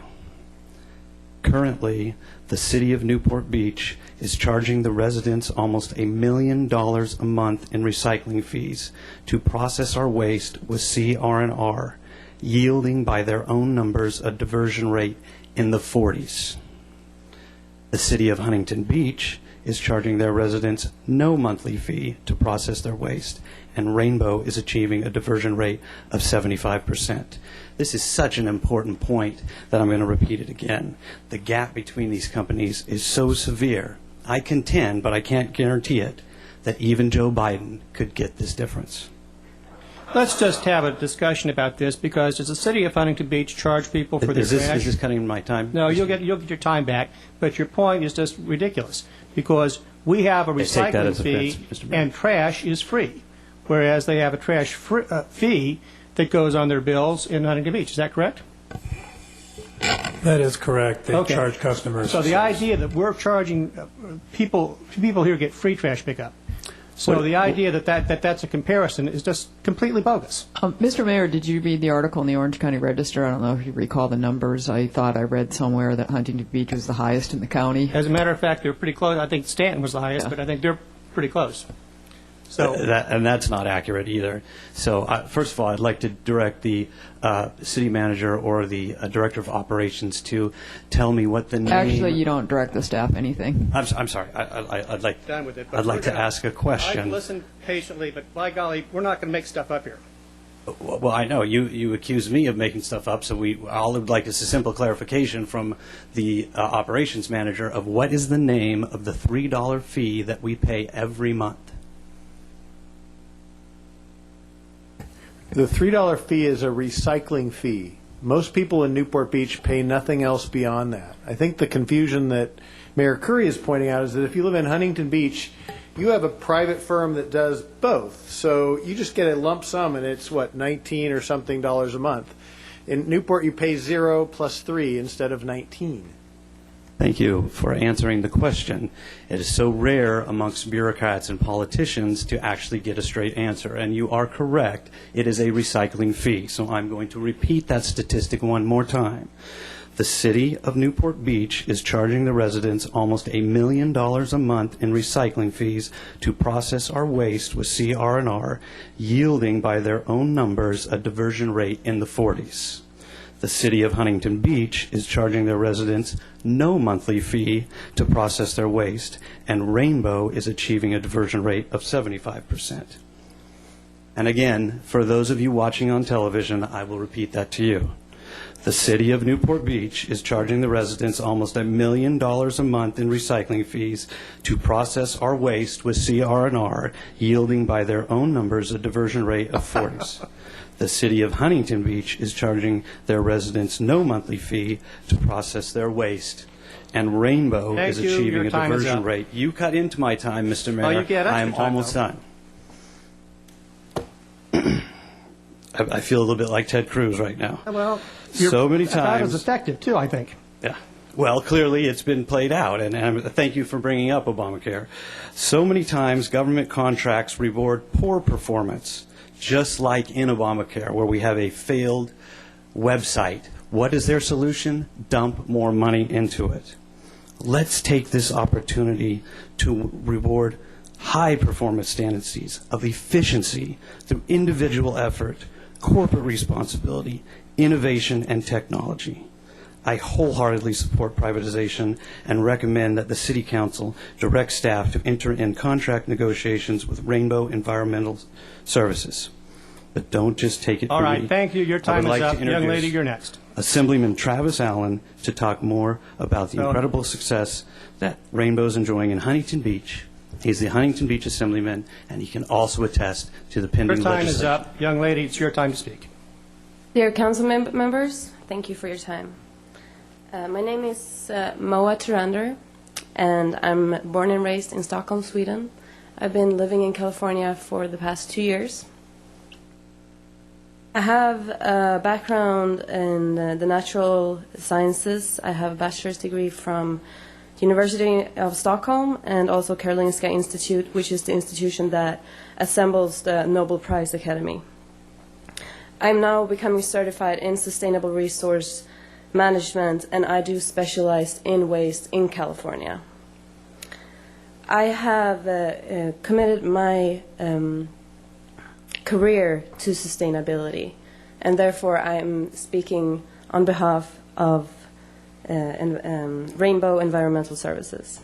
Currently, the city of Newport Beach is charging the residents almost $1 million a month in recycling fees to process our waste with CR&R, yielding by their own numbers a diversion rate in the 40s. The city of Huntington Beach is charging their residents no monthly fee to process their waste, and Rainbow is achieving a diversion rate of 75%. This is such an important point that I'm going to repeat it again. The gap between these companies is so severe, I contend, but I can't guarantee it, that even Joe Biden could get this difference. Let's just have a discussion about this, because does the city of Huntington Beach charge people for their trash? Is this cutting my time? No, you'll get your time back, but your point is just ridiculous, because we have a recycling fee and trash is free, whereas they have a trash fee that goes on their bills in Huntington Beach. Is that correct? That is correct. They charge customers. So the idea that we're charging people here get free trash pickup. So the idea that that's a comparison is just completely bogus. Mr. Mayor, did you read the article in the Orange County Register? I don't know if you recall the numbers. I thought I read somewhere that Huntington Beach was the highest in the county. As a matter of fact, they're pretty close. I think Stanton was the highest, but I think they're pretty close. So and that's not accurate either. So first of all, I'd like to direct the city manager or the director of operations to tell me what the name. Actually, you don't direct the staff anything. I'm sorry. I'd like. Done with it, I'd like to ask a question. I've listened patiently, but by golly, we're not going to make stuff up here. Well, I know you accuse me of making stuff up, so all would like is a simple clarification from the operations manager of what is the name of the $3 fee that we pay every month. The $3 fee is a recycling fee. Most people in Newport Beach pay nothing else beyond that. I think the confusion that Mayor Curry is pointing out is that if you live in Huntington Beach, you have a private firm that does both. So you just get a lump sum, and it's, what, $19 or something a month. In Newport, you pay 0 plus 3 instead of 19. Thank you for answering the question. It is so rare amongst bureaucrats and politicians to actually get a straight answer. And you are correct. It is a recycling fee. So I'm going to repeat that statistic one more time. The city of Newport Beach is charging the residents almost $1 million a month in recycling fees to process our waste with CR&R, yielding by their own numbers a diversion rate in the 40s. The city of Huntington Beach is charging their residents no monthly fee to process their waste, and Rainbow is achieving a diversion rate of 75%. And again, for those of you watching on television, I will repeat that to you. The city of Newport Beach is charging the residents almost $1 million a month in recycling fees to process our waste with CR&R, yielding by their own numbers a diversion rate of 40s. The city of Huntington Beach is charging their residents no monthly fee to process their waste, and Rainbow is achieving a diversion rate. You cut into my time, Mr. Mayor. I am almost done. I feel a little bit like Ted Cruz right now. Well, so many times. That was effective, too, I think. Yeah. Well, clearly it's been played out, and thank you for bringing up Obamacare. So many times government contracts reward poor performance, just like in Obamacare, where we have a failed website. What is their solution? Dump more money into it. Let's take this opportunity to reward high performance standards of efficiency through individual effort, corporate responsibility, innovation, and technology. I wholeheartedly support privatization and recommend that the City Council direct staff to enter in contract negotiations with Rainbow Environmental Services. But don't just take it All from right, me. thank you. Your time is I would like up. to introduce Young lady, you're next. Assemblyman Travis Allen to talk more about the incredible success that Rainbow's enjoying in Huntington Beach. He's the Huntington Beach Assemblyman, and he can also attest to the pending Your time legislation. is up. Young lady, it's your time to speak. Dear council members, thank you for your time. My name is Moa Turander, and I'm born and raised in Stockholm, Sweden. I've been living in California for the past 2 years. I have a background in the natural sciences. I have a bachelor's degree from University of Stockholm and also Karolinska Institute, which is the institution that assembles the Nobel Prize Academy. I'm now becoming certified in sustainable resource management, and I do specialize in waste in California. I have committed my career to sustainability, and therefore I am speaking on behalf of Rainbow Environmental Services.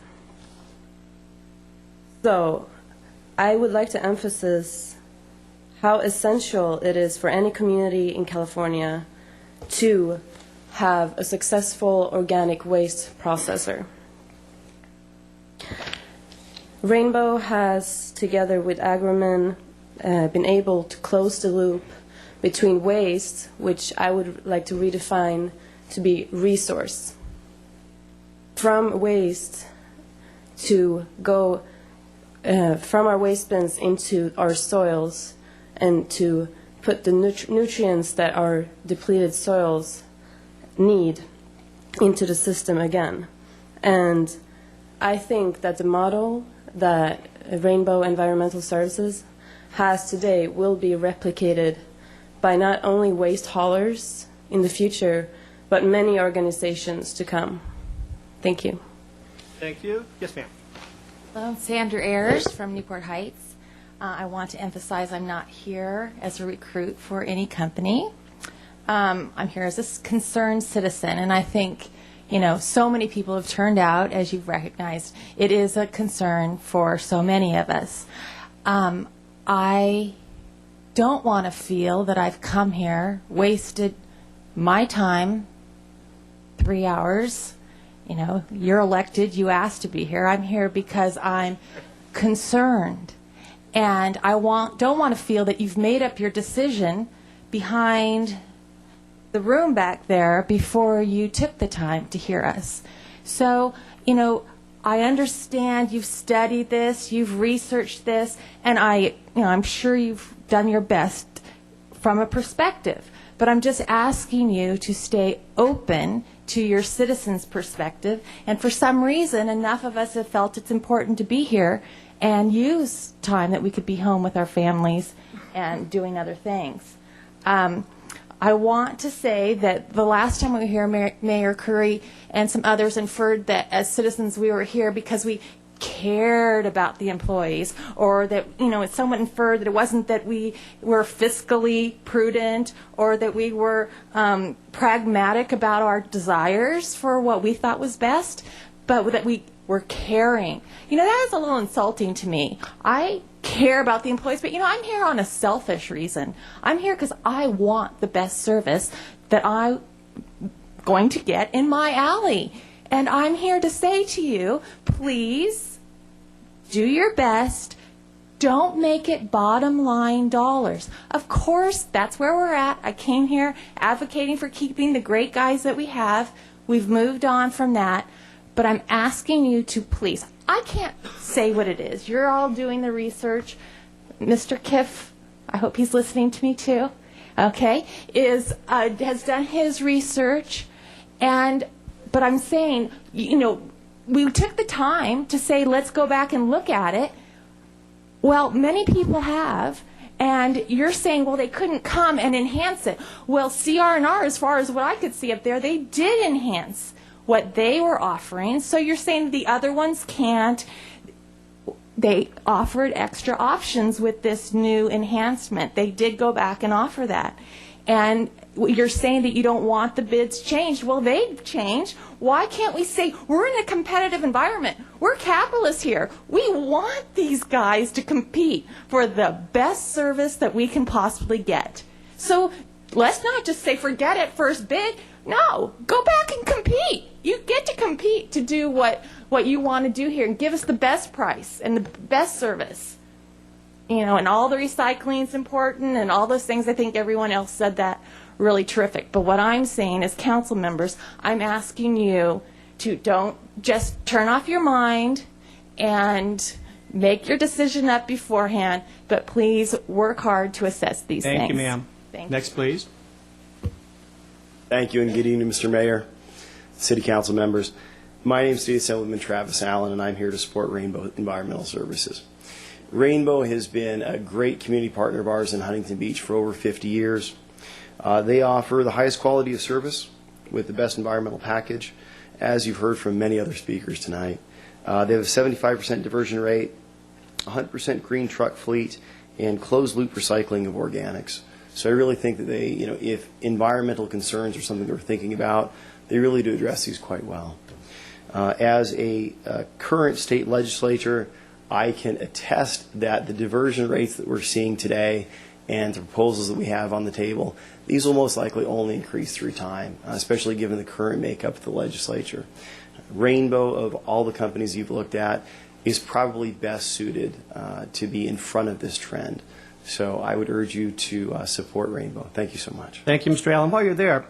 So I would like to emphasize how essential it is for any community in California to have a successful organic waste processor. Rainbow has, together with Agromin, been able to close the loop between waste, which I would like to redefine to be resource. From waste to go from our waste bins into our soils and to put the nutrients that our depleted soils need into the system again. And I think that the model that Rainbow Environmental Services has today will be replicated by not only waste haulers in the future, but many organizations to come. Thank you. Thank you. Yes, ma'am. Hello, I'm Sandra Ayers from Newport Heights. I want to emphasize I'm not here as a recruit for any company. I'm here as a concerned citizen, and I think, so many people have turned out, as you've recognized. It is a concern for so many of us. I don't want to feel that I've come here, wasted my time, 3 hours. You're elected, you asked to be here. I'm here because I'm concerned. And I don't want to feel that you've made up your decision behind the room back there before you took the time to hear us. So, I understand you've studied this, you've researched this, and I'm sure you've done your best from a perspective. But I'm just asking you to stay open to your citizens' perspective. And for some reason, enough of us have felt it's important to be here and use time that we could be home with our families and doing other things. I want to say that the last time we were here, Mayor Curry and some others inferred that as citizens we were here because we cared about the employees, or that, someone inferred that it wasn't that we were fiscally prudent or that we were pragmatic about our desires for what we thought was best, but that we were caring. That is a little insulting to me. I care about the employees, but I'm here on a selfish reason. I'm here because I want the best service that I'm going to get in my alley. And I'm here to say to you, please do your best. Don't make it bottom line dollars. Of course, that's where we're at. I came here advocating for keeping the great guys that we have. We've moved on from that. But I'm asking you to please, I can't say what it is. You're all doing the research. Mr. Kiff, I hope he's listening to me too, okay, has done his research. And but I'm saying, we took the time to say, let's go back and look at it. Well, many people have, and you're saying, well, they couldn't come and enhance it. Well, CR&R, as far as what I could see up there, they did enhance what they were offering. So you're saying the other ones can't. They offered extra options with this new enhancement. They did go back and offer that. And you're saying that you don't want the bids changed. Well, they've changed. Why can't we say we're in a competitive environment? We're capitalists here. We want these guys to compete for the best service that we can possibly get. So let's not just say forget it, first bid. No, go back and compete. You get to compete to do what you want to do here and give us the best price and the best service. And all the recycling is important and all those things. I think everyone else said that really terrific. But what I'm saying as council members, I'm asking you to don't just turn off your mind and make your decision up beforehand, but please work hard to assess these things. Thank you, ma'am. Next, please. Thank you, and good evening, Mr. Mayor, City Council members. My name is State Assemblyman Travis Allen, and I'm here to support Rainbow Environmental Services. Rainbow has been a great community partner of ours in Huntington Beach for over 50 years. They offer the highest quality of service with the best environmental package, as you've heard from many other speakers tonight. They have a 75% diversion rate, 100% green truck fleet, and closed-loop recycling of organics. So I really think that they, if environmental concerns are something they're thinking about, they really do address these quite well. As a current state legislature, I can attest that the diversion rates that we're seeing today and the proposals that we have on the table, these will most likely only increase through time, especially given the current makeup of the legislature. Rainbow, of all the companies you've looked at, is probably best suited to be in front of this trend. So I would urge you to support Rainbow. Thank you so much. Thank you, Mr. Allen. While you're there,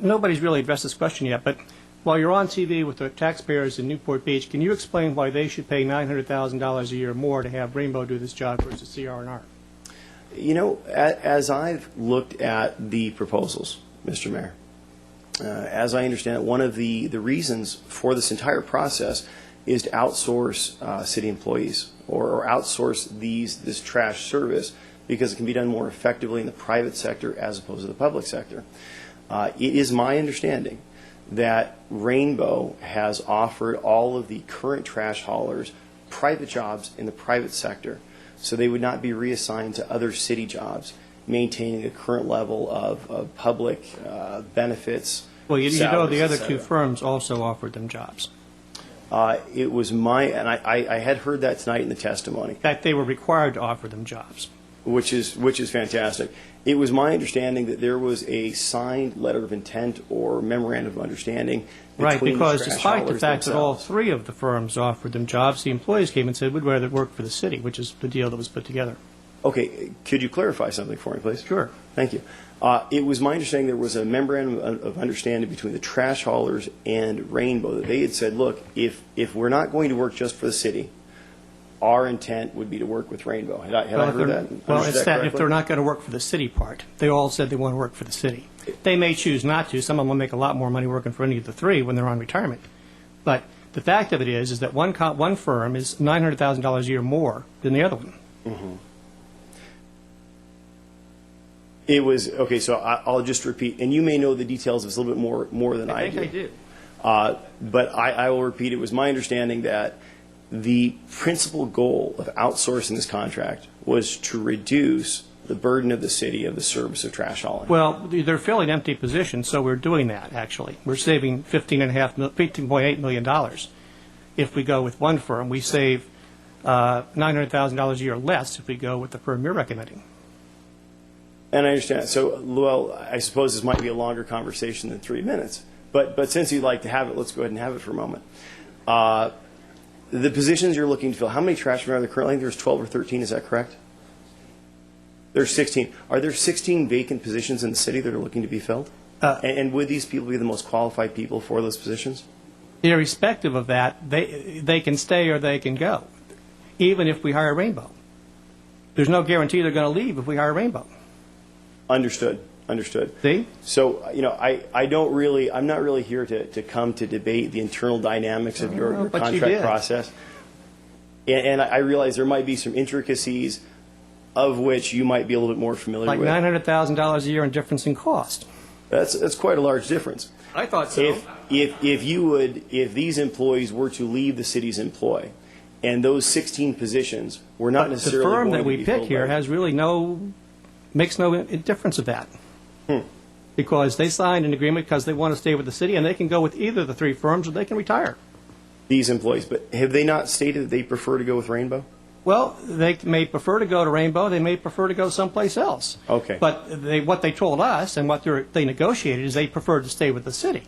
nobody's really addressed this question yet, but while you're on TV with the taxpayers in Newport Beach, can you explain why they should pay $900,000 a year more to have Rainbow do this job versus CR&R? As I've looked at the proposals, Mr. Mayor, as I understand it, one of the reasons for this entire process is to outsource city employees or outsource this trash service because it can be done more effectively in the private sector as opposed to the public sector. It is my understanding that Rainbow has offered all of the current trash haulers private jobs in the private sector, so they would not be reassigned to other city jobs, maintaining a current level of public benefits. Well, the other two firms also offered them jobs. It was and I had heard that tonight in the testimony. In fact, they were required to offer them jobs. Which is fantastic. It was my understanding that there was a signed letter of intent or memorandum of understanding between right, because the trash despite the fact themselves. that all three of the firms offered them jobs, the employees came and said, we'd rather work for the city, which is the deal that was put together. Okay, could you clarify something for me, please? Sure. Thank you. It was my understanding there was a memorandum of understanding between the trash haulers and Rainbow that they had said, look, if we're not going to work just for the city, our intent would be to work with Rainbow. Had I heard that? Well, it's that if they're not going to work for the city part, they all said they want to work for the city. They may choose not to. Some of them will make a lot more money working for any of the three when they're on retirement. But the fact of it is that one firm is $900,000 a year more than the other one. Mm-hmm. It was, okay, so I'll just repeat, and you may know the details of this a little bit more than I do. I think I do. But I will repeat, it was my understanding that the principal goal of outsourcing this contract was to reduce the burden of the city of the service of trash hauling. Well, they're filling empty positions, so we're doing that, actually. We're saving $15.8 million. If we go with one firm, we save $900,000 a year less if we go with the firm you're recommending. And I understand. So, well, I suppose this might be a longer conversation than 3 minutes. But since you'd like to have it, let's go ahead and have it for a moment. The positions you're looking to fill, how many trash men are there currently? I think there's 12 or 13, is that correct? There's 16. Are there 16 vacant positions in the city that are looking to be filled? And would these people be the most qualified people for those positions? Irrespective of that, they can stay or they can go, even if we hire Rainbow. There's no guarantee they're going to leave if we hire Rainbow. Understood. Understood. See? So, I'm not really here to come to debate the internal dynamics of your but you contract did. process. And I realize there might be some intricacies of which you might be a little bit more familiar Like with. $900,000 a year in difference in cost. That's quite a large difference. I thought so. If these employees were to leave the city's employ, and those 16 positions were not But the necessarily firm going that to we be pick filled here by- has really makes no difference of that. Because they signed an agreement because they want to stay with the city, and they can go with either of the three firms or they can retire. These employees, but have they not stated that they prefer to go with Rainbow? Well, they may prefer to go to Rainbow. They may prefer to go someplace else. Okay. But what they told us and what they negotiated is they prefer to stay with the city.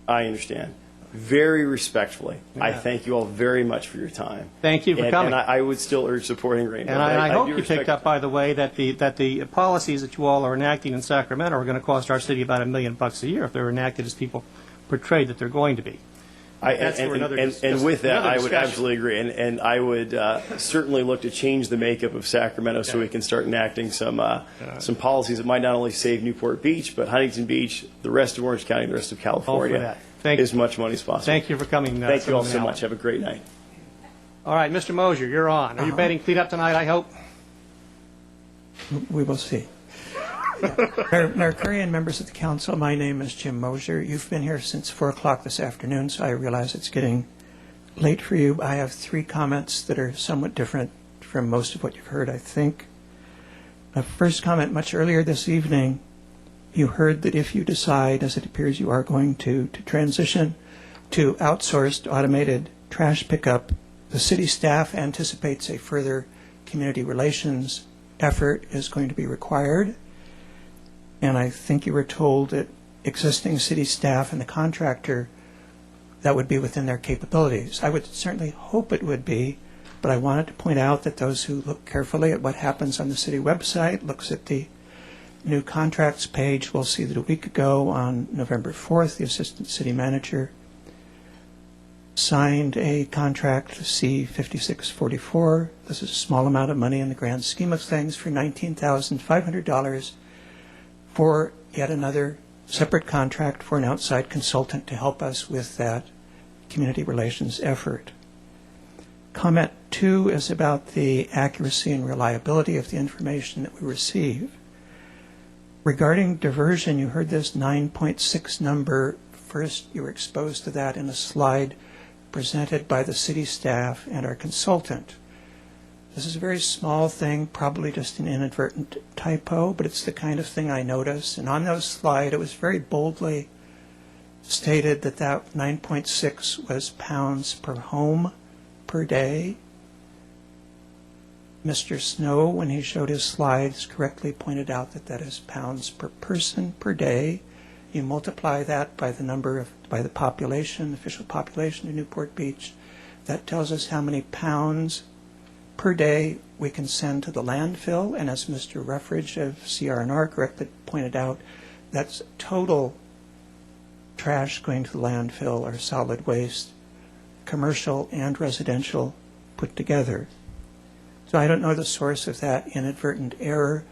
I understand. Very respectfully, I Yeah. thank you all very much for your time. Thank you for coming. And I would still urge supporting Rainbow. And but I hope do you respect- picked up, by the way, that the policies that you all are enacting in Sacramento are going to cost our city about $1 million a year if they're enacted as people portrayed that they're going to be. That's for another and with that, another I would discussion. absolutely agree. And I would certainly look to change the makeup of Sacramento so we can start enacting some policies that might not only save Newport Beach, but Huntington Beach, the rest of Orange County, the rest of California, that. as much money as possible. Thank you for coming. Thank you all Chairman so Allen. much. Have a great night. All right, Mr. Mosier, you're on. Are you betting clean-up tonight, I hope? We will see. Mayor Curry and members of the council, my name is Jim Mosier. You've been here since 4 o'clock this afternoon, so I realize it's getting late for you. I have 3 comments that are somewhat different from most of what you've heard, I think. First comment, much earlier this evening, you heard that if you decide, as it appears you are going to transition to outsourced automated trash pickup, the city staff anticipates a further community relations effort is going to be required. And I think you were told that existing city staff and the contractor, that would be within their capabilities. I would certainly hope it would be, but I wanted to point out that those who look carefully at what happens on the city website, looks at the new contracts page, will see that a week ago on November 4th, the assistant city manager signed a contract C-5644. This is a small amount of money in the grand scheme of things for $19,500 for yet another separate contract for an outside consultant to help us with that community relations effort. Comment 2 is about the accuracy and reliability of the information that we receive. Regarding diversion, you heard this 9.6 number. First, you were exposed to that in a slide presented by the city staff and our consultant. This is a very small thing, probably just an inadvertent typo, but it's the kind of thing I noticed. And on that slide, it was very boldly stated that 9.6 was pounds per home per day. Mr. Snow, when he showed his slides, correctly pointed out that that is pounds per person per day. You multiply that by the population, official population of Newport Beach. That tells us how many pounds per day we can send to the landfill, and as Mr. Ruffridge of CR&R correctly pointed out, that's total trash going to the landfill or solid waste, commercial and residential put together. So I don't know the source of that inadvertent error,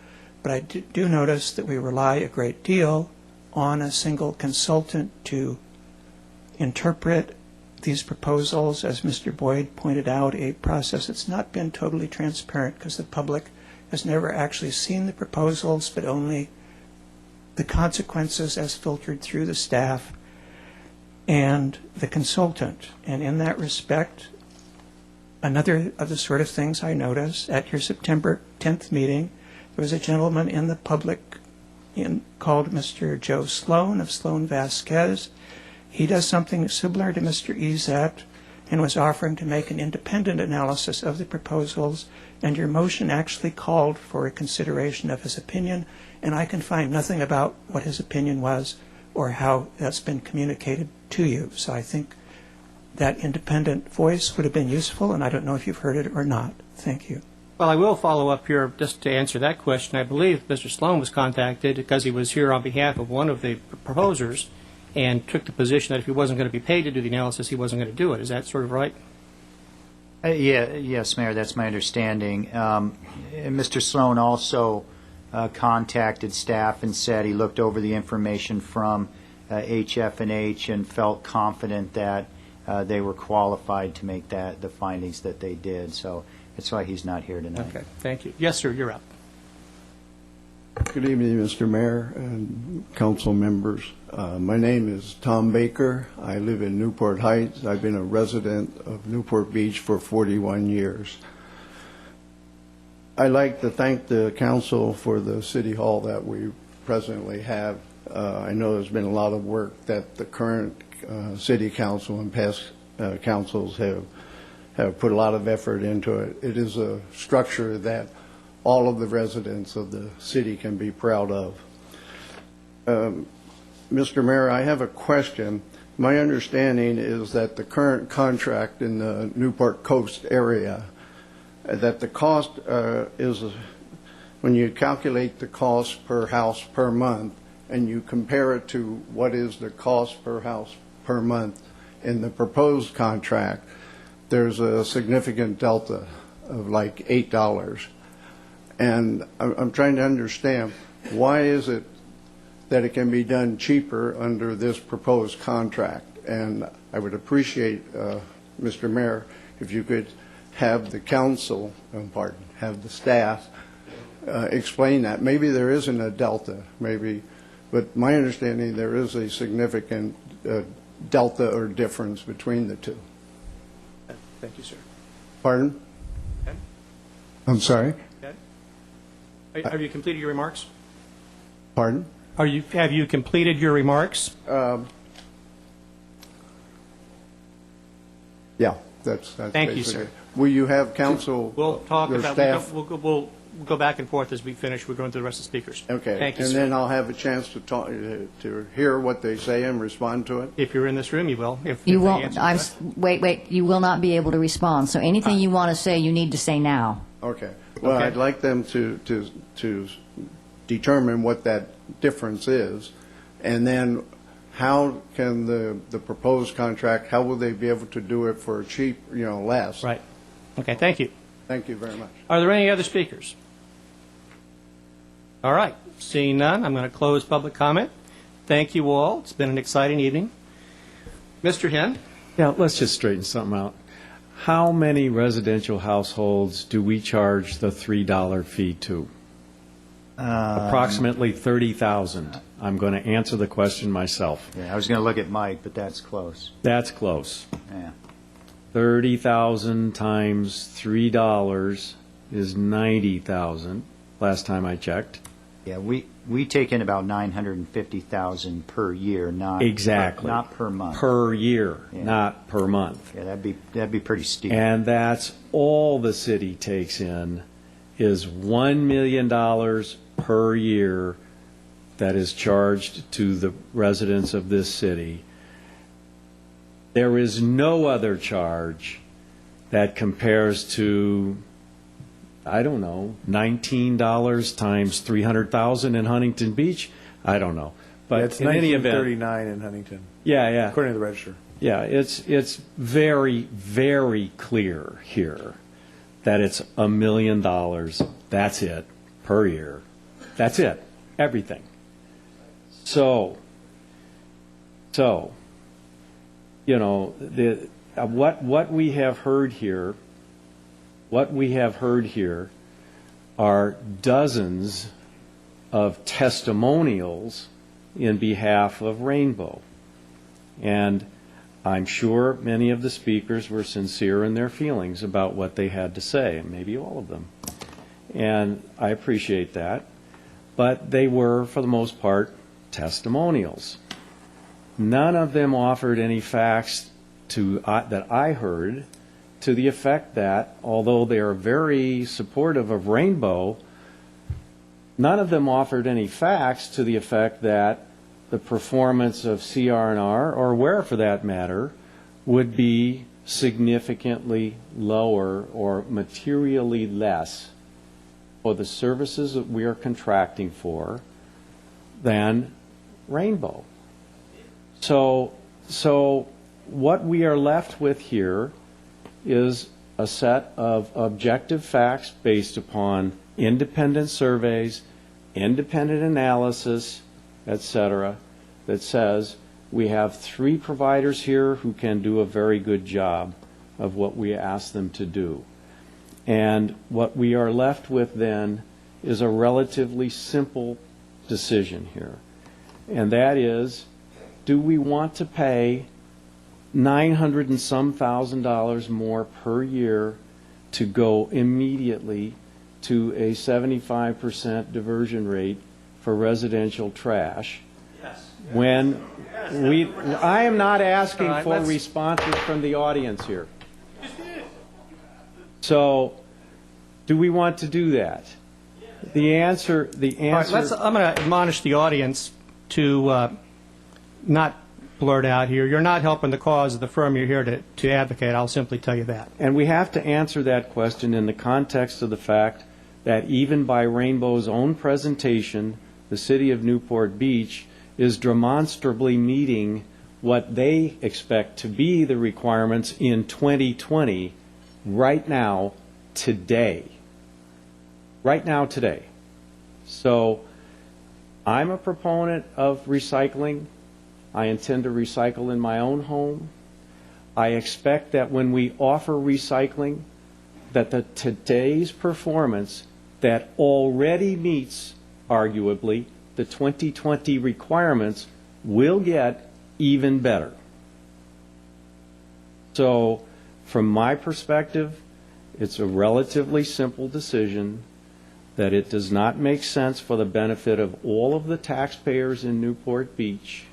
but I do notice that we rely a great deal on a single consultant to interpret these proposals, as Mr. Boyd pointed out, a process that's not been totally transparent because the public has never actually seen the proposals, but only the consequences as filtered through the staff and the consultant. And in that respect, another of the sort of things I noticed at your September 10th meeting, there was a gentleman in the public called Mr. Joe Sloan of Sloan Vasquez. He does something similar to Mr. Ezat and was offering to make an independent analysis of the proposals, and your motion actually called for a consideration of his opinion, and I can find nothing about what his opinion was or how that's been communicated to you. So I think that independent voice would have been useful, and I don't know if you've heard it or not. Thank you. Well, I will follow up here just to answer that question. I believe Mr. Sloan was contacted because he was here on behalf of one of the proposers and took the position that if he wasn't going to be paid to do the analysis, he wasn't going to do it. Is that sort of right? Yes, Mayor, that's my understanding. And Mr. Sloan also contacted staff and said he looked over the information from HF&H and felt confident that they were qualified to make the findings that they did. So that's why he's not here tonight. Okay, thank you. Yes, sir, you're up. Good evening, Mr. Mayor and council members. My name is Tom Baker. I live in Newport Heights. I've been a resident of Newport Beach for 41 years. I'd like to thank the council for the city hall that we presently have. I know there's been a lot of work that the current city council and past councils have put a lot of effort into it. It is a structure that all of the residents of the city can be proud of. Mr. Mayor, I have a question. My understanding is that the current contract in the Newport Coast area, that the cost is, when you calculate the cost per house per month and you compare it to what is the cost per house per month in the proposed contract, there's a significant delta of like $8. And I'm trying to understand, why is it that it can be done cheaper under this proposed contract? And I would appreciate, Mr. Mayor, if you could have the council, have the staff explain that. Maybe there isn't a delta, but my understanding there is a significant delta or difference between the two. Thank you, sir. Pardon? Okay. I'm sorry? Okay. Have you completed your remarks? Pardon? Have you completed your remarks? Yeah, that's Thank you, sir. Will you have council, We'll talk your about. staff? We'll go back and forth as we finish. We're going through the rest of the speakers. Okay. Thank you, and sir. then I'll have a chance to talk, to hear what they say and respond to it. If you're in this room, you will. You won't. Wait. You will not be able to respond. So anything you want to say, you need to say now. Okay. Well, Okay. I'd like them to determine what that difference is, and then how can the proposed contract, how will they be able to do it for cheap, less? Right. Okay, thank you. Thank you very much. Are there any other speakers? All right. Seeing none, I'm going to close public comment. Thank you all. It's been an exciting evening. Mr. Hen? Yeah, let's just straighten something out. How many residential households do we charge the $3 fee to? Approximately 30,000. I'm going to answer the question myself. Yeah, I was going to look at Mike, but that's close. That's close. Yeah. 30,000 times $3 is 90,000, last time I checked. Yeah, we take in about 950,000 per year, not Exactly. not per month. Per year, Yeah. not per month. Yeah, that'd be pretty steep. And that's all the city takes in is $1 million per year that is charged to the residents of this city. There is no other charge that compares to, I don't know, $19 times 300,000 in Huntington Beach. I don't know. But it's in any event, $19.39 in Huntington. Yeah. According to the register. Yeah, it's very, very clear here that it's $1 million. That's it, per year. That's it, everything. So what we have heard here, are dozens of testimonials in behalf of Rainbow. And I'm sure many of the speakers were sincere in their feelings about what they had to say, and maybe all of them. And I appreciate that. But they were, for the most part, testimonials. None of them offered any facts that I heard to the effect that, although they are very supportive of Rainbow, none of them offered any facts to the effect that the performance of CR&R, or where for that matter, would be significantly lower or materially less for the services that we are contracting for than Rainbow. So what we are left with here is a set of objective facts based upon independent surveys independent analysis, etc., that says we have 3 providers here who can do a very good job of what we ask them to do. And what we are left with then is a relatively simple decision here. And that is, do we want to pay $900 and some thousand more per year to go immediately to a 75% diversion rate for residential trash? Yes. When I am not asking All right, for let's- responses from the audience here. So, do we want to do that? The answer. All right, I'm going to admonish the audience to not blurt out here. You're not helping the cause of the firm you're here to advocate. I'll simply tell you that. And we have to answer that question in the context of the fact that even by Rainbow's own presentation, the city of Newport Beach is demonstrably meeting what they expect to be the requirements in 2020 right now, today. Right now, today. So I'm a proponent of recycling. I intend to recycle in my own home. I expect that when we offer recycling, that today's performance that already meets, arguably, the 2020 requirements will get even better. So, from my perspective, it's a relatively simple decision that it does not make sense for the benefit of all of the taxpayers in Newport Beach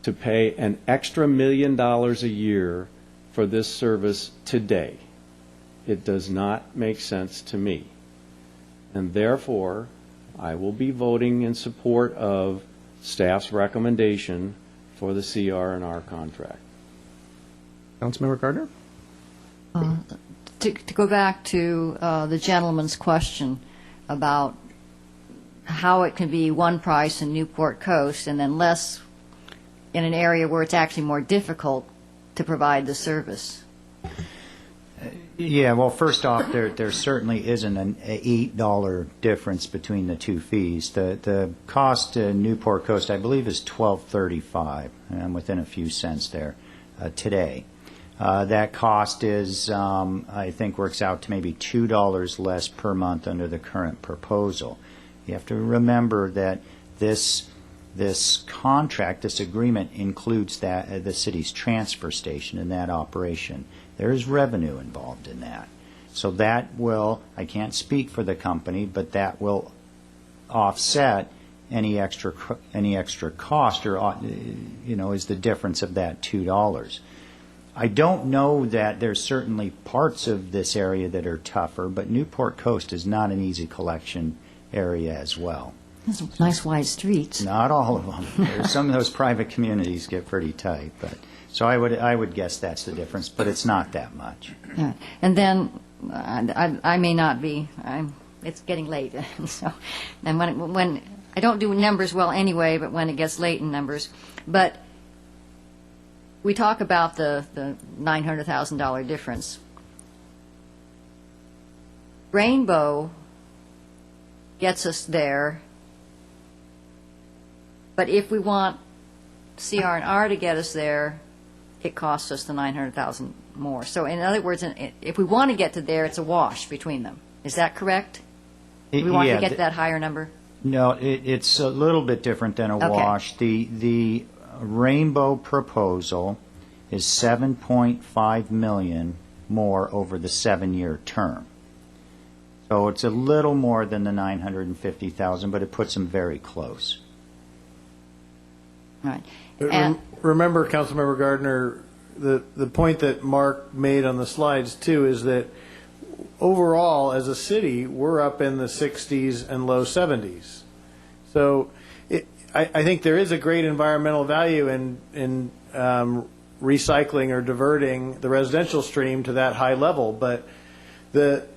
to pay an extra $1 million a year for this service today. It does not make sense to me. And therefore, I will be voting in support of staff's recommendation for the CR&R contract. Councilmember Gardner? To go back to the gentleman's question about how it can be one price in Newport Coast and then less in an area where it's actually more difficult to provide the service. Yeah, well, first off, there certainly isn't an $8 difference between the two fees. The cost in Newport Coast, I believe, is $12.35. I'm within a few cents there today. That cost is, I think, works out to maybe $2 less per month under the current proposal. You have to remember that this contract, this agreement, includes that the city's transfer station in that operation. There is revenue involved in that. So that will, I can't speak for the company, but that will offset any extra cost, or is the difference of that $2. I don't know that there's certainly parts of this area that are tougher, but Newport Coast is not an easy collection area as well. There's nice wide streets. Not all of them. There's some of those private communities get pretty tight, but so I would guess that's the difference, but it's not that much. Yeah. And then I may not be. It's getting late, so and when I don't do numbers well anyway, but when it gets late in numbers, but we talk about the $900,000 difference. Rainbow gets us there, but if we want CR&R to get us there, it costs us the $900,000 more. So in other words, if we want to get to there, it's a wash between them. Is that correct? Do we want to get to that higher number? No, it's a little bit different than a wash. The Rainbow proposal is $7.5 million more over the 7-year term. So it's a little more than the $950,000, but it puts them very close. Right. Remember, Councilmember Gardner, the point that Mark made on the slides, too, is that overall, as a city, we're up in the 60s and low 70s. So I think there is a great environmental value in recycling or diverting the residential stream to that high level, but the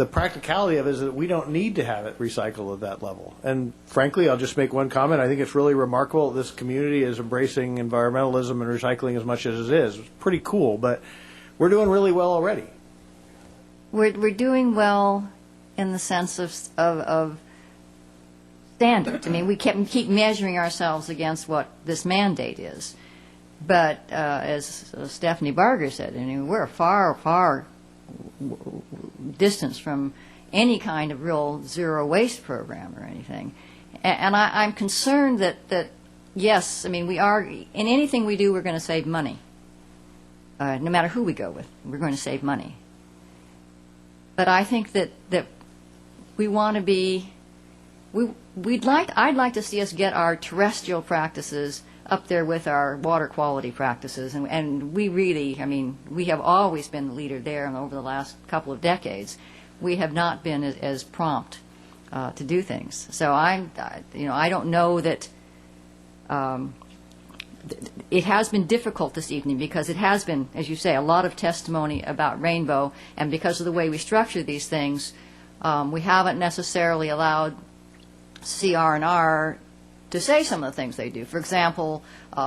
practicality of it is that we don't need to have it recycled at that level. And frankly, I'll just make one comment. I think it's really remarkable this community is embracing environmentalism and recycling as much as it is. It's pretty cool, but we're doing really well already. We're doing well in the sense of standards. I mean, we keep measuring ourselves against what this mandate is. But as Stephanie Barger said, I mean, we're far, far distance from any kind of real zero waste program or anything. And I'm concerned that yes, I mean, we are, in anything we do, we're going to save money. No matter who we go with, we're going to save money. But I think that we want to be, I'd like to see us get our terrestrial practices up there with our water quality practices, and we really, I mean, we have always been the leader there, and over the last couple of decades, we have not been as prompt to do things. So I don't know that it has been difficult this evening because it has been, as you say, a lot of testimony about Rainbow, and because of the way we structure these things, we haven't necessarily allowed CR&R to say some of the things they do. For example,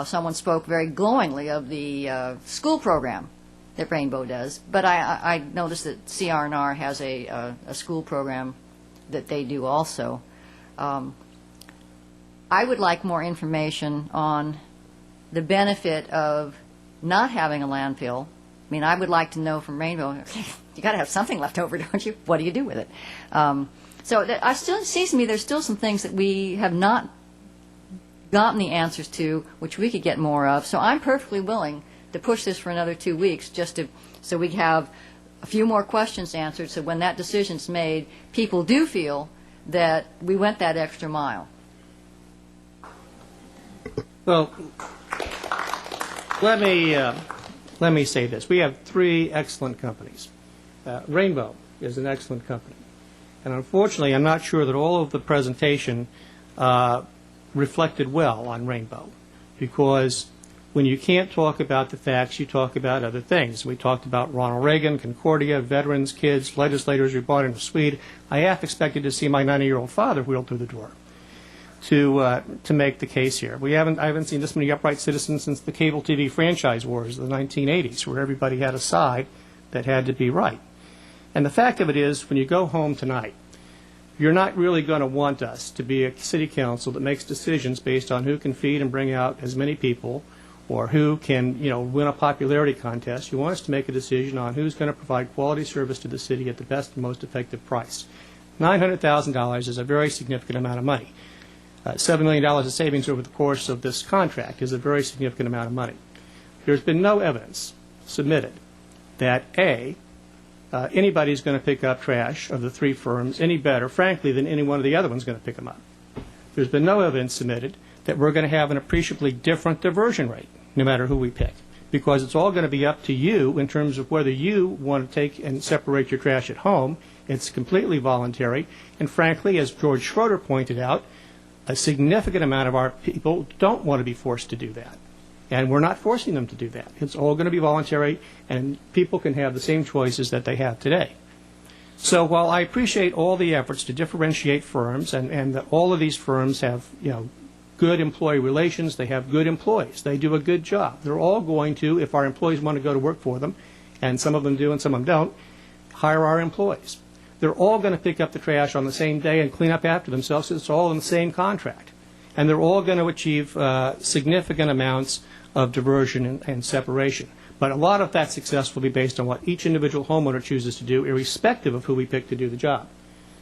someone spoke very glowingly of the school program that Rainbow does, but I noticed that CR&R has a school program that they do also. I would like more information on the benefit of not having a landfill. I mean, I would like to know from Rainbow, you got to have something left over, don't you? What do you do with it? So it seems to me there's still some things that we have not gotten the answers to, which we could get more of. So I'm perfectly willing to push this for another 2 weeks, so we have a few more questions answered, so when that decision's made, people do feel that we went that extra mile. Well, let me say this. We have 3 excellent companies. Rainbow is an excellent company. And unfortunately, I'm not sure that all of the presentation reflected well on Rainbow, because when you can't talk about the facts, you talk about other things. We talked about Ronald Reagan, Concordia, veterans, kids, legislators we brought into Sweden. I half expected to see my 90-year-old father wheeled through the door to make the case here. I haven't seen this many upright citizens since the cable TV franchise wars of the 1980s, where everybody had a side that had to be right. And the fact of it is, when you go home tonight, you're not really going to want us to be a city council that makes decisions based on who can feed and bring out as many people, or who can, win a popularity contest. You want us to make a decision on who's going to provide quality service to the city at the best and most effective price. $900,000 is a very significant amount of money. $7 million of savings over the course of this contract is a very significant amount of money. There's been no evidence submitted that, A, anybody's going to pick up trash of the 3 firms any better, frankly, than any one of the other ones going to pick them up. There's been no evidence submitted that we're going to have an appreciably different diversion rate, no matter who we pick, because it's all going to be up to you in terms of whether you want to take and separate your trash at home. It's completely voluntary, and frankly, as George Schroeder pointed out, a significant amount of our people don't want to be forced to do that, and we're not forcing them to do that. It's all going to be voluntary, and people can have the same choices that they have today. So while I appreciate all the efforts to differentiate firms, and that all of these firms have, good employee relations, they have good employees, they do a good job. They're all going to, if our employees want to go to work for them, and some of them do and some of them don't, hire our employees. They're all going to pick up the trash on the same day and clean up after themselves, so it's all in the same contract. And they're all going to achieve significant amounts of diversion and separation. But a lot of that success will be based on what each individual homeowner chooses to do, irrespective of who we pick to do the job.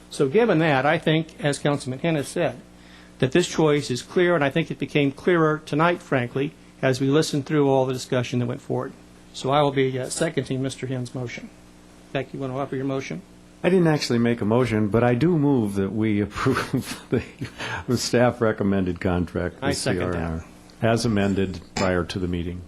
So given that, I think, as Councilman Hennis said, that this choice is clear, and I think it became clearer tonight, frankly, as we listened through all the discussion that went forward. So I will be seconding Mr. Hinn's motion. Becky, you want to offer your motion? I didn't actually make a motion, but I do move that we approve the staff recommended contract with I second CR&R as amended prior to the meeting.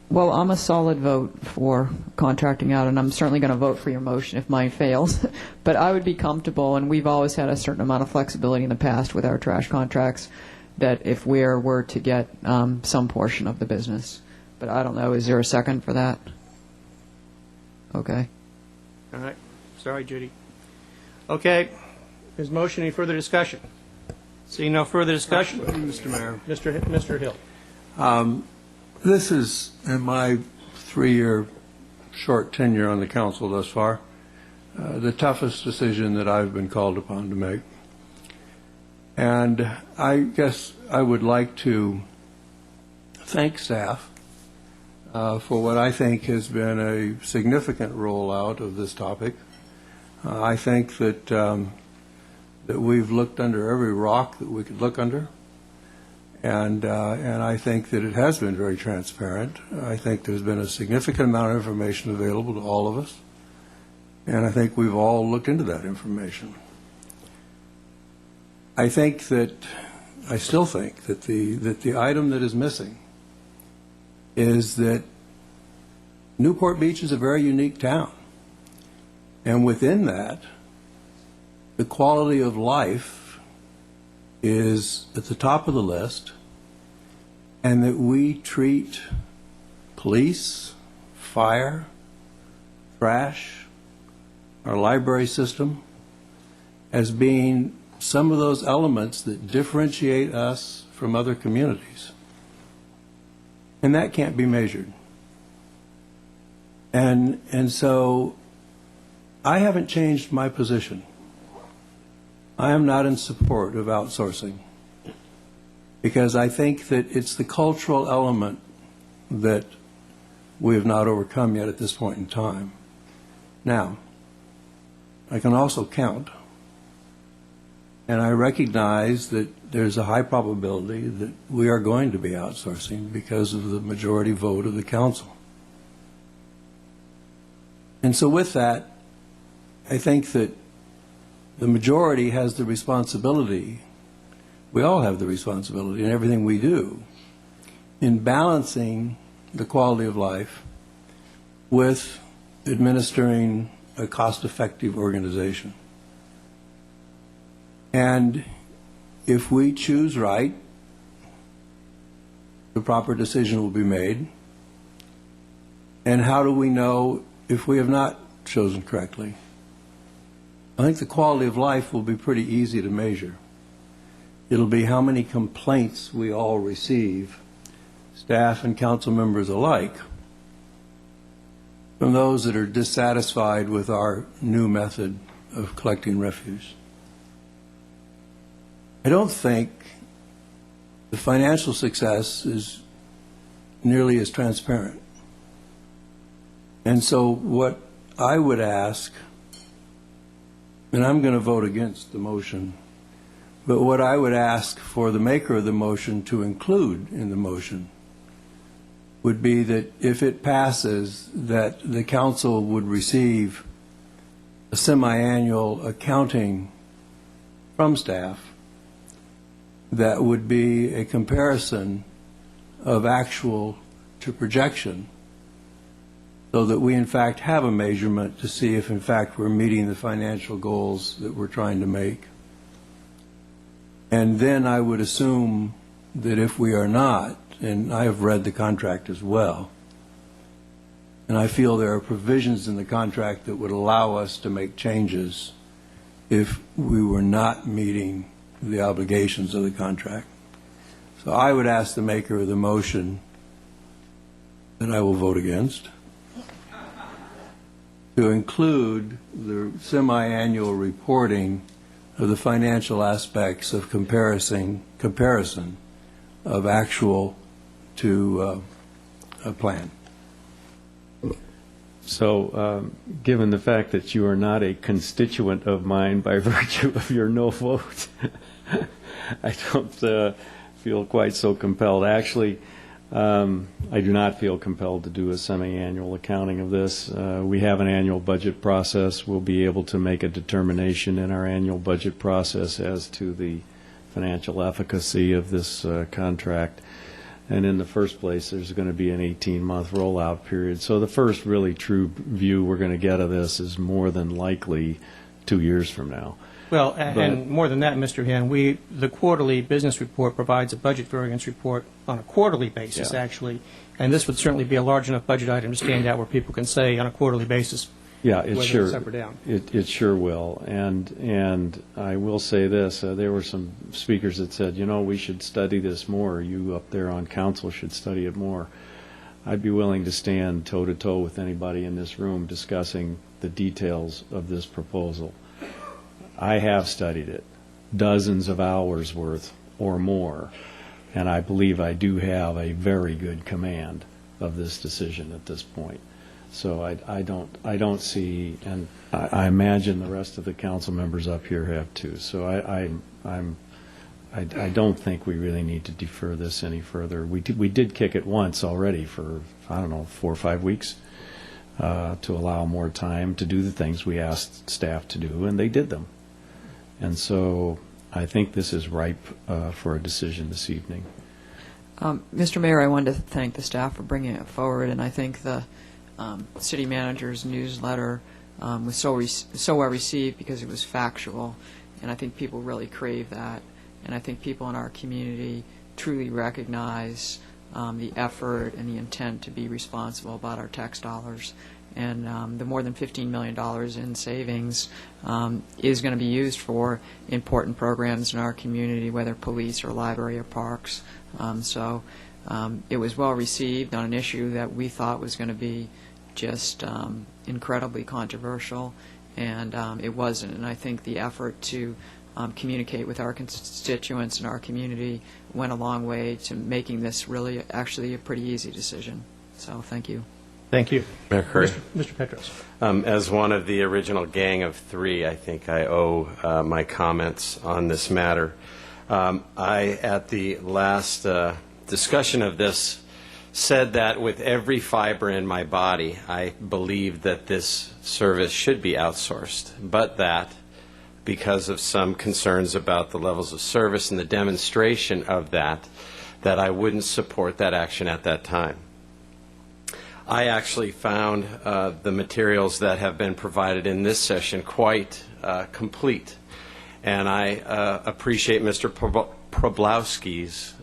Well, I'm a solid vote for contracting out, and I'm certainly going to vote for your motion if mine fails. But I would be comfortable, and we've always had a certain amount of flexibility in the past with our trash contracts, that if we were to get some portion of the business. But I don't know, is there a second for that? Okay. All right. Sorry, Judy. Okay. His motion, any further discussion? Seeing no further discussion? Mr. Mayor. Mr. Hill. This is, in my 3-year short tenure on the council thus far, the toughest decision that I've been called upon to make. And I guess I would like to thank staff for what I think has been a significant rollout of this topic. I think that that we've looked under every rock that we could look under, and I think that it has been very transparent. I think there's been a significant amount of information available to all of us, and I think we've all looked into that information. I still think that the item that is missing is that Newport Beach is a very unique town. And within that, the quality of life is at the top of the list, and that we treat police, fire, trash, our library system as being some of those elements that differentiate us from other communities. And that can't be measured. And so I haven't changed my position. I am not in support of outsourcing, because I think that it's the cultural element that we have not overcome yet at this point in time. Now, I can also count, and I recognize that there's a high probability that we are going to be outsourcing because of the majority vote of the council. And so with that, I think that the majority has the responsibility, we all have the responsibility in everything we do, in balancing the quality of life with administering a cost-effective organization. And if we choose right, the proper decision will be made. And how do we know if we have not chosen correctly? I think the quality of life will be pretty easy to measure. It'll be how many complaints we all receive, staff and council members alike, from those that are dissatisfied with our new method of collecting refuse. I don't think the financial success is nearly as transparent. And so what I would ask, and I'm going to vote against the motion, but what I would ask for the maker of the motion to include in the motion would be that if it passes, that the council would receive a semi-annual accounting from staff that would be a comparison of actual to projection, so that we in fact have a measurement to see if in fact we're meeting the financial goals that we're trying to make. And then I would assume that if we are not, and I have read the contract as well, and I feel there are provisions in the contract that would allow us to make changes if we were not meeting the obligations of the contract. So I would ask the maker of the motion that I will vote against to include the semi-annual reporting of the financial aspects of comparison of actual to a plan. So, given the fact that you are not a constituent of mine by virtue of your no vote, I don't feel quite so compelled. Actually, I do not feel compelled to do a semi-annual accounting of this. We have an annual budget process. We'll be able to make a determination in our annual budget process as to the financial efficacy of this contract. And in the first place, there's going to be an 18-month rollout period. So the first really true view we're going to get of this is more than likely 2 years from now. Well, and more than that, Mr. Hen, the quarterly business report provides a budget variance report on a quarterly basis, actually, and this would certainly be a large enough budget item to stand out where people can say on a quarterly basis whether it's up or down. It sure will. And I will say this, there were some speakers that said, you know, we should study this more. You up there on council should study it more. I'd be willing to stand toe-to-toe with anybody in this room discussing the details of this proposal. I have studied it. dozens of hours worth or more. And I believe I do have a very good command of this decision at this point. So I don't see, and I imagine the rest of the council members up here have too. So I don't think we really need to defer this any further. We did kick it once already for, I don't know, 4 or 5 weeks to allow more time to do the things we asked staff to do, and they did them. And so I think this is ripe for a decision this evening. Mr. Mayor, I wanted to thank the staff for bringing it forward, and I think the city manager's newsletter was so well received because it was factual, and I think people really crave that. And I think people in our community truly recognize the effort and the intent to be responsible about our tax dollars. And the more than $15 million in savings is going to be used for important programs in our community, whether police or library or parks. So it was well received on an issue that we thought was going to be just incredibly controversial, and it wasn't. And I think the effort to communicate with our constituents and our community went a long way to making this really actually a pretty easy decision. So thank you. Thank you. Mayor Curry. Mr. Petros. As one of the original gang of 3, I think I owe my comments on this matter. I, at the last discussion of this, said that with every fiber in my body, I believed that this service should be outsourced, but that because of some concerns about the levels of service and the demonstration of that I wouldn't support that action at that time. I actually found the materials that have been provided in this session quite complete, and I appreciate Mr. Problowski's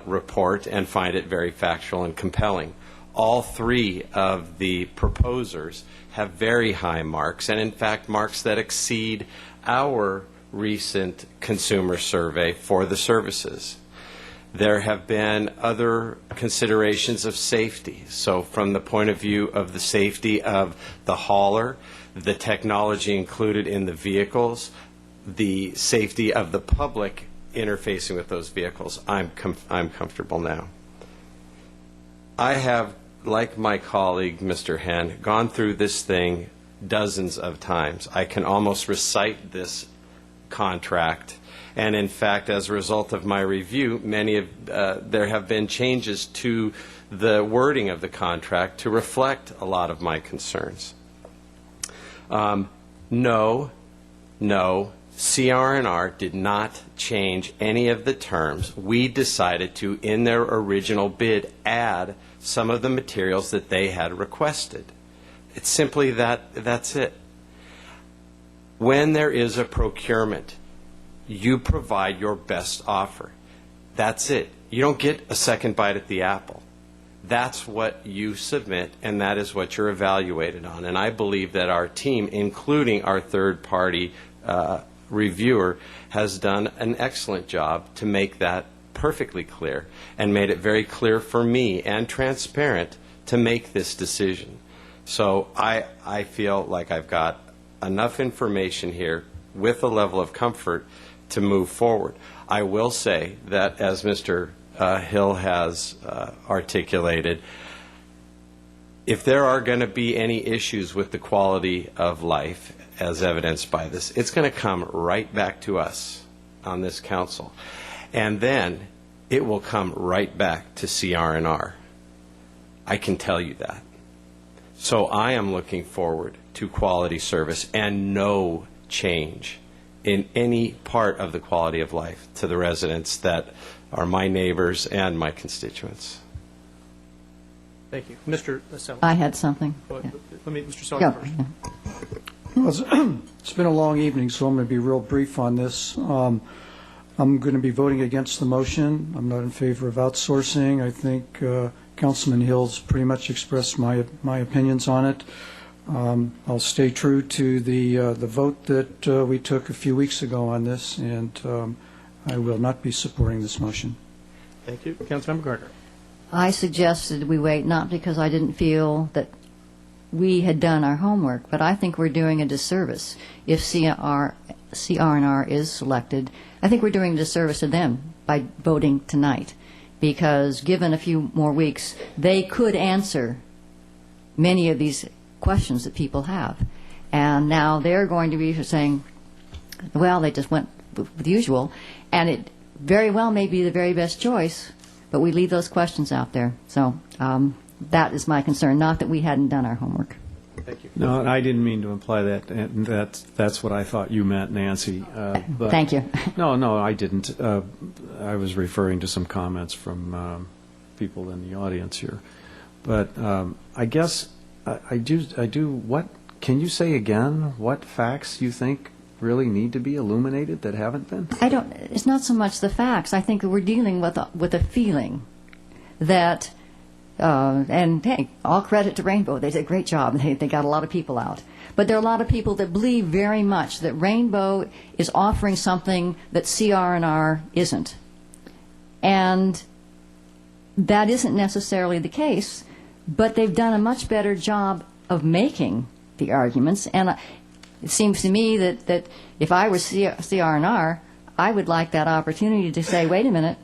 report and find it very factual and compelling. All 3 of the proposers have very high marks, and in fact marks that exceed our recent consumer survey for the services. There have been other considerations of safety. So from the point of view of the safety of the hauler, the technology included in the vehicles, the safety of the public interfacing with those vehicles, I'm comfortable now. I have, like my colleague, Mr. Henn, gone through this thing dozens of times. I can almost recite this contract, and in fact, as a result of my review, there have been changes to the wording of the contract to reflect a lot of my concerns. No, CR&R did not change any of the terms. We decided to, in their original bid, add some of the materials that they had requested. It's simply that's it. When there is a procurement, you provide your best offer. That's it. You don't get a second bite at the apple. That's what you submit, and that is what you're evaluated on. And I believe that our team, including our third-party reviewer, has done an excellent job to make that perfectly clear and made it very clear for me and transparent to make this decision. So I feel like I've got enough information here with a level of comfort to move forward. I will say that, as Mr. Hill has articulated, if there are going to be any issues with the quality of life, as evidenced by this, it's going to come right back to us on this council. And then it will come right back to CR&R. I can tell you that. So I am looking forward to quality service and no change in any part of the quality of life to the residents that are my neighbors and my constituents. Thank you. Mr. Selleck. I had something. Let me, Mr. Selleck first. Well, it's been a long evening, so I'm going to be real brief on this. I'm going to be voting against the motion. I'm not in favor of outsourcing. I think Councilman Hill's pretty much expressed my opinions on it. I'll stay true to the vote that we took a few weeks ago on this, and I will not be supporting this motion. Thank you. Councilmember Gardner. I suggested we wait, not because I didn't feel that we had done our homework, but I think we're doing a disservice if CR&R is selected. I think we're doing a disservice to them by voting tonight, because given a few more weeks, they could answer many of these questions that people have. And now they're going to be saying, well, they just went with the usual, and it very well may be the very best choice, but we leave those questions out there. So that is my concern, not that we hadn't done our homework. Thank you. No, and I didn't mean to imply that, and that's what I thought you meant, Nancy. But Thank you. No, I didn't. I was referring to some comments from people in the audience here. But I guess I do. What can you say again? What facts you think really need to be illuminated that haven't been? It's not so much the facts. I think that we're dealing with a feeling that. And hey, all credit to Rainbow. They did a great job. They got a lot of people out. But there are a lot of people that believe very much that Rainbow is offering something that CR&R isn't. And that isn't necessarily the case, but they've done a much better job of making the arguments. And it seems to me that if I was CR&R, I would like that opportunity to say, wait a minute,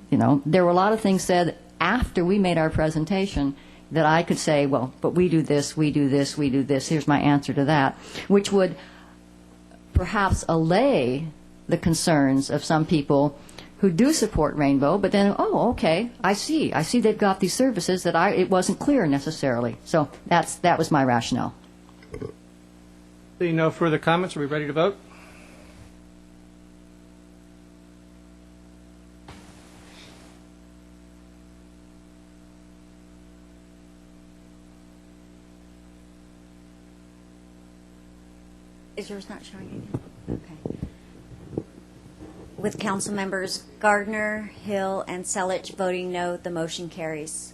there were a lot of things said after we made our presentation that I could say, well, but we do this, we do this, we do this, here's my answer to that, which would perhaps allay the concerns of some people who do support Rainbow, but then, oh, okay, I see they've got these services that it wasn't clear necessarily. So that was my rationale. Seeing no further comments, are we ready to vote? Is yours not showing anything? Okay. With council members Gardner, Hill, and Selich voting no, the motion carries.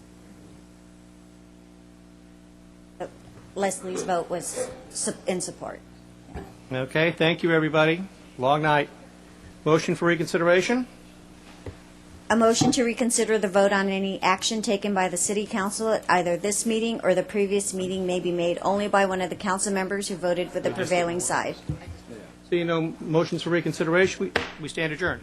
Leslie's vote was in support. Okay, thank you, everybody. Long night. Motion for reconsideration? A motion to reconsider the vote on any action taken by the City Council at either this meeting or the previous meeting may be made only by one of the council members who voted for the prevailing side. Seeing no motions for reconsideration, we stand adjourned.